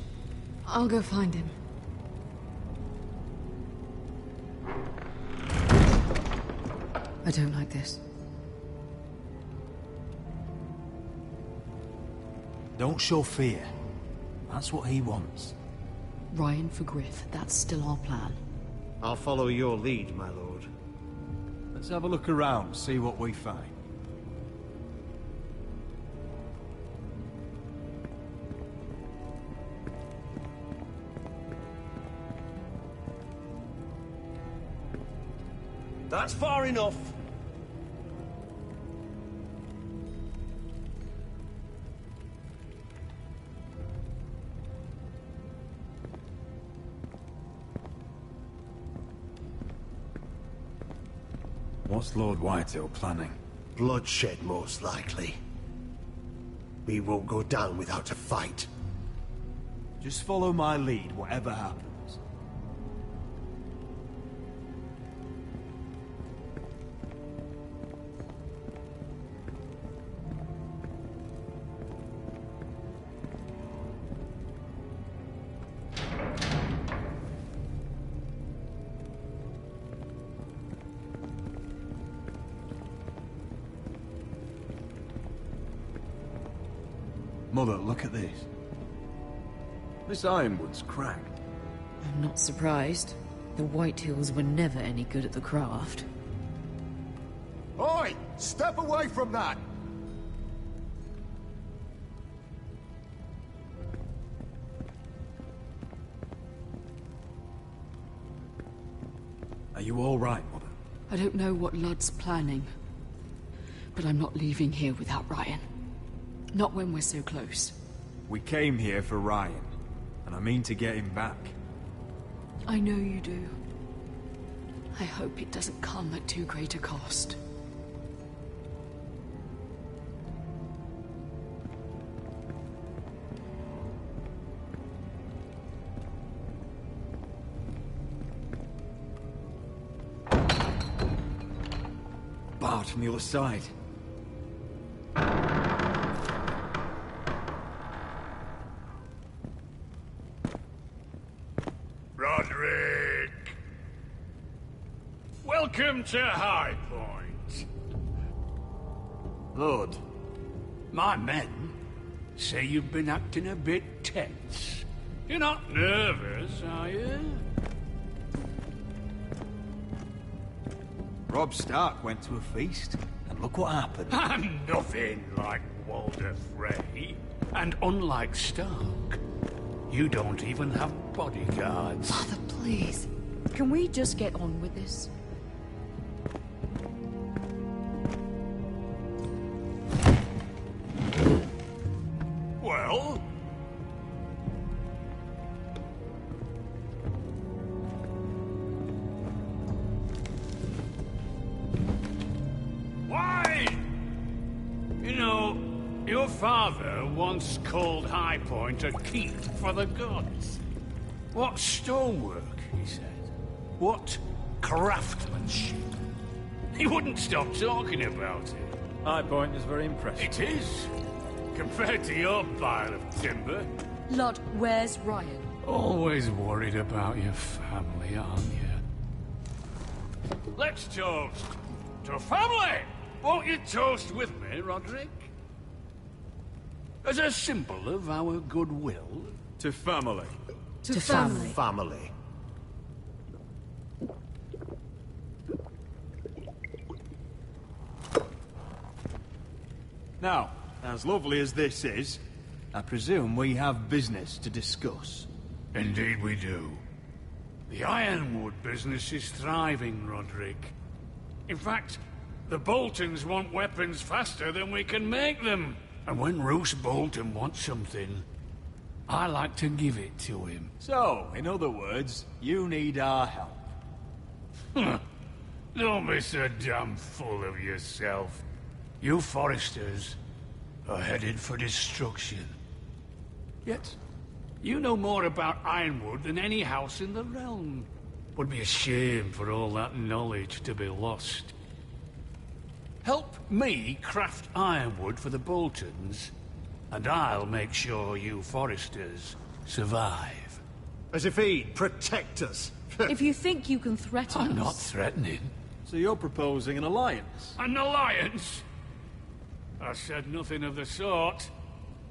I'll go find him. I don't like this. Don't show fear. That's what he wants. Ryan for Griff, that's still our plan. I'll follow your lead, my lord. Let's have a look around, see what we find. That's far enough. What's Lord Whitehill planning? Bloodshed, most likely. We won't go down without a fight. Just follow my lead, whatever happens. Mother, look at this. This ironwood's cracked. I'm not surprised. The Whitehills were never any good at the craft. Oi! Step away from that! Are you all right, Mother? I don't know what Ludd's planning, but I'm not leaving here without Ryan. Not when we're so close. We came here for Ryan, and I mean to get him back. I know you do. I hope it doesn't come at too great a cost. Barred from the other side. Roderick! Welcome to High Point. Lord, my men say you've been acting a bit tense. You're not nervous, are you? Robb Stark went to a feast, and look what happened. I'm nothing like Walder Frey. And unlike Stark, you don't even have bodyguards. Father, please. Can we just get on with this? Well? Why? You know, your father once called High Point a keep for the gods. What stonework, he said. What craftsmanship. He wouldn't stop talking about it. High Point is very impressive. It is. Compared to your pile of timber. Ludd, where's Ryan? Always worried about your family, aren't you? Let's toast to family! Won't you toast with me, Roderick? As a symbol of our goodwill. To family. To family. Family. Now, as lovely as this is, I presume we have business to discuss. Indeed we do. The ironwood business is thriving, Roderick. In fact, the Boltons want weapons faster than we can make them. And when Roose Bolton wants something, I like to give it to him. So, in other words, you need our help. Don't be so damn full of yourself. You Foresters are headed for destruction. Yet, you know more about Ironwood than any house in the realm. Would be a shame for all that knowledge to be lost. Help me craft ironwood for the Boltons, And I'll make sure you Foresters survive. As if he'd protect us. If you think you can threaten us... I'm not threatening. So you're proposing an alliance? An alliance? I said nothing of the sort.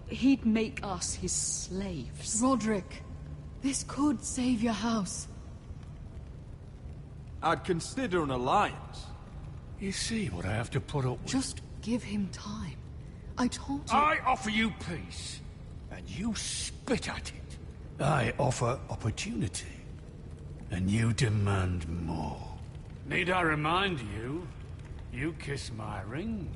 He'd make us his slaves. Roderick, this could save your house. I'd consider an alliance. You see what I have to put up with? Just give him time. I told you... I offer you peace, and you spit at it. I offer opportunity, and you demand more. Need I remind you, you kiss my ring?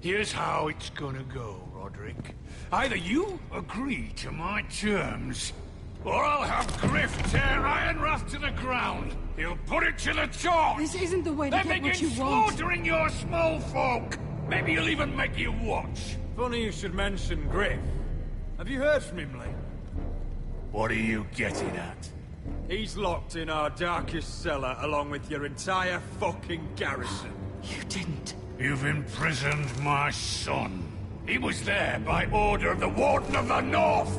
Here's how it's gonna go, Roderick. Either you agree to my terms, or I'll have Griff tear Ironrath to the ground. He'll put it to the torch. This isn't the way to get what you want. Then begin slaughtering your small folk. Maybe he'll even make you watch. Funny you should mention Griff. Have you heard from him lately? What are you getting at? He's locked in our darkest cellar along with your entire fucking garrison. You didn't. You've imprisoned my son. He was there by order of the Warden of the North.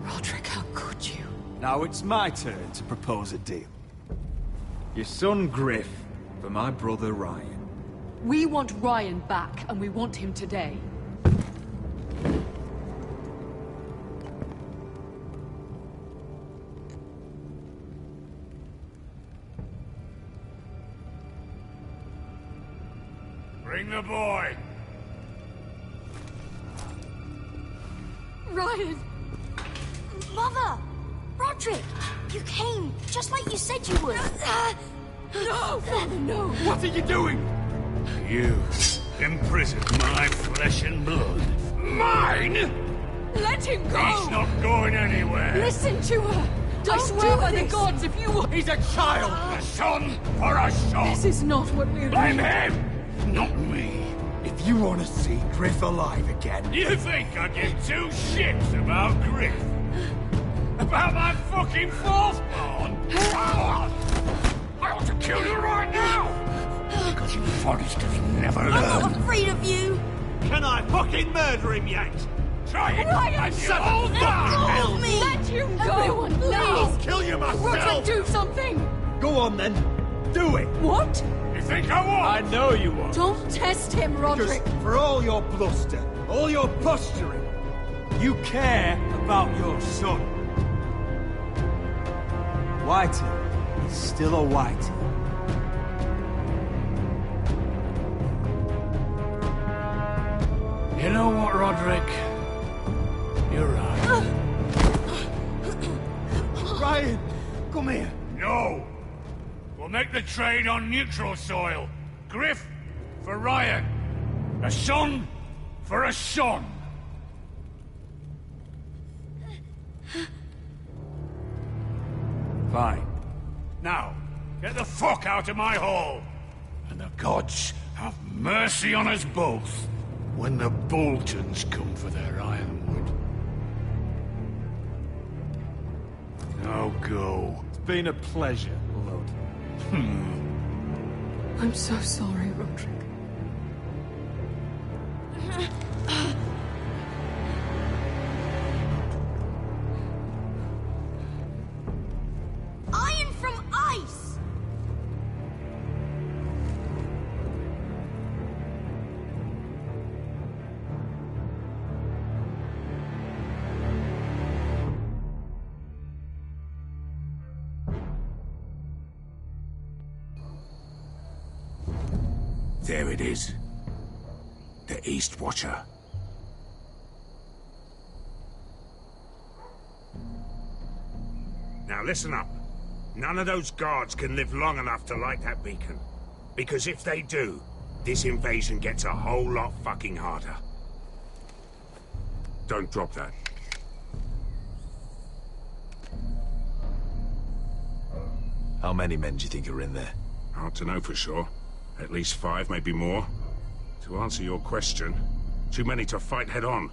Roderick, how could you? Now it's my turn to propose a deal. Your son Griff for my brother Ryan. We want Ryan back, and we want him today. Bring the boy. Ryan! Mother! Roderick! You came, just like you said you would. No! Father, no! What are you doing? You imprisoned my flesh and blood. Mine? Let him go! He's not going anywhere. Listen to her! I swear by the gods, if you... He's a child! A son for a son! This is not what we Blame agreed. him, not me. If you want to see Griff alive again... You think I give two shits about Griff? About my fucking fourth born? I ought to kill you right now! Because you Foresters never learn. I'm not afraid of you! Can I fucking murder him yet? Try it! Ryan, and you'll all die! Help me! Let him go! Everyone, please! I'll kill you myself! Roderick, do something! Go on then. Do it. What? You think I won't? I know you won't. Don't test him, Roderick! Because for all your bluster, all your posturing, you care about your son. Whitey is still a Whitey. You know what, Roderick? You're right. Ryan, come here. No! We'll make the trade on neutral soil. Griff for Ryan. A son for a son. Fine. Now, get the fuck out of my hall. And the gods have mercy on us both when the Boltons come for their ironwood. Now go. It's been a pleasure, Lord. I'm so sorry, Roderick. Iron from ice! There it is. The East Watcher. Now listen up. None of those guards can live long enough to light that beacon. Because if they do, this invasion gets a whole lot fucking harder. Don't drop that. How many men do you think are in there? Hard to know for sure. At least 5, maybe more. To answer your question, too many to fight head on.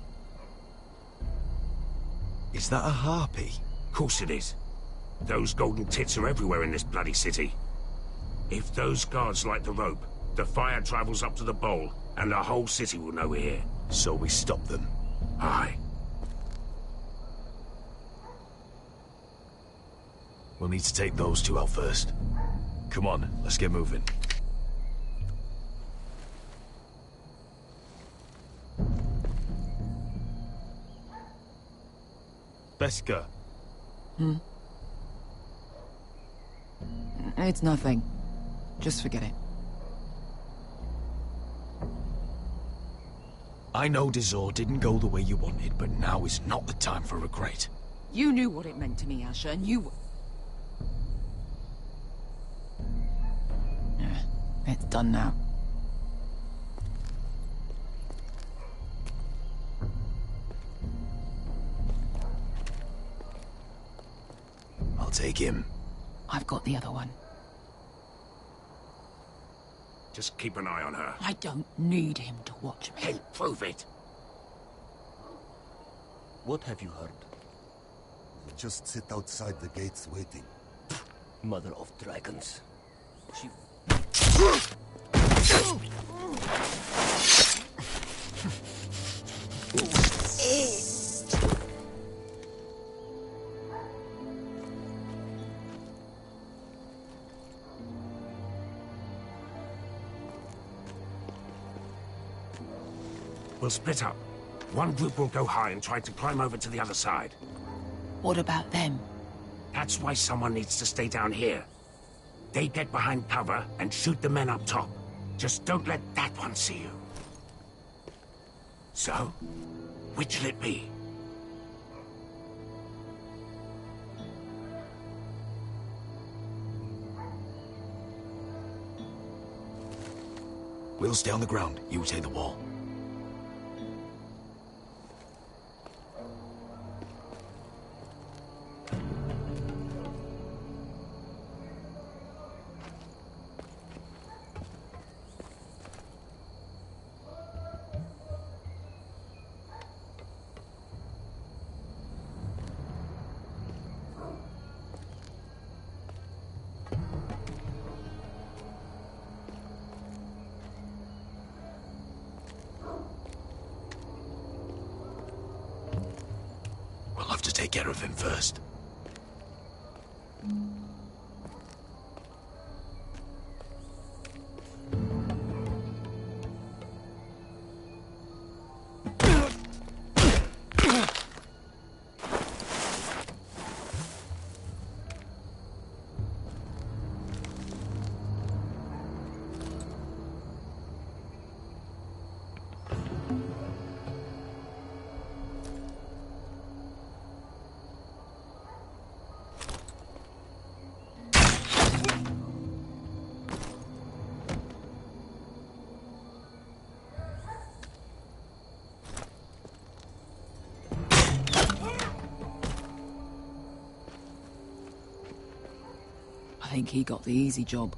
Is that a harpy? Of course it is. Those golden tits are everywhere in this bloody city. If those guards light the rope, The fire travels up to the bowl, and the whole city will know we're here. So we stop them. Aye. We'll need to take those two out first. Come on, let's get moving. Beska. It's nothing. Just forget it. I know Dizor didn't go the way you wanted, but now is not the time for regret. You knew what it meant to me, Asher, and you... It's done now. I'll take him. I've got the other one. Just keep an eye on her. I don't need him to watch me. Then prove it. What have you heard? We just sit outside the gates waiting. Mother of dragons. She... We'll split up. One group will go high and try to climb over to the other side. What about them? That's why someone needs to stay down here. They get behind cover and shoot the men up top. Just don't let that one see you. So, which'll it be? We'll stay on the ground. You take the wall. We'll have to take care of him first. I think he got the easy job.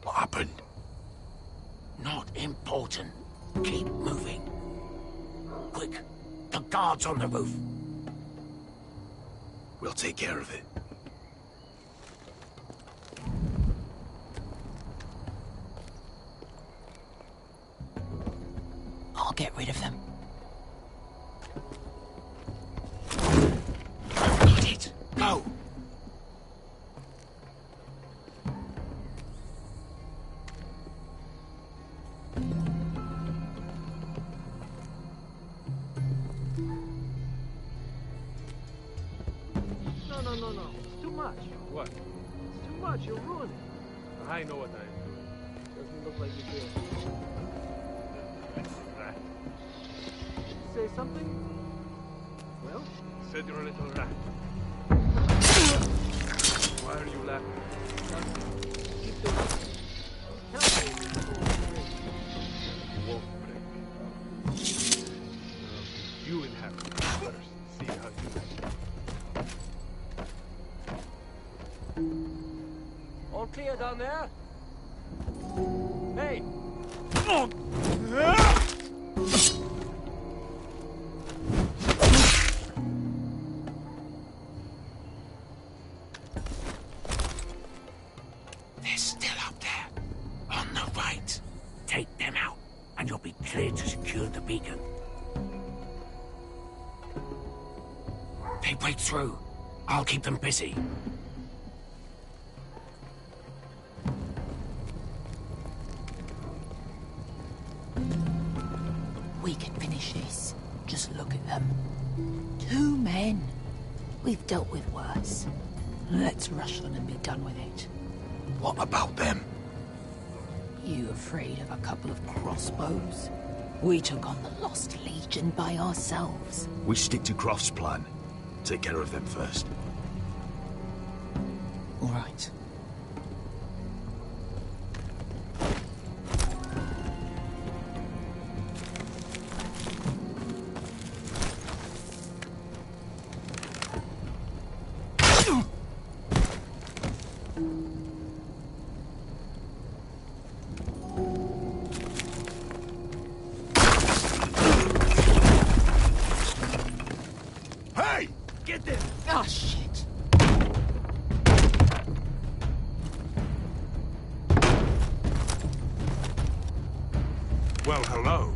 What happened? Not important. Keep moving. Quick. The guards on the roof. We'll take care of it. I'll get rid of them. Got it. Go. No. It's too much. What? It's too much. You'll ruin it. I know what I do. Doesn't look like you do. Rat. Say something? Well, said you're a little rat. Why are you laughing? Keep doing it. Tell me if you won't break. You inhabit first. See how you like it. All clear down there? Hey! They're still up there. On the right. Take them out, and you'll be clear to secure the beacon. They break through. I'll keep them busy. We can finish this. Just look at them. 2 men. We've dealt with worse. Let's rush on and be done with it. What about them? You afraid of a couple of crossbows? We took on the Lost Legion by ourselves. We stick to Croft's plan. Take care of them first. All right. Hey! Get them! Oh, shit. Well, hello.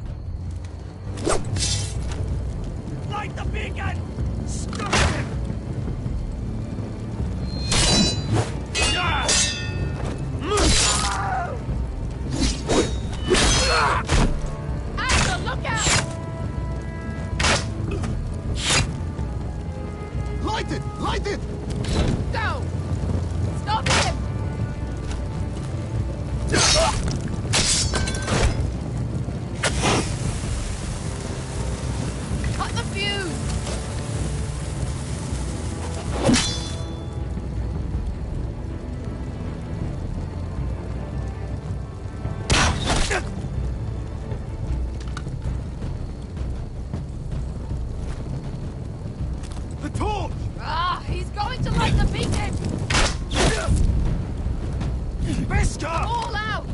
Light the beacon! Stop him! Axel, look out! Light it! Light it! Go! Stop him! Cut the fuse! The torch! Ah, he's going to light the beacon! Beskar! All out!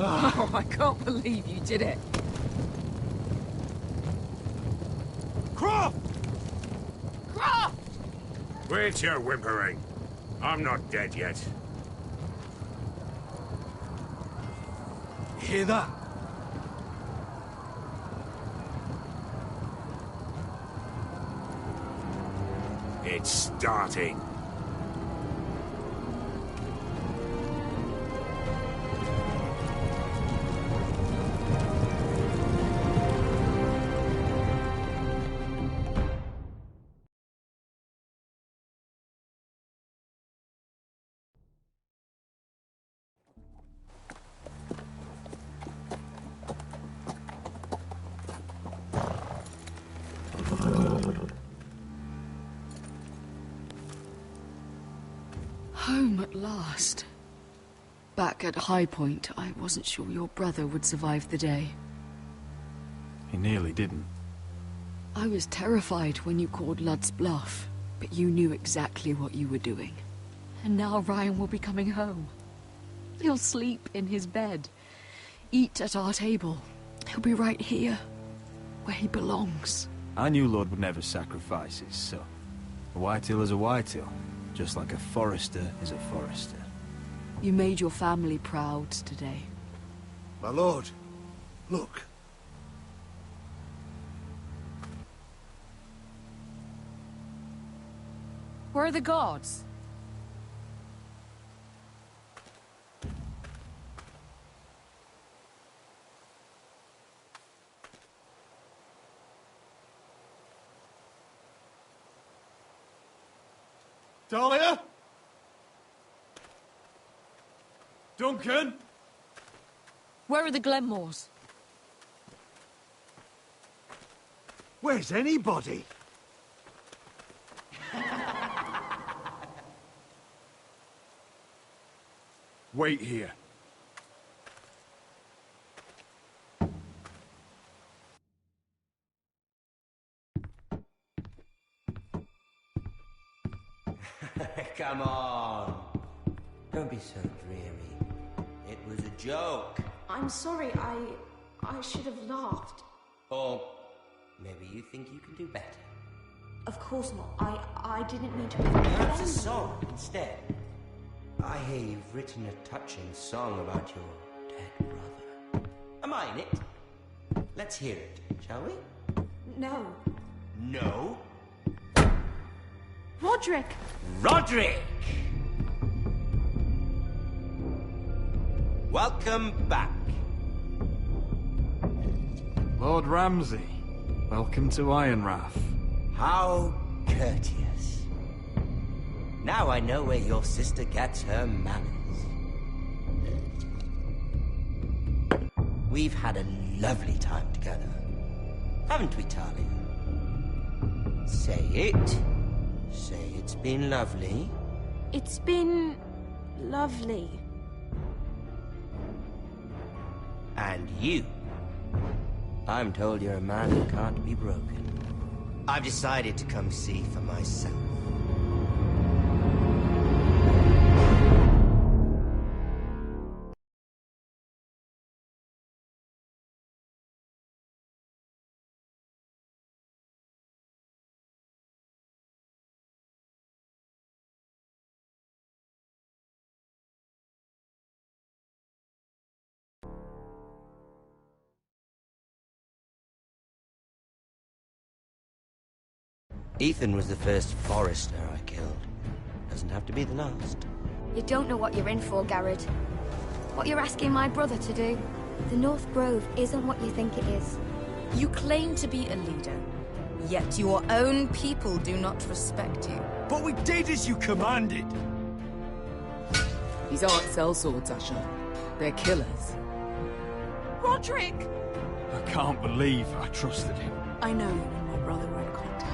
Oh, I can't believe you did it. Croft! Croft! Quit your whimpering. I'm not dead yet. You hear that? It's starting. Home at last. Back at High Point, I wasn't sure your brother would survive the day. He nearly didn't. I was terrified when you called Ludd's bluff, but you knew exactly what you were doing. And now Ryan will be coming home. He'll sleep in his bed, eat at our table. He'll be right here, where he belongs. I knew Lord would never sacrifice his son. A whitetail is a whitetail, just like a forester is a forester. You made your family proud today. My lord, look. Where are the gods? Talia? Duncan? Where are the Glenmores? Where's anybody? Wait here. Come on. Don't be so dreary. It was a joke. I'm sorry, I should have laughed. Or maybe you think you can do better. Of course not. I didn't mean to... Perhaps a song instead. I hear you've written a touching song about your dead brother. Am I in it? Let's hear it, shall we? No. No? Roderick! Roderick! Welcome back. Lord Ramsay, welcome to Ironrath. How courteous. Now I know where your sister gets her manners. We've had a lovely time together. Haven't we, Talia? Say it. Say it's been lovely. It's been... lovely. And you. I'm told you're a man who can't be broken. I've decided to come see for myself. Ethan was the first Forester I killed. Doesn't have to be the last. You don't know what you're in for, Garrett. What you're asking my brother to do. The North Grove isn't what you think it is. You claim to be a leader, yet your own people do not respect you. But we did as you commanded. These aren't sellswords, Asher. They're killers. Roderick! I can't believe I trusted him. I know you and my brother were in contact.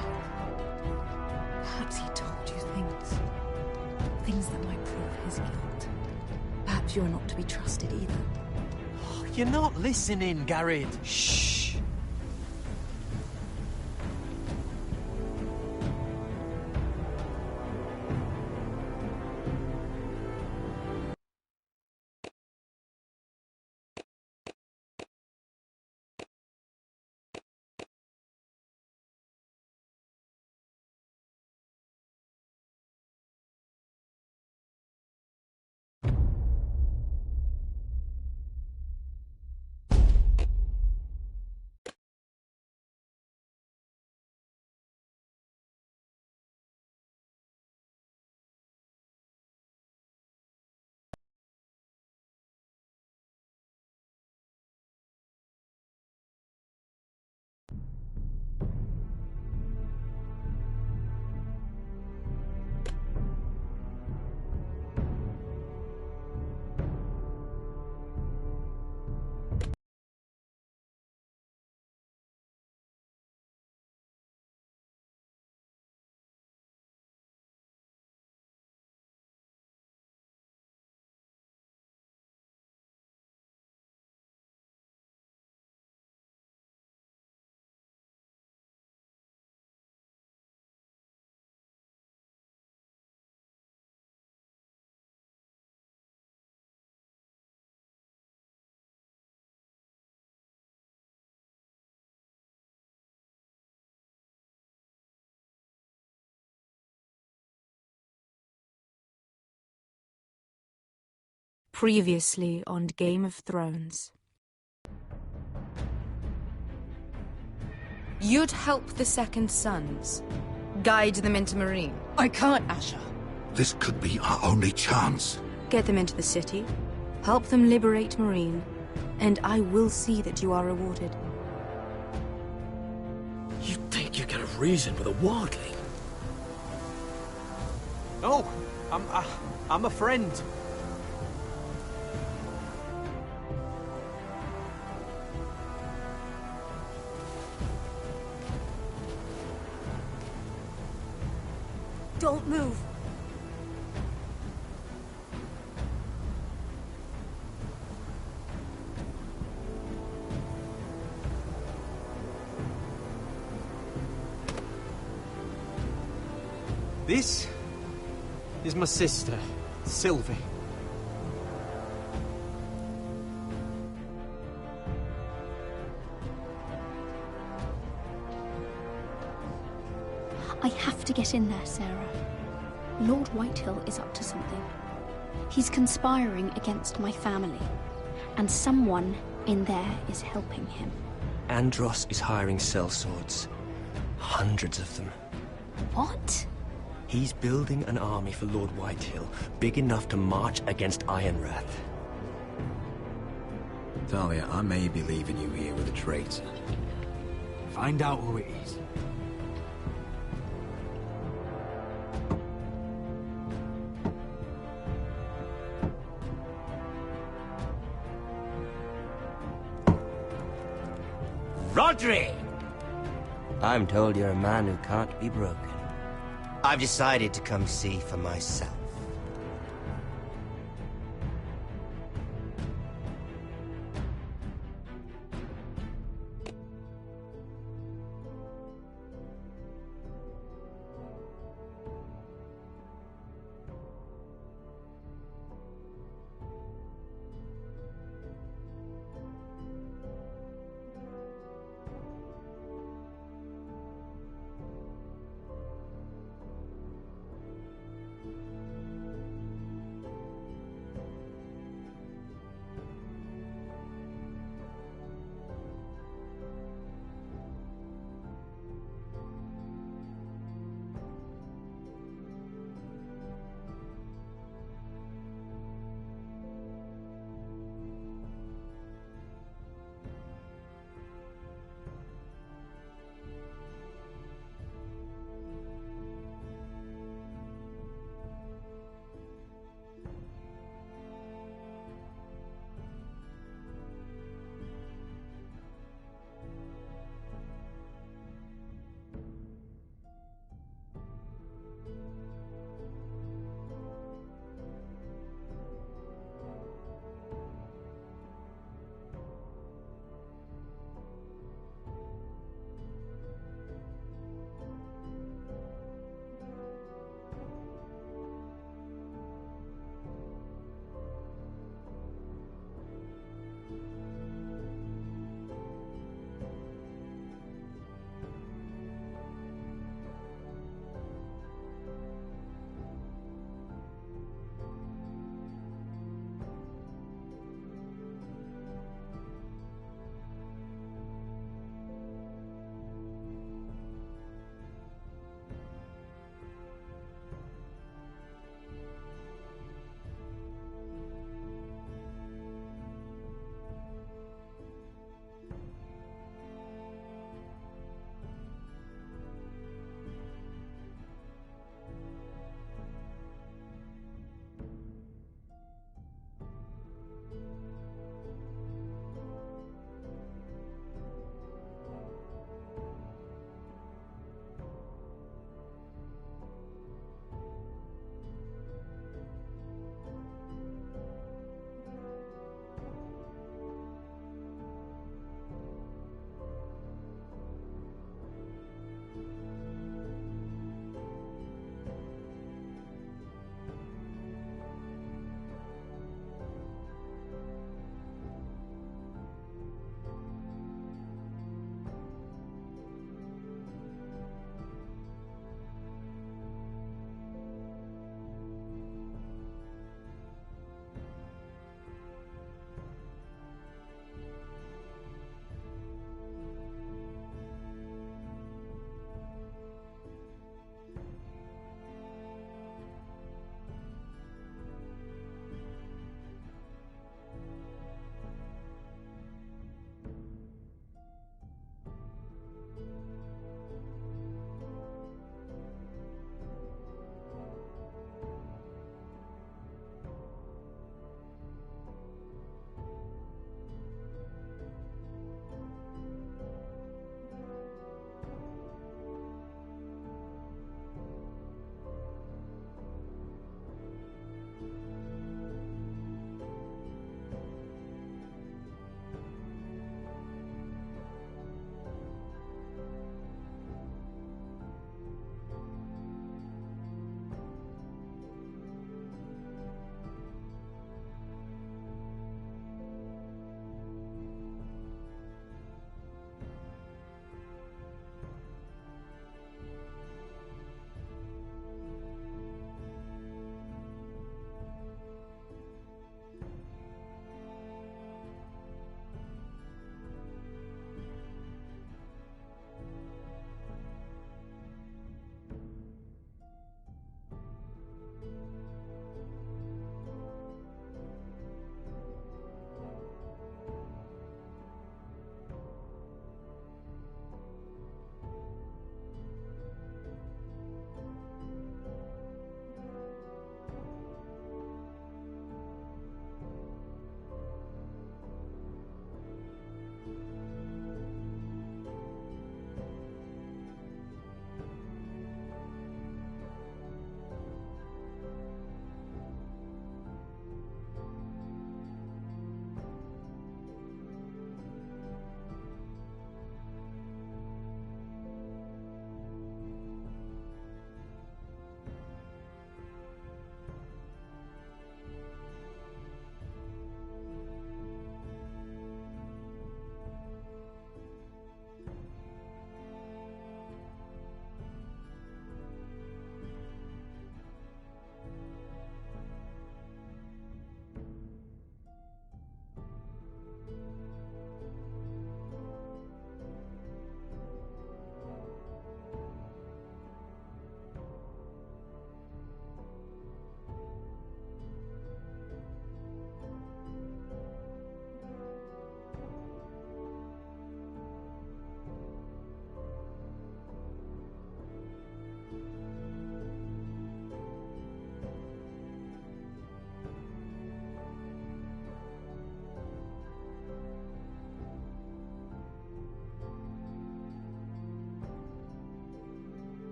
Perhaps he told you things. Things that might prove his guilt. Perhaps you're not to be trusted either. You're not listening, Garrett. Shh. Previously on Game of Thrones. You'd help the Second Sons. Guide them into Marine. I can't, Asher. This could be our only chance. Get them into the city. Help them liberate Marine. And I will see that you are rewarded. You think you can have reason with a wardling? No, I'm a friend. Don't move. This is my sister, Sylvie. I have to get in there, Sarah. Lord Whitehill is up to something. He's conspiring against my family, and someone in there is helping him. Andros is hiring sellswords. Hundreds of them. What? He's building an army for Lord Whitehill, big enough to march against Ironrath. Talia, I may be leaving you here with a traitor. Find out who it is. Rodri! I'm told you're a man who can't be broken. I've decided to come see for myself.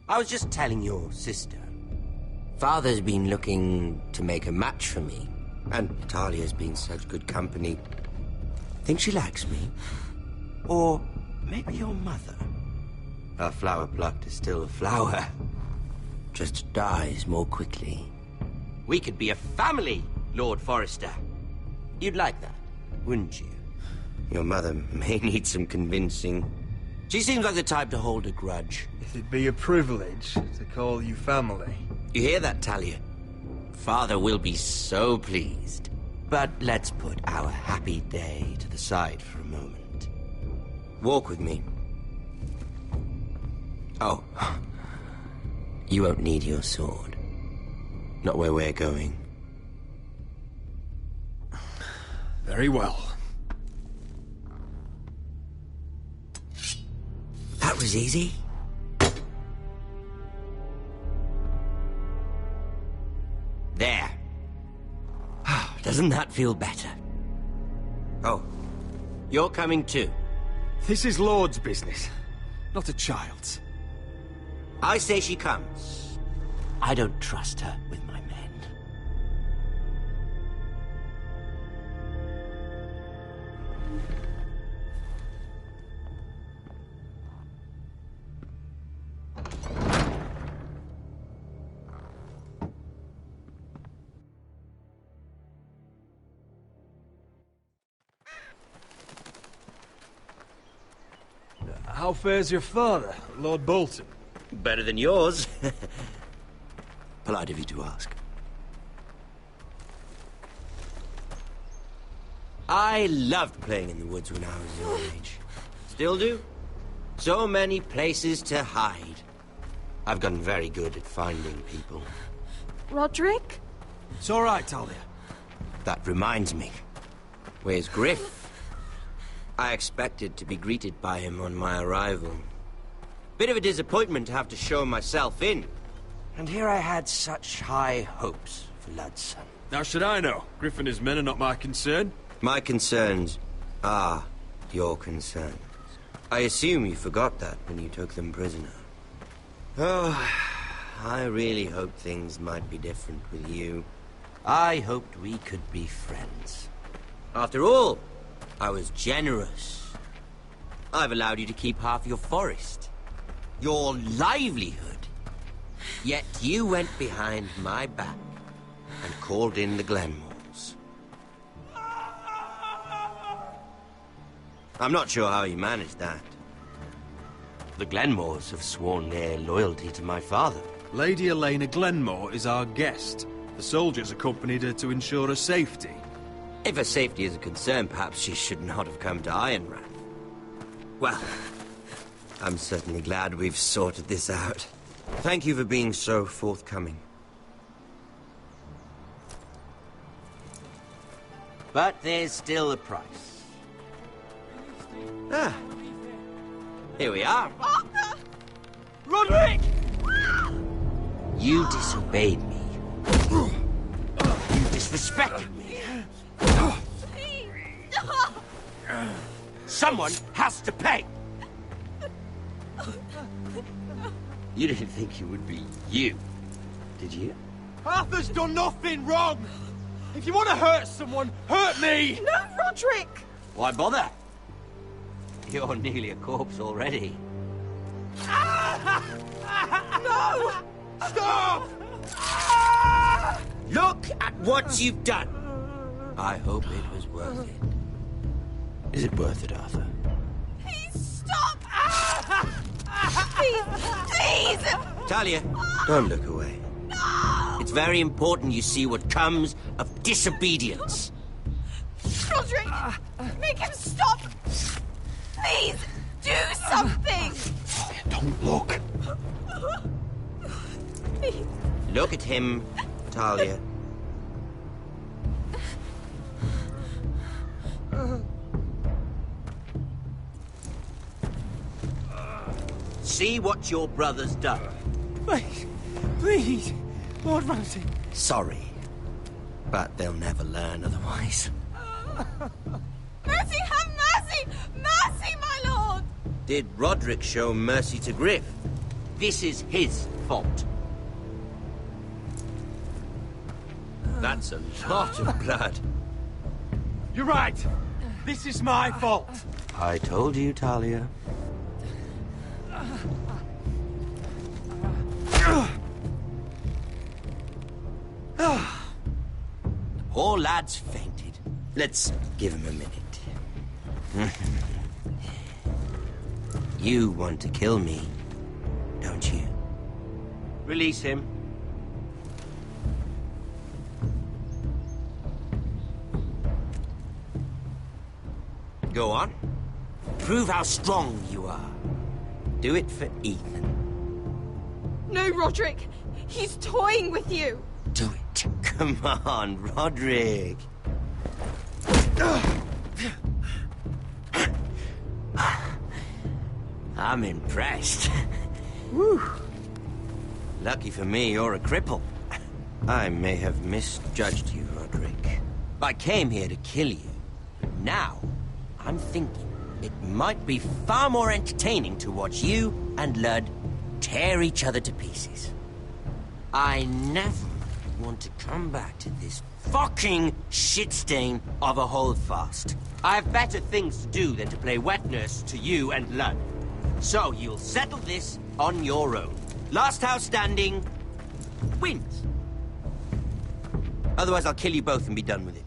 I was just telling your sister. Father's been looking to make a match for me, and Talia's been such good company. Think she likes me? Or maybe your mother? A flower plucked is still a flower. Just dies more quickly. We could be a family, Lord Forrester. You'd like that, wouldn't you? Your mother may need some convincing. She seems like the type to hold a grudge. It'd be a privilege to call you family. You hear that, Talia? Father will be so pleased. But let's put our happy day to the side for a moment. Walk with me. Oh. You won't need your sword. Not where we're going. Very well. That was easy. There. Doesn't that feel better? Oh, you're coming too. This is Lord's business, not a child's. I say she comes. I don't trust her with my men. How fares your father, Lord Bolton? Better than yours. Polite of you to ask. I loved playing in the woods when I was your age. Still do. So many places to hide. I've gotten very good at finding people. Roderick? It's all right, Talia. That reminds me. Where's Griff? I expected to be greeted by him on my arrival. Bit of a disappointment to have to show myself in. And here I had such high hopes for Ludson. Now should I know? Griff and his men are not my concern. My concerns are your concerns. I assume you forgot that when you took them prisoner. Oh, I really hoped things might be different with you. I hoped we could be friends. After all, I was generous. I've allowed you to keep half your forest. Your livelihood. Yet you went behind my back and called in the Glenmores. I'm not sure how you managed that. The Glenmores have sworn their loyalty to my father. Lady Elena Glenmore is our guest. The soldiers accompanied her to ensure her safety. If her safety is a concern, perhaps she should not have come to Ironrath. Well, I'm certainly glad we've sorted this out. Thank you for being so forthcoming. But there's still a price. Ah. Here we are. Arthur! Roderick! You disobeyed me. You disrespected me. Someone has to pay. You didn't think it would be you, did you? Arthur's done nothing wrong! If you want to hurt someone, hurt me! No, Roderick! Why bother? You're nearly a corpse already. No! Stop! Look at what you've done. I hope it was worth it. Is it worth it, Arthur? Please stop! Please! Please! Talia, don't look away. No! It's very important you see what comes of disobedience. Roderick! Make him stop! Please! Do something! Don't look. Please. Look at him, Talia. See what your brother's done. Please, please, Lord Ramsay. Sorry, but they'll never learn otherwise. Mercy, have mercy! Mercy, my lord! Did Roderick show mercy to Griff? This is his fault. That's a lot of blood. You're right. This is my fault. I told you, Talia. The poor lad's fainted. Let's give him a minute. You want to kill me, don't you? Release him. Go on. Prove how strong you are. Do it for Ethan. No, Roderick! He's toying with you! Do it. Come on, Roderick. I'm impressed. Woo. Lucky for me, you're a cripple. I may have misjudged you, Roderick. I came here to kill you. Now, I'm thinking it might be far more entertaining to watch you and Lud tear each other to pieces. I never want to come back to this fucking shit stain of a holdfast. I have better things to do than to play wet nurse to you and Lud. So you'll settle this on your own. Last house standing wins. Otherwise I'll kill you both and be done with it.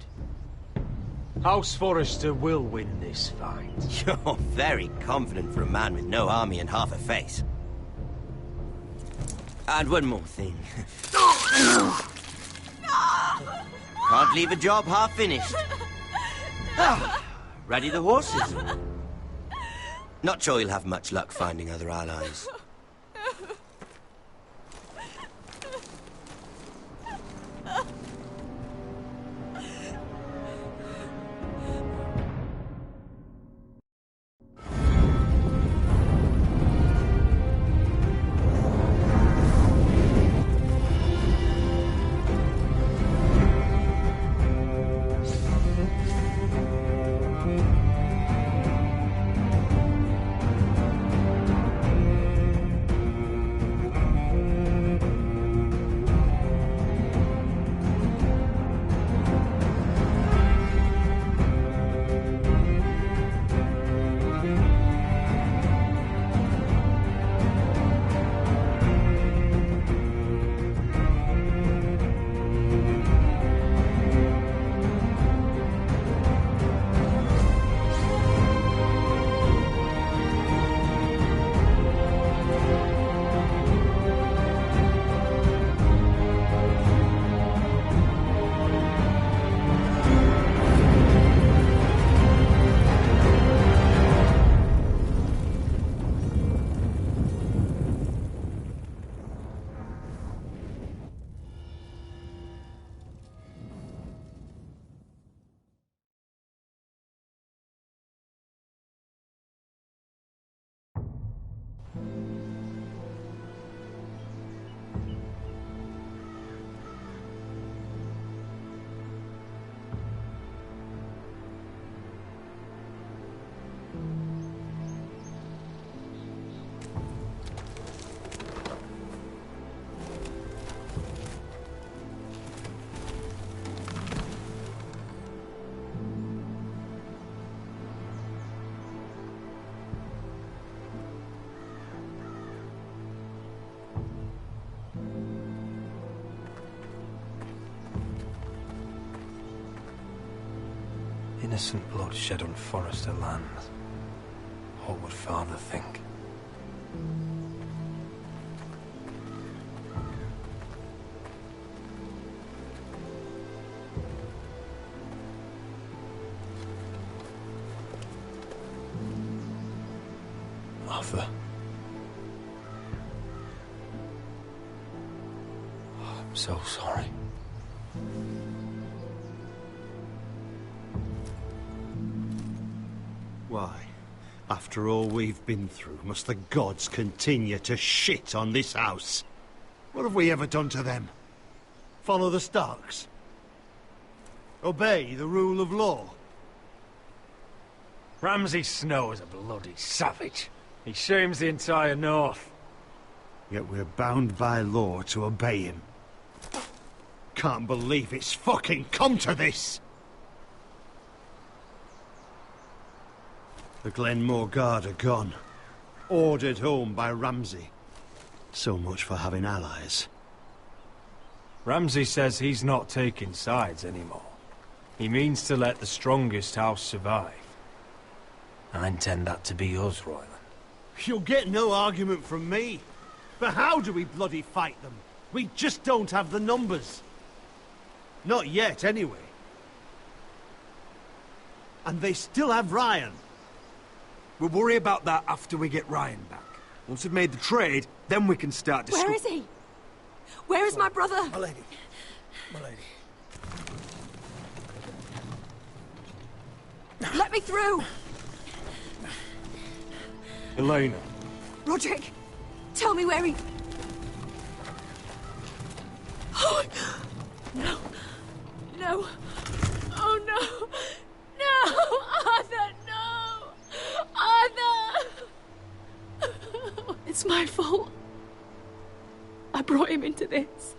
House Forrester will win this fight. You're very confident for a man with no army and half a face. And one more thing. Can't leave a job half finished. Ready the horses? Not sure you'll have much luck finding other allies. Innocent blood shed on Forrester land. What would Father think? Arthur. Oh, I'm so sorry. Why, after all we've been through, must the gods continue to shit on this house? What have we ever done to them? Follow the Starks? Obey the rule of law? Ramsay Snow is a bloody savage. He shames the entire North. Yet we're bound by law to obey him. Can't believe it's fucking come to this! The Glenmore Guard are gone. Ordered home by Ramsay. So much for having allies. Ramsay says he's not taking sides anymore. He means to let the strongest house survive. I intend that to be us, Royland. You'll get no argument from me. But how do we bloody fight them? We just don't have the numbers. Not yet, anyway. And they still have Ryan. We'll worry about that after we get Ryan back. Once we've made the trade, then we can start to... Where is he? Where is my brother? My lady. My lady. Let me through! Elena. Roderick, tell me where he... Oh, no. No. Oh, no. No! Arthur, no! Arthur! It's my fault. I brought him into this.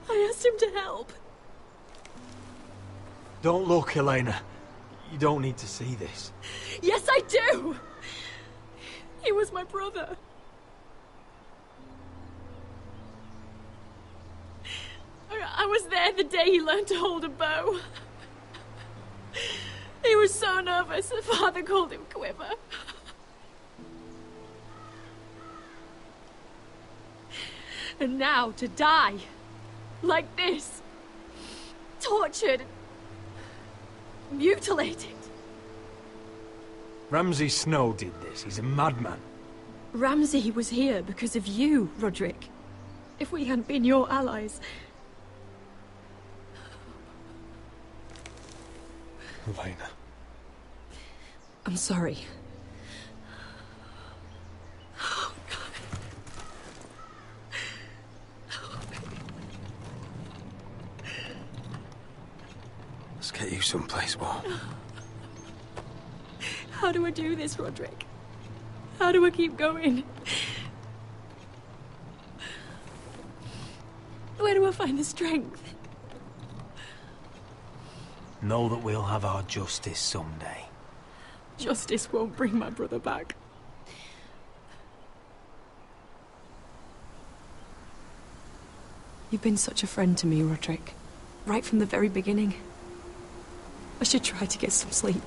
I asked him to help. Don't look, Elena. You don't need to see this. Yes, I do! He was my brother. I was there the day he learned to hold a bow. He was so nervous, the father called him Quiver. And now to die, like this, tortured, mutilated. Ramsay Snow did this. He's a madman. Ramsay was here because of you, Roderick. If we hadn't been your allies... Elena. I'm sorry. Let's get you someplace warm. How do I do this, Roderick? How do I keep going? Where do I find the strength? Know that we'll have our justice someday. Justice won't bring my brother back. You've been such a friend to me, Roderick. Right from the very beginning. I should try to get some sleep.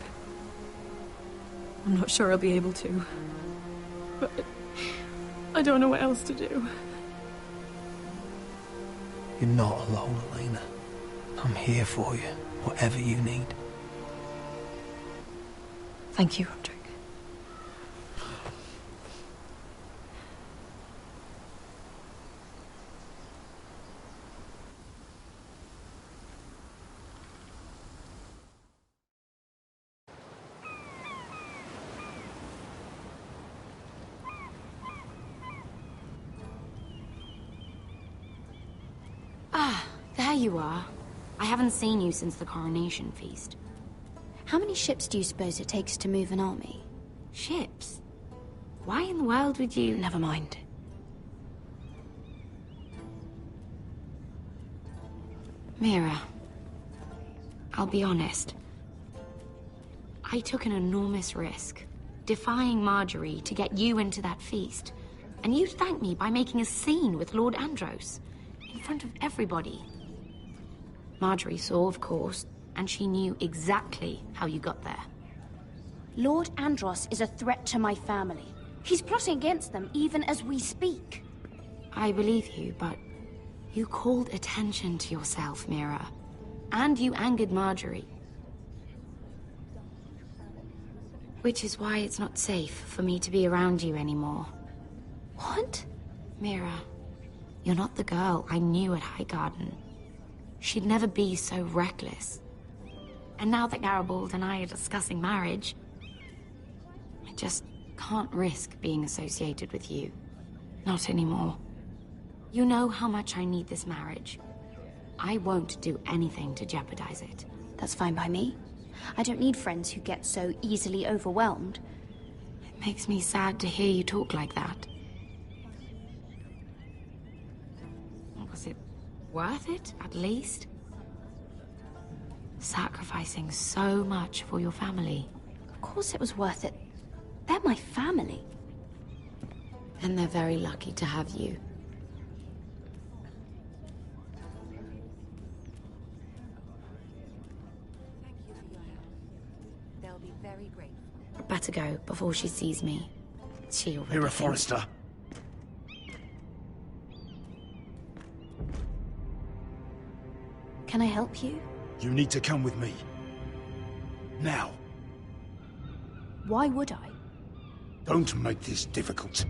I'm not sure I'll be able to. But I don't know what else to do. You're not alone, Elena. I'm here for you, whatever you need. Thank you, Roderick. Ah, there you are. I haven't seen you since the coronation feast. How many ships do you suppose it takes to move an army? Ships? Why in the world would you... Never mind. Mira, I'll be honest. I took an enormous risk, defying Marjorie to get you into that feast. And you thanked me by making a scene with Lord Andros, in front of everybody. Marjorie saw, of course, and she knew exactly how you got there. Lord Andros is a threat to my family. He's plotting against them even as we speak. I believe you, but you called attention to yourself, Mira. And you angered Marjorie. Which is why it's not safe for me to be around you anymore. What? Mira, you're not the girl I knew at Highgarden. She'd never be so reckless. And now that Garibald and I are discussing marriage, I just can't risk being associated with you. Not anymore. You know how much I need this marriage. I won't do anything to jeopardize it. That's fine by me. I don't need friends who get so easily overwhelmed. It makes me sad to hear you talk like that. Worth it, at least. Sacrificing so much for your family. Of course it was worth it. They're my family. And they're very lucky to have you. They'll be very grateful. Better go before she sees me. She already You're a thinks- Forrester. Can I help you? You need to come with me. Now. Why would I? Don't make this difficult.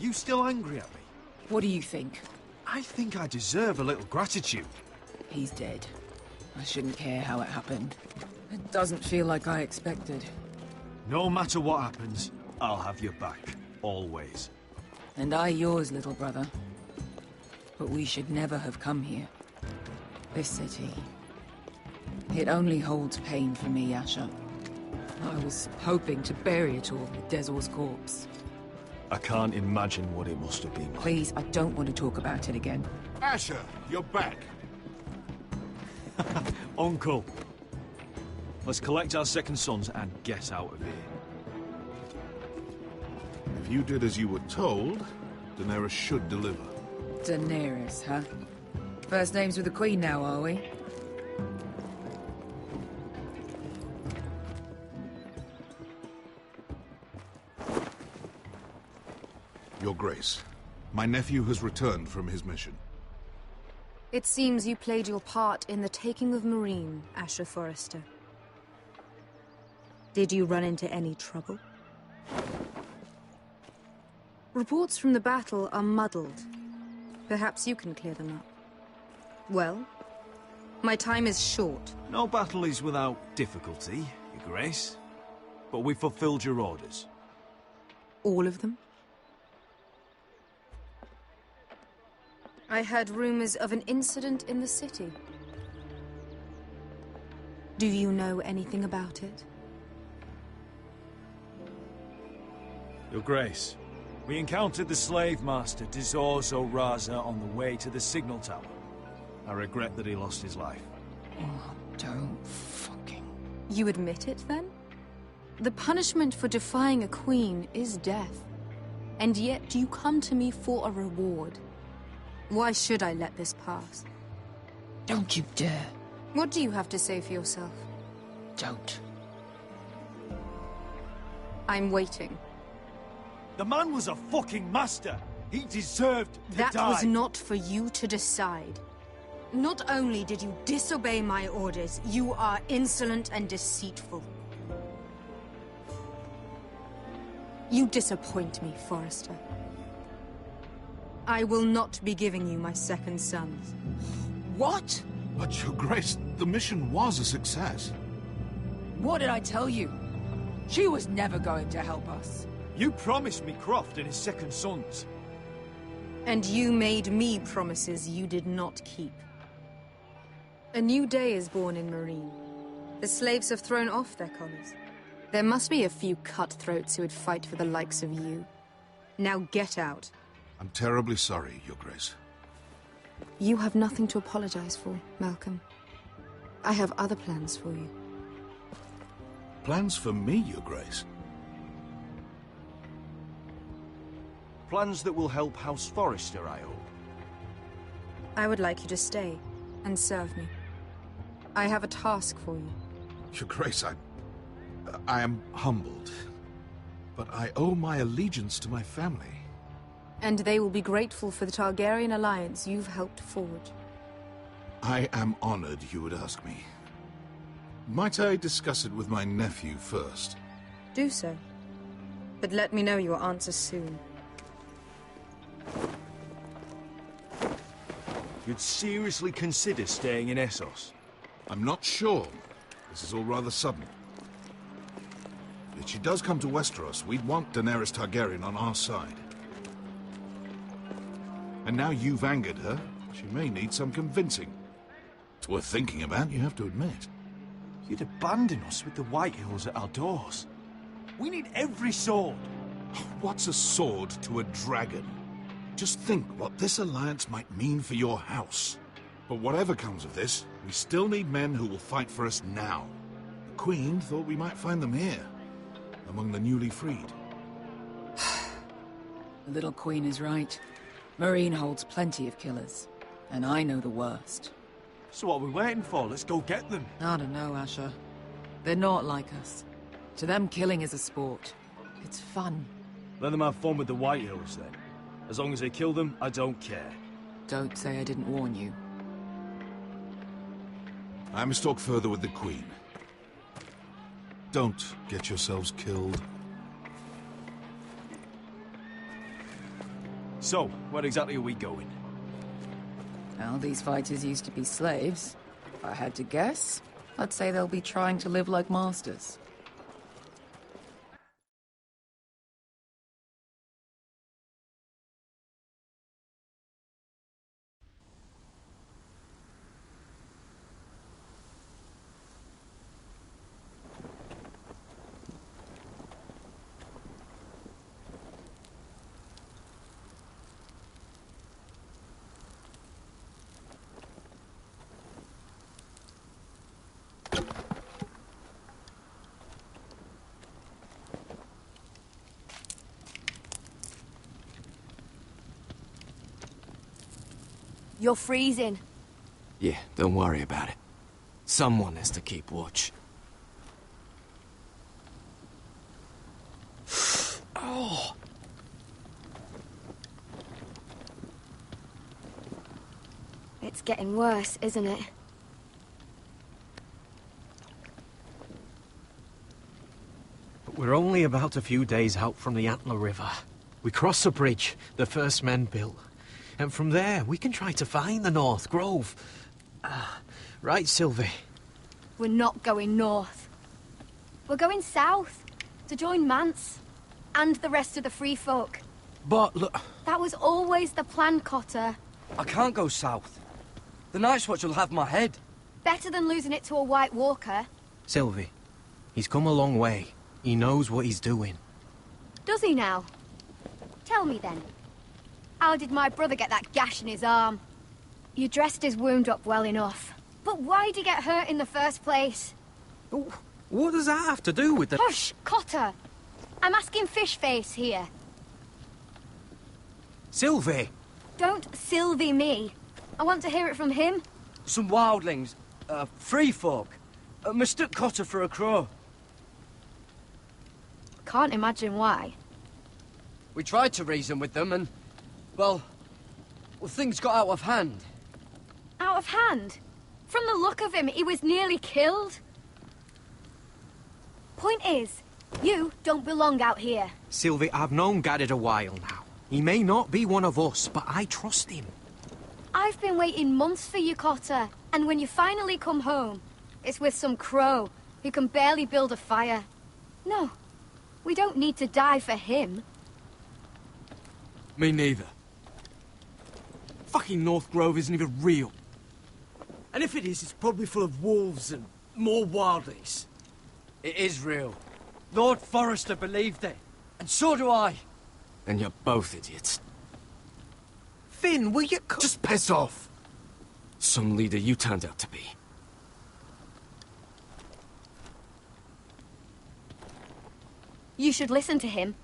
You still angry at me? What do you think? I think I deserve a little gratitude. He's dead. I shouldn't care how it happened. It doesn't feel like I expected. No matter what happens, I'll have your back. Always. And I yours, little brother. But we should never have come here. This city. It only holds pain for me, Asher. I was hoping to bury it all with Desor's corpse. I can't imagine what it must have been like. Please, I don't want to talk about it again. Asher, you're back. Uncle. Let's collect our second sons and get out of here. If you did as you were told, Daenerys should deliver. Daenerys, huh? First names with the Queen now, are we? Your Grace, my nephew has returned from his mission. It seems you played your part in the taking of Marine, Asher Forrester. Did you run into any trouble? Reports from the battle are muddled. Perhaps you can clear them up. Well, my time is short. No battle is without difficulty, Your Grace. But we fulfilled your orders. All of them? I heard rumors of an incident in the city. Do you know anything about it? Your Grace, we encountered the slave master Dezor Zoraza on the way to the signal tower. I regret that he lost his life. Oh, don't fucking... You admit it, then? The punishment for defying a queen is death. And yet you come to me for a reward. Why should I let this pass? Don't you dare. What do you have to say for yourself? Don't. I'm waiting. The man was a fucking master! He deserved to die! That was not for you to decide. Not only did you disobey my orders, you are insolent and deceitful. You disappoint me, Forrester. I will not be giving you my second sons. What? But, Your Grace, the mission was a success. What did I tell you? She was never going to help us. You promised me Croft and his second sons. And you made me promises you did not keep. A new day is born in Marine. The slaves have thrown off their collars. There must be a few cutthroats who would fight for the likes of you. Now get out. I'm terribly sorry, Your Grace. You have nothing to apologize for, Malcolm. I have other plans for you. Plans for me, Your Grace? Plans that will help House Forrester, I hope. I would like you to stay and serve me. I have a task for you. Your Grace, I am humbled. But I owe my allegiance to my family. And they will be grateful for the Targaryen alliance you've helped forge. I am honored you would ask me. Might I discuss it with my nephew first? Do so. But let me know your answer soon. You'd seriously consider staying in Essos? I'm not sure. This is all rather sudden. If she does come to Westeros, we'd want Daenerys Targaryen on our side. And now you've angered her, she may need some convincing. It's worth thinking about, you have to admit. You'd abandon us with the White Hills at our doors. We need every sword. What's a sword to a dragon? Just think what this alliance might mean for your house. But whatever comes of this, we still need men who will fight for us now. The Queen thought we might find them here, among the newly freed. The little queen is right. Marine holds plenty of killers, and I know the worst. So what are we waiting for? Let's go get them. I don't know, Asher. They're not like us. To them, killing is a sport. It's fun. Let them have fun with the White Hills, then. As long as they kill them, I don't care. Don't say I didn't warn you. I must talk further with the Queen. Don't get yourselves killed. So, where exactly are we going? Well, these fighters used to be slaves. If I had to guess, I'd say they'll be trying to live like masters. You're freezing. Yeah, don't worry about it. Someone has to keep watch. Oh! It's getting worse, isn't it? But we're only about a few days out from the Antler River. We cross the bridge the first men built. And from there, we can try to find the North Grove. Right, Sylvie? We're not going north. We're going south, to join Mance, and the rest of the free folk. But look... That was always the plan, Cotter. I can't go south. The Night's Watch will have my head. Better than losing it to a White Walker. Sylvie, he's come a long way. He knows what he's doing. Does he now? Tell me then. How did my brother get that gash in his arm? You dressed his wound up well enough. But why'd he get hurt in the first place? What does that have to do with the... Hush, Cotter! I'm asking Fishface here. Sylvie! Don't Sylvie me. I want to hear it from him. Some wildlings, free folk, mistook Cotter for a crow. Can't imagine why. We tried to reason with them and... Well, things got out of hand. Out of hand? From the look of him, he was nearly killed. Point is, you don't belong out here. Sylvie, I've known Garrett a while now. He may not be one of us, but I trust him. I've been waiting months for you, Cotter. And when you finally come home, it's with some crow who can barely build a fire. No, we don't need to die for him. Me neither. Fucking North Grove isn't even real. And if it is, it's probably full of wolves and more wildlings. It is real. Lord Forrester believed it. And so do I. And you're both idiots. Finn, will you... Just piss off. Some leader you turned out to be. You should listen to him.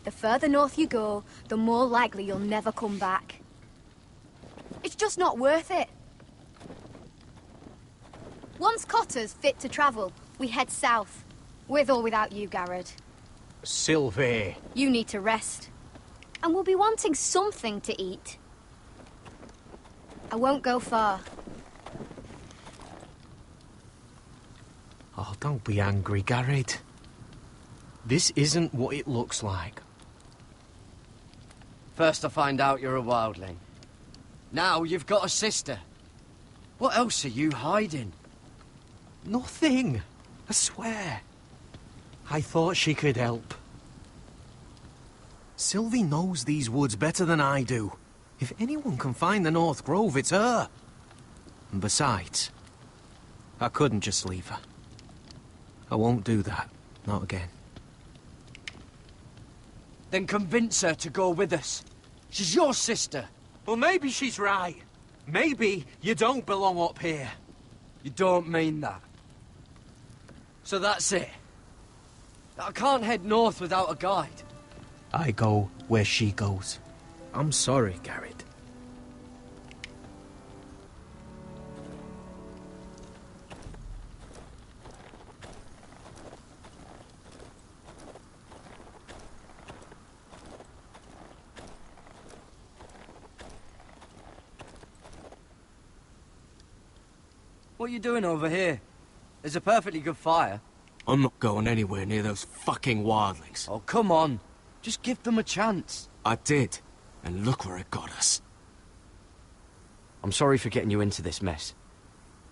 The further north you go, the more likely you'll never come back. It's just not worth it. Once Cotter's fit to travel, we head south. With or without you, Garrett. Sylvie. You need to rest. And we'll be wanting something to eat. I won't go far. Oh, don't be angry, Garrett. This isn't what it looks like. First I find out you're a wildling. Now you've got a sister. What else are you hiding? Nothing. I swear. I thought she could help. Sylvie knows these woods better than I do. If anyone can find the North Grove, it's her. And besides, I couldn't just leave her. I won't do that. Not again. Then convince her to go with us. She's your sister. Well, maybe she's right. Maybe you don't belong up here. You don't mean that. So that's it. I can't head north without a guide. I go where she goes. I'm sorry, Garrett. What are you doing over here? There's a perfectly good fire. I'm not going anywhere near those fucking wildlings. Oh, come on. Just give them a chance. I did, and look where it got us. I'm sorry for getting you into this mess.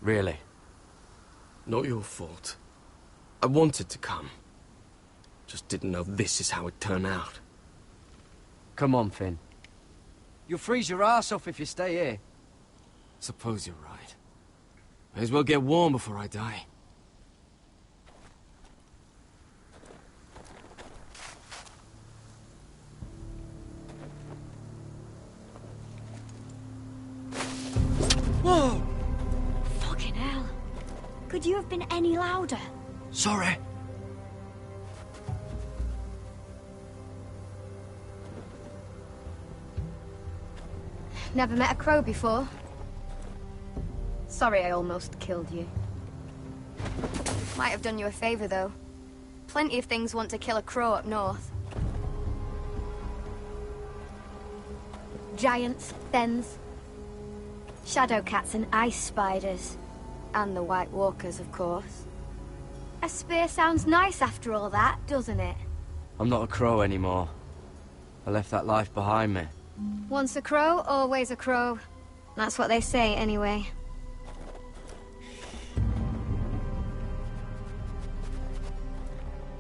Really. Not your fault. I wanted to come. Just didn't know this is how it'd turn out. Come on, Finn. You'll freeze your ass off if you stay here. Suppose you're right. May as well get warm before I die. Whoa! Fucking hell. Could you have been any louder? Sorry. Never met a crow before. Sorry I almost killed you. Might have done you a favor, though. Plenty of things want to kill a crow up north. Giants, thens, shadow cats and ice spiders. And the White Walkers, of course. A spear sounds nice after all that, doesn't it? I'm not a crow anymore. I left that life behind me. Once a crow, always a crow. That's what they say, anyway.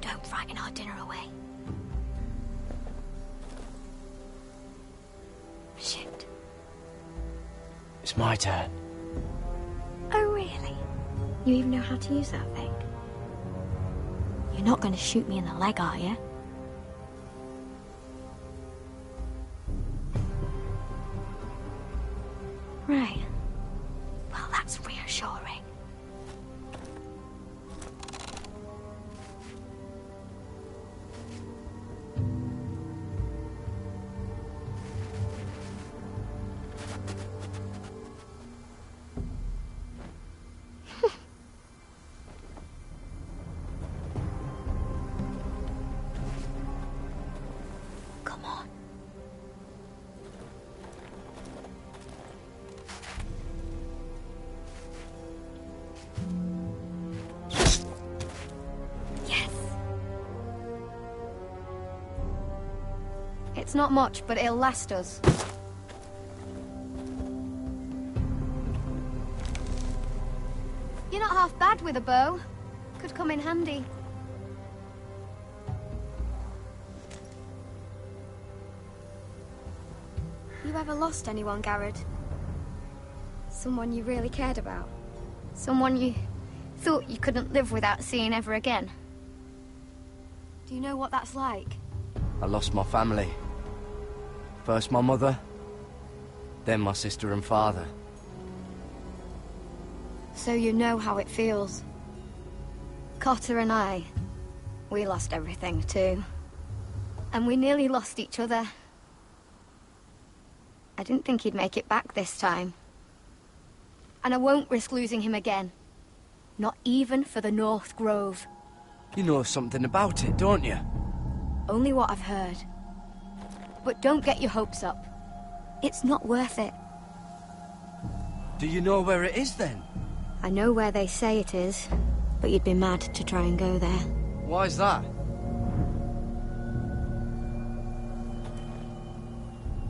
Don't frighten our dinner away. Shit. It's my turn. Oh, really? You even know how to use that thing? You're not going to shoot me in the leg, are you? Right. Well, that's reassuring. Come on. Yes! It's not much, but it'll last us. You're not half bad with a bow. Could come in handy. You ever lost anyone, Garrett? Someone you really cared about? Someone you thought you couldn't live without seeing ever again? Do you know what that's like? I lost my family. First my mother, then my sister and father. So you know how it feels. Cotter and I, we lost everything too. And we nearly lost each other. I didn't think he'd make it back this time. And I won't risk losing him again. Not even for the North Grove. You know something about it, don't you? Only what I've heard. But don't get your hopes up. It's not worth it. Do you know where it is then? I know where they say it is, but you'd be mad to try and go there. Why's that?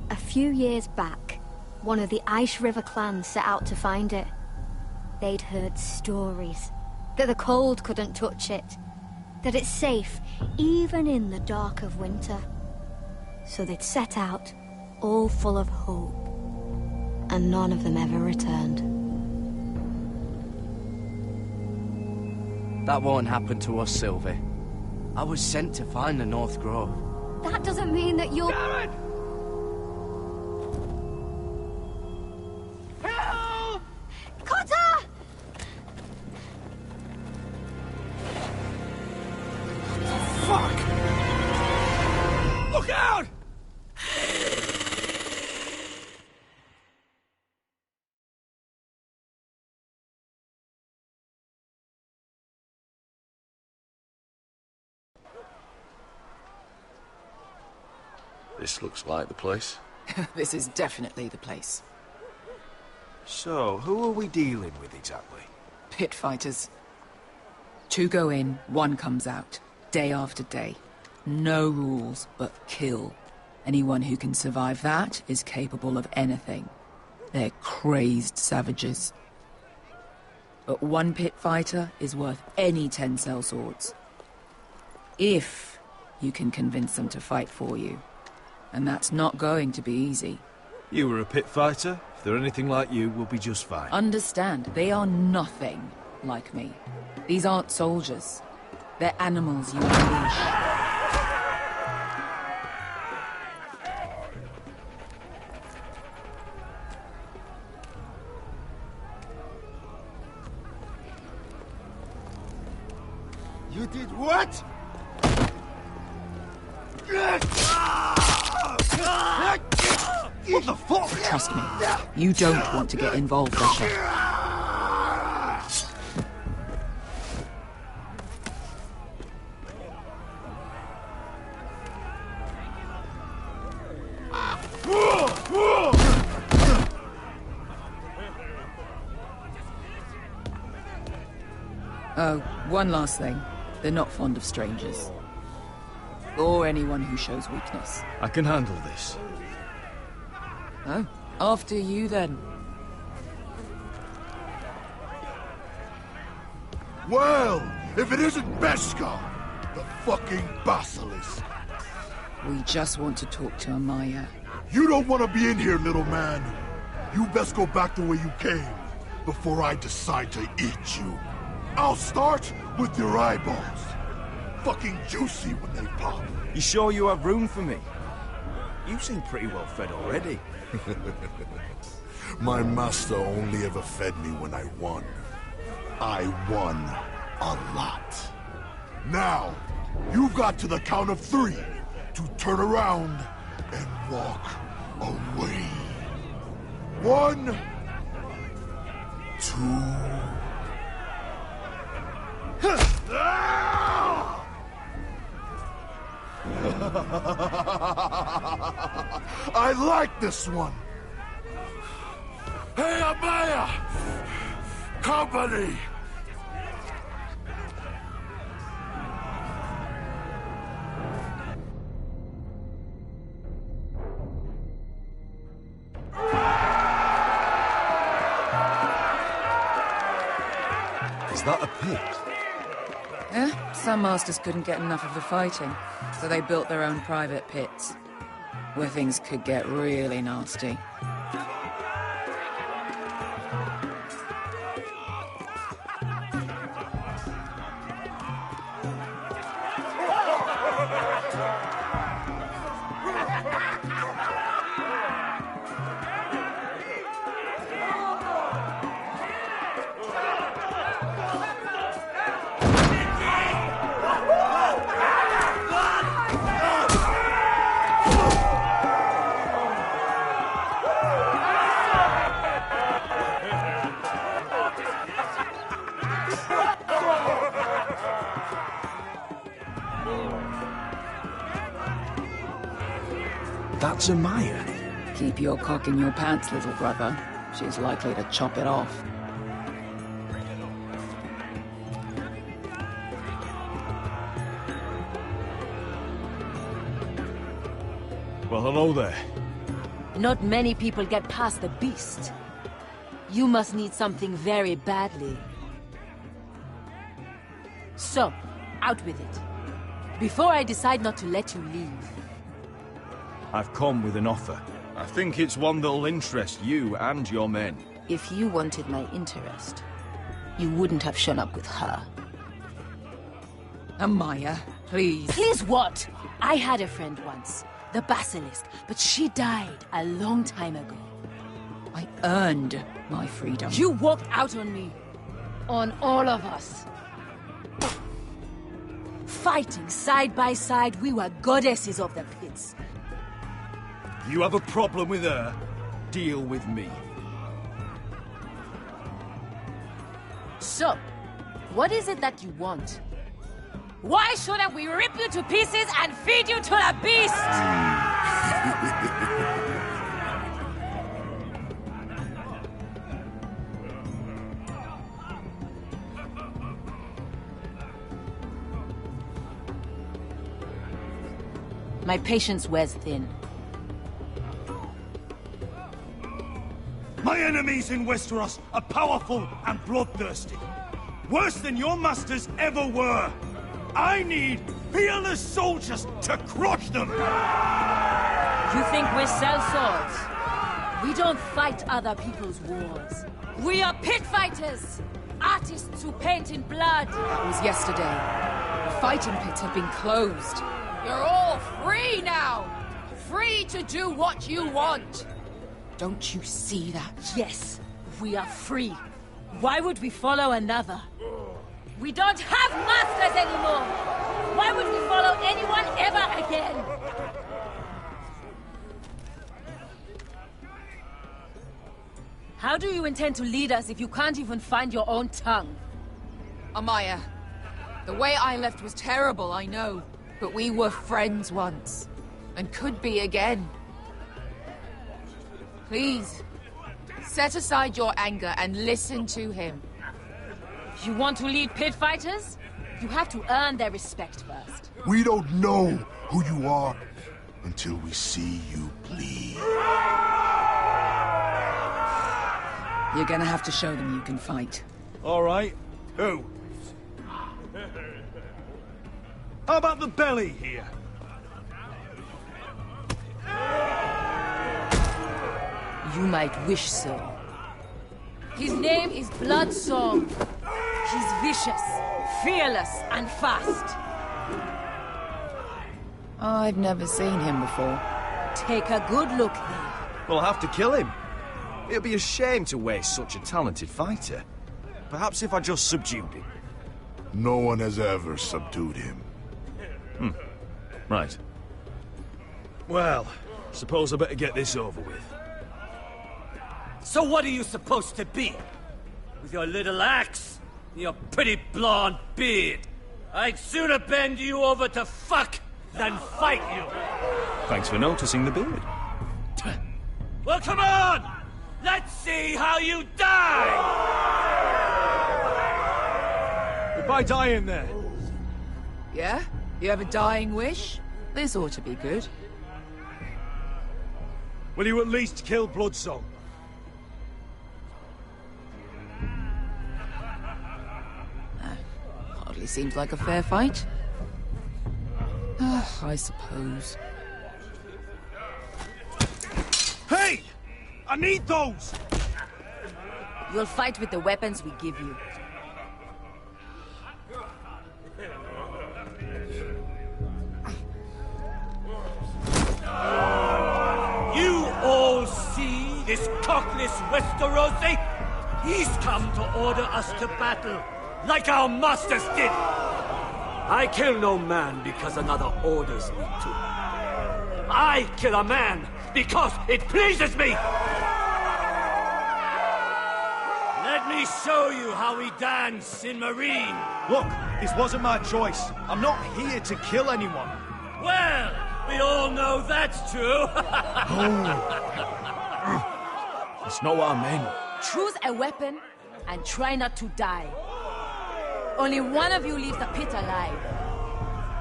A few years back, one of the Ice River clans set out to find it. They'd heard stories. That the cold couldn't touch it. That it's safe, even in the dark of winter. So they'd set out, all full of hope. And none of them ever returned. That won't happen to us, Sylvie. I was sent to find the North Grove. That doesn't mean that you'll... Damn it! Help! Cotter! Fuck! Look out! This looks like the place. This is definitely the place. So, who are we dealing with exactly? Pit fighters. 2 go in, 1 comes out. Day after day. No rules, but kill. Anyone who can survive that is capable of anything. They're crazed savages. But 1 pit fighter is worth any 10 sellswords. If you can convince them to fight for you. And that's not going to be easy. You were a pit fighter. If they're anything like you, we'll be just fine. Understand, they are nothing like me. These aren't soldiers. They're animals you unleash. You did what? What the fuck? Trust me, you don't want to get involved, Russia. Oh, one last thing. They're not fond of strangers. Or anyone who shows weakness. I can handle this. Oh, after you then. Well, if it isn't Beskar, the fucking basilisk. We just want to talk to Amaya. You don't want to be in here, little man. You best go back the way you came, before I decide to eat you. I'll start with your eyeballs. Fucking juicy when they pop. You sure you have room for me? You seem pretty well fed already. My master only ever fed me when I won. I won a lot. Now, you've got to the count of 3 to turn around and walk away. 1, 2... I like this one. Hey, Amaya! Company! Is that a pit? Yeah, some masters couldn't get enough of the fighting, so they built their own private pits, where things could get really nasty. That's Amaya. Keep your cock in your pants, little brother. She's likely to chop it off. Well, hello there. Not many people get past the beast. You must need something very badly. So, out with it. Before I decide not to let you leave. I've come with an offer. I think it's one that'll interest you and your men. If you wanted my interest, you wouldn't have shown up with her. Amaya, please. Please what? I had a friend once, the Basilisk, but she died a long time ago. I earned my freedom. You walked out on me. On all of us. Fighting side by side, we were goddesses of the pits. You have a problem with her? Deal with me. So, what is it that you want? Why shouldn't we rip you to pieces and feed you to the beast? My patience wears thin. My enemies in Westeros are powerful and bloodthirsty. Worse than your masters ever were. I need fearless soldiers to crush them! You think we sell swords? We don't fight other people's wars. We are pit fighters! Artists who paint in blood! That was yesterday. The fighting pits have been closed. You're all free now! Free to do what you want! Don't you see that? Yes, we are free. Why would we follow another? We don't have masters anymore! Why would we follow anyone ever again? How do you intend to lead us if you can't even find your own tongue? Amaya, the way I left was terrible, I know. But we were friends once. And could be again. Please, set aside your anger and listen to him. You want to lead pit fighters? You have to earn their respect first. We don't know who you are until we see you bleed. You're gonna have to show them you can fight. All right. Who? How about the belly here? You might wish so. His name is Bloodsong. He's vicious, fearless, and fast. I've never seen him before. Take a good look then. We'll have to kill him. It'd be a shame to waste such a talented fighter. Perhaps if I just subdued him. No one has ever subdued him. Right. Well, suppose I better get this over with. So what are you supposed to be? With your little axe? And your pretty blonde beard? I'd sooner bend you over to fuck than fight you. Thanks for noticing the beard. Well, come on! Let's see how you die! Goodbye dying there. Yeah? You have a dying wish? This ought to be good. Will you at least kill Bloodsong? Hardly seems like a fair fight. I suppose. Hey! I need those! You'll fight with the weapons we give you. You all see this cockless Westerosi? He's come to order us to battle, like our masters did. I kill no man because another orders me to. I kill a man because it pleases me! Let me show you how we dance in Marine. Look, this wasn't my choice. I'm not here to kill anyone. Well, we all know that's true. That's not what I meant. Choose a weapon and try not to die. Only one of you leaves the pit alive.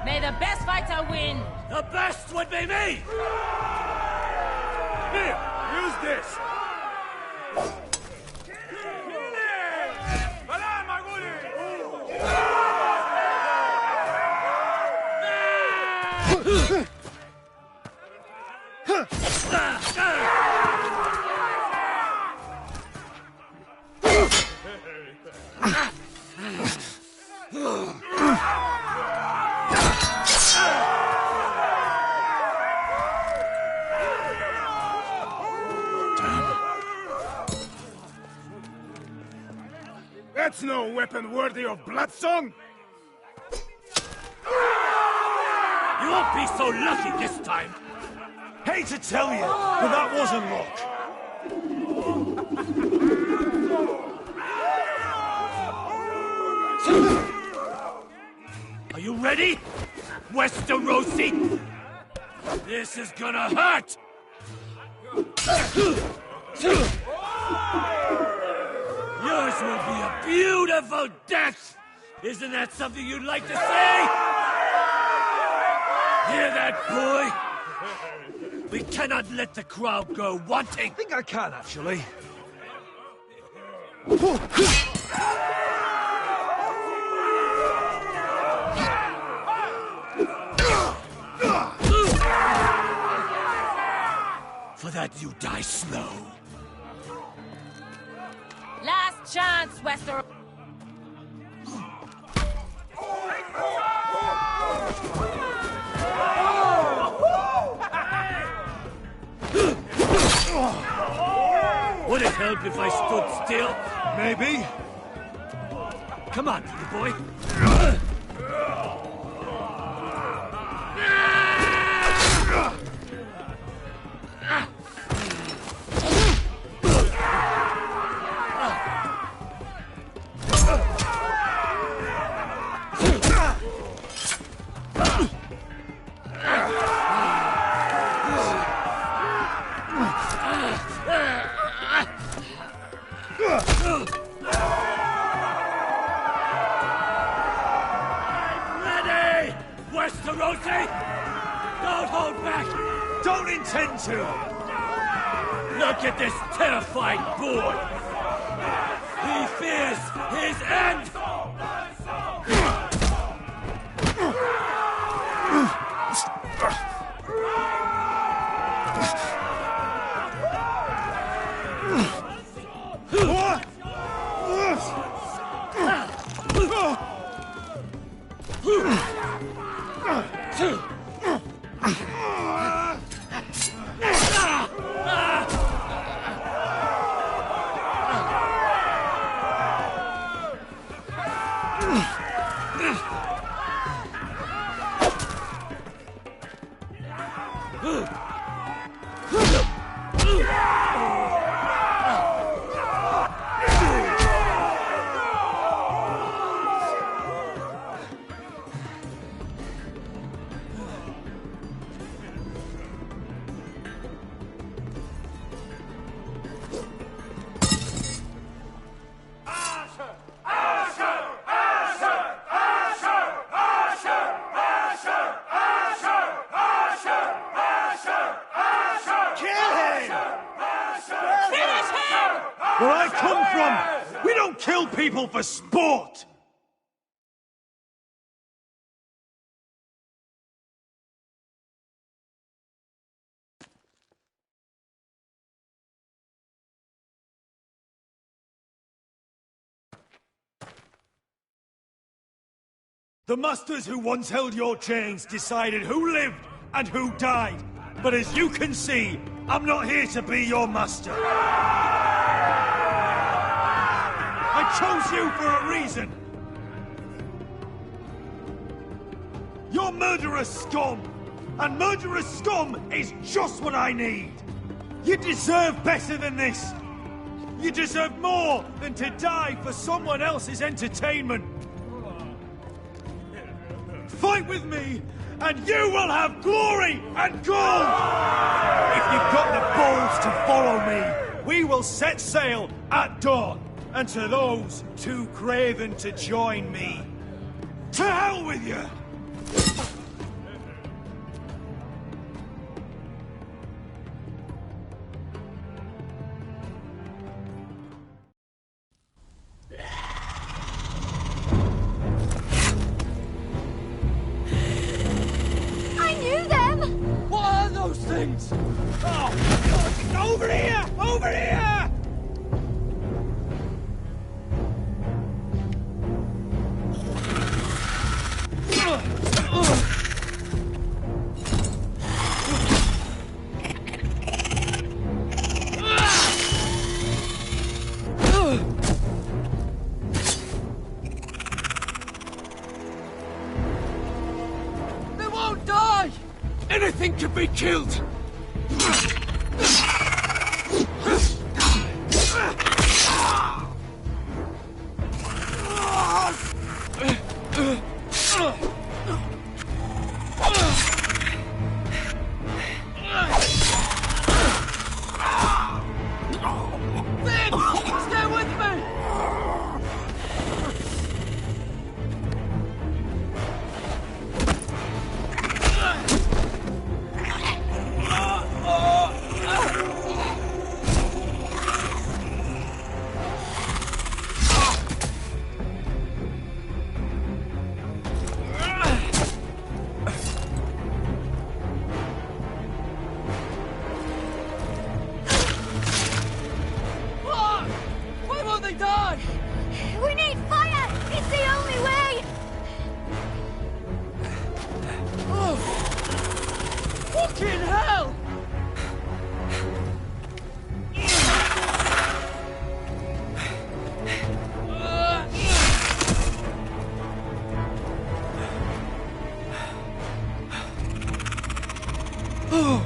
May the best fighter win. The best would be me! Here, use this. That's no weapon worthy of Bloodsong! You won't be so lucky this time! Hate to tell you, but that wasn't luck. Are you ready, Westerosi? This is gonna hurt! Yours will be a beautiful death! Isn't that something you'd like to say? Hear that, boy? We cannot let the crowd go wanting! I think I can, actually. For that you die slow. Last chance, Westeros. Would it help if I stood still? Maybe. Come on, little boy. Don't intend to! Look at this terrified boy! He fears his end! Where I come from, we don't kill people for sport! The masters who once held your chains decided who lived and who died. But as you can see, I'm not here to be your master. I chose you for a reason. You're murderous scum, and murderous scum is just what I need. You deserve better than this. You deserve more than to die for someone else's entertainment. Fight with me, and you will have glory and gold! If you've got the balls to follow me, we will set sail at dawn. And to those too craven to join me, to hell with you! I things! Oh, God. Over here! Over here! They won't die! Anything can be killed! Why won't they die? We need fire! It's the only way! Oh! Fucking hell! Oh!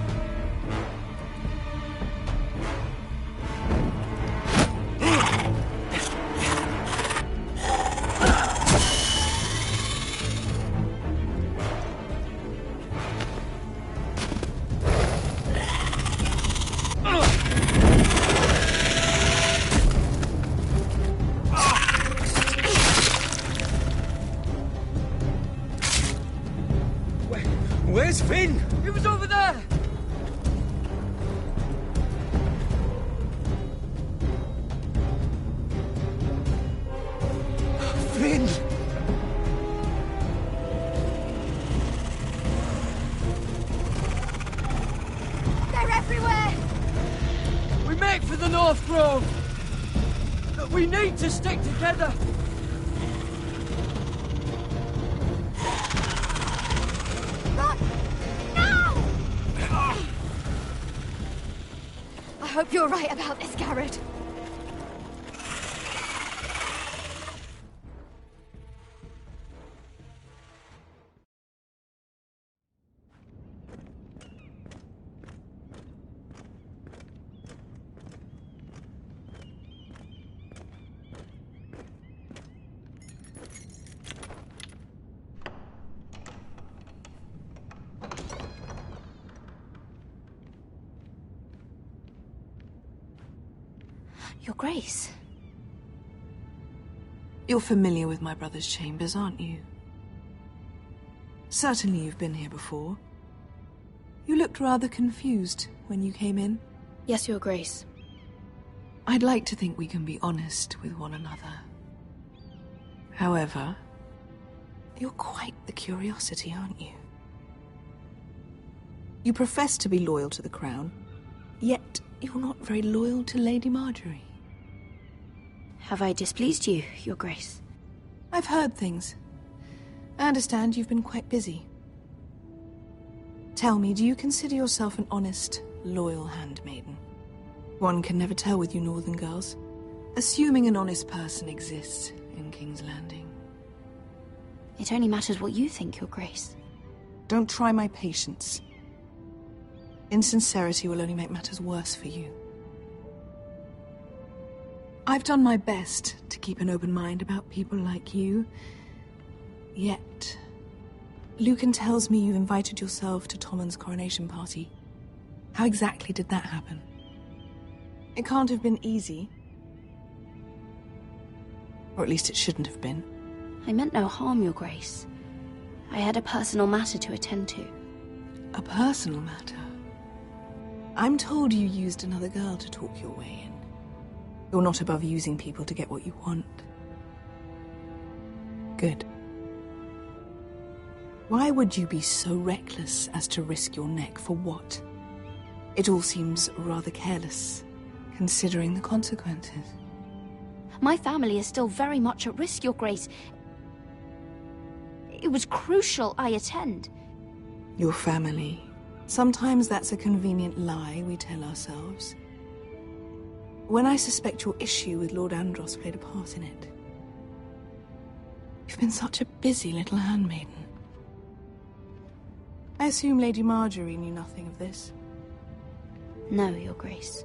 Where's Finn? He was over there! Finn! They're everywhere! We make for the North Grove! But we need to stick together! I hope you're right about this, Garrett. Your Grace. You're familiar with my brother's chambers, aren't you? Certainly you've been here before. You looked rather confused when you came in. Yes, Your Grace. I'd like to think we can be honest with one another. However, you're quite the curiosity, aren't you? You profess to be loyal to the crown, yet you're not very loyal to Lady Marjorie. Have I displeased you, Your Grace? I've heard things. I understand you've been quite busy. Tell me, do you consider yourself an honest, loyal handmaiden? One can never tell with you northern girls. Assuming an honest person exists in King's Landing. It only matters what you think, Your Grace. Don't try my patience. Insincerity will only make matters worse for you. I've done my best to keep an open mind about people like you. Yet, Lucan tells me you invited yourself to Tommen's coronation party. How exactly did that happen? It can't have been easy. Or at least it shouldn't have been. I meant no harm, Your Grace. I had a personal matter to attend to. A personal matter? I'm told you used another girl to talk your way in. You're not above using people to get what you want. Good. Why would you be so reckless as to risk your neck for what? It all seems rather careless, considering the consequences. My family is still very much at risk, Your Grace. It was crucial I attend. Your family. Sometimes that's a convenient lie we tell ourselves. When I suspect your issue with Lord Andros played a part in it. You've been such a busy little handmaiden. I assume Lady Marjorie knew nothing of this. No, Your Grace.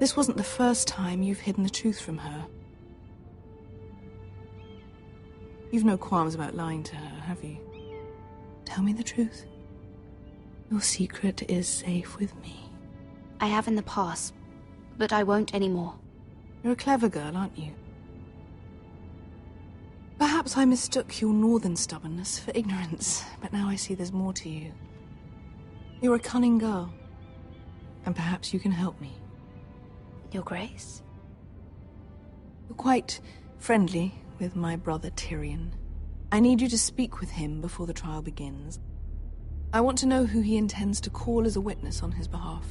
This wasn't the first time you've hidden the truth from her. You've no qualms about lying to her, have you? Tell me the truth. Your secret is safe with me. I have in the past, but I won't anymore. You're a clever girl, aren't you? Perhaps I mistook your northern stubbornness for ignorance, but now I see there's more to you. You're a cunning girl, and perhaps you can help me. Your Grace? You're quite friendly with my brother Tyrion. I need you to speak with him before the trial begins. I want to know who he intends to call as a witness on his behalf.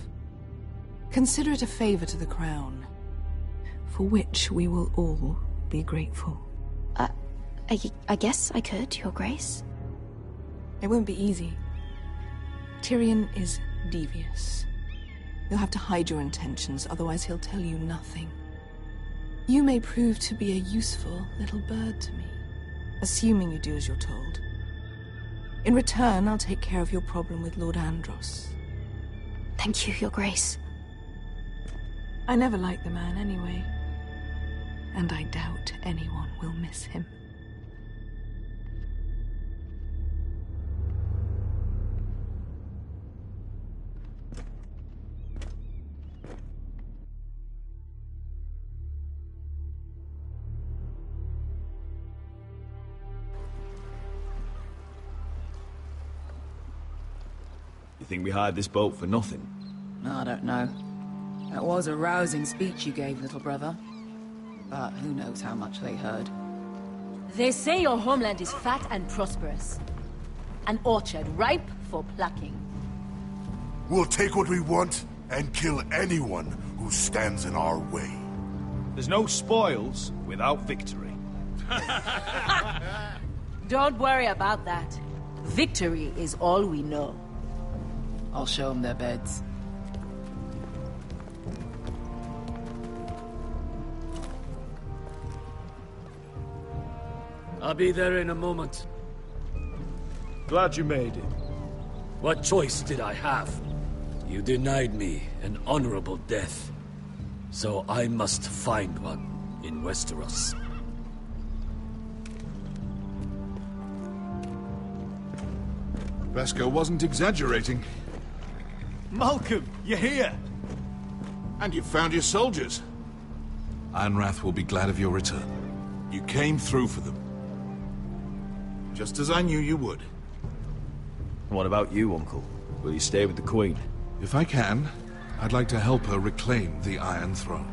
Consider it a favor to the crown, for which we will all be grateful. I guess I could, Your Grace. It won't be easy. Tyrion is devious. You'll have to hide your intentions, otherwise he'll tell you nothing. You may prove to be a useful little bird to me, assuming you do as you're told. In return, I'll take care of your problem with Lord Andros. Thank you, Your Grace. I never liked the man anyway, and I doubt anyone will miss him. You think we hired this boat for nothing? I don't know. That was a rousing speech you gave, little brother. But who knows how much they heard. They say your homeland is fat and prosperous. An orchard ripe for plucking. We'll take what we want and kill anyone who stands in our way. There's no spoils without victory. Don't worry about that. Victory is all we know. I'll show them their beds. I'll be there in a moment. Glad you made it. What choice did I have? You denied me an honorable death. So I must find one in Westeros. Beskar wasn't exaggerating. Malcolm, you're here! And you've found your soldiers. Ironrath will be glad of your return. You came through for them. Just as I knew you would. What about you, Uncle? Will you stay with the Queen? If I can, I'd like to help her reclaim the Iron Throne.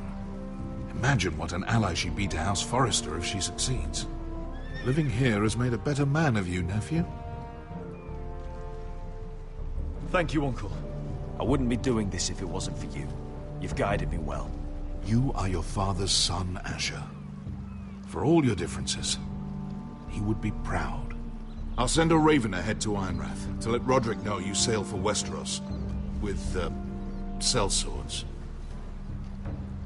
Imagine what an ally she'd be to House Forrester if she succeeds. Living here has made a better man of you, nephew. Thank you, Uncle. I wouldn't be doing this if it wasn't for you. You've guided me well. You are your father's son, Asher. For all your differences, he would be proud. I'll send a raven ahead to Ironrath to let Roderick know you sail for Westeros with, sellswords.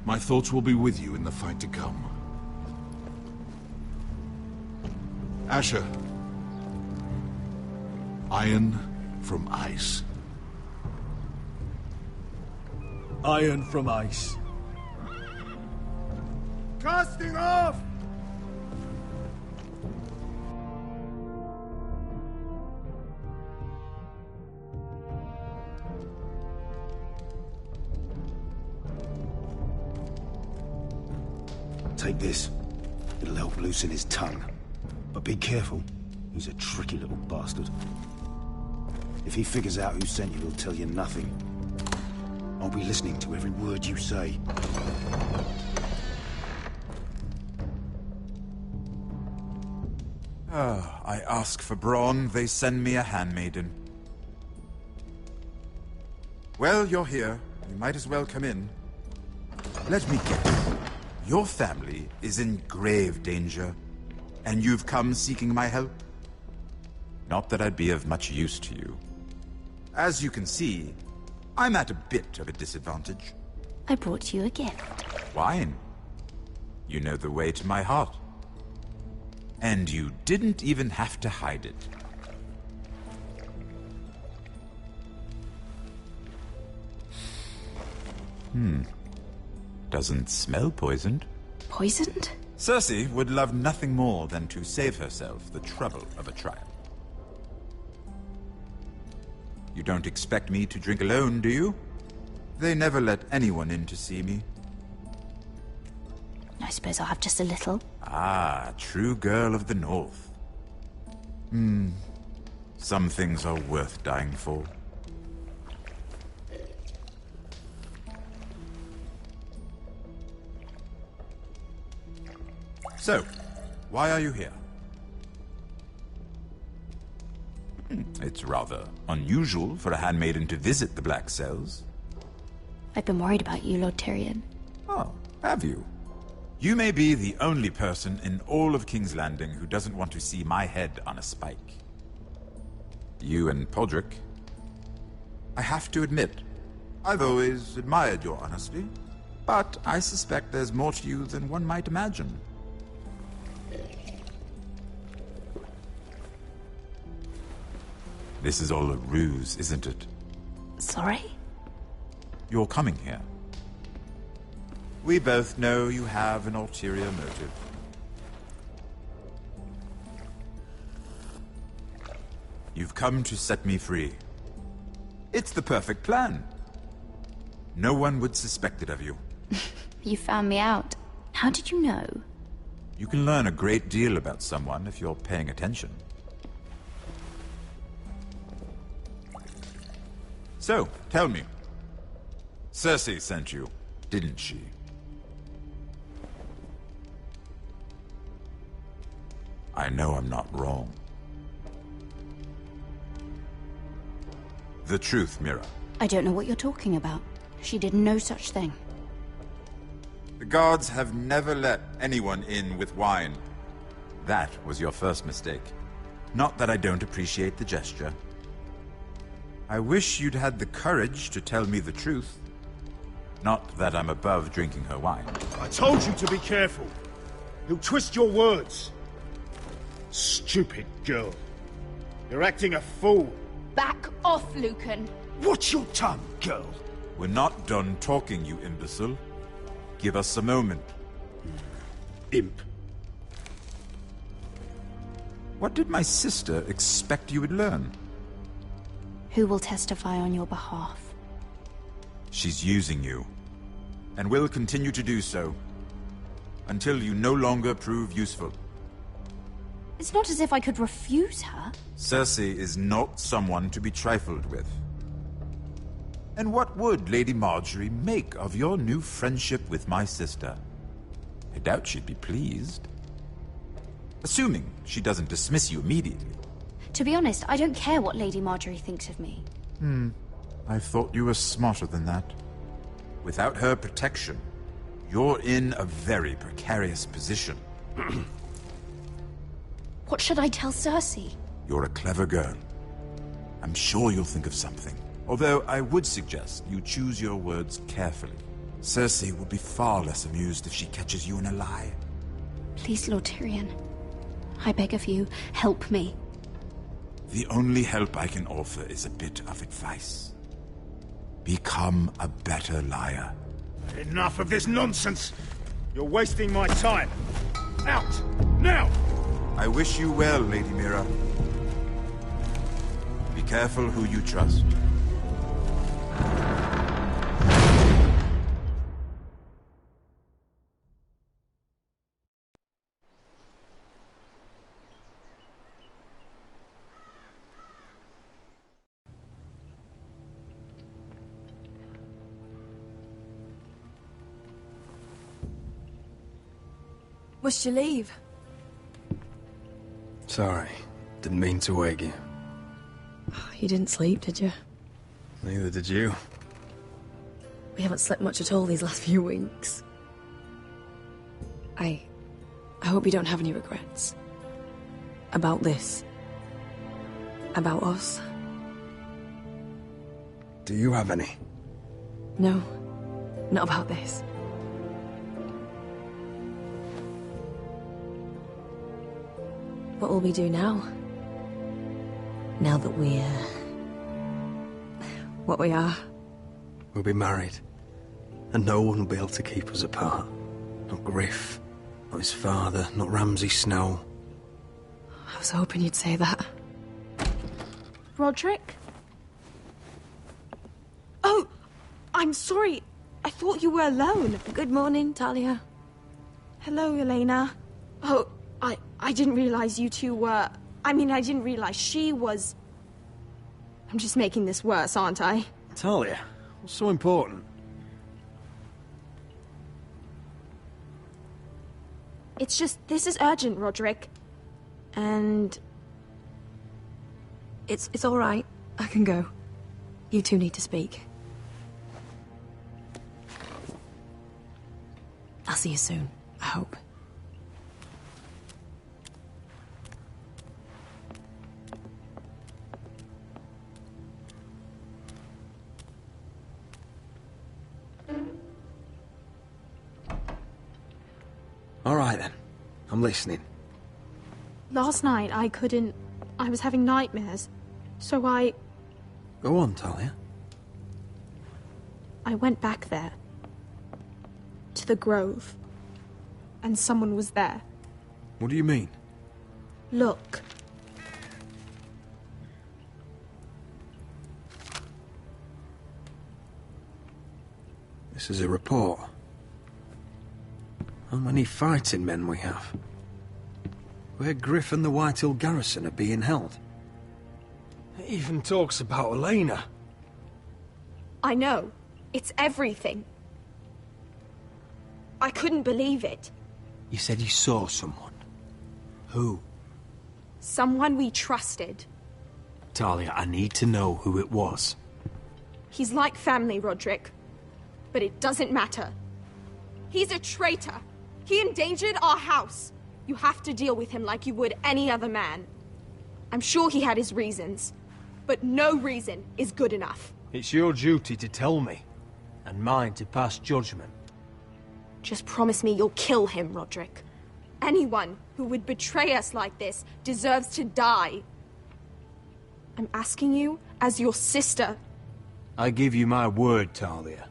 My thoughts will be with you in the fight to come. Asher. Iron from ice. Iron from ice. Casting off! Take this. It'll help loosen his tongue. But be careful. He's a tricky little bastard. If he figures out who sent you, he'll tell you nothing. I'll be listening to every word you say. I ask for brawn, they send me a handmaiden. Well, you're here. You might as well come in. Let me guess. Your family is in grave danger, and you've come seeking my help? Not that I'd be of much use to you. As you can see, I'm at a bit of a disadvantage. I brought you a gift. Wine. You know the way to my heart. And you didn't even have to hide it. Doesn't smell poisoned. Poisoned? Cersei would love nothing more than to save herself the trouble of a trial. You don't expect me to drink alone, do you? They never let anyone in to see me. I suppose I'll have just a little. Ah, true girl of the North. Some things are worth dying for. So, why are you here? It's rather unusual for a handmaiden to visit the Black Cells. I've been worried about you, Lord Tyrion. Oh, have you? You may be the only person in all of King's Landing who doesn't want to see my head on a spike. You and Podrick. I have to admit, I've always admired your honesty, but I suspect there's more to you than one might imagine. This is all a ruse, isn't it? Sorry? You're coming here. We both know you have an ulterior motive. You've come to set me free. It's the perfect plan. No one would suspect it of you. You found me out. How did you know? You can learn a great deal about someone if you're paying attention. So, tell me. Cersei sent you, didn't she? I know I'm not wrong. The truth, Mira. I don't know what you're talking about. She did no such thing. The guards have never let anyone in with wine. That was your first mistake. Not that I don't appreciate the gesture. I wish you'd had the courage to tell me the truth. Not that I'm above drinking her wine. I told you to be careful. He'll twist your words. Stupid girl. You're acting a fool. Back off, Lucan. Watch your tongue, girl. We're not done talking, you imbecile. Give us a moment. Imp. What did my sister expect you would learn? Who will testify on your behalf? She's using you, and will continue to do so, until you no longer prove useful. It's not as if I could refuse her. Cersei is not someone to be trifled with. And what would Lady Marjorie make of your new friendship with my sister? I doubt she'd be pleased. Assuming she doesn't dismiss you immediately. To be honest, I don't care what Lady Marjorie thinks of me. I thought you were smarter than that. Without her protection, you're in a very precarious position. What should I tell Cersei? You're a clever girl. I'm sure you'll think of something. Although I would suggest you choose your words carefully. Cersei will be far less amused if she catches you in a lie. Please, Lord Tyrion. I beg of you, help me. The only help I can offer is a bit of advice. Become a better liar. Enough of this nonsense! You're wasting my time! Out! Now! I wish you well, Lady Mira. Be careful who you trust. Must you leave? Sorry. Didn't mean to wake you. You didn't sleep, did you? Neither did you. We haven't slept much at all these last few weeks. I hope you don't have any regrets. About this. About us. Do you have any? No, not about this. What will we do now? Now that we're... what we are. We'll be married. And no one will be able to keep us apart. Not Griff, not his father, not Ramsay Snow. I was hoping you'd say that. Roderick? Oh, I'm sorry. I thought you were alone. Good morning, Talia. Hello, Elena. Oh, I didn't realize you two were... I mean, I didn't realize she was... I'm just making this worse, aren't I? Talia, what's so important? It's just, this is urgent, Roderick. And... It's all right. I can go. You two need to speak. I'll see you soon, I hope. All right, then. I'm listening. Last night, I was having nightmares. So Go on, Talia. I went back there. To the grove. And someone was there. What do you mean? Look. This is a report. How many fighting men we have? Where Griff and the Whitehill garrison are being held. It even talks about Elena. I know. It's everything. I couldn't believe it. You said you saw someone. Who? Someone we trusted. Talia, I need to know who it was. He's like family, Roderick. But it doesn't matter. He's a traitor. He endangered our house. You have to deal with him like you would any other man. I'm sure he had his reasons. But no reason is good enough. It's your duty to tell me. And mine to pass judgment. Just promise me you'll kill him, Roderick. Anyone who would betray us like this deserves to die. I'm asking you as your sister. I give you my word, Talia.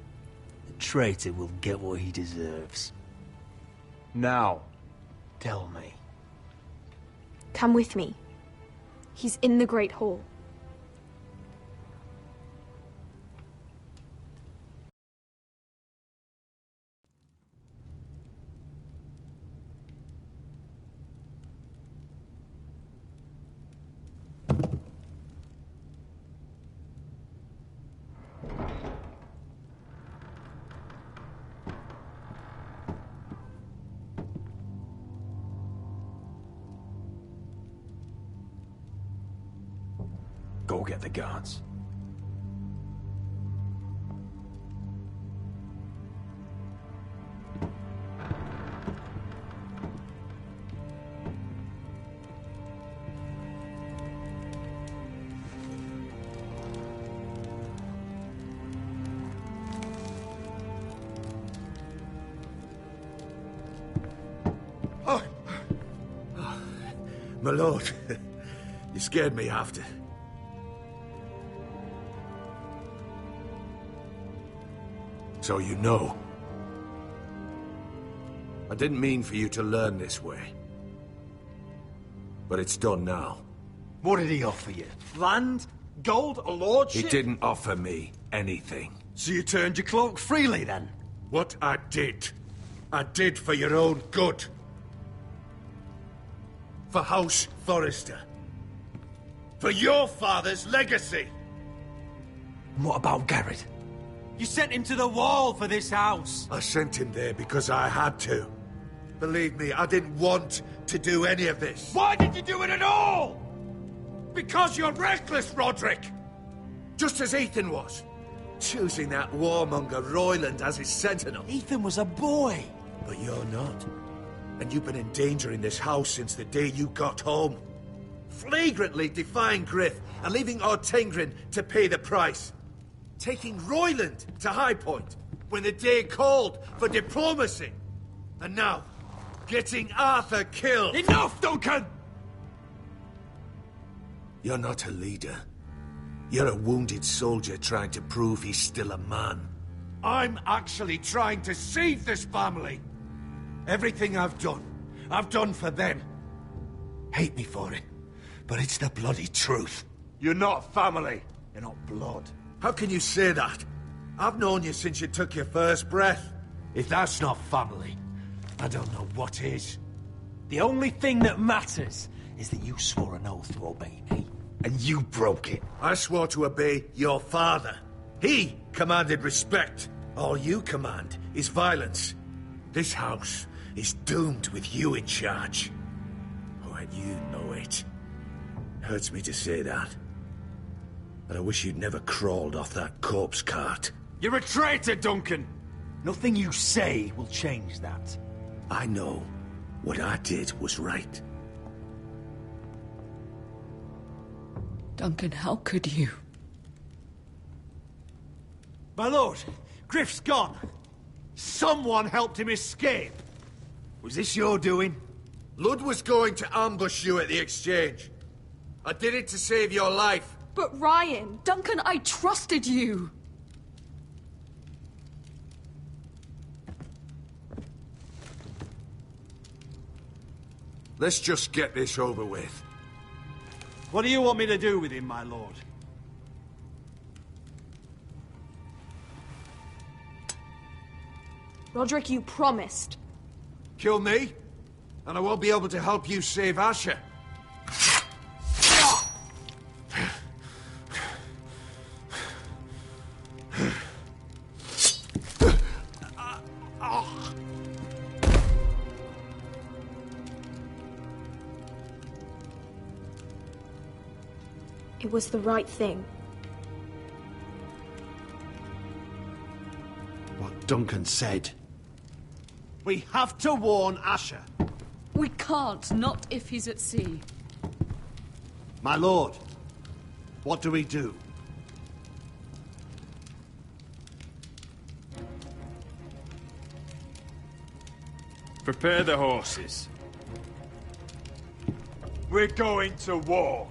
The traitor will get what he deserves. Now, tell me. Come with me. He's in the Great Hall. Go get the guards. My lord, you scared me after. So you know. I didn't mean for you to learn this way. But it's done now. What did he offer you? Land? Gold? A lordship? He didn't offer me anything. So you turned your cloak freely, then? What I did for your own good. For House Forrester. For your father's legacy. And what about Garrett? You sent him to the wall for this house. I sent him there because I had to. Believe me, I didn't want to do any of this. Why did you do it at all? Because you're reckless, Roderick! Just as Ethan was. Choosing that warmonger Royland as his sentinel. Ethan was a boy. But you're not. And you've been endangering this house since the day you got home. Flagrantly defying Griff and leaving Ortingrin to pay the price. Taking Royland to High Point when the day called for diplomacy. And now, getting Arthur killed. Enough, Duncan! You're not a leader. You're a wounded soldier trying to prove he's still a man. I'm actually trying to save this family. Everything I've done for them. Hate me for it, but it's the bloody truth. You're not family. You're not blood. How can you say that? I've known you since you took your first breath. If that's not family, I don't know what is. The only thing that matters is that you swore an oath to obey me. And you broke it. I swore to obey your father. He commanded respect. All you command is violence. This house is doomed with you in charge. Oh, and you know it. Hurts me to say that. But I wish you'd never crawled off that corpse cart. You're a traitor, Duncan! Nothing you say will change that. I know what I did was right. Duncan, how could you? My lord, Griff's gone. Someone helped him escape. Was this your doing? Ludd was going to ambush you at the exchange. I did it to save your life. But Ryan, Duncan, I trusted you. Let's just get this over with. What do you want me to do with him, my lord? Roderick, you promised. Kill me, and I won't be able to help you save Asher. It was the right thing. What Duncan said. We have to warn Asher. We can't, not if he's at sea. My lord, what do we do? Prepare the horses. We're going to war.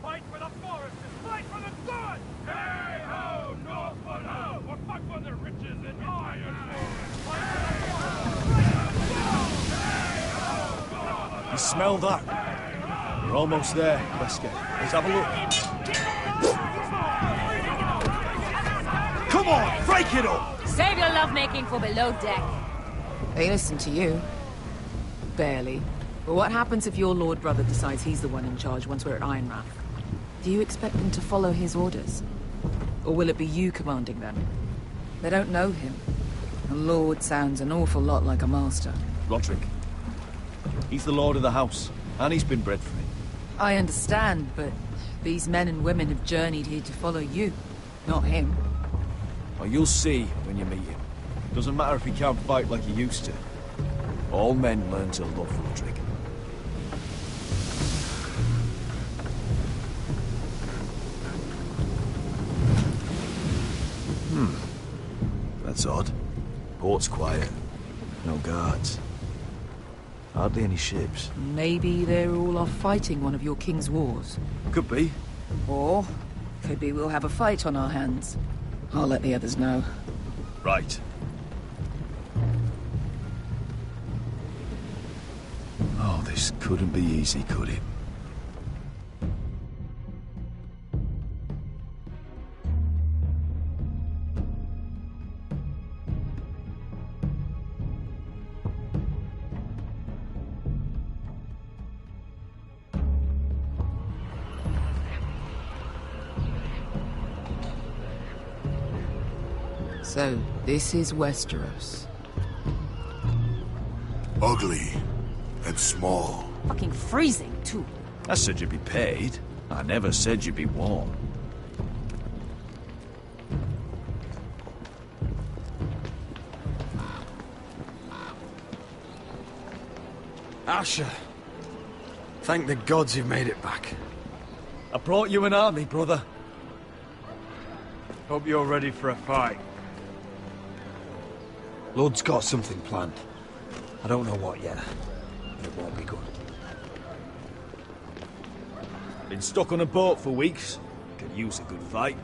Fight for the forest and fight for the sun! Hey ho, Northwood ho! We'll fight for the riches and ironwood! You smell that? We're almost there, Wesker. Let's have a look. Come on, break it up! Save your lovemaking for below deck. They listen to you. Barely. But what happens if your lord brother decides he's the one in charge once we're at Ironrath? Do you expect them to follow his orders? Or will it be you commanding them? They don't know him. A lord sounds an awful lot like a master. Roderick. He's the lord of the house, and he's been bred for it. I understand, but these men and women have journeyed here to follow you, not him. Well, you'll see when you meet him. Doesn't matter if he can't fight like he used to. All men learn to love Roderick. That's odd. Port's quiet. No guards. Hardly any ships. Maybe they're all off fighting one of your king's wars. Could be. Or could be we'll have a fight on our hands. I'll let the others know. Right. Oh, this couldn't be easy, could it? So, this is Westeros. Ugly and small. Fucking freezing, too. I said you'd be paid. I never said you'd be warm. Asher. Thank the gods you've made it back. I brought you an army, brother. Hope you're ready for a fight. Lord's got something planned. I don't know what yet, but it won't be good. Been stuck on a boat for weeks. Could use a good fight.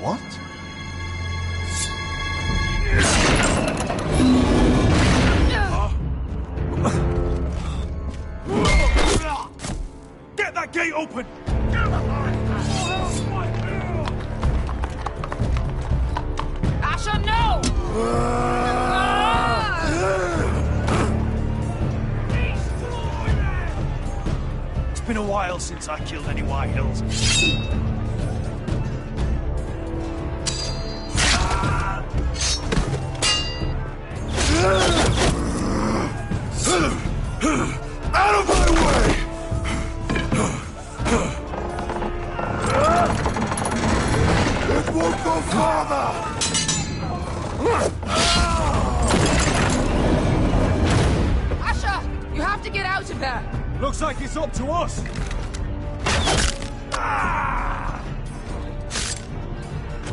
What? Get that gate open! Asher, no! It's been a while since I killed any White Hills. Out of my way! It won't go farther! Asher! You have to get out of there! Looks like it's up to us.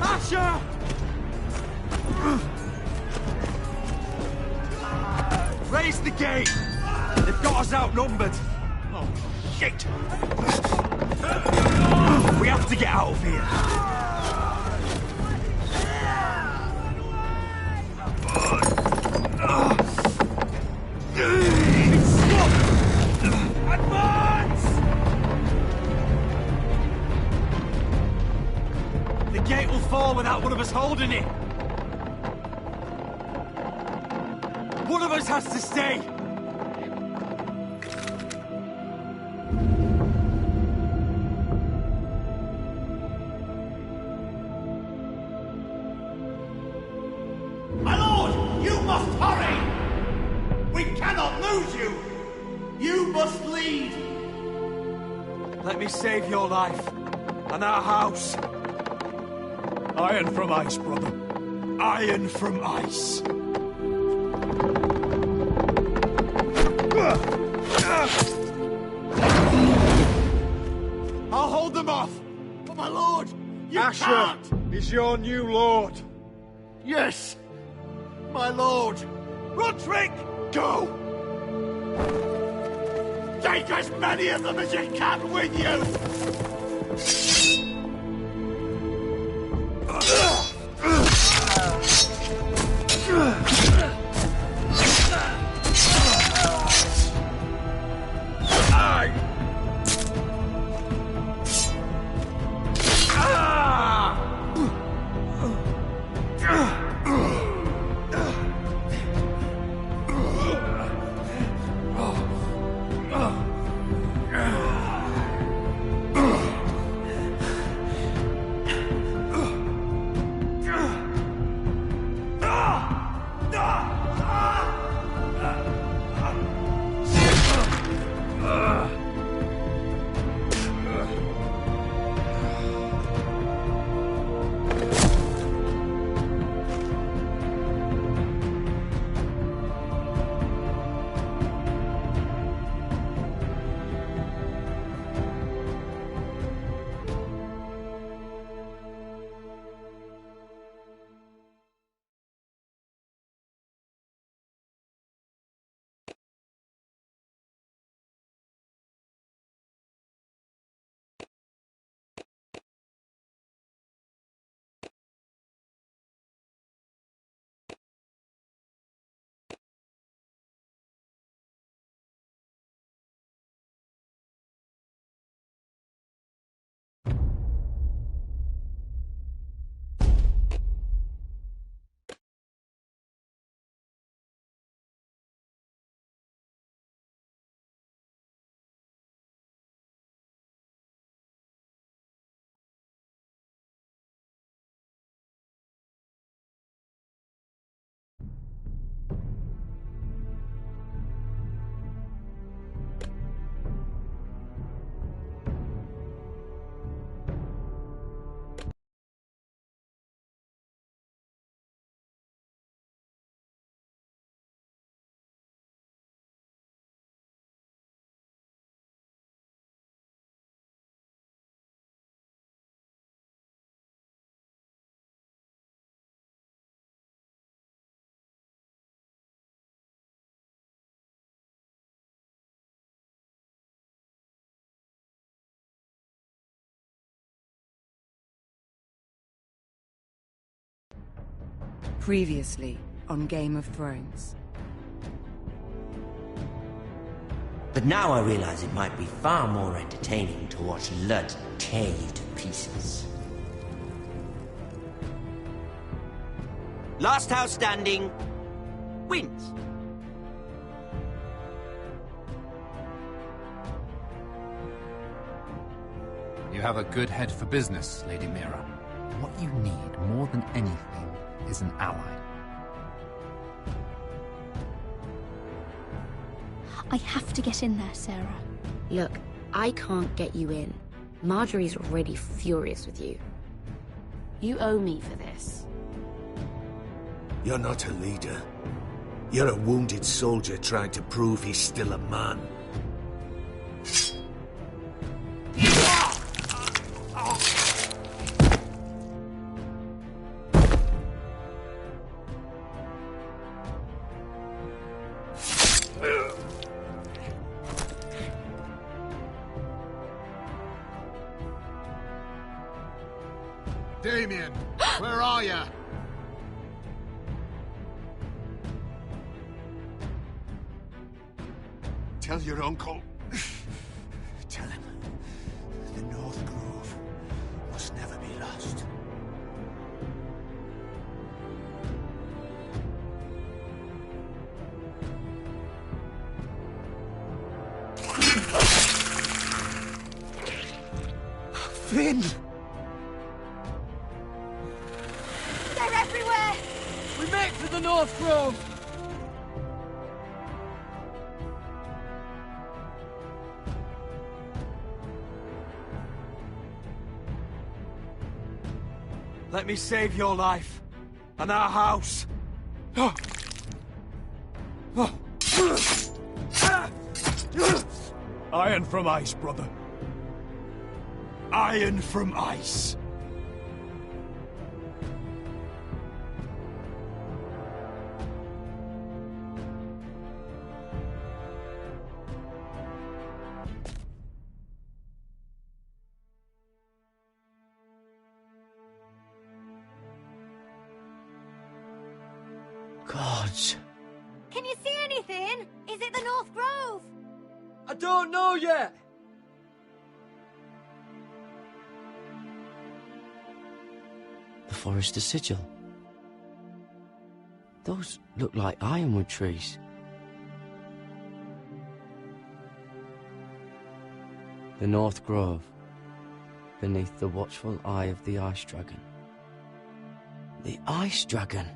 Asher! Raise the gate! They've got us outnumbered. Oh, shit! We have to get out of here. It's stuck! Advance! The gate will fall without one of us holding it. One of us has to stay. My lord, you must hurry! We cannot lose you! You must lead! Let me save your life and our house. Iron from ice, brother. Iron from ice. I'll hold them off. But my lord, you Asher can't. is your new lord. Yes, my lord. Roderick, go. Take as many of them as you can with you! Previously on Game of Thrones. But now I realize it might be far more entertaining to watch Lud tear you to pieces. Last house standing wins. You have a good head for business, Lady Mira. What you need more than anything is an ally. I have to get in there, Sarah. Look, I can't get you in. Marjorie's already furious with you. You owe me for this. You're not a leader. You're a wounded soldier trying to prove he's still a man. Damien, where are you? Tell your uncle. Tell him the North Grove must never be lost. Finn! They're everywhere! We make for the North Grove! Let me save your life and our house. Iron from ice, brother. Iron from ice. Gods. Can you see anything? Is it the North Grove? I don't know yet. The Forester Sigil. Those look like ironwood trees. The North Grove, beneath the watchful eye of the Ice Dragon. The Ice Dragon!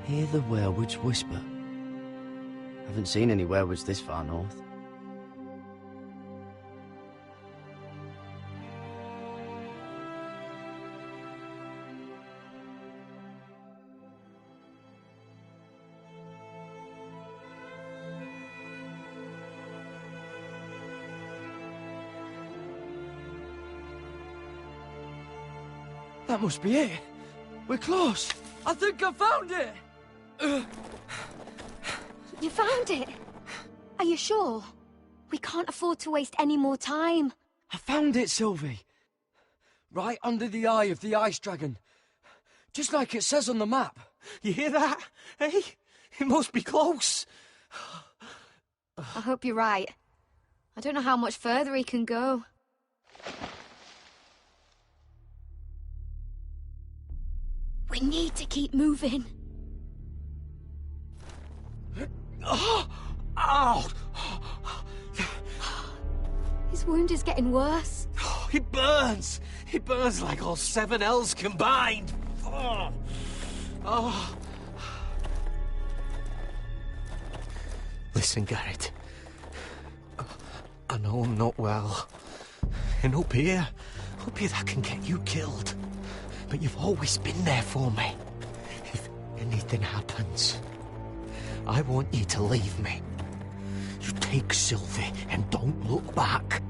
Hear the werewoods whisper. Haven't seen any werewoods this far north. That must be it. We're close. I think I found it. You found it? Are you sure? We can't afford to waste any more time. I found it, Sylvie. Right under the eye of the Ice Dragon. Just like it says on the map. You hear that? Hey? It must be close. I hope you're right. I don't know how much further he can go. We need to keep moving. Ow! His wound is getting worse. It burns! It burns like all 7 L's combined! Oh. Listen, Garrett. I know I'm not well. And up here that can get you killed. But you've always been there for me. If anything happens, I want you to leave me. You take Sylvie and don't look back.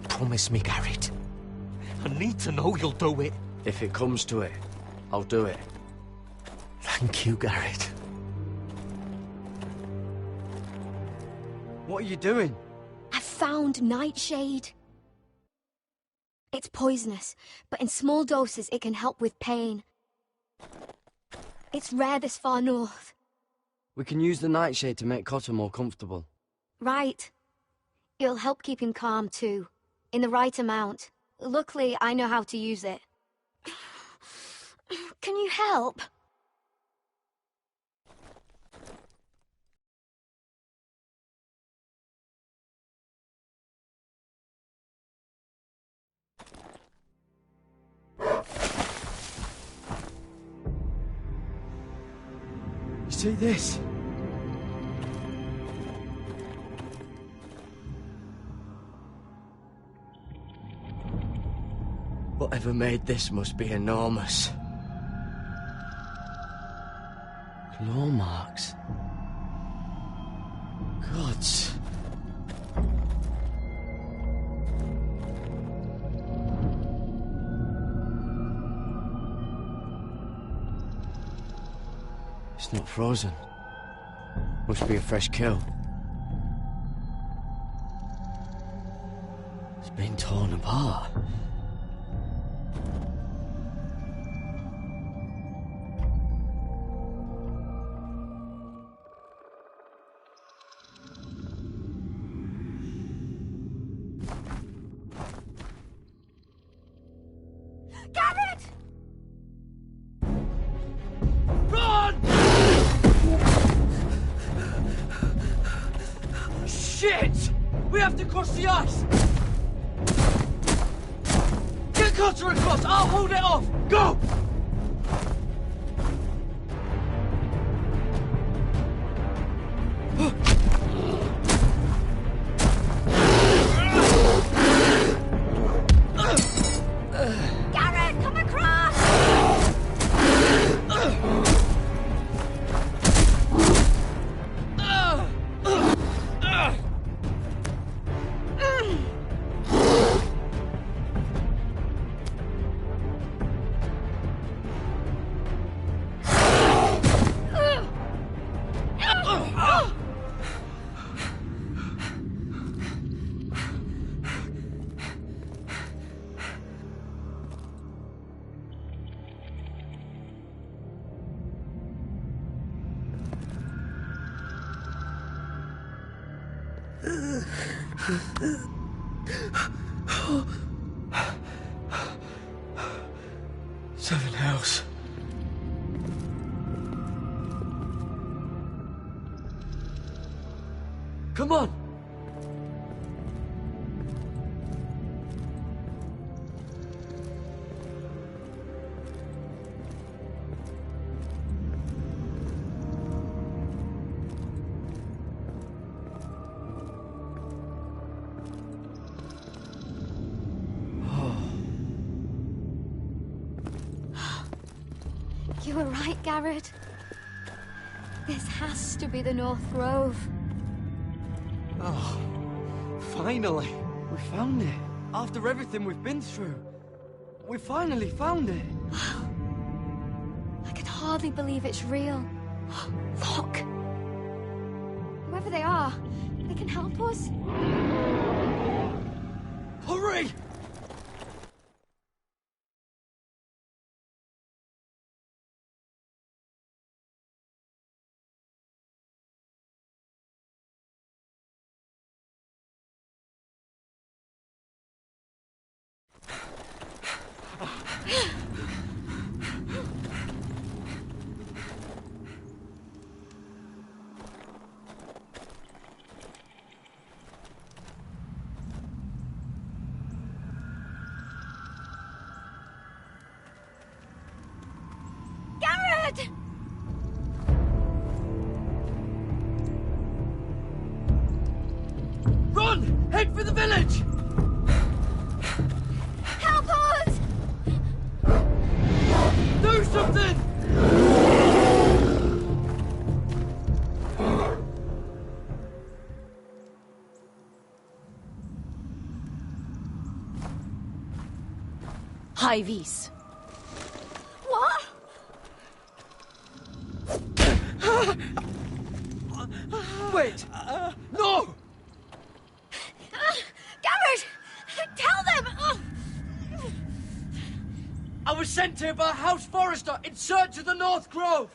Promise me, Garrett. I need to know you'll do it. If it comes to it, I'll do it. Thank you, Garrett. What are you doing? I found Nightshade. It's poisonous, but in small doses it can help with pain. It's rare this far north. We can use the nightshade to make Cotter more comfortable. Right. It'll help keep him calm too, in the right amount. Luckily, I know how to use it. Can you help? You see this? Whatever made this must be enormous. Claw marks. Gods. It's not frozen. Must be a fresh kill. It's been torn apart. Shit! We have to cross the ice! Get Cotter across! I'll hold it off! Go! Garrett, come across! Seven hells. Come on! You were right, Garrett. This has to be the North Grove. Oh, finally! We found it. After everything we've been through. We finally found it. I can hardly believe it's real. Look! Whoever they are, they can help us. Hurry! Garrett! Run! Head for the village! Help us! Do something! High vis. What? Wait! No! Garrett! Tell them! sent here by a House Forester in search of the North Grove.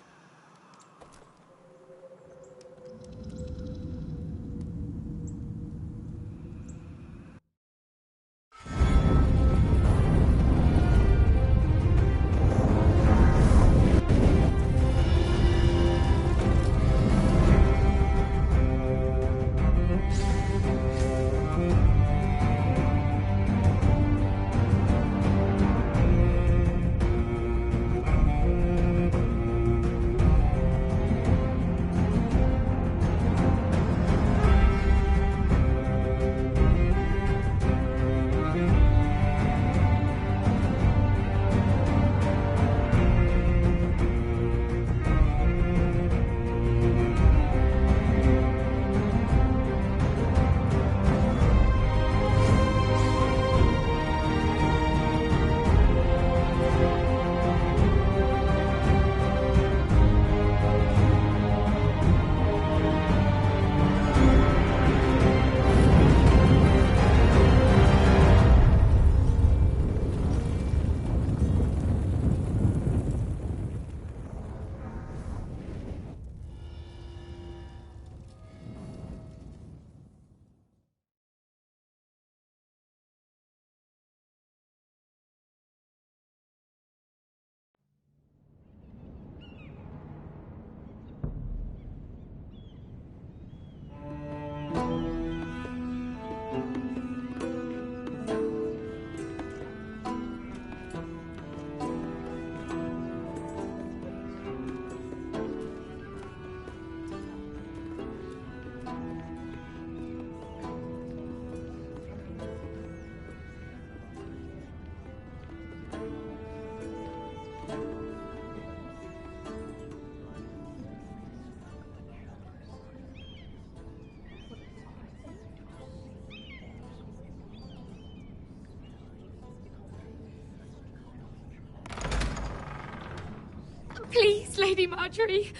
Please, Lady Marjorie.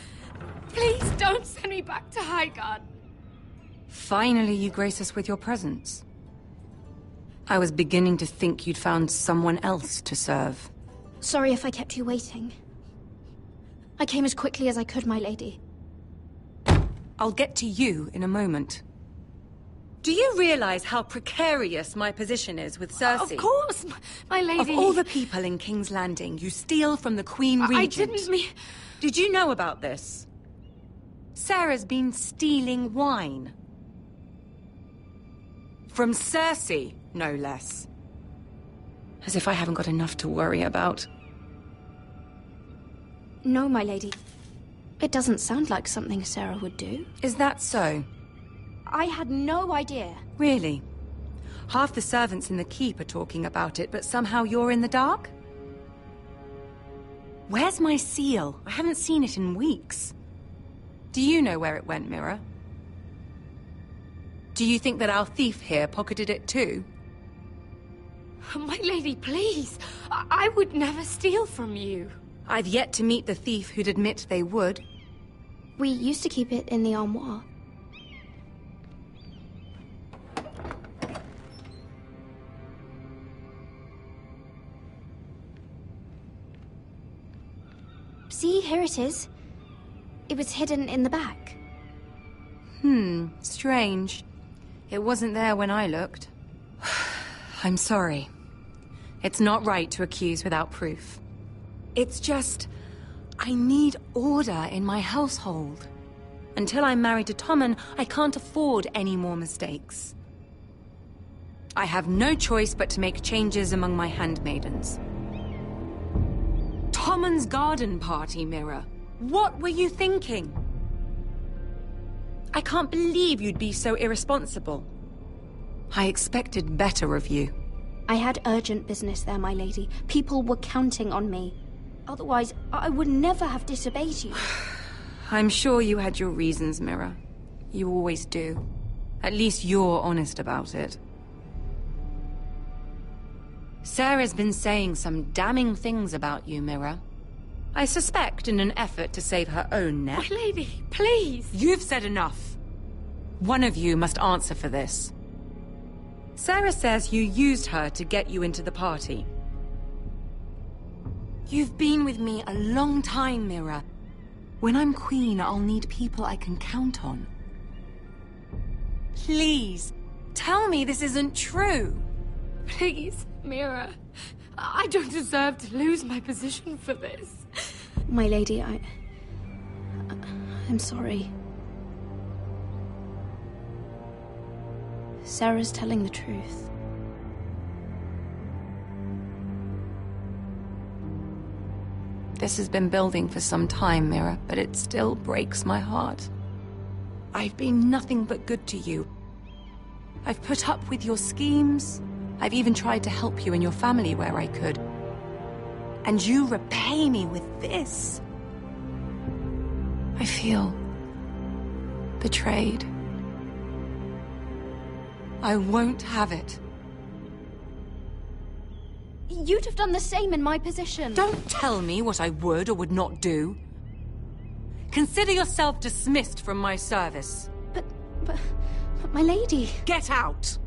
Please don't send me back to Highgarden. Finally, you grace us with your presence. I was beginning to think you'd found someone else to serve. Sorry if I kept you waiting. I came as quickly as I could, my lady. I'll get to you in a moment. Do you realize how precarious my position is with Cersei? Of course, my lady. Of all the people in King's Landing, you steal from the Queen Regent. I didn't mean... Did you know about this? Sarah's been stealing wine. From Cersei, no less. As if I haven't got enough to worry about. No, my lady. It doesn't sound like something Sarah would do. Is that so? I had no idea. Really? Half the servants in the keep are talking about it, but somehow you're in the dark? Where's my seal? I haven't seen it in weeks. Do you know where it went, Mira? Do you think that our thief here pocketed it too? My lady, please. I would never steal from you. I've yet to meet the thief who'd admit they would. We used to keep it in the armoire. See, here it is. It was hidden in the back. Strange. It wasn't there when I looked. I'm sorry. It's not right to accuse without proof. It's just... I need order in my household. Until I'm married to Tommen, I can't afford any more mistakes. I have no choice but to make changes among my handmaidens. Tommen's garden party, Mira. What were you thinking? I can't believe you'd be so irresponsible. I expected better of you. I had urgent business there, my lady. People were counting on me. Otherwise, I would never have disobeyed you. I'm sure you had your reasons, Mira. You always do. At least you're honest about it. Sarah's been saying some damning things about you, Mira. I suspect in an effort to save her own neck. My lady, please! You've said enough. One of you must answer for this. Sarah says you used her to get you into the party. You've been with me a long time, Mira. When I'm queen, I'll need people I can count on. Please, tell me this isn't true. Please, Mira. I don't deserve to lose my position for this. My lady, I'm sorry. Sarah's telling the truth. This has been building for some time, Mira, but it still breaks my heart. I've been nothing but good to you. I've put up with your schemes. I've even tried to help you and your family where I could. And you repay me with this. I feel betrayed. I won't have it. You'd have done the same in my position. Don't tell me what I would or would not do. Consider yourself dismissed from my service. But my lady... Get out!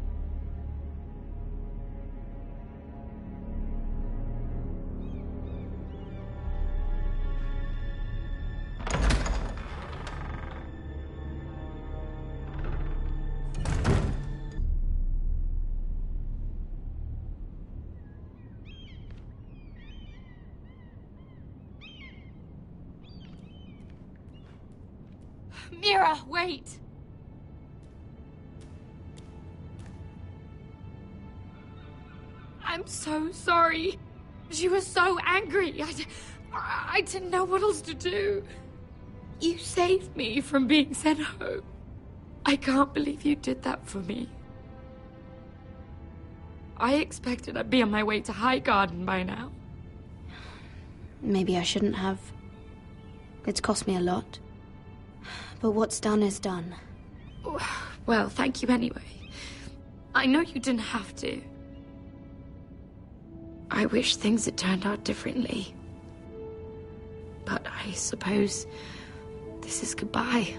Mira, wait! I'm so sorry. She was so angry. I didn't know what else to do. You saved me from being sent home. I can't believe you did that for me. I expected I'd be on my way to High Garden by now. Maybe I shouldn't have. It's cost me a lot. But what's done is done. Well, thank you anyway. I know you didn't have to. I wish things had turned out differently. But I suppose this is goodbye.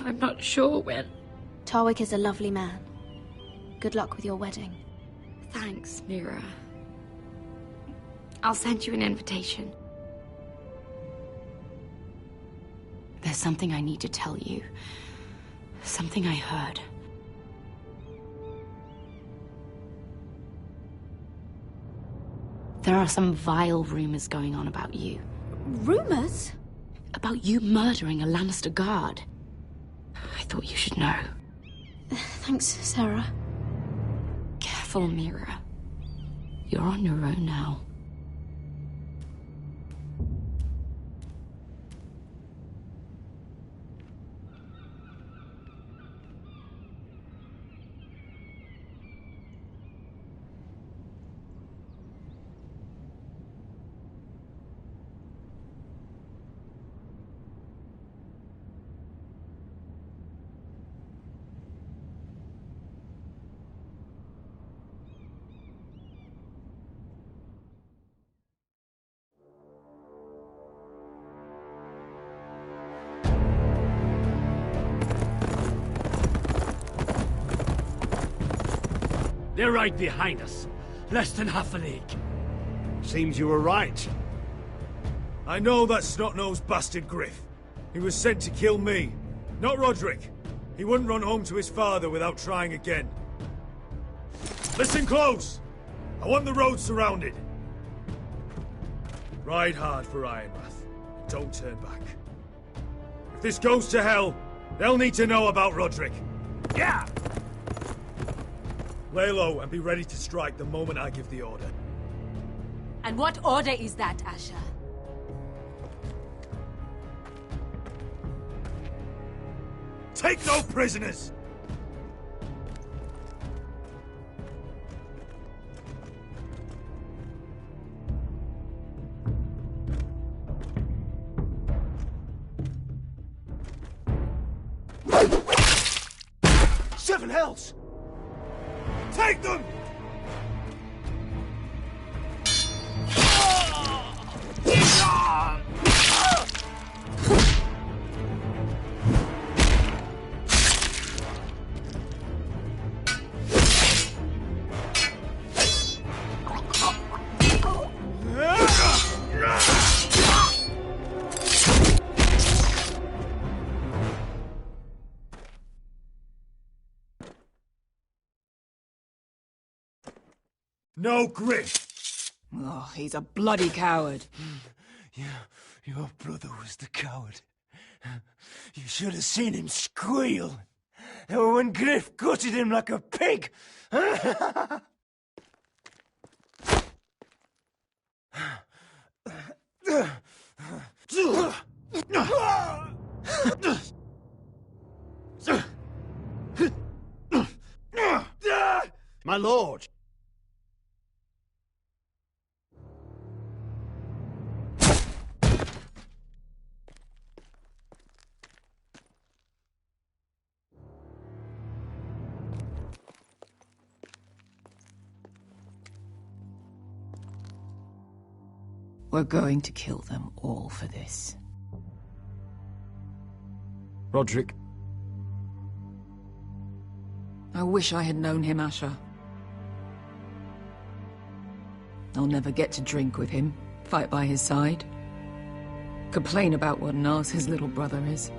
I'm not sure when. Tarwick is a lovely man. Good luck with your wedding. Thanks, Mira. I'll send you an invitation. There's something I need to tell you. Something I heard. There are some vile rumors going on about you. Rumors? About you murdering a Lannister guard. I thought you should know. Thanks, Sarah. Careful, Mira. You're on your own now. They're right behind us. Less than half a league. Seems you were right. I know that snot-nosed bastard Griff. He was sent to kill me, not Roderick. He wouldn't run home to his father without trying again. Listen close! I want the road surrounded. Ride hard for Ironrath, and don't turn back. If this goes to hell, they'll need to know about Roderick. Yeah! Lay low and be ready to strike the moment I give the order. And what order is that, Asher? Take no prisoners! Seven hells! Take them! no Griff. Oh, he's a bloody coward. Your brother was the coward. You should have seen him squeal. When Griff gutted him like a pig. My lord! We're going to kill them all for this. Roderick. I wish I had known him, Asher. I'll never get to drink with him, fight by his side, complain about what an arse his little brother is.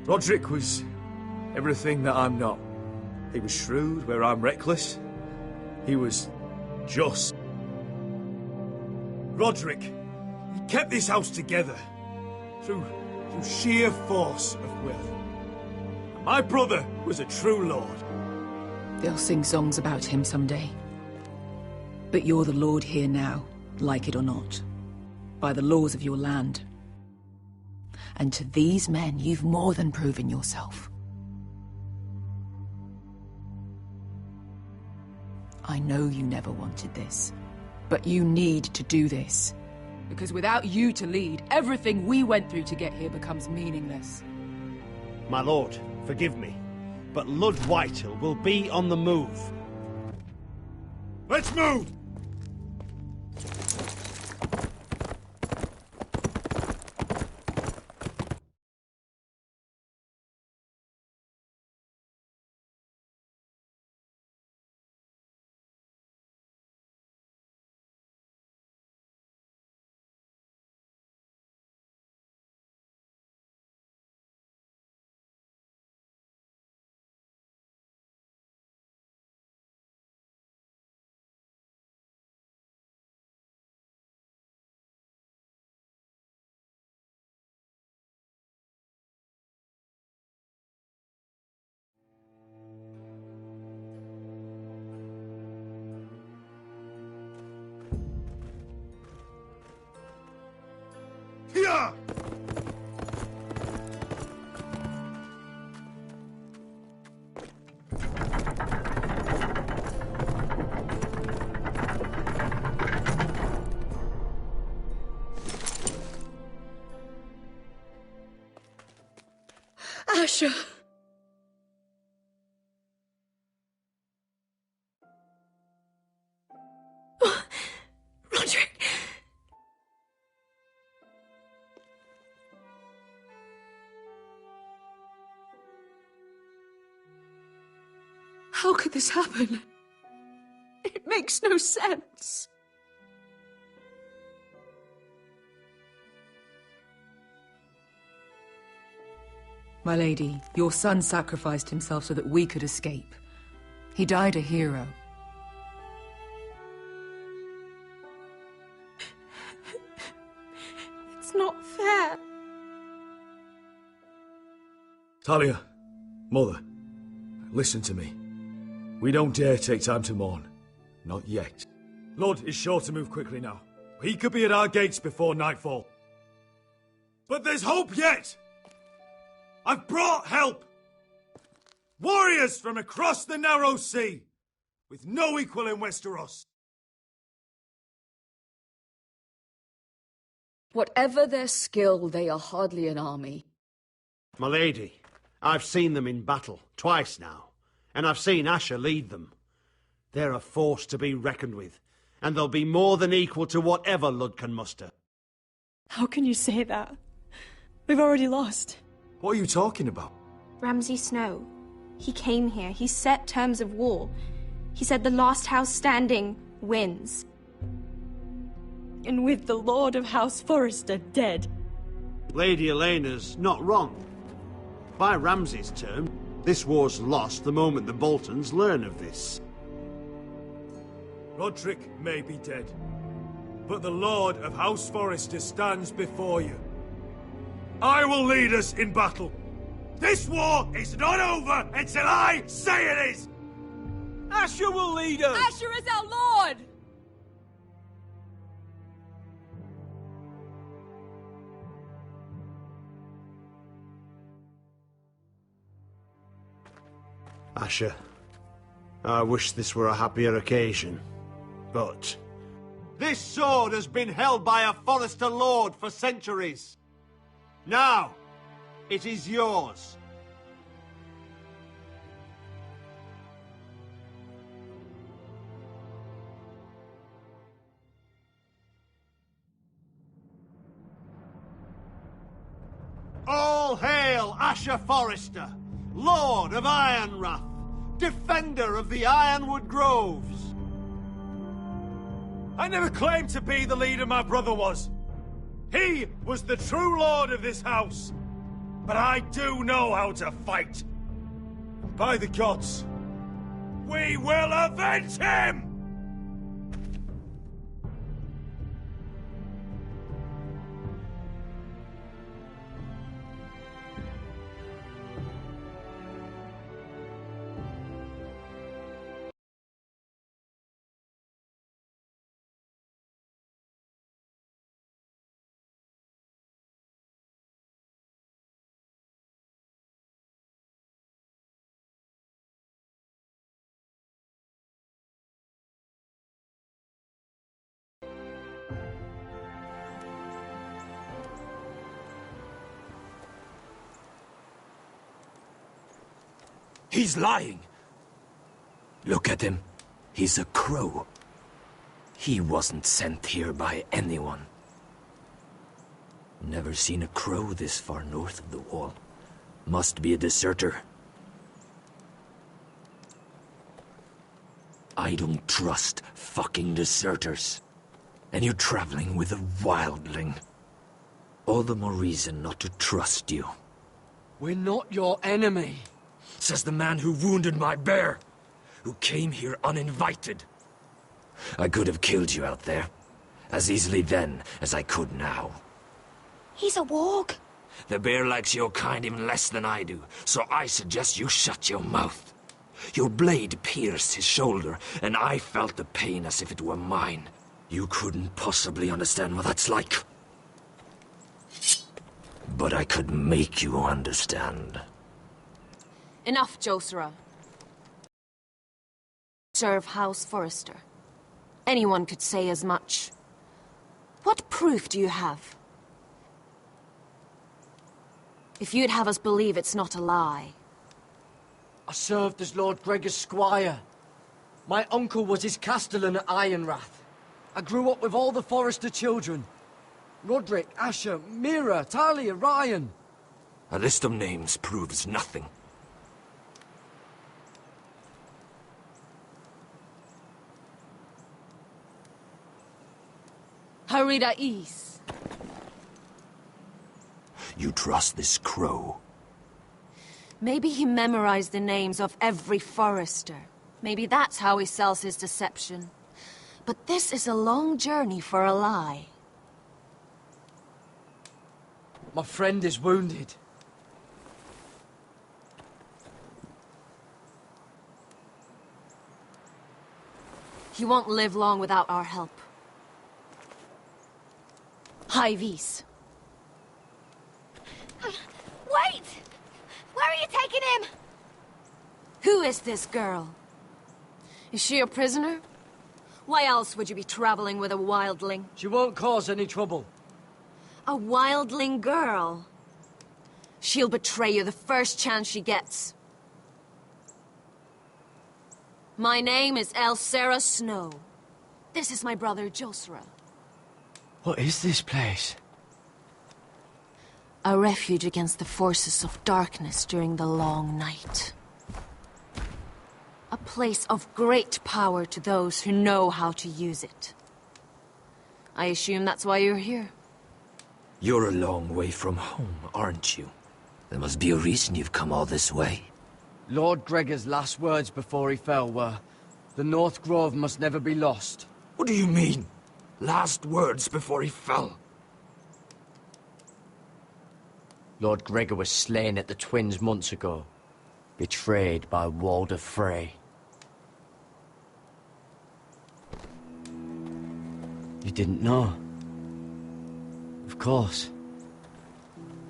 Roderick was everything that I'm not. He was shrewd where I'm reckless. He was just. Roderick, he kept this house together through sheer force of will. And my brother was a true lord. They'll sing songs about him someday. But you're the lord here now, like it or not, by the laws of your land. And to these men, you've more than proven yourself. I know you never wanted this, but you need to do this. Because without you to lead, everything we went through to get here becomes meaningless. My lord, forgive me, but Lord Whitehill will be on the move. Let's move! Here! Asher! Roderick! How could this happen? It makes no sense. My lady, your son sacrificed himself so that we could escape. He died a hero. It's not fair. Talia, Mother, listen to me. We don't dare take time to mourn. Not yet. Lord is sure to move quickly now. He could be at our gates before nightfall. But there's hope yet! I've brought help! Warriors from across the narrow sea, with no equal in Westeros. Whatever their skill, they are hardly an army. My lady, I've seen them in battle, twice now, and I've seen Asher lead them. They're a force to be reckoned with, and they'll be more than equal to whatever Lud can muster. How can you say that? We've already lost. What are you talking about? Ramsay Snow. He came here. He set terms of war. He said the last house standing wins. And with the Lord of House Forrester dead. Lady Elena's not wrong. By Ramsay's term, this war's lost the moment the Boltons learn of this. Roderick may be dead, but the Lord of House Forrester stands before you. I will lead us in battle. This war is not over until I say it is! Asher will lead us! Asher is our lord! Asher, I wish this were a happier occasion, but... This sword has been held by a Forrester lord for centuries. Now, it is yours. All hail Asher Forrester, Lord of Ironrath, defender of the Ironwood Groves. I never claimed to be the leader my brother was. He was the true lord of this house. But I do know how to fight. By the gods, we will avenge him! He's lying. Look at him. He's a crow. He wasn't sent here by anyone. Never seen a crow this far north of the wall. Must be a deserter. I don't trust fucking deserters. And you're traveling with a wildling. All the more reason not to trust you. We're not your enemy. Says the man who wounded my bear, who came here uninvited. I could have killed you out there, as easily then as I could now. He's a warg. The bear likes your kind even less than I do, so I suggest you shut your mouth. Your blade pierced his shoulder, and I felt the pain as if it were mine. You couldn't possibly understand what that's like. But I could make you understand. Enough, Josera. Serve House Forrester. Anyone could say as much. What proof do you have? If you'd have us believe it's not a lie. I served as Lord Gregor's squire. My uncle was his castellan at Ironrath. I grew up with all the Forrester children. Roderick, Asher, Mira, Talia, Ryan. A list of names proves nothing. Harida East. You trust this crow? Maybe he memorized the names of every Forrester. Maybe that's how he sells his deception. But this is a long journey for a lie. My friend is wounded. He won't live long without our help. High Vis. Wait! Where are you taking him? Who is this girl? Is she a prisoner? Why else would you be traveling with a wildling? She won't cause any trouble. A wildling girl? She'll betray you the first chance she gets. My name is Elsera Snow. This is my brother Josera. What is this place? A refuge against the forces of darkness during the long night. A place of great power to those who know how to use it. I assume that's why you're here. You're a long way from home, aren't you? There must be a reason you've come all this way. Lord Gregor's last words before he fell were, The North Grove must never be lost. What do you mean? Last words before he fell. Lord Gregor was slain at the Twins months ago. Betrayed by Walder Frey. You didn't know? Of course.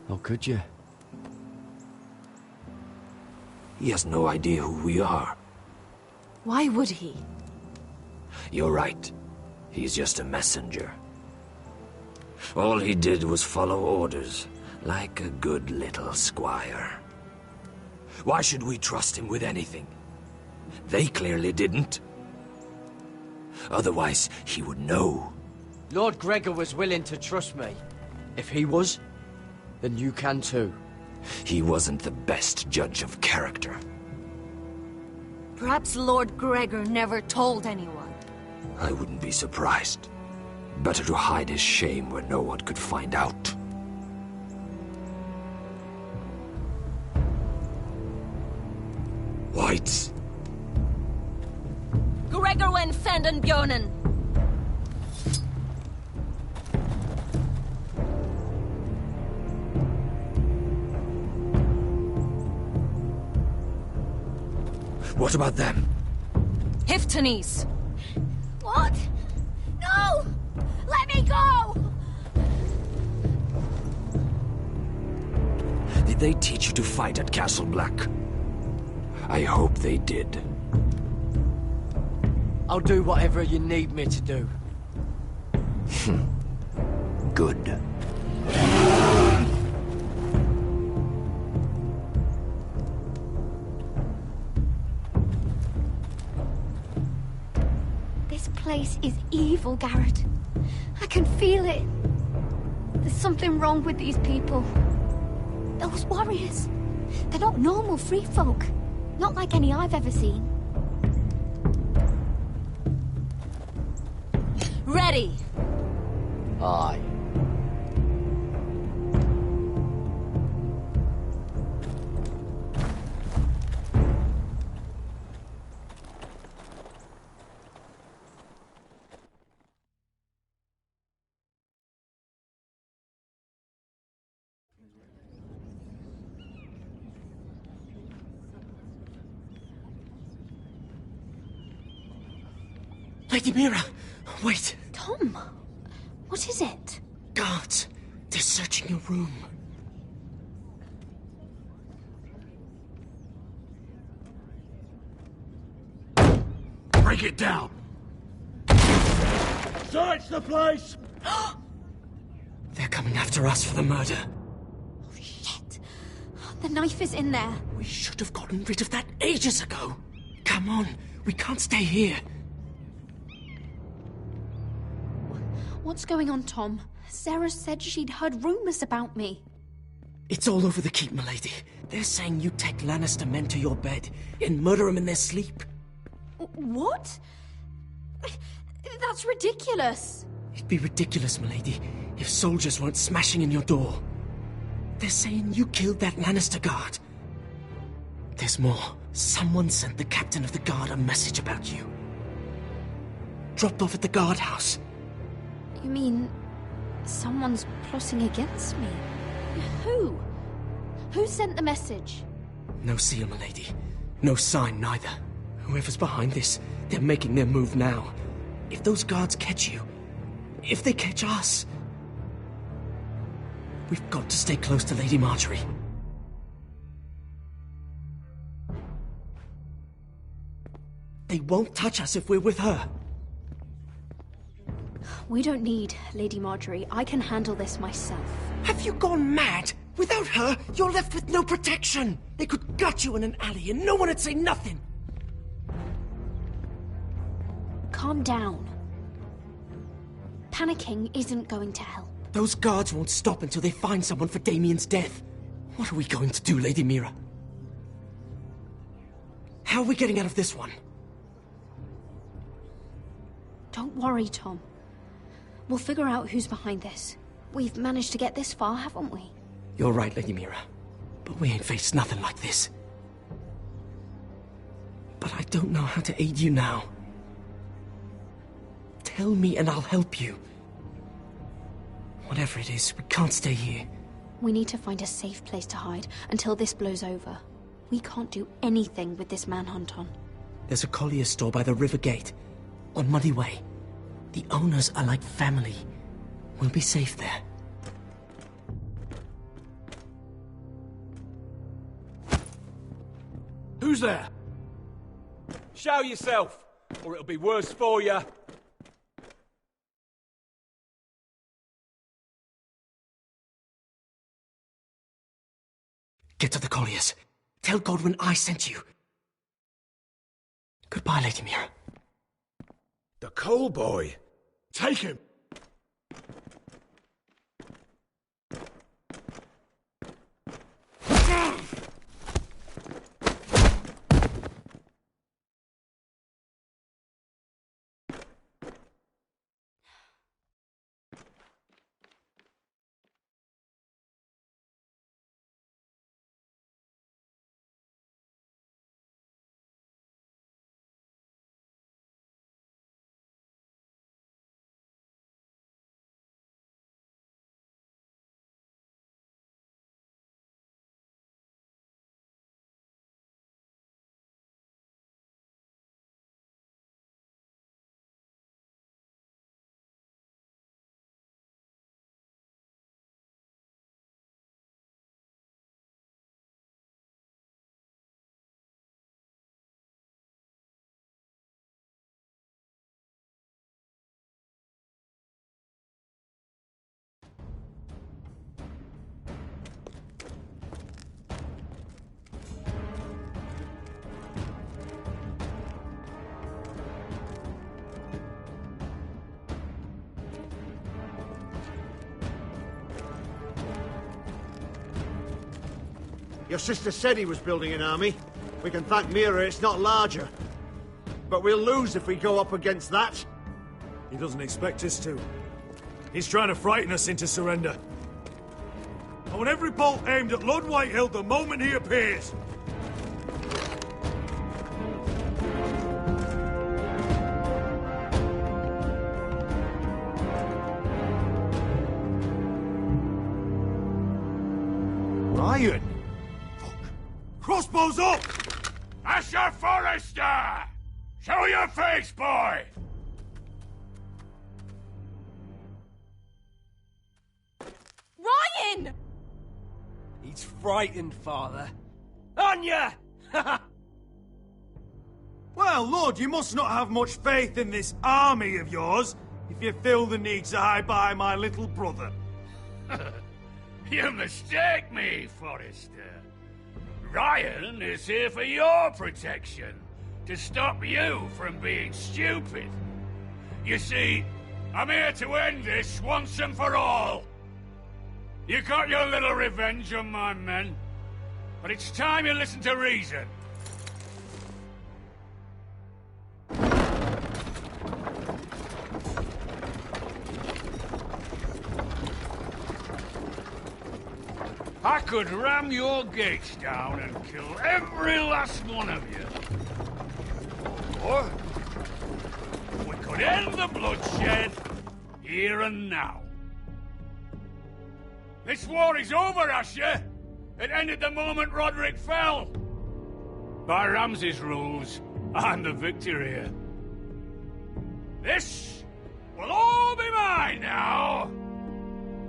How could you? He has no idea who we are. Why would he? You're right. He's just a messenger. All he did was follow orders, like a good little squire. Why should we trust him with anything? They clearly didn't. Otherwise, he would know. Lord Gregor was willing to trust me. If he was, then you can too. He wasn't the best judge of character. Perhaps Lord Gregor never told anyone. I wouldn't be surprised. Better to hide his shame where no one could find out. Whites. Gregor wen fenden björnen. What about them? Hiftanes. What? No! Let me go! Did they teach you to fight at Castle Black? I hope they did. I'll do whatever you need me to do. Good. This place is evil, Garrett. I can feel it. There's something wrong with these people. Those warriors. They're not normal free folk. Not like any I've ever seen. Ready. Aye. Lady Mira, wait. Tom, what is it? Guards, they're searching your room. Break it down! Search the place! They're coming after us for the murder. Oh, shit. The knife is in there. We should have gotten rid of that ages ago. Come on, we can't stay here. What's going on, Tom? Sarah said she'd heard rumors about me. It's all over the keep, milady. They're saying you take Lannister men to your bed and murder them in their sleep. What? That's ridiculous. It'd be ridiculous, milady, if soldiers weren't smashing in your door. They're saying you killed that Lannister guard. There's more. Someone sent the captain of the guard a message about you. Dropped off at the guardhouse. You mean someone's plotting against me? Who? Who sent the message? No seal, milady. No sign, neither. Whoever's behind this, they're making their move now. If those guards catch you, if they catch us, we've got to stay close to Lady Marjorie. They won't touch us if we're with her. We don't need Lady Marjorie. I can handle this myself. Have you gone mad? Without her, you're left with no protection. They could gut you in an alley and no one would say nothing. Calm down. Panicking isn't going to help. Those guards won't stop until they find someone for Damien's death. What are we going to do, Lady Mira? How are we getting out of this one? Don't worry, Tom. We'll figure out who's behind this. We've managed to get this far, haven't we? You're right, Lady Mira. But we ain't faced nothing like this. But I don't know how to aid you now. Tell me and I'll help you. Whatever it is, we can't stay here. We need to find a safe place to hide until this blows over. We can't do anything with this manhunt on. There's a collier store by the river gate, on Muddy Way. The owners are like family. We'll be safe there. Who's there? Show yourself, or it'll be worse for you. Get to the colliers. Tell Godwin I sent you. Goodbye, Lady Mira. The coal boy. Take him. Your sister said he was building an army. We can thank Mira it's not larger. But we'll lose if we go up against that. He doesn't expect us to. He's trying to frighten us into surrender. I want every bolt aimed at Lord Whitehill the moment he appears. Ryan! Crossbows up! Asher Forrester! Show your face, boy! Ryan! He's frightened, Father. Anya! Well, Lord, you must not have much faith in this army of yours if you feel the need to hide by my little brother. You mistake me, Forrester. Ryan is here for your protection, to stop you from being stupid. You see, I'm here to end this once and for all. You got your little revenge on my men, but it's time you listen to reason. I could ram your gates down and kill every last one of you. Or we could end the bloodshed here and now. This war is over, Asher. It ended the moment Roderick fell. By Ramsay's rules, I'm the victor here. This will all be mine now.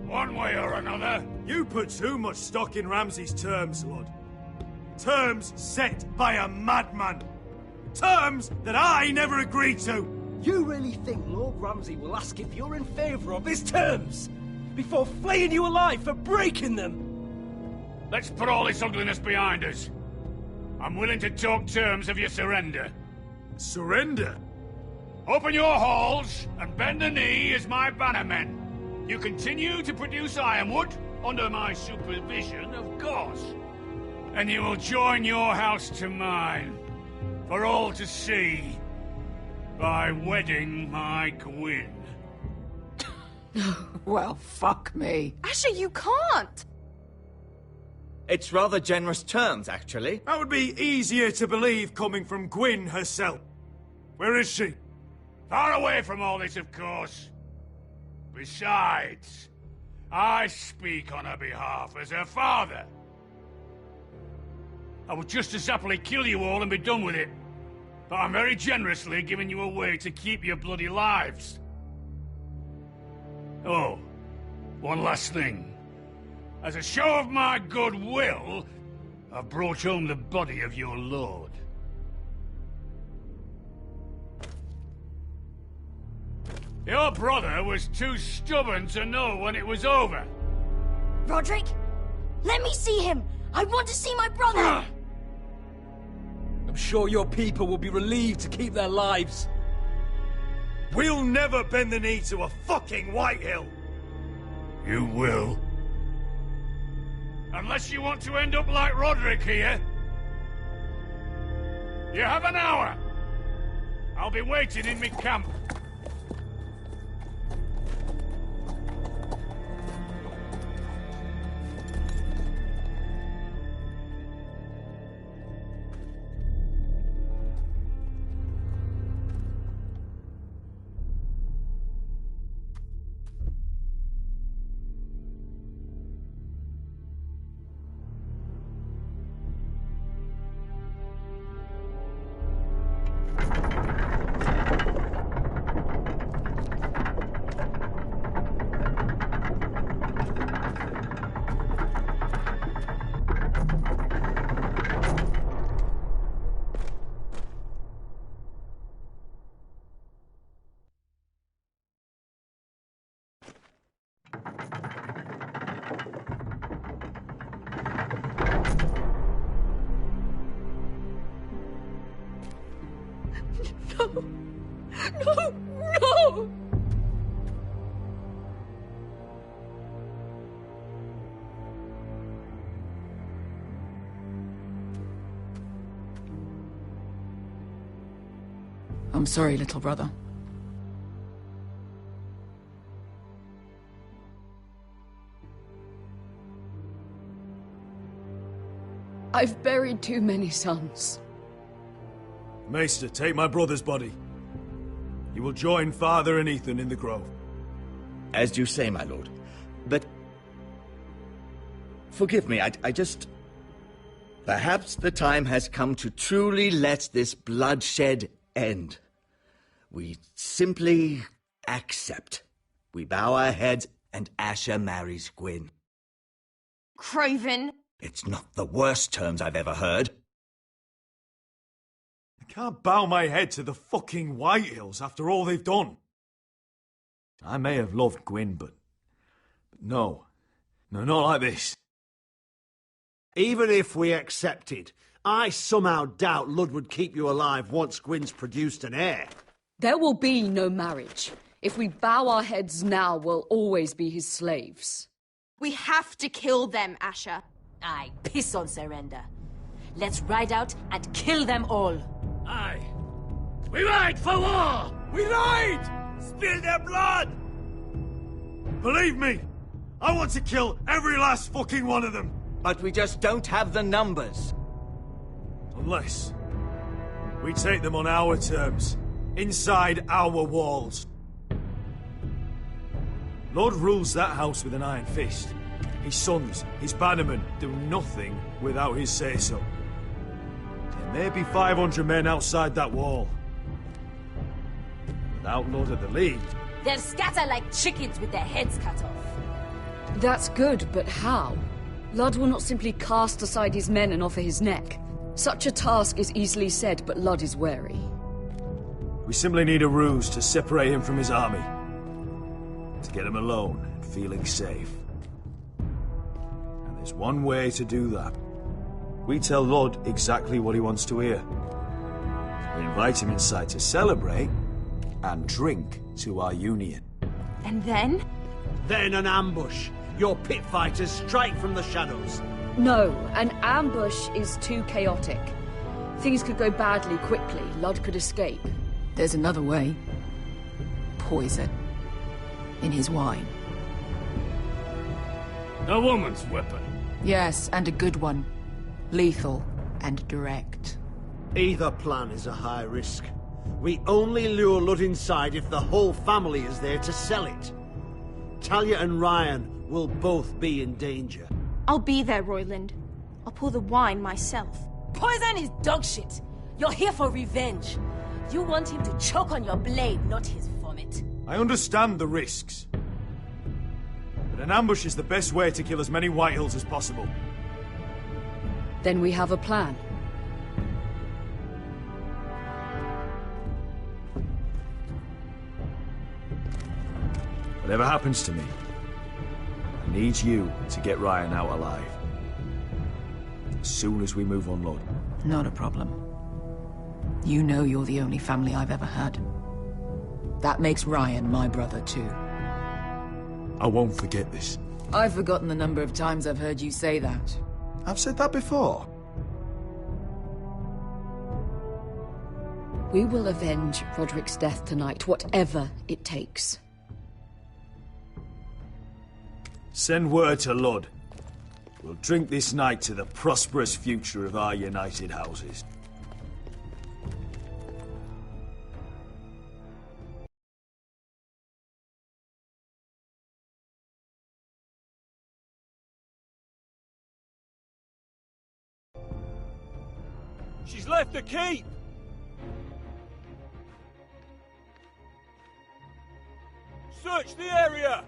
One way or another. You put too much stock in Ramsay's terms, Lord. Terms set by a madman. Terms that I never agreed to. You really think Lord Ramsay will ask if you're in favour of his terms before flaying you alive for breaking them? Let's put all this ugliness behind us. I'm willing to talk terms of your surrender. Surrender? Open your halls and bend the knee as my bannermen. You continue to produce ironwood under my supervision, of course. And you will join your house to mine, for all to see, by wedding my Gwyn. Well, fuck me. Asher, you can't! It's rather generous terms, actually. That would be easier to believe coming from Gwyn herself. Where is she? Far away from all this, of course. Besides, I speak on her behalf as her father. I would just as happily kill you all and be done with it. But I'm very generously giving you a way to keep your bloody lives. Oh, one last thing. As a show of my goodwill, I've brought home the body of your lord. Your brother was too stubborn to know when it was over. Roderick, let me see him. I want to see my brother. I'm sure your people will be relieved to keep their lives. We'll never bend the knee to a fucking Whitehill! You will. Unless you want to end up like Roderick here. You have an hour. I'll be waiting in my camp. No! I'm sorry, little brother. I've buried too many sons. Maester, take my brother's body. You will join Father and Ethan in the grove. As you say, my lord. But... forgive me, I just... Perhaps the time has come to truly let this bloodshed end. We simply accept. We bow our heads and Asher marries Gwyn. Craven! It's not the worst terms I've ever heard. I can't bow my head to the fucking Whitehills after all they've done. I may have loved Gwyn, but no. No, not like this. Even if we accepted, I somehow doubt Lud would keep you alive once Gwyn's produced an heir. There will be no marriage. If we bow our heads now, we'll always be his slaves. We have to kill them, Asher. Aye, piss on surrender. Let's ride out and kill them all. Aye. We ride for war! We ride! Spill their blood! Believe me, I want to kill every last fucking one of them. But we just don't have the numbers. Unless we take them on our terms, inside our walls. Lord rules that house with an iron fist. His sons, his bannermen, do nothing without his say-so. There may be 500 men outside that wall. Without Lord at the lead... They'll scatter like chickens with their heads cut off. That's good, but how? Lud will not simply cast aside his men and offer his neck. Such a task is easily said, but Lud is wary. We simply need a ruse to separate him from his army. To get him alone and feeling safe. And there's one way to do that. We tell Lud exactly what he wants to hear. We invite him inside to celebrate and drink to our union. And then? Then an ambush. Your pit fighters strike from the shadows. No, an ambush is too chaotic. Things could go badly quickly. Lud could escape. There's another way. Poison. In his wine. A woman's weapon. Yes, and a good one. Lethal and direct. Either plan is a high risk. We only lure Lud inside if the whole family is there to sell it. Talia and Ryan will both be in danger. I'll be there, Royland. I'll pour the wine myself. Poison is dog shit. You're here for revenge. You want him to choke on your blade, not his vomit. I understand the risks. But an ambush is the best way to kill as many Whitehills as possible. Then we have a plan. Whatever happens to me, I need you to get Ryan out alive. As soon as we move on Lud. Not a problem. You know you're the only family I've ever had. That makes Ryan my brother too. I won't forget this. I've forgotten the number of times I've heard you say that. I've said that before. We will avenge Roderick's death tonight, whatever it takes. Send word to Lud. We'll drink this night to the prosperous future of our united houses. She's left the keep! Search the area!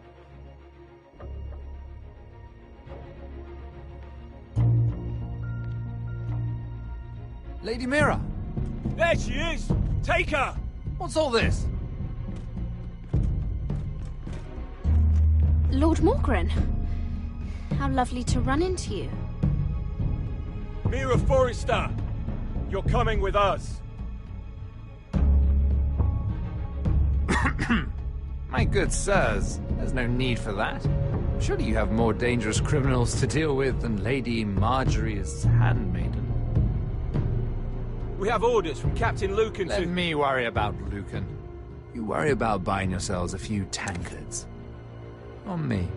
Lady Mira! There she is! Take her! What's all this? Lord Morgren. How lovely to run into you. Mira Forrester! You're coming with us! My good sirs, there's no need for that. Surely you have more dangerous criminals to deal with than Lady Marjorie's handmaiden. We have orders from Captain Lucan to... Let me worry about Lucan. You worry about buying yourselves a few tankards. On me.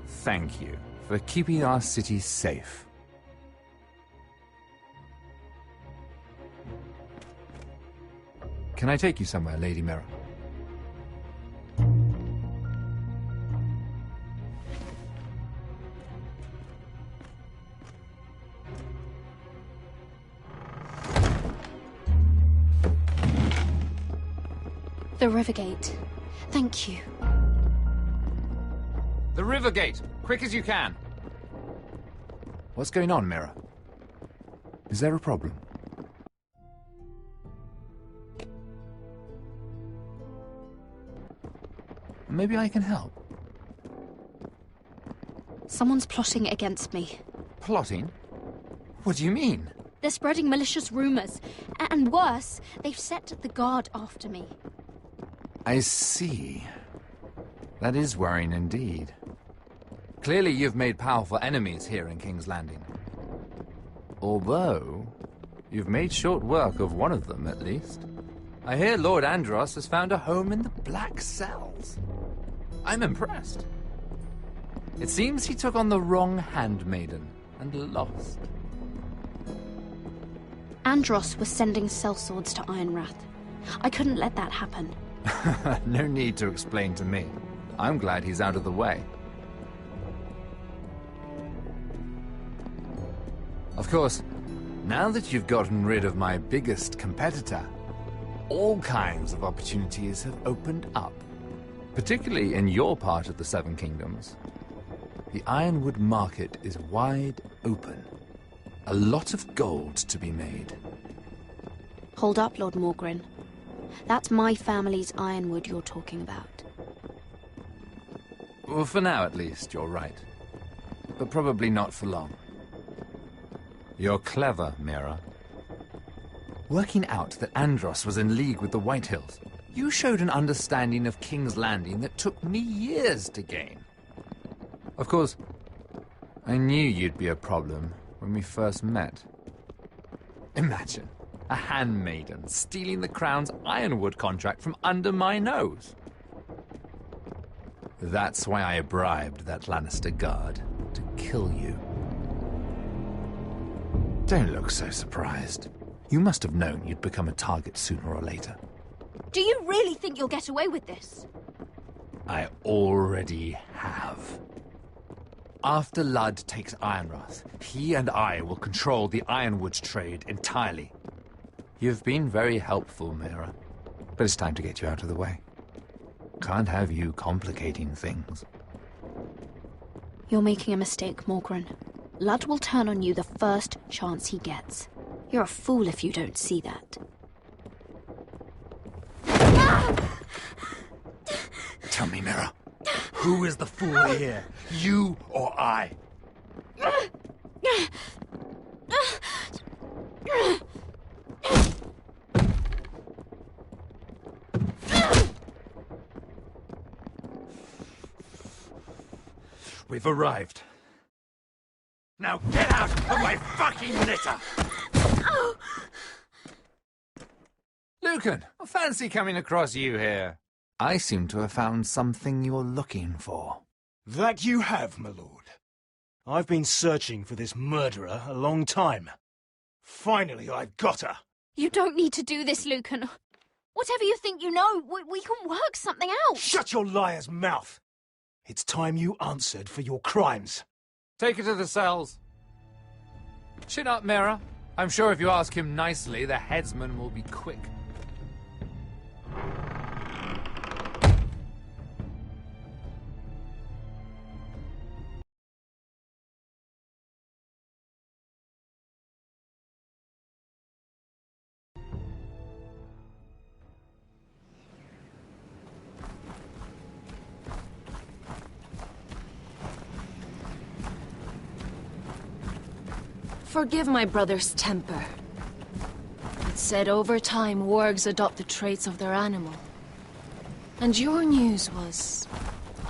Thank you for keeping our city safe. Can I take you somewhere, Lady Mira? The Rivergate. Thank you. The Rivergate! Quick as you can! What's going on, Mira? Is there a problem? Maybe I can help. Someone's plotting against me. Plotting? What do you mean? They're spreading malicious rumors. And worse, they've set the guard after me. I see. That is worrying indeed. Clearly you've made powerful enemies here in King's Landing. Although, you've made short work of one of them, at least. I hear Lord Andros has found a home in the Black Cells. I'm impressed. It seems he took on the wrong handmaiden and lost. Andros was sending sellswords to Ironrath. I couldn't let that happen. No need to explain to me. I'm glad he's out of the way. Of course, now that you've gotten rid of my biggest competitor, all kinds of opportunities have opened up. Particularly in your part of the Seven Kingdoms. The Ironwood market is wide open. A lot of gold to be made. Hold up, Lord Morgren. That's my family's ironwood you're talking about. Well, for now at least, you're right. But probably not for long. You're clever, Mira. Working out that Andros was in league with the Whitehills, you showed an understanding of King's Landing that took me years to gain. Of course, I knew you'd be a problem when we first met. Imagine a handmaiden stealing the Crown's Ironwood contract from under my nose. That's why I bribed that Lannister guard to kill you. Don't look so surprised. You must have known you'd become a target sooner or later. Do you really think you'll get away with this? I already have. After Ludd takes Ironrath, he and I will control the ironwood trade entirely. You've been very helpful, Mira, but it's time to get you out of the way. Can't have you complicating things. You're making a mistake, Morgren. Ludd will turn on you the first chance he gets. You're a fool if you don't see that. Tell me, Mira, who is the fool here? You or I? We've arrived. Now get out of my fucking litter! Lucan, I fancy coming across you here. I seem to have found something you're looking for. That you have, my lord. I've been searching for this murderer a long time. Finally, I've got her. You don't need to do this, Lucan. Whatever you think you know, we can work something out. Shut your liar's mouth! It's time you answered for your crimes. Take her to the cells. Chin up, Mira. I'm sure if you ask him nicely, the headsman will be quick. Forgive my brother's temper. It's said over time wargs adopt the traits of their animal. And your news was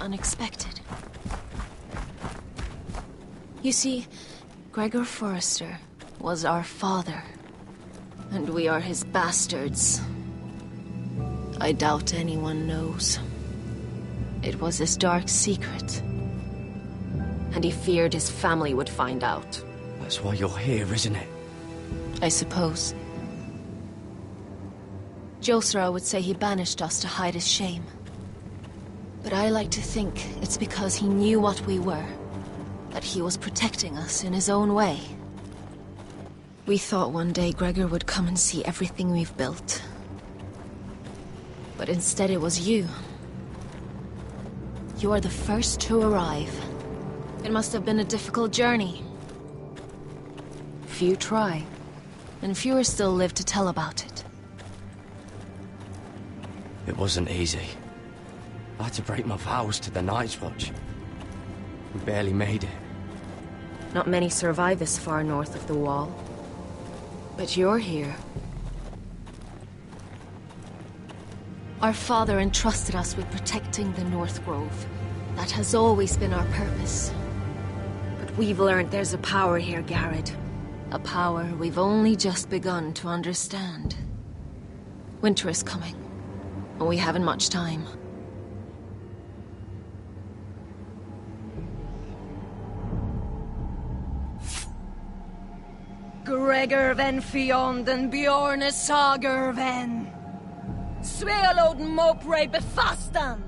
unexpected. You see, Gregor Forrester was our father, and we are his bastards. I doubt anyone knows. It was his dark secret, and he feared his family would find out. That's why you're here, isn't it? I suppose. Josra would say he banished us to hide his shame. But I like to think it's because he knew what we were, that he was protecting us in his own way. We thought one day Gregor would come and see everything we've built. But instead it was you. You are the first to arrive. It must have been a difficult journey. Few try, and fewer still live to tell about it. It wasn't easy. I had to break my vows to the Night's Watch. We barely made it. Not many survive this far north of the Wall. But you're here. Our father entrusted us with protecting the North Grove. That has always been our purpose. But we've learned there's a power here, Garrett. A power we've only just begun to understand. Winter is coming, and we haven't much time. Gregor ven fionden Bjorne sager ven. Svealoden mopre befastan.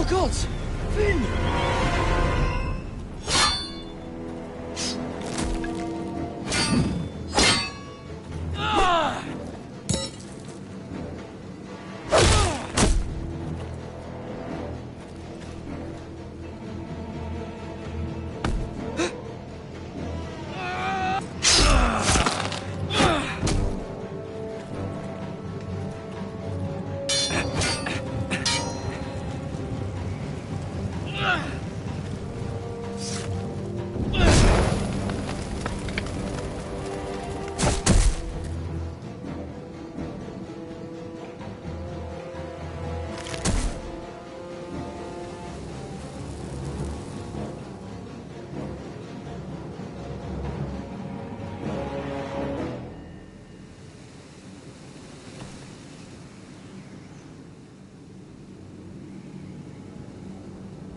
the gods! Finn!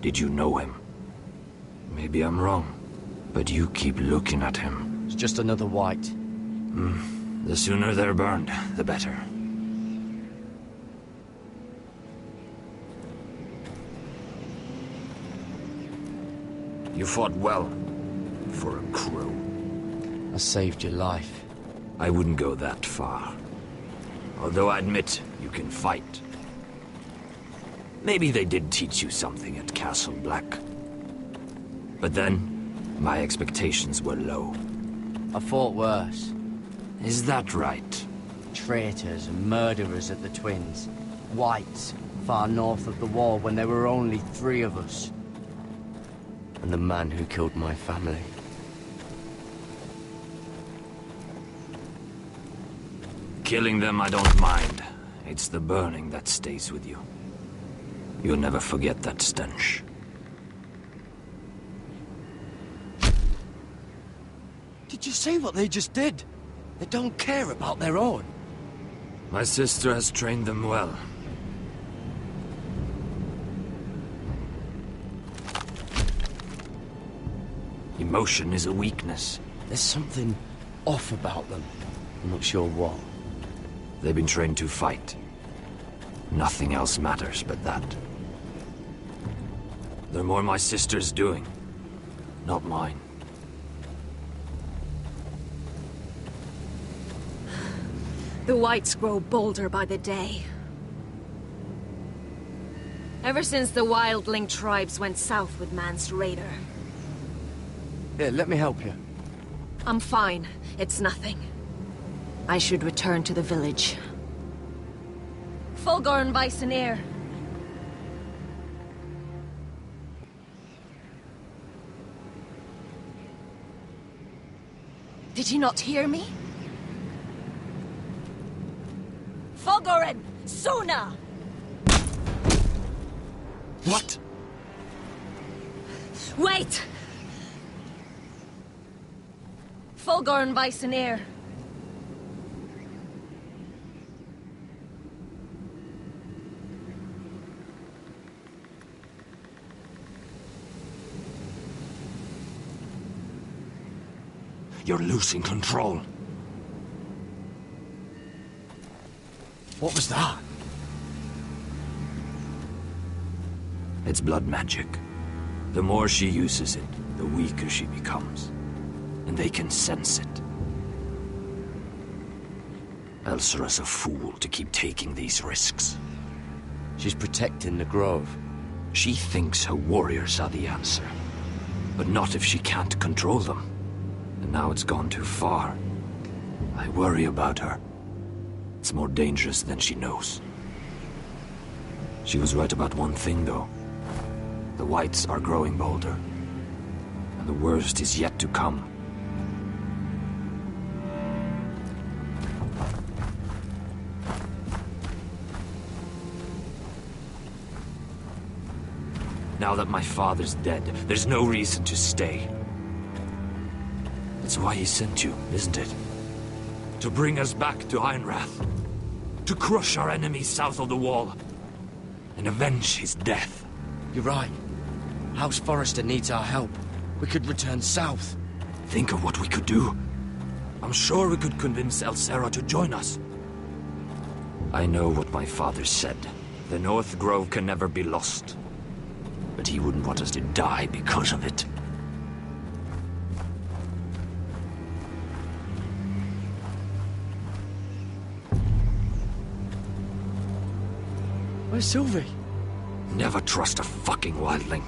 Did you know him? Maybe I'm wrong, but you keep looking at him. It's just another white. The sooner they're burned, the better. You fought well, for a crow. I saved your life. I wouldn't go that far. Although I admit, you can fight. Maybe they did teach you something at Castle Black. But then, my expectations were low. I fought worse. Is that right? Traitors and murderers at the Twins. Whites, far north of the wall when there were only 3 of us. And the man who killed my family. Killing them I don't mind. It's the burning that stays with you. You'll never forget that stench. Did you see what they just did? They don't care about their own. My sister has trained them well. Emotion is a weakness. There's something off about them. I'm not sure what. They've been trained to fight. Nothing else matters but that. They're more my sister's doing, not mine. The whites grow bolder by the day. Ever since the wildling tribes went south with Mance Raider. Here, let me help you. I'm fine. It's nothing. I should return to the village. Fulgorn Bison. Did you not hear me? Fulgorn! Suna! What? Wait! Fulgorn Bison. You're losing control. What was that? It's blood magic. The more she uses it, the weaker she becomes. And they can sense it. Elsera's a fool to keep taking these risks. She's protecting the grove. She thinks her warriors are the answer. But not if she can't control them. And now it's gone too far. I worry about her. It's more dangerous than she knows. She was right about one thing, though. The whites are growing bolder. And the worst is yet to come. Now that my father's dead, there's no reason to stay. That's why he sent you, isn't it? To bring us back to Ironrath. To crush our enemies south of the wall. And avenge his death. You're right. House Forrester needs our help. We could return south. Think of what we could do. I'm sure we could convince Elsera to join us. I know what my father said. The North Grove can never be lost. but he wouldn't want us to die because of it. Where's Sylvie? Never trust a fucking wildling.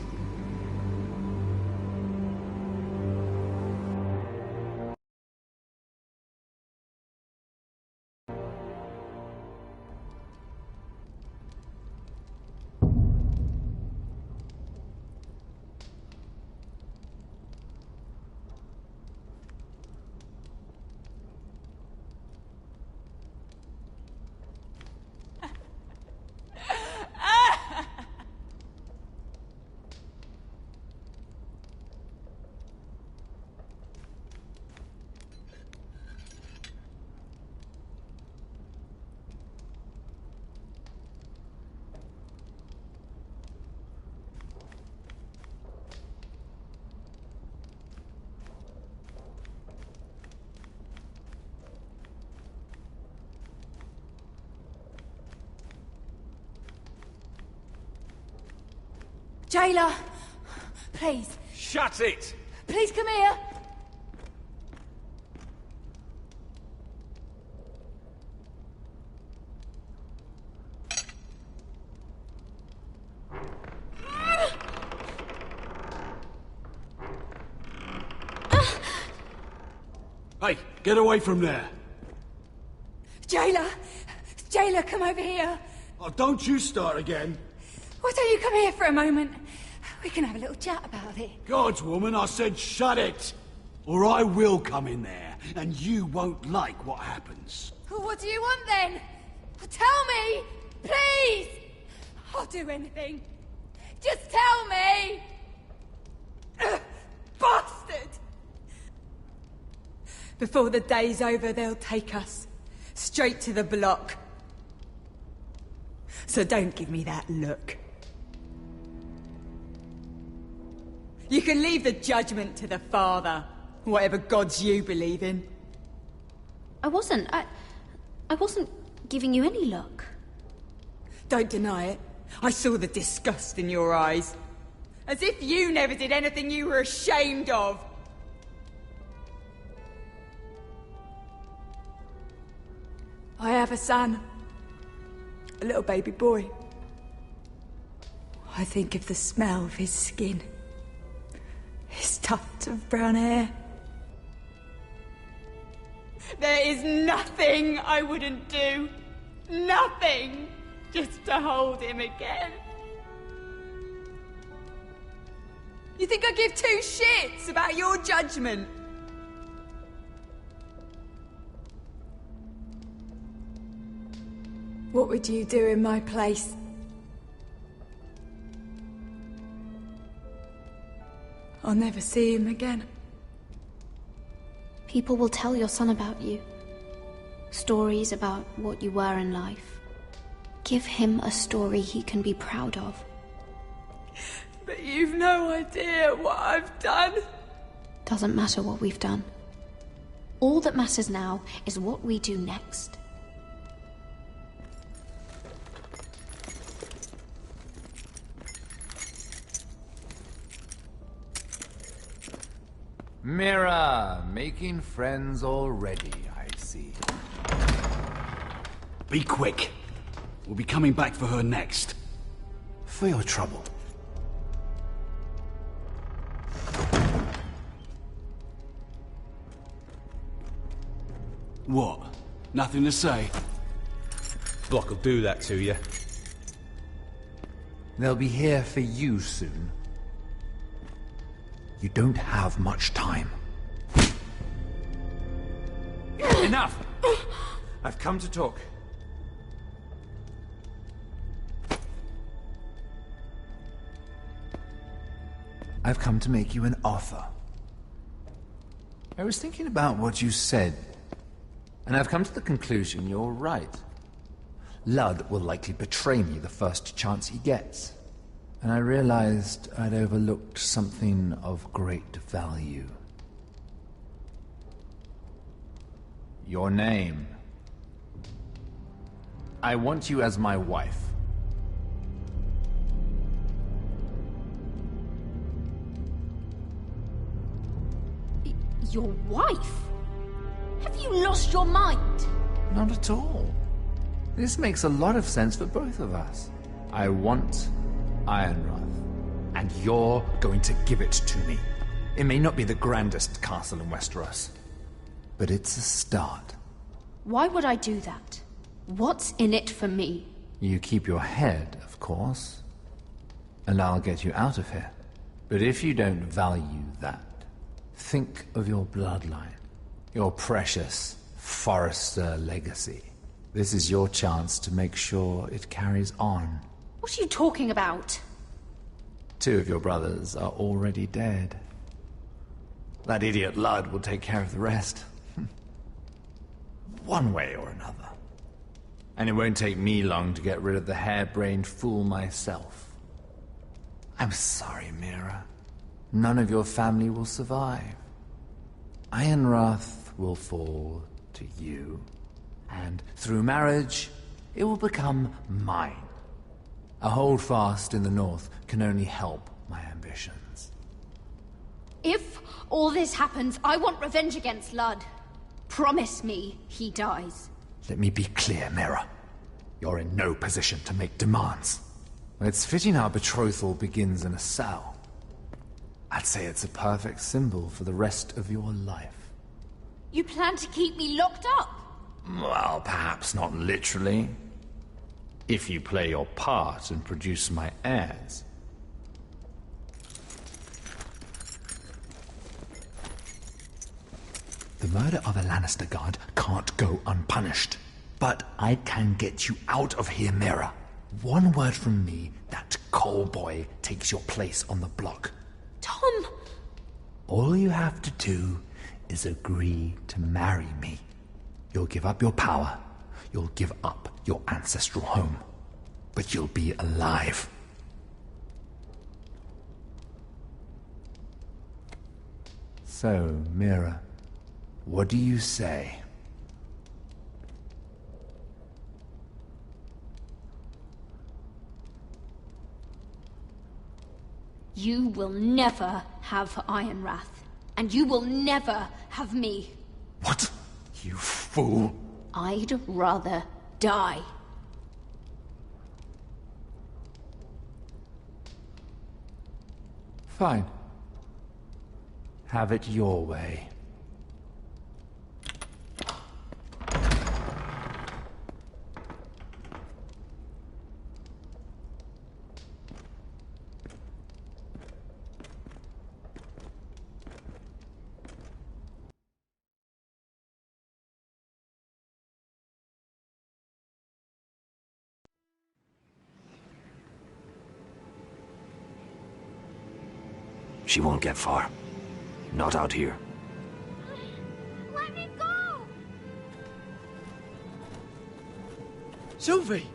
Jailer! Please. Shut it! Please come here! Hey, get away from there! Jailer! Jailer, come over here! Oh, don't you start again! Why don't you come here for a moment? We can have a little chat about it. Gods, woman, I said shut it! Or I will come in there, and you won't like what happens. What do you want then? Tell me! Please! I'll do anything. Just tell me! Bastard! Before the day's over, they'll take us straight to the block. So don't give me that look. You can leave the judgment to the Father, whatever gods you believe in. I wasn't giving you any look. Don't deny it. I saw the disgust in your eyes. As if you never did anything you were ashamed of. I have a son. A little baby boy. I think of the smell of his skin. His tufts of brown hair. There is nothing I wouldn't do. Nothing! Just to hold him again. You think I give two shits about your judgment? What would you do in my place? I'll never see him again. People will tell your son about you. Stories about what you were in life. Give him a story he can be proud of. But you've no idea what I've done. Doesn't matter what we've done. All that matters now is what we do next. Mira, making friends already, I see. Be quick. We'll be coming back for her next. For your trouble. What? Nothing to say? Block will do that to you. They'll be here for you soon. You don't have much time. Enough! I've come to talk. I've come to make you an offer. I was thinking about what you said, and I've come to the conclusion you're right. Ludd will likely betray me the first chance he gets. And I realized I'd overlooked something of great value. Your name. I want you as my wife. Your wife? Have you lost your mind? Not at all. This makes a lot of sense for both of us. I want Ironrath, and you're going to give it to me. It may not be the grandest castle in Westeros, but it's a start. Why would I do that? What's in it for me? You keep your head, of course, and I'll get you out of here. But if you don't value that, think of your bloodline, your precious Forrester legacy. This is your chance to make sure it carries on. What are you talking about? 2 of your brothers are already dead. That idiot Ludd will take care of the rest. One way or another. And it won't take me long to get rid of the harebrained fool myself. I'm sorry, Mira. None of your family will survive. Ironrath will fall to you, and through marriage, it will become mine. A holdfast in the north can only help my ambitions. If all this happens, I want revenge against Ludd. Promise me he dies. Let me be clear, Mira. You're in no position to make demands. It's fitting our betrothal begins in a cell. I'd say it's a perfect symbol for the rest of your life. You plan to keep me locked up? Well, perhaps not literally. If you play your part and produce my heirs. The murder of a Lannister guard can't go unpunished. But I can get you out of here, Mira. One word from me, that coal boy takes your place on the block. Tom! All you have to do is agree to marry me. You'll give up your power. You'll give up your ancestral home. But you'll be alive. So, Mira, what do you say? You will never have Ironrath, and you will never have me. What? You fool! I'd rather die. Fine. Have it your way. She won't get far. Not out here. Let me go! Sylvie!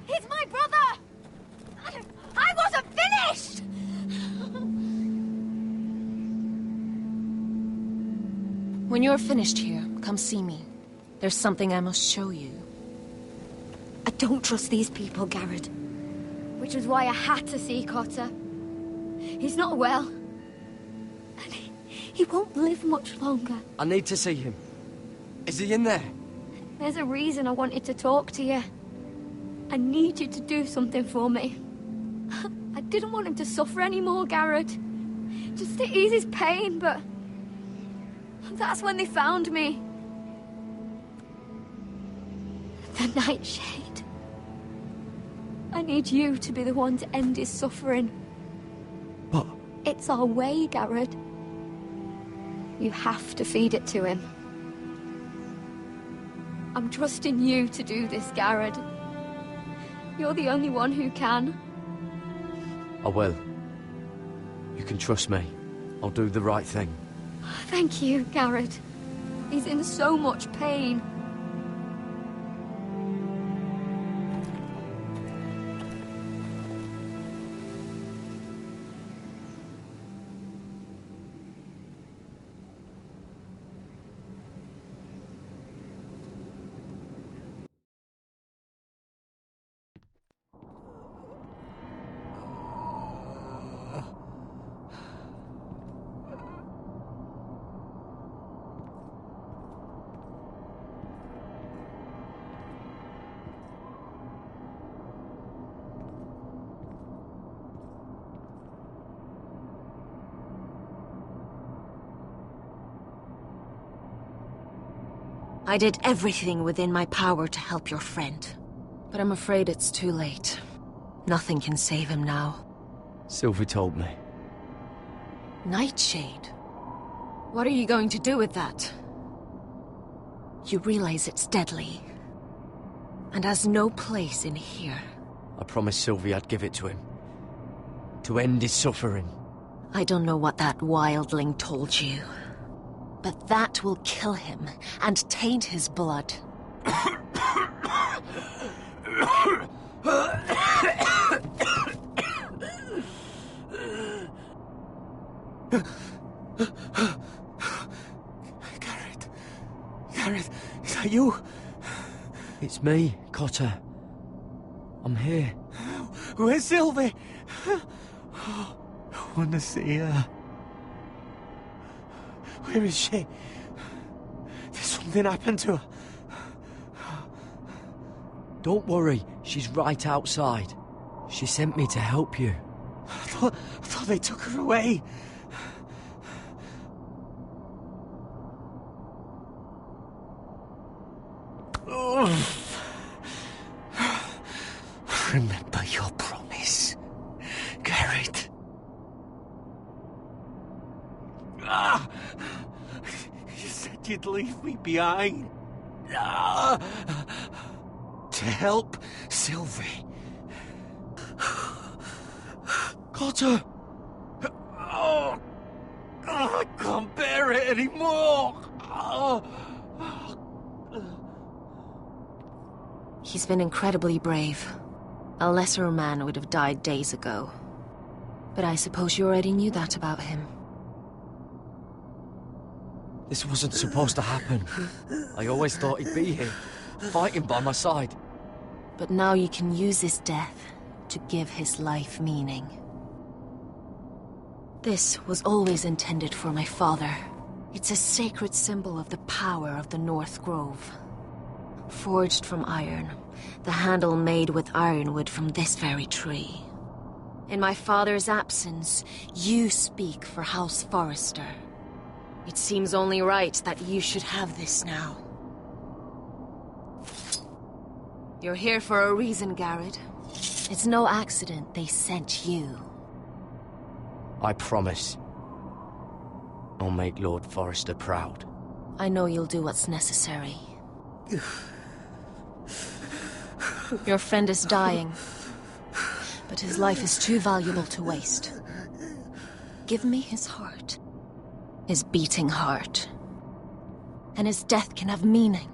He's my brother! I wasn't finished! When you're finished here, come see me. There's something I must show you. I don't trust these people, Garrett. Which was why I had to see Cotter. He's not well. And he won't live much longer. I need to see him. Is he in there? There's a reason I wanted to talk to you. I need you to do something for me. I didn't want him to suffer anymore, Garrett. Just to ease his pain, but... that's when they found me. The Nightshade. I need you to be the one to end his suffering. But... it's our way, Garrett. You have to feed it to him. I'm trusting you to do this, Garrett. You're the only one who can. I will. You can trust me. I'll do the right thing. Thank you, Garrett. He's in so much pain. I did everything within my power to help your friend. But I'm afraid it's too late. Nothing can save him now. Sylvie told me. Nightshade? What are you going to do with that? You realize it's deadly, and has no place in here. I promised Sylvie I'd give it to him. To end his suffering. I don't know what that wildling told you, but that will kill him and taint his blood. Gareth, is that you? It's me, Cotter. I'm here. Where's Sylvie? I want to see her. Where is she? Did something happen to her? Don't worry, she's right outside. She sent me to help you. I thought they took her away. Remember your promise, Garrett. You said you'd leave me behind. To help Sylvie. Cotter! Oh, I can't bear it anymore! He's been incredibly brave. A lesser man would have died days ago. But I suppose you already knew that about him. This wasn't supposed to happen. I always thought he'd be here, fighting by my side. But now you can use his death to give his life meaning. This was always intended for my father. It's a sacred symbol of the power of the North Grove. Forged from iron, the handle made with ironwood from this very tree. In my father's absence, you speak for House Forrester. It seems only right that you should have this now. You're here for a reason, Garrett. It's no accident they sent you. I promise. I'll make Lord Forrester proud. I know you'll do what's necessary. Your friend is dying, but his life is too valuable to waste. Give me his heart. His beating heart. And his death can have meaning.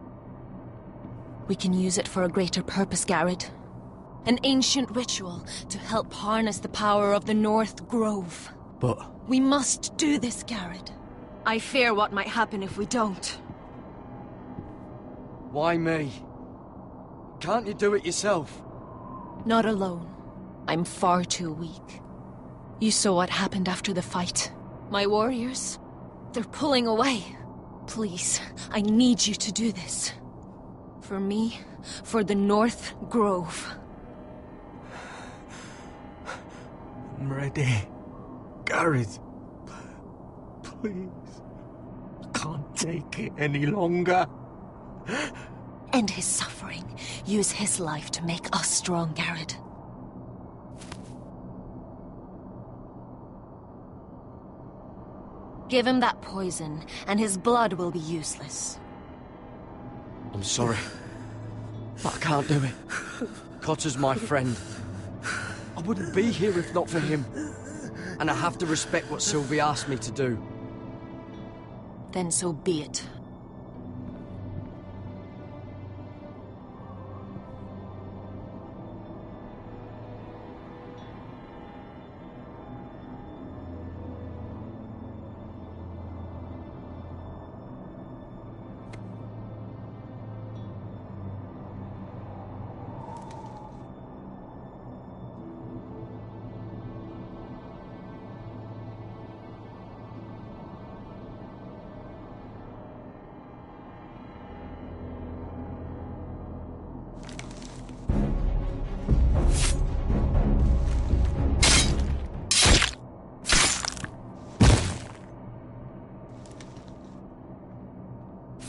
We can use it for a greater purpose, Garrett. An ancient ritual to help harness the power of the North Grove. But... we must do this, Garrett. I fear what might happen if we don't. Why me? Can't you do it yourself? Not alone. I'm far too weak. You saw what happened after the fight. My warriors, they're pulling away. Please, I need you to do this. For me, for the North Grove. I'm ready. Garrett, please. I can't take it any longer. End his suffering. Use his life to make us strong, Garrett. Give him that poison, and his blood will be useless. I'm sorry, but I can't do it. Cotter's my friend. I wouldn't be here if not for him. And I have to respect what Sylvie asked me to do. Then so be it.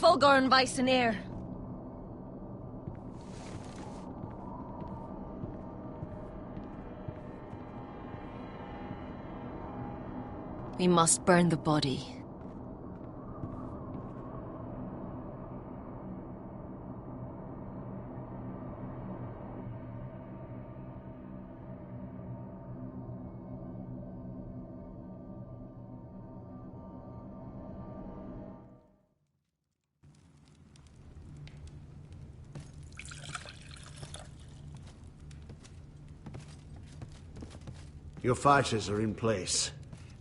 Fulgorn Weissen ear. We must burn the body. Your fighters are in place.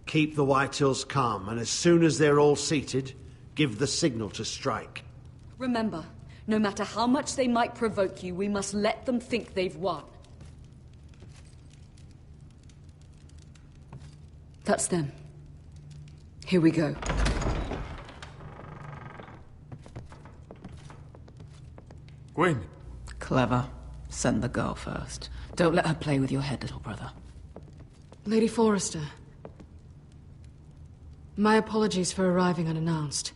Keep the White Hills calm, and as soon as they're all seated, give the signal to strike. Remember, no matter how much they might provoke you, we must let them think they've won. That's them. Here we go. Gwyn. Clever. Send the girl first. Don't let her play with your head, little brother. Lady Forrester. My apologies for arriving unannounced.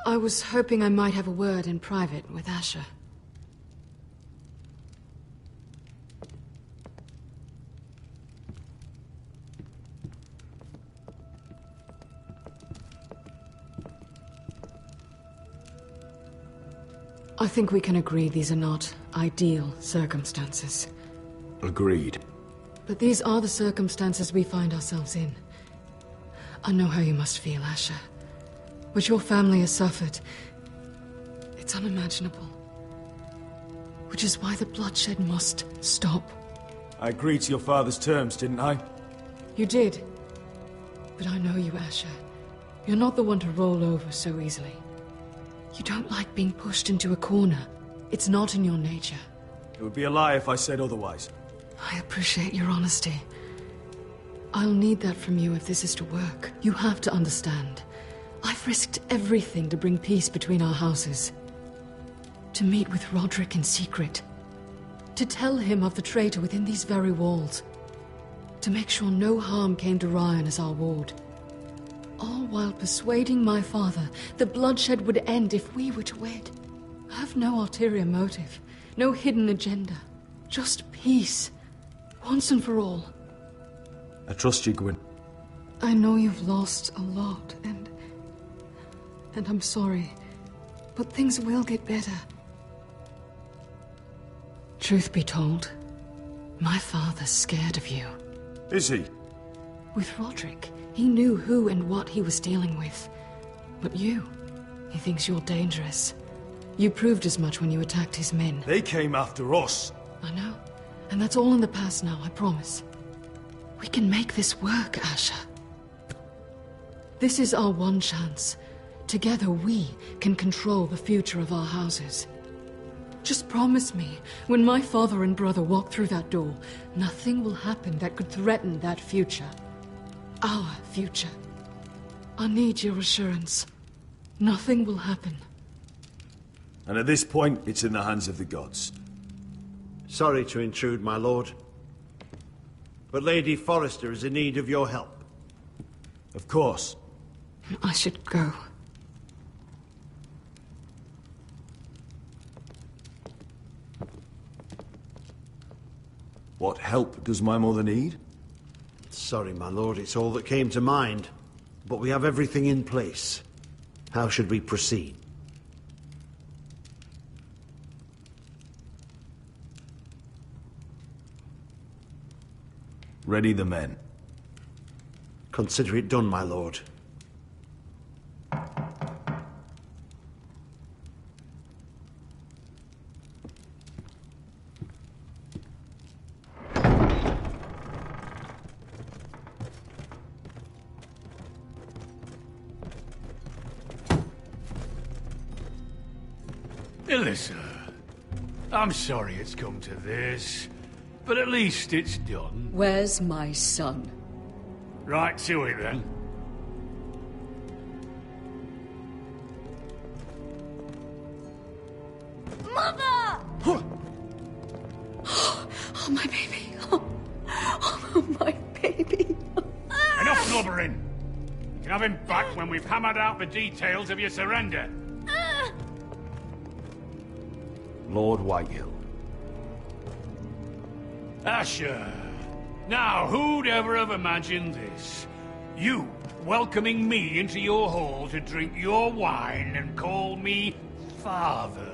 I was hoping I might have a word in private with Asher. I think we can agree these are not ideal circumstances. Agreed. But these are the circumstances we find ourselves in. I know how you must feel, Asher. What your family has suffered, it's unimaginable. Which is why the bloodshed must stop. I agreed to your father's terms, didn't I? You did. But I know you, Asher. You're not the one to roll over so easily. You don't like being pushed into a corner. It's not in your nature. It would be a lie if I said otherwise. I appreciate your honesty. I'll need that from you if this is to work. You have to understand. I've risked everything to bring peace between our houses. To meet with Roderick in secret. To tell him of the traitor within these very walls. To make sure no harm came to Ryan as our ward. All while persuading my father the bloodshed would end if we were to wed. I have no ulterior motive. No hidden agenda. Just peace. Once and for all. I trust you, Gwyn. I know you've lost a lot, and I'm sorry, but things will get better. Truth be told, my father's scared of you. Is he? With Roderick, he knew who and what he was dealing with. But you, he thinks you're dangerous. You proved as much when you attacked his men. They came after us. I know, and that's all in the past now, I promise. We can make this work, Asher. This is our one chance. Together we can control the future of our houses. Just promise me, when my father and brother walk through that door, nothing will happen that could threaten that future. Our future. I need your assurance. Nothing will happen. And at this point, it's in the hands of the gods. Sorry to intrude, my lord. But Lady Forrester is in need of your help. Of course. I should go. What help does my mother need? Sorry, my lord, it's all that came to mind. But we have everything in place. How should we proceed? Ready the men. Consider it done, my lord. Alyssa, I'm sorry it's come to this, but at least it's done. Where's my son? Right to it, then. Mother! Oh, my baby. Oh, my baby. Enough blubbering! You can have him back when we've hammered out the details of your surrender. Lord Whitehill. Asher. Now, who'd ever have imagined this? You welcoming me into your hall to drink your wine and call me father.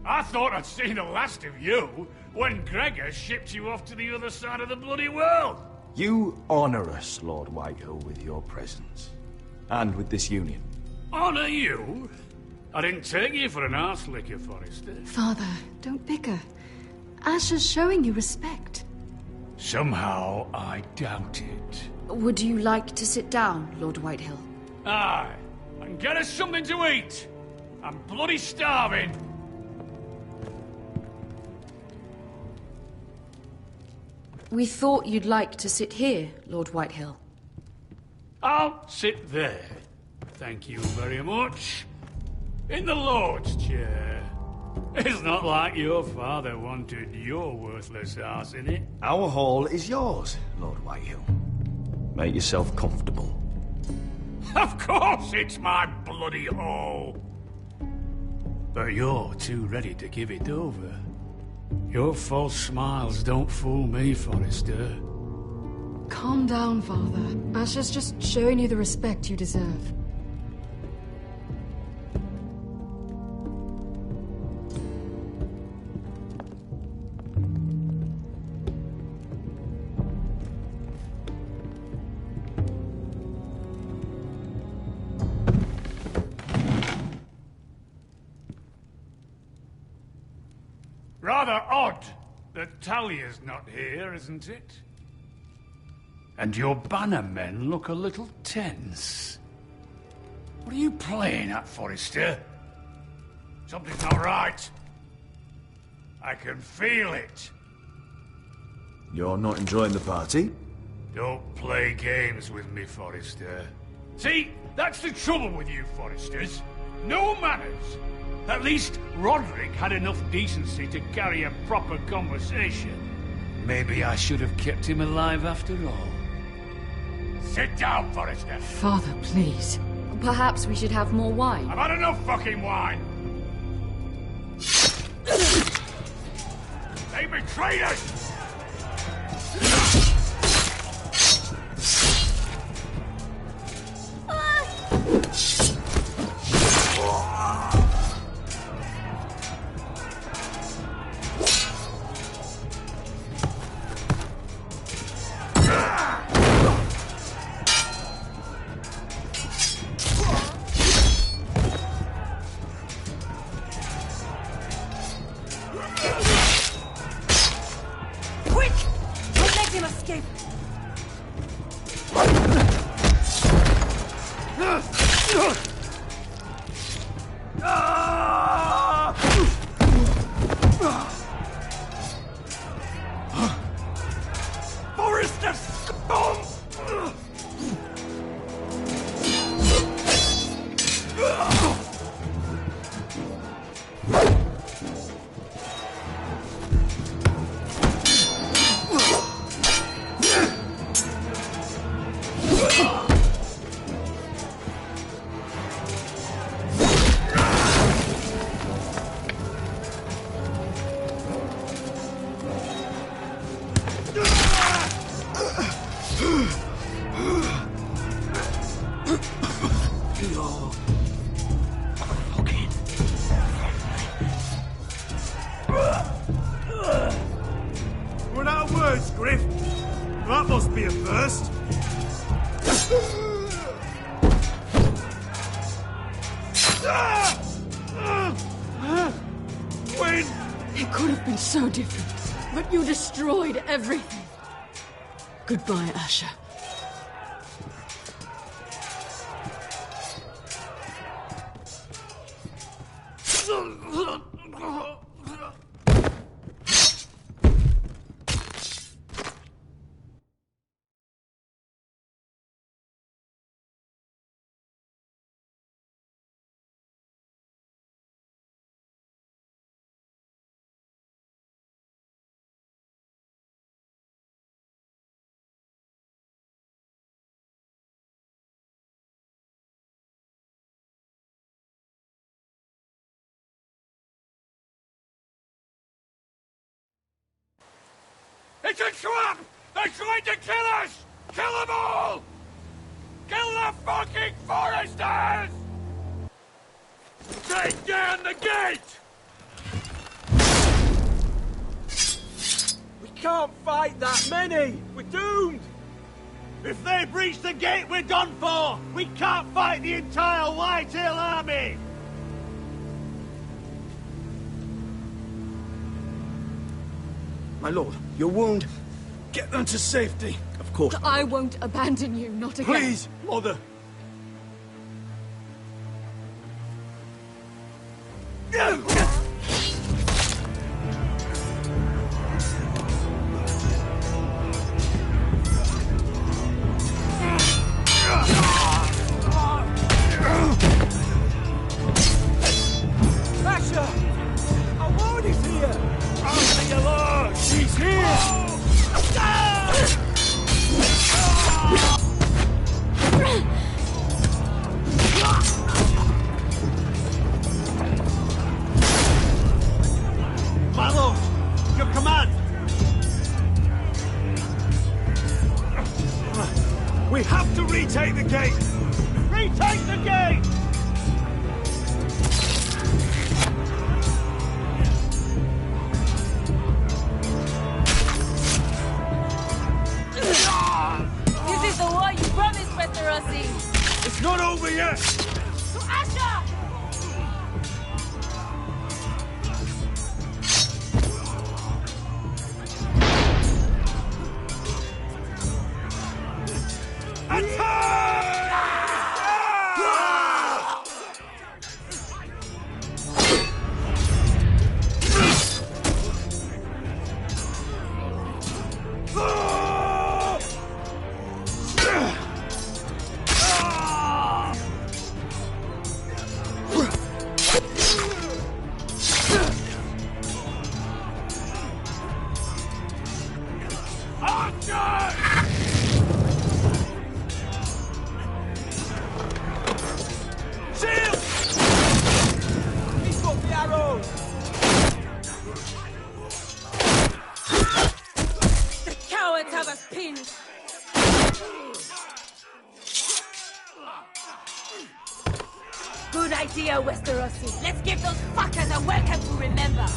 I thought I'd seen the last of you when Gregor shipped you off to the other side of the bloody world. You honor us, Lord Whitehill, with your presence. And with this union. Honor you? I didn't take you for an arse licker, Forrester. Father, don't bicker. Asher's showing you respect. Somehow I doubt it. Would you like to sit down, Lord Whitehill? Aye, and get us something to eat. I'm bloody starving. We thought you'd like to sit here, Lord Whitehill. I'll sit there. Thank you very much. In the Lord's chair. It's not like your father wanted your worthless ass in it. Our hall is yours, Lord Whitehill. Make yourself comfortable. Of course it's my bloody hall. But you're too ready to give it over. Your false smiles don't fool me, Forrester. Calm down, Father. Asher's just showing you the respect you deserve. Rather odd that Talia's not here, isn't it? And your banner men look a little tense. What are you playing at, Forrester? Something's not right. I can feel it. You're not enjoying the party? Don't play games with me, Forrester. See, that's the trouble with you Forresters. No manners. At least Roderick had enough decency to carry a proper conversation. Maybe I should have kept him alive after all. Sit down, Forrester. Father, please. Perhaps we should have more wine. I've had enough fucking wine. They betrayed us! Run out of words, Griff. That must be a first. Win! It could have been so different, but you destroyed everything. Goodbye, Asher. trying to kill us! Kill them all! Kill the fucking foresters! Take down the gate! We can't fight that many! We're doomed! If they breach the gate, we're done for! We can't fight the entire Whitehill army! My lord, your wound. Get them to safety. Of course. I won't abandon you, not again. Please, mother. Asher! Our lord is here! Answer your lord! He's here! My lord, your command! We have to retake the gate! Retake the gate! This is the war you promised, Westerosi! It's not over yet! To Asher! Have us pinned. Good idea, Westerosi. Let's give those fuckers a welcome to remember.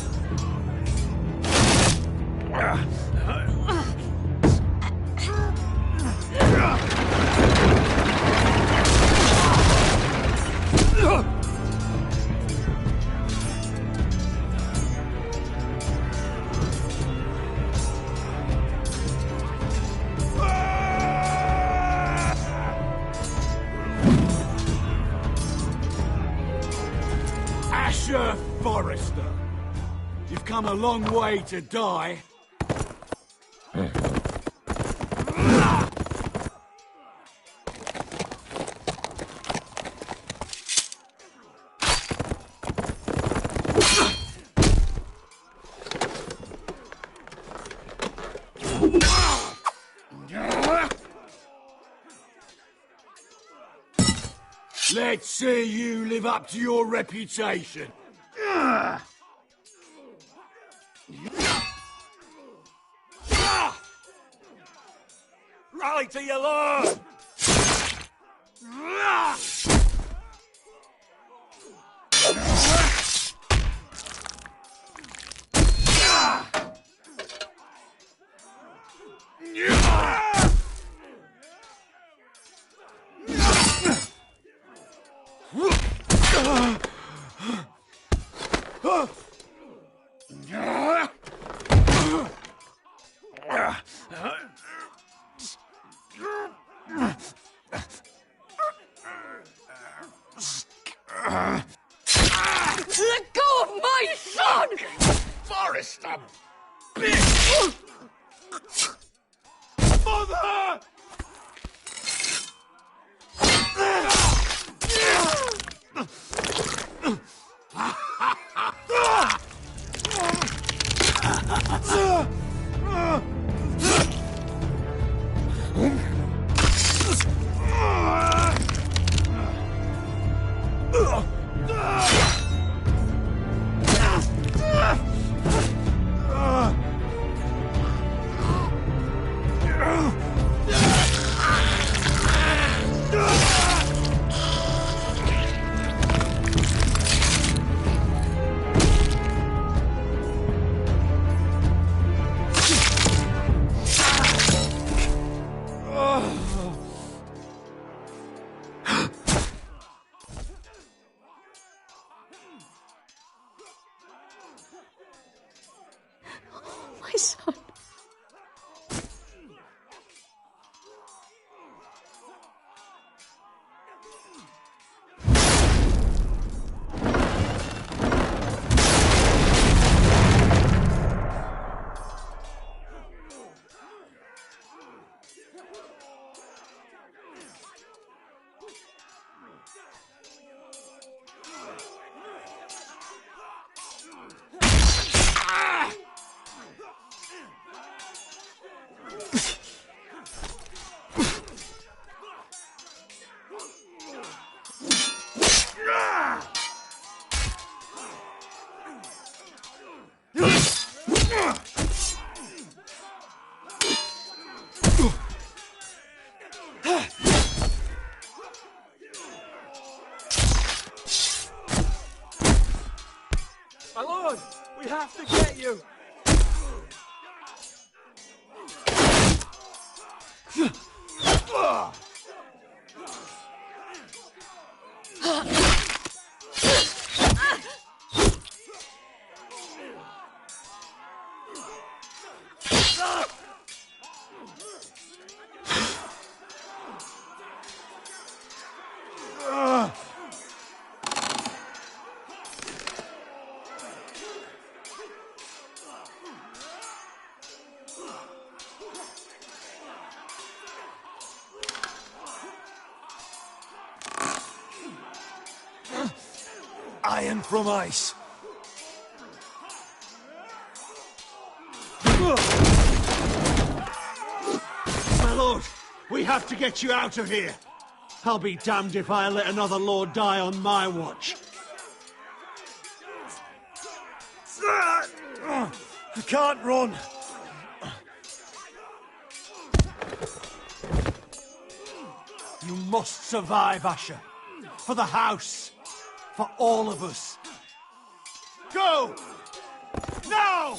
Asher Forrester, you've come a long way to die. Let's see you live up to your reputation. Rally to your lord! Let go of my son! Forrester! Bitch! Mother! son. My lord, we have to get you! Iron from ice. My lord, we have to get you out of here. I'll be damned if I let another lord die on my watch. You can't run. You must survive, Asher. For the house. For all of us. Go! Now!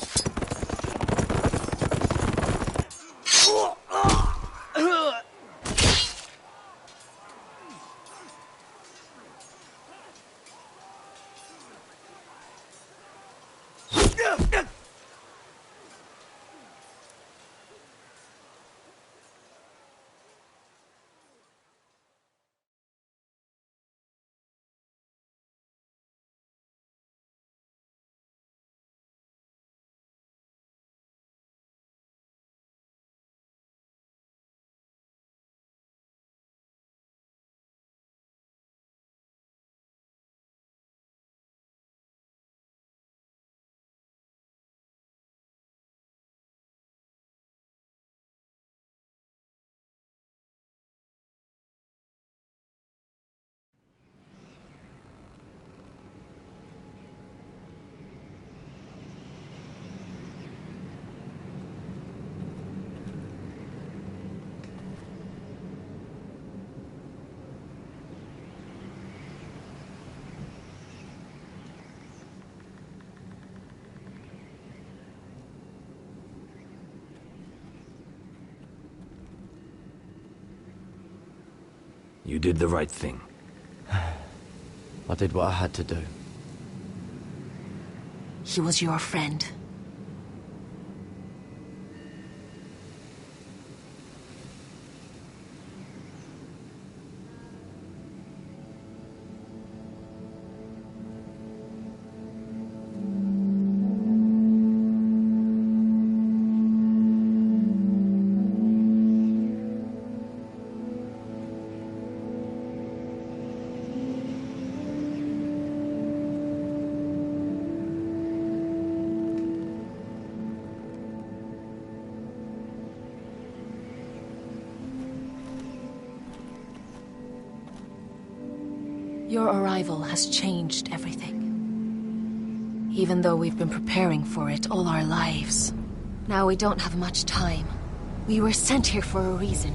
You did the right thing. I did what I had to do. He was your friend. Your arrival has changed everything. Even though we've been preparing for it all our lives. Now we don't have much time. We were sent here for a reason.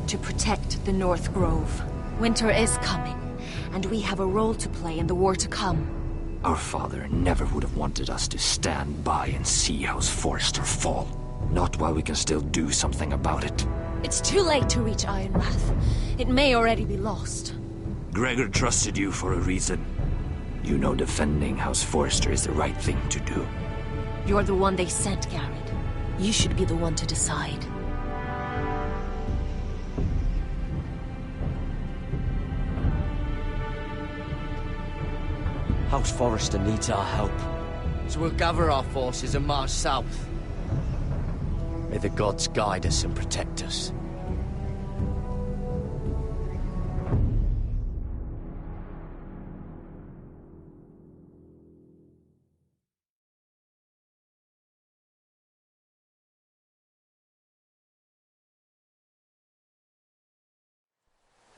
To protect the North Grove. Winter is coming, and we have a role to play in the war to come. Our father never would have wanted us to stand by and see House Forrester fall. Not while we can still do something about it. It's too late to reach Ironrath. It may already be lost. Gregor trusted you for a reason. You know defending House Forrester is the right thing to do. You're the one they sent, Garrett. You should be the one to decide. House Forrester needs our help, so we'll gather our forces and march south. May the gods guide us and protect us.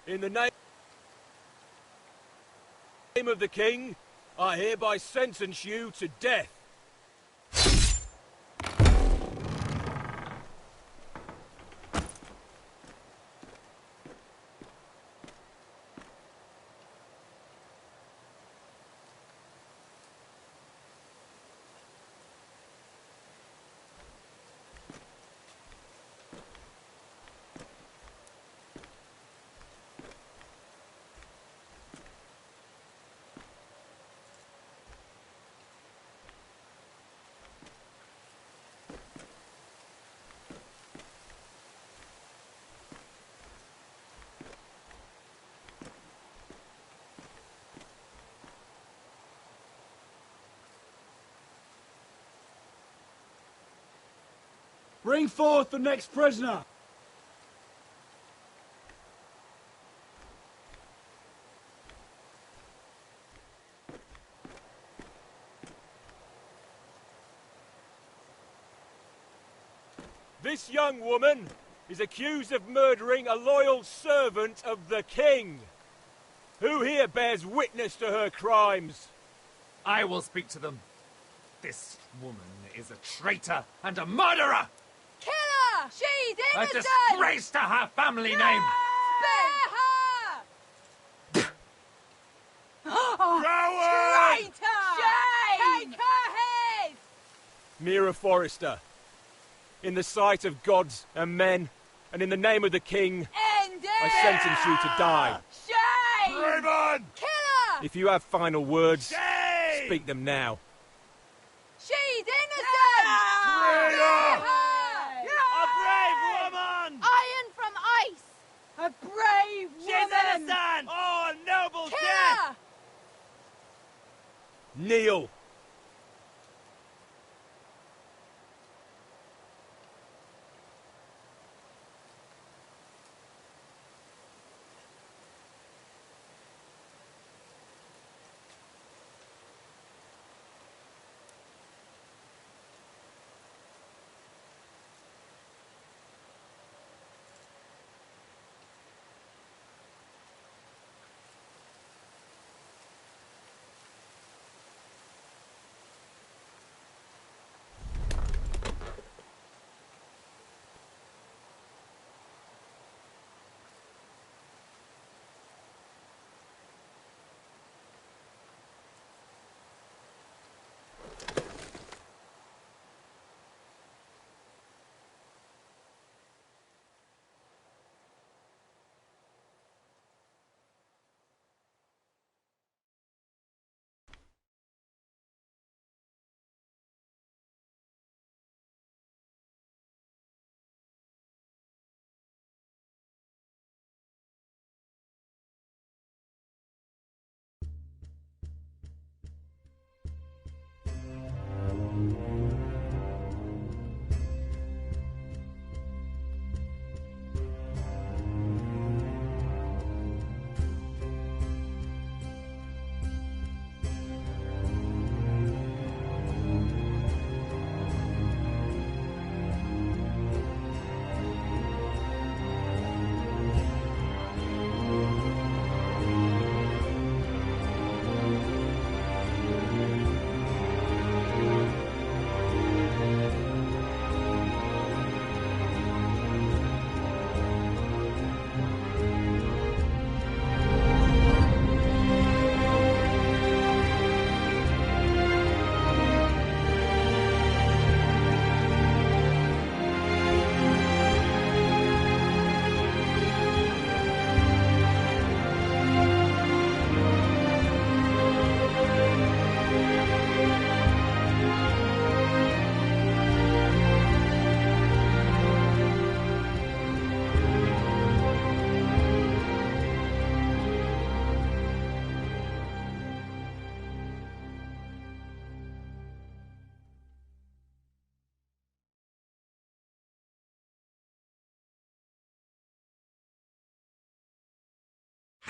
In the name of the king, I hereby sentence you to death. Bring forth the next prisoner! This young woman is accused of murdering a loyal servant of the king. Who here bears witness to her crimes? I will speak to them. This woman is a traitor and a murderer! Kill her! She's A innocent! disgrace to her family name! Spare her! Traitor! Shame! Take her head! Mira Forrester, in the sight of gods and men, and in the name of the king, End it! I sentence you to die. Shame! Raymond! Kill her! If you have final words, Shame! speak them now. She's innocent! Traitor! A brave woman! Iron from ice! A brave woman! She's innocent! Oh, a noble Kill death! her! Kneel.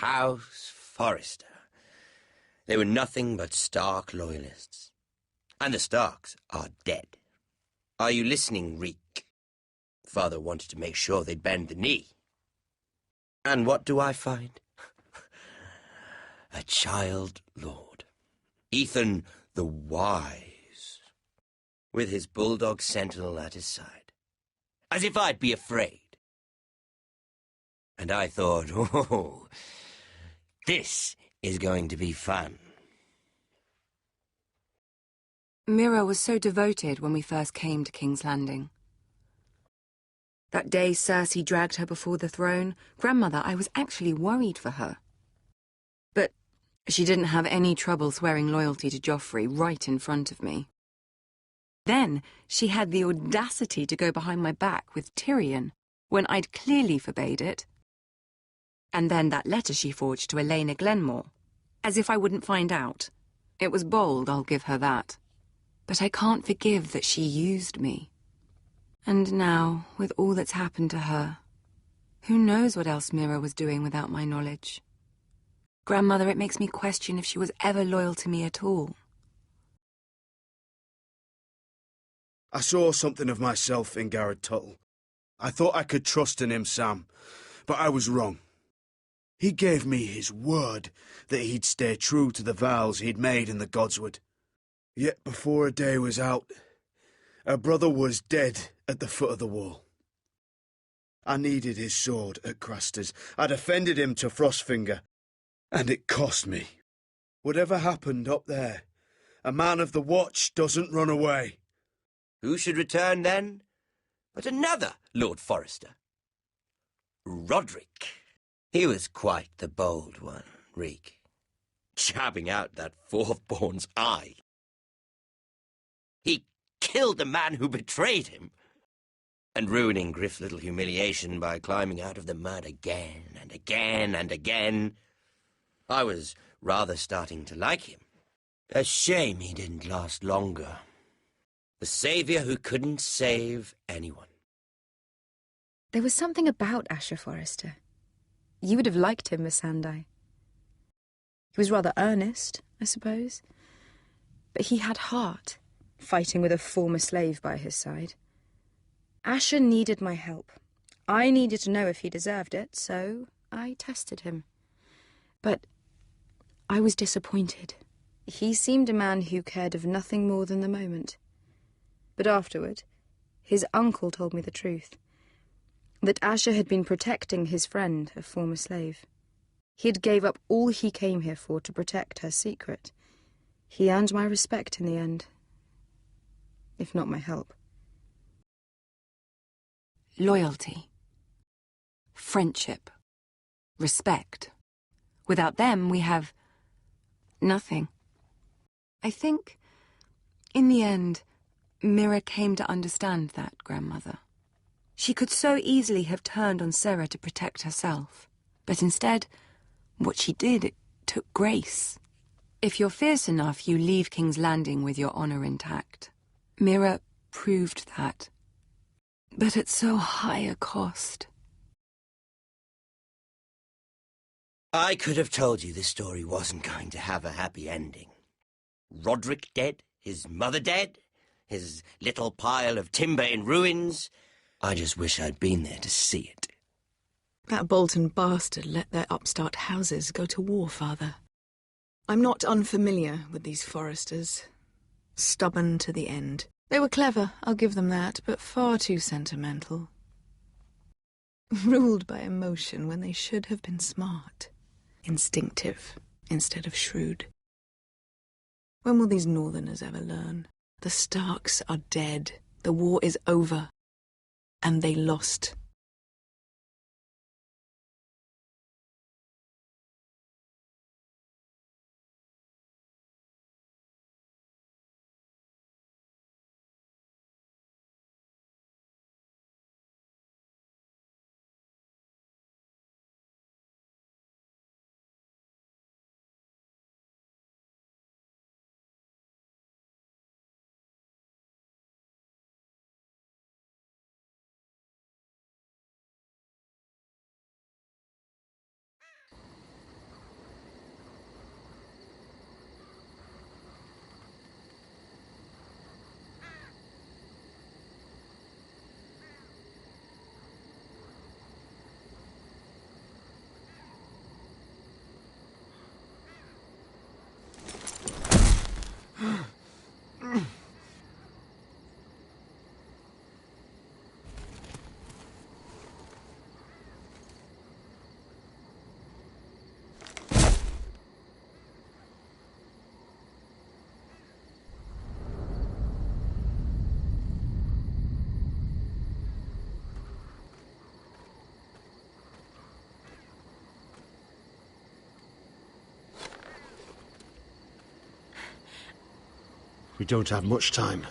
House Forrester. They were nothing but Stark loyalists. And the Starks are dead. Are you listening, Reek? Father wanted to make sure they'd bend the knee. And what do I find? A child lord. Ethan the Wise. With his bulldog sentinel at his side. As if I'd be afraid. And I thought, oh, this is going to be fun. Mira was so devoted when we first came to King's Landing. That day Cersei dragged her before the throne, Grandmother, I was actually worried for her. But she didn't have any trouble swearing loyalty to Joffrey right in front of me. Then she had the audacity to go behind my back with Tyrion, when I'd clearly forbade it. And then that letter she forged to Elena Glenmore, as if I wouldn't find out. It was bold, I'll give her that. But I can't forgive that she used me. And now, with all that's happened to her, who knows what else Mira was doing without my knowledge? Grandmother, it makes me question if she was ever loyal to me at all. I saw something of myself in Garrett Tuttle. I thought I could trust in him, Sam, but I was wrong. He gave me his word that he'd stay true to the vows he'd made in the Godswood. Yet before a day was out, her brother was dead at the foot of the wall. I needed his sword at Craster's. I defended him to Frostfinger, and it cost me. Whatever happened up there, a man of the Watch doesn't run away. Who should return then? But another Lord Forrester. Roderick. He was quite the bold one, Reek. Jabbing out that fourth-born's eye. He killed the man who betrayed him, and ruining Griff's little humiliation by climbing out of the mud again and again and again. I was rather starting to like him. A shame he didn't last longer. The saviour who couldn't save anyone. There was something about Asher Forrester. You would have liked him, Miss Sandai. He was rather earnest, I suppose. But he had heart, fighting with a former slave by his side. Asher needed my help. I needed to know if he deserved it, so I tested him. But I was disappointed. He seemed a man who cared of nothing more than the moment. But afterward, his uncle told me the truth. That Asher had been protecting his friend, a former slave. He had gave up all he came here for to protect her secret. He earned my respect in the end, if not my help. Loyalty. Friendship. Respect. Without them, we have nothing. I think, in the end, Mira came to understand that, Grandmother. She could so easily have turned on Sarah to protect herself. But instead, what she did, it took grace. If you're fierce enough, you leave King's Landing with your honour intact. Mira proved that. But at so high a cost. I could have told you this story wasn't going to have a happy ending. Roderick dead, his mother dead, his little pile of timber in ruins. I just wish I'd been there to see it. That Bolton bastard let their upstart houses go to war, Father. I'm not unfamiliar with these Forresters. Stubborn to the end. They were clever, I'll give them that, but far too sentimental. Ruled by emotion when they should have been smart. Instinctive instead of shrewd. When will these Northerners ever learn? The Starks are dead. The war is over. And they lost. We don't have much time.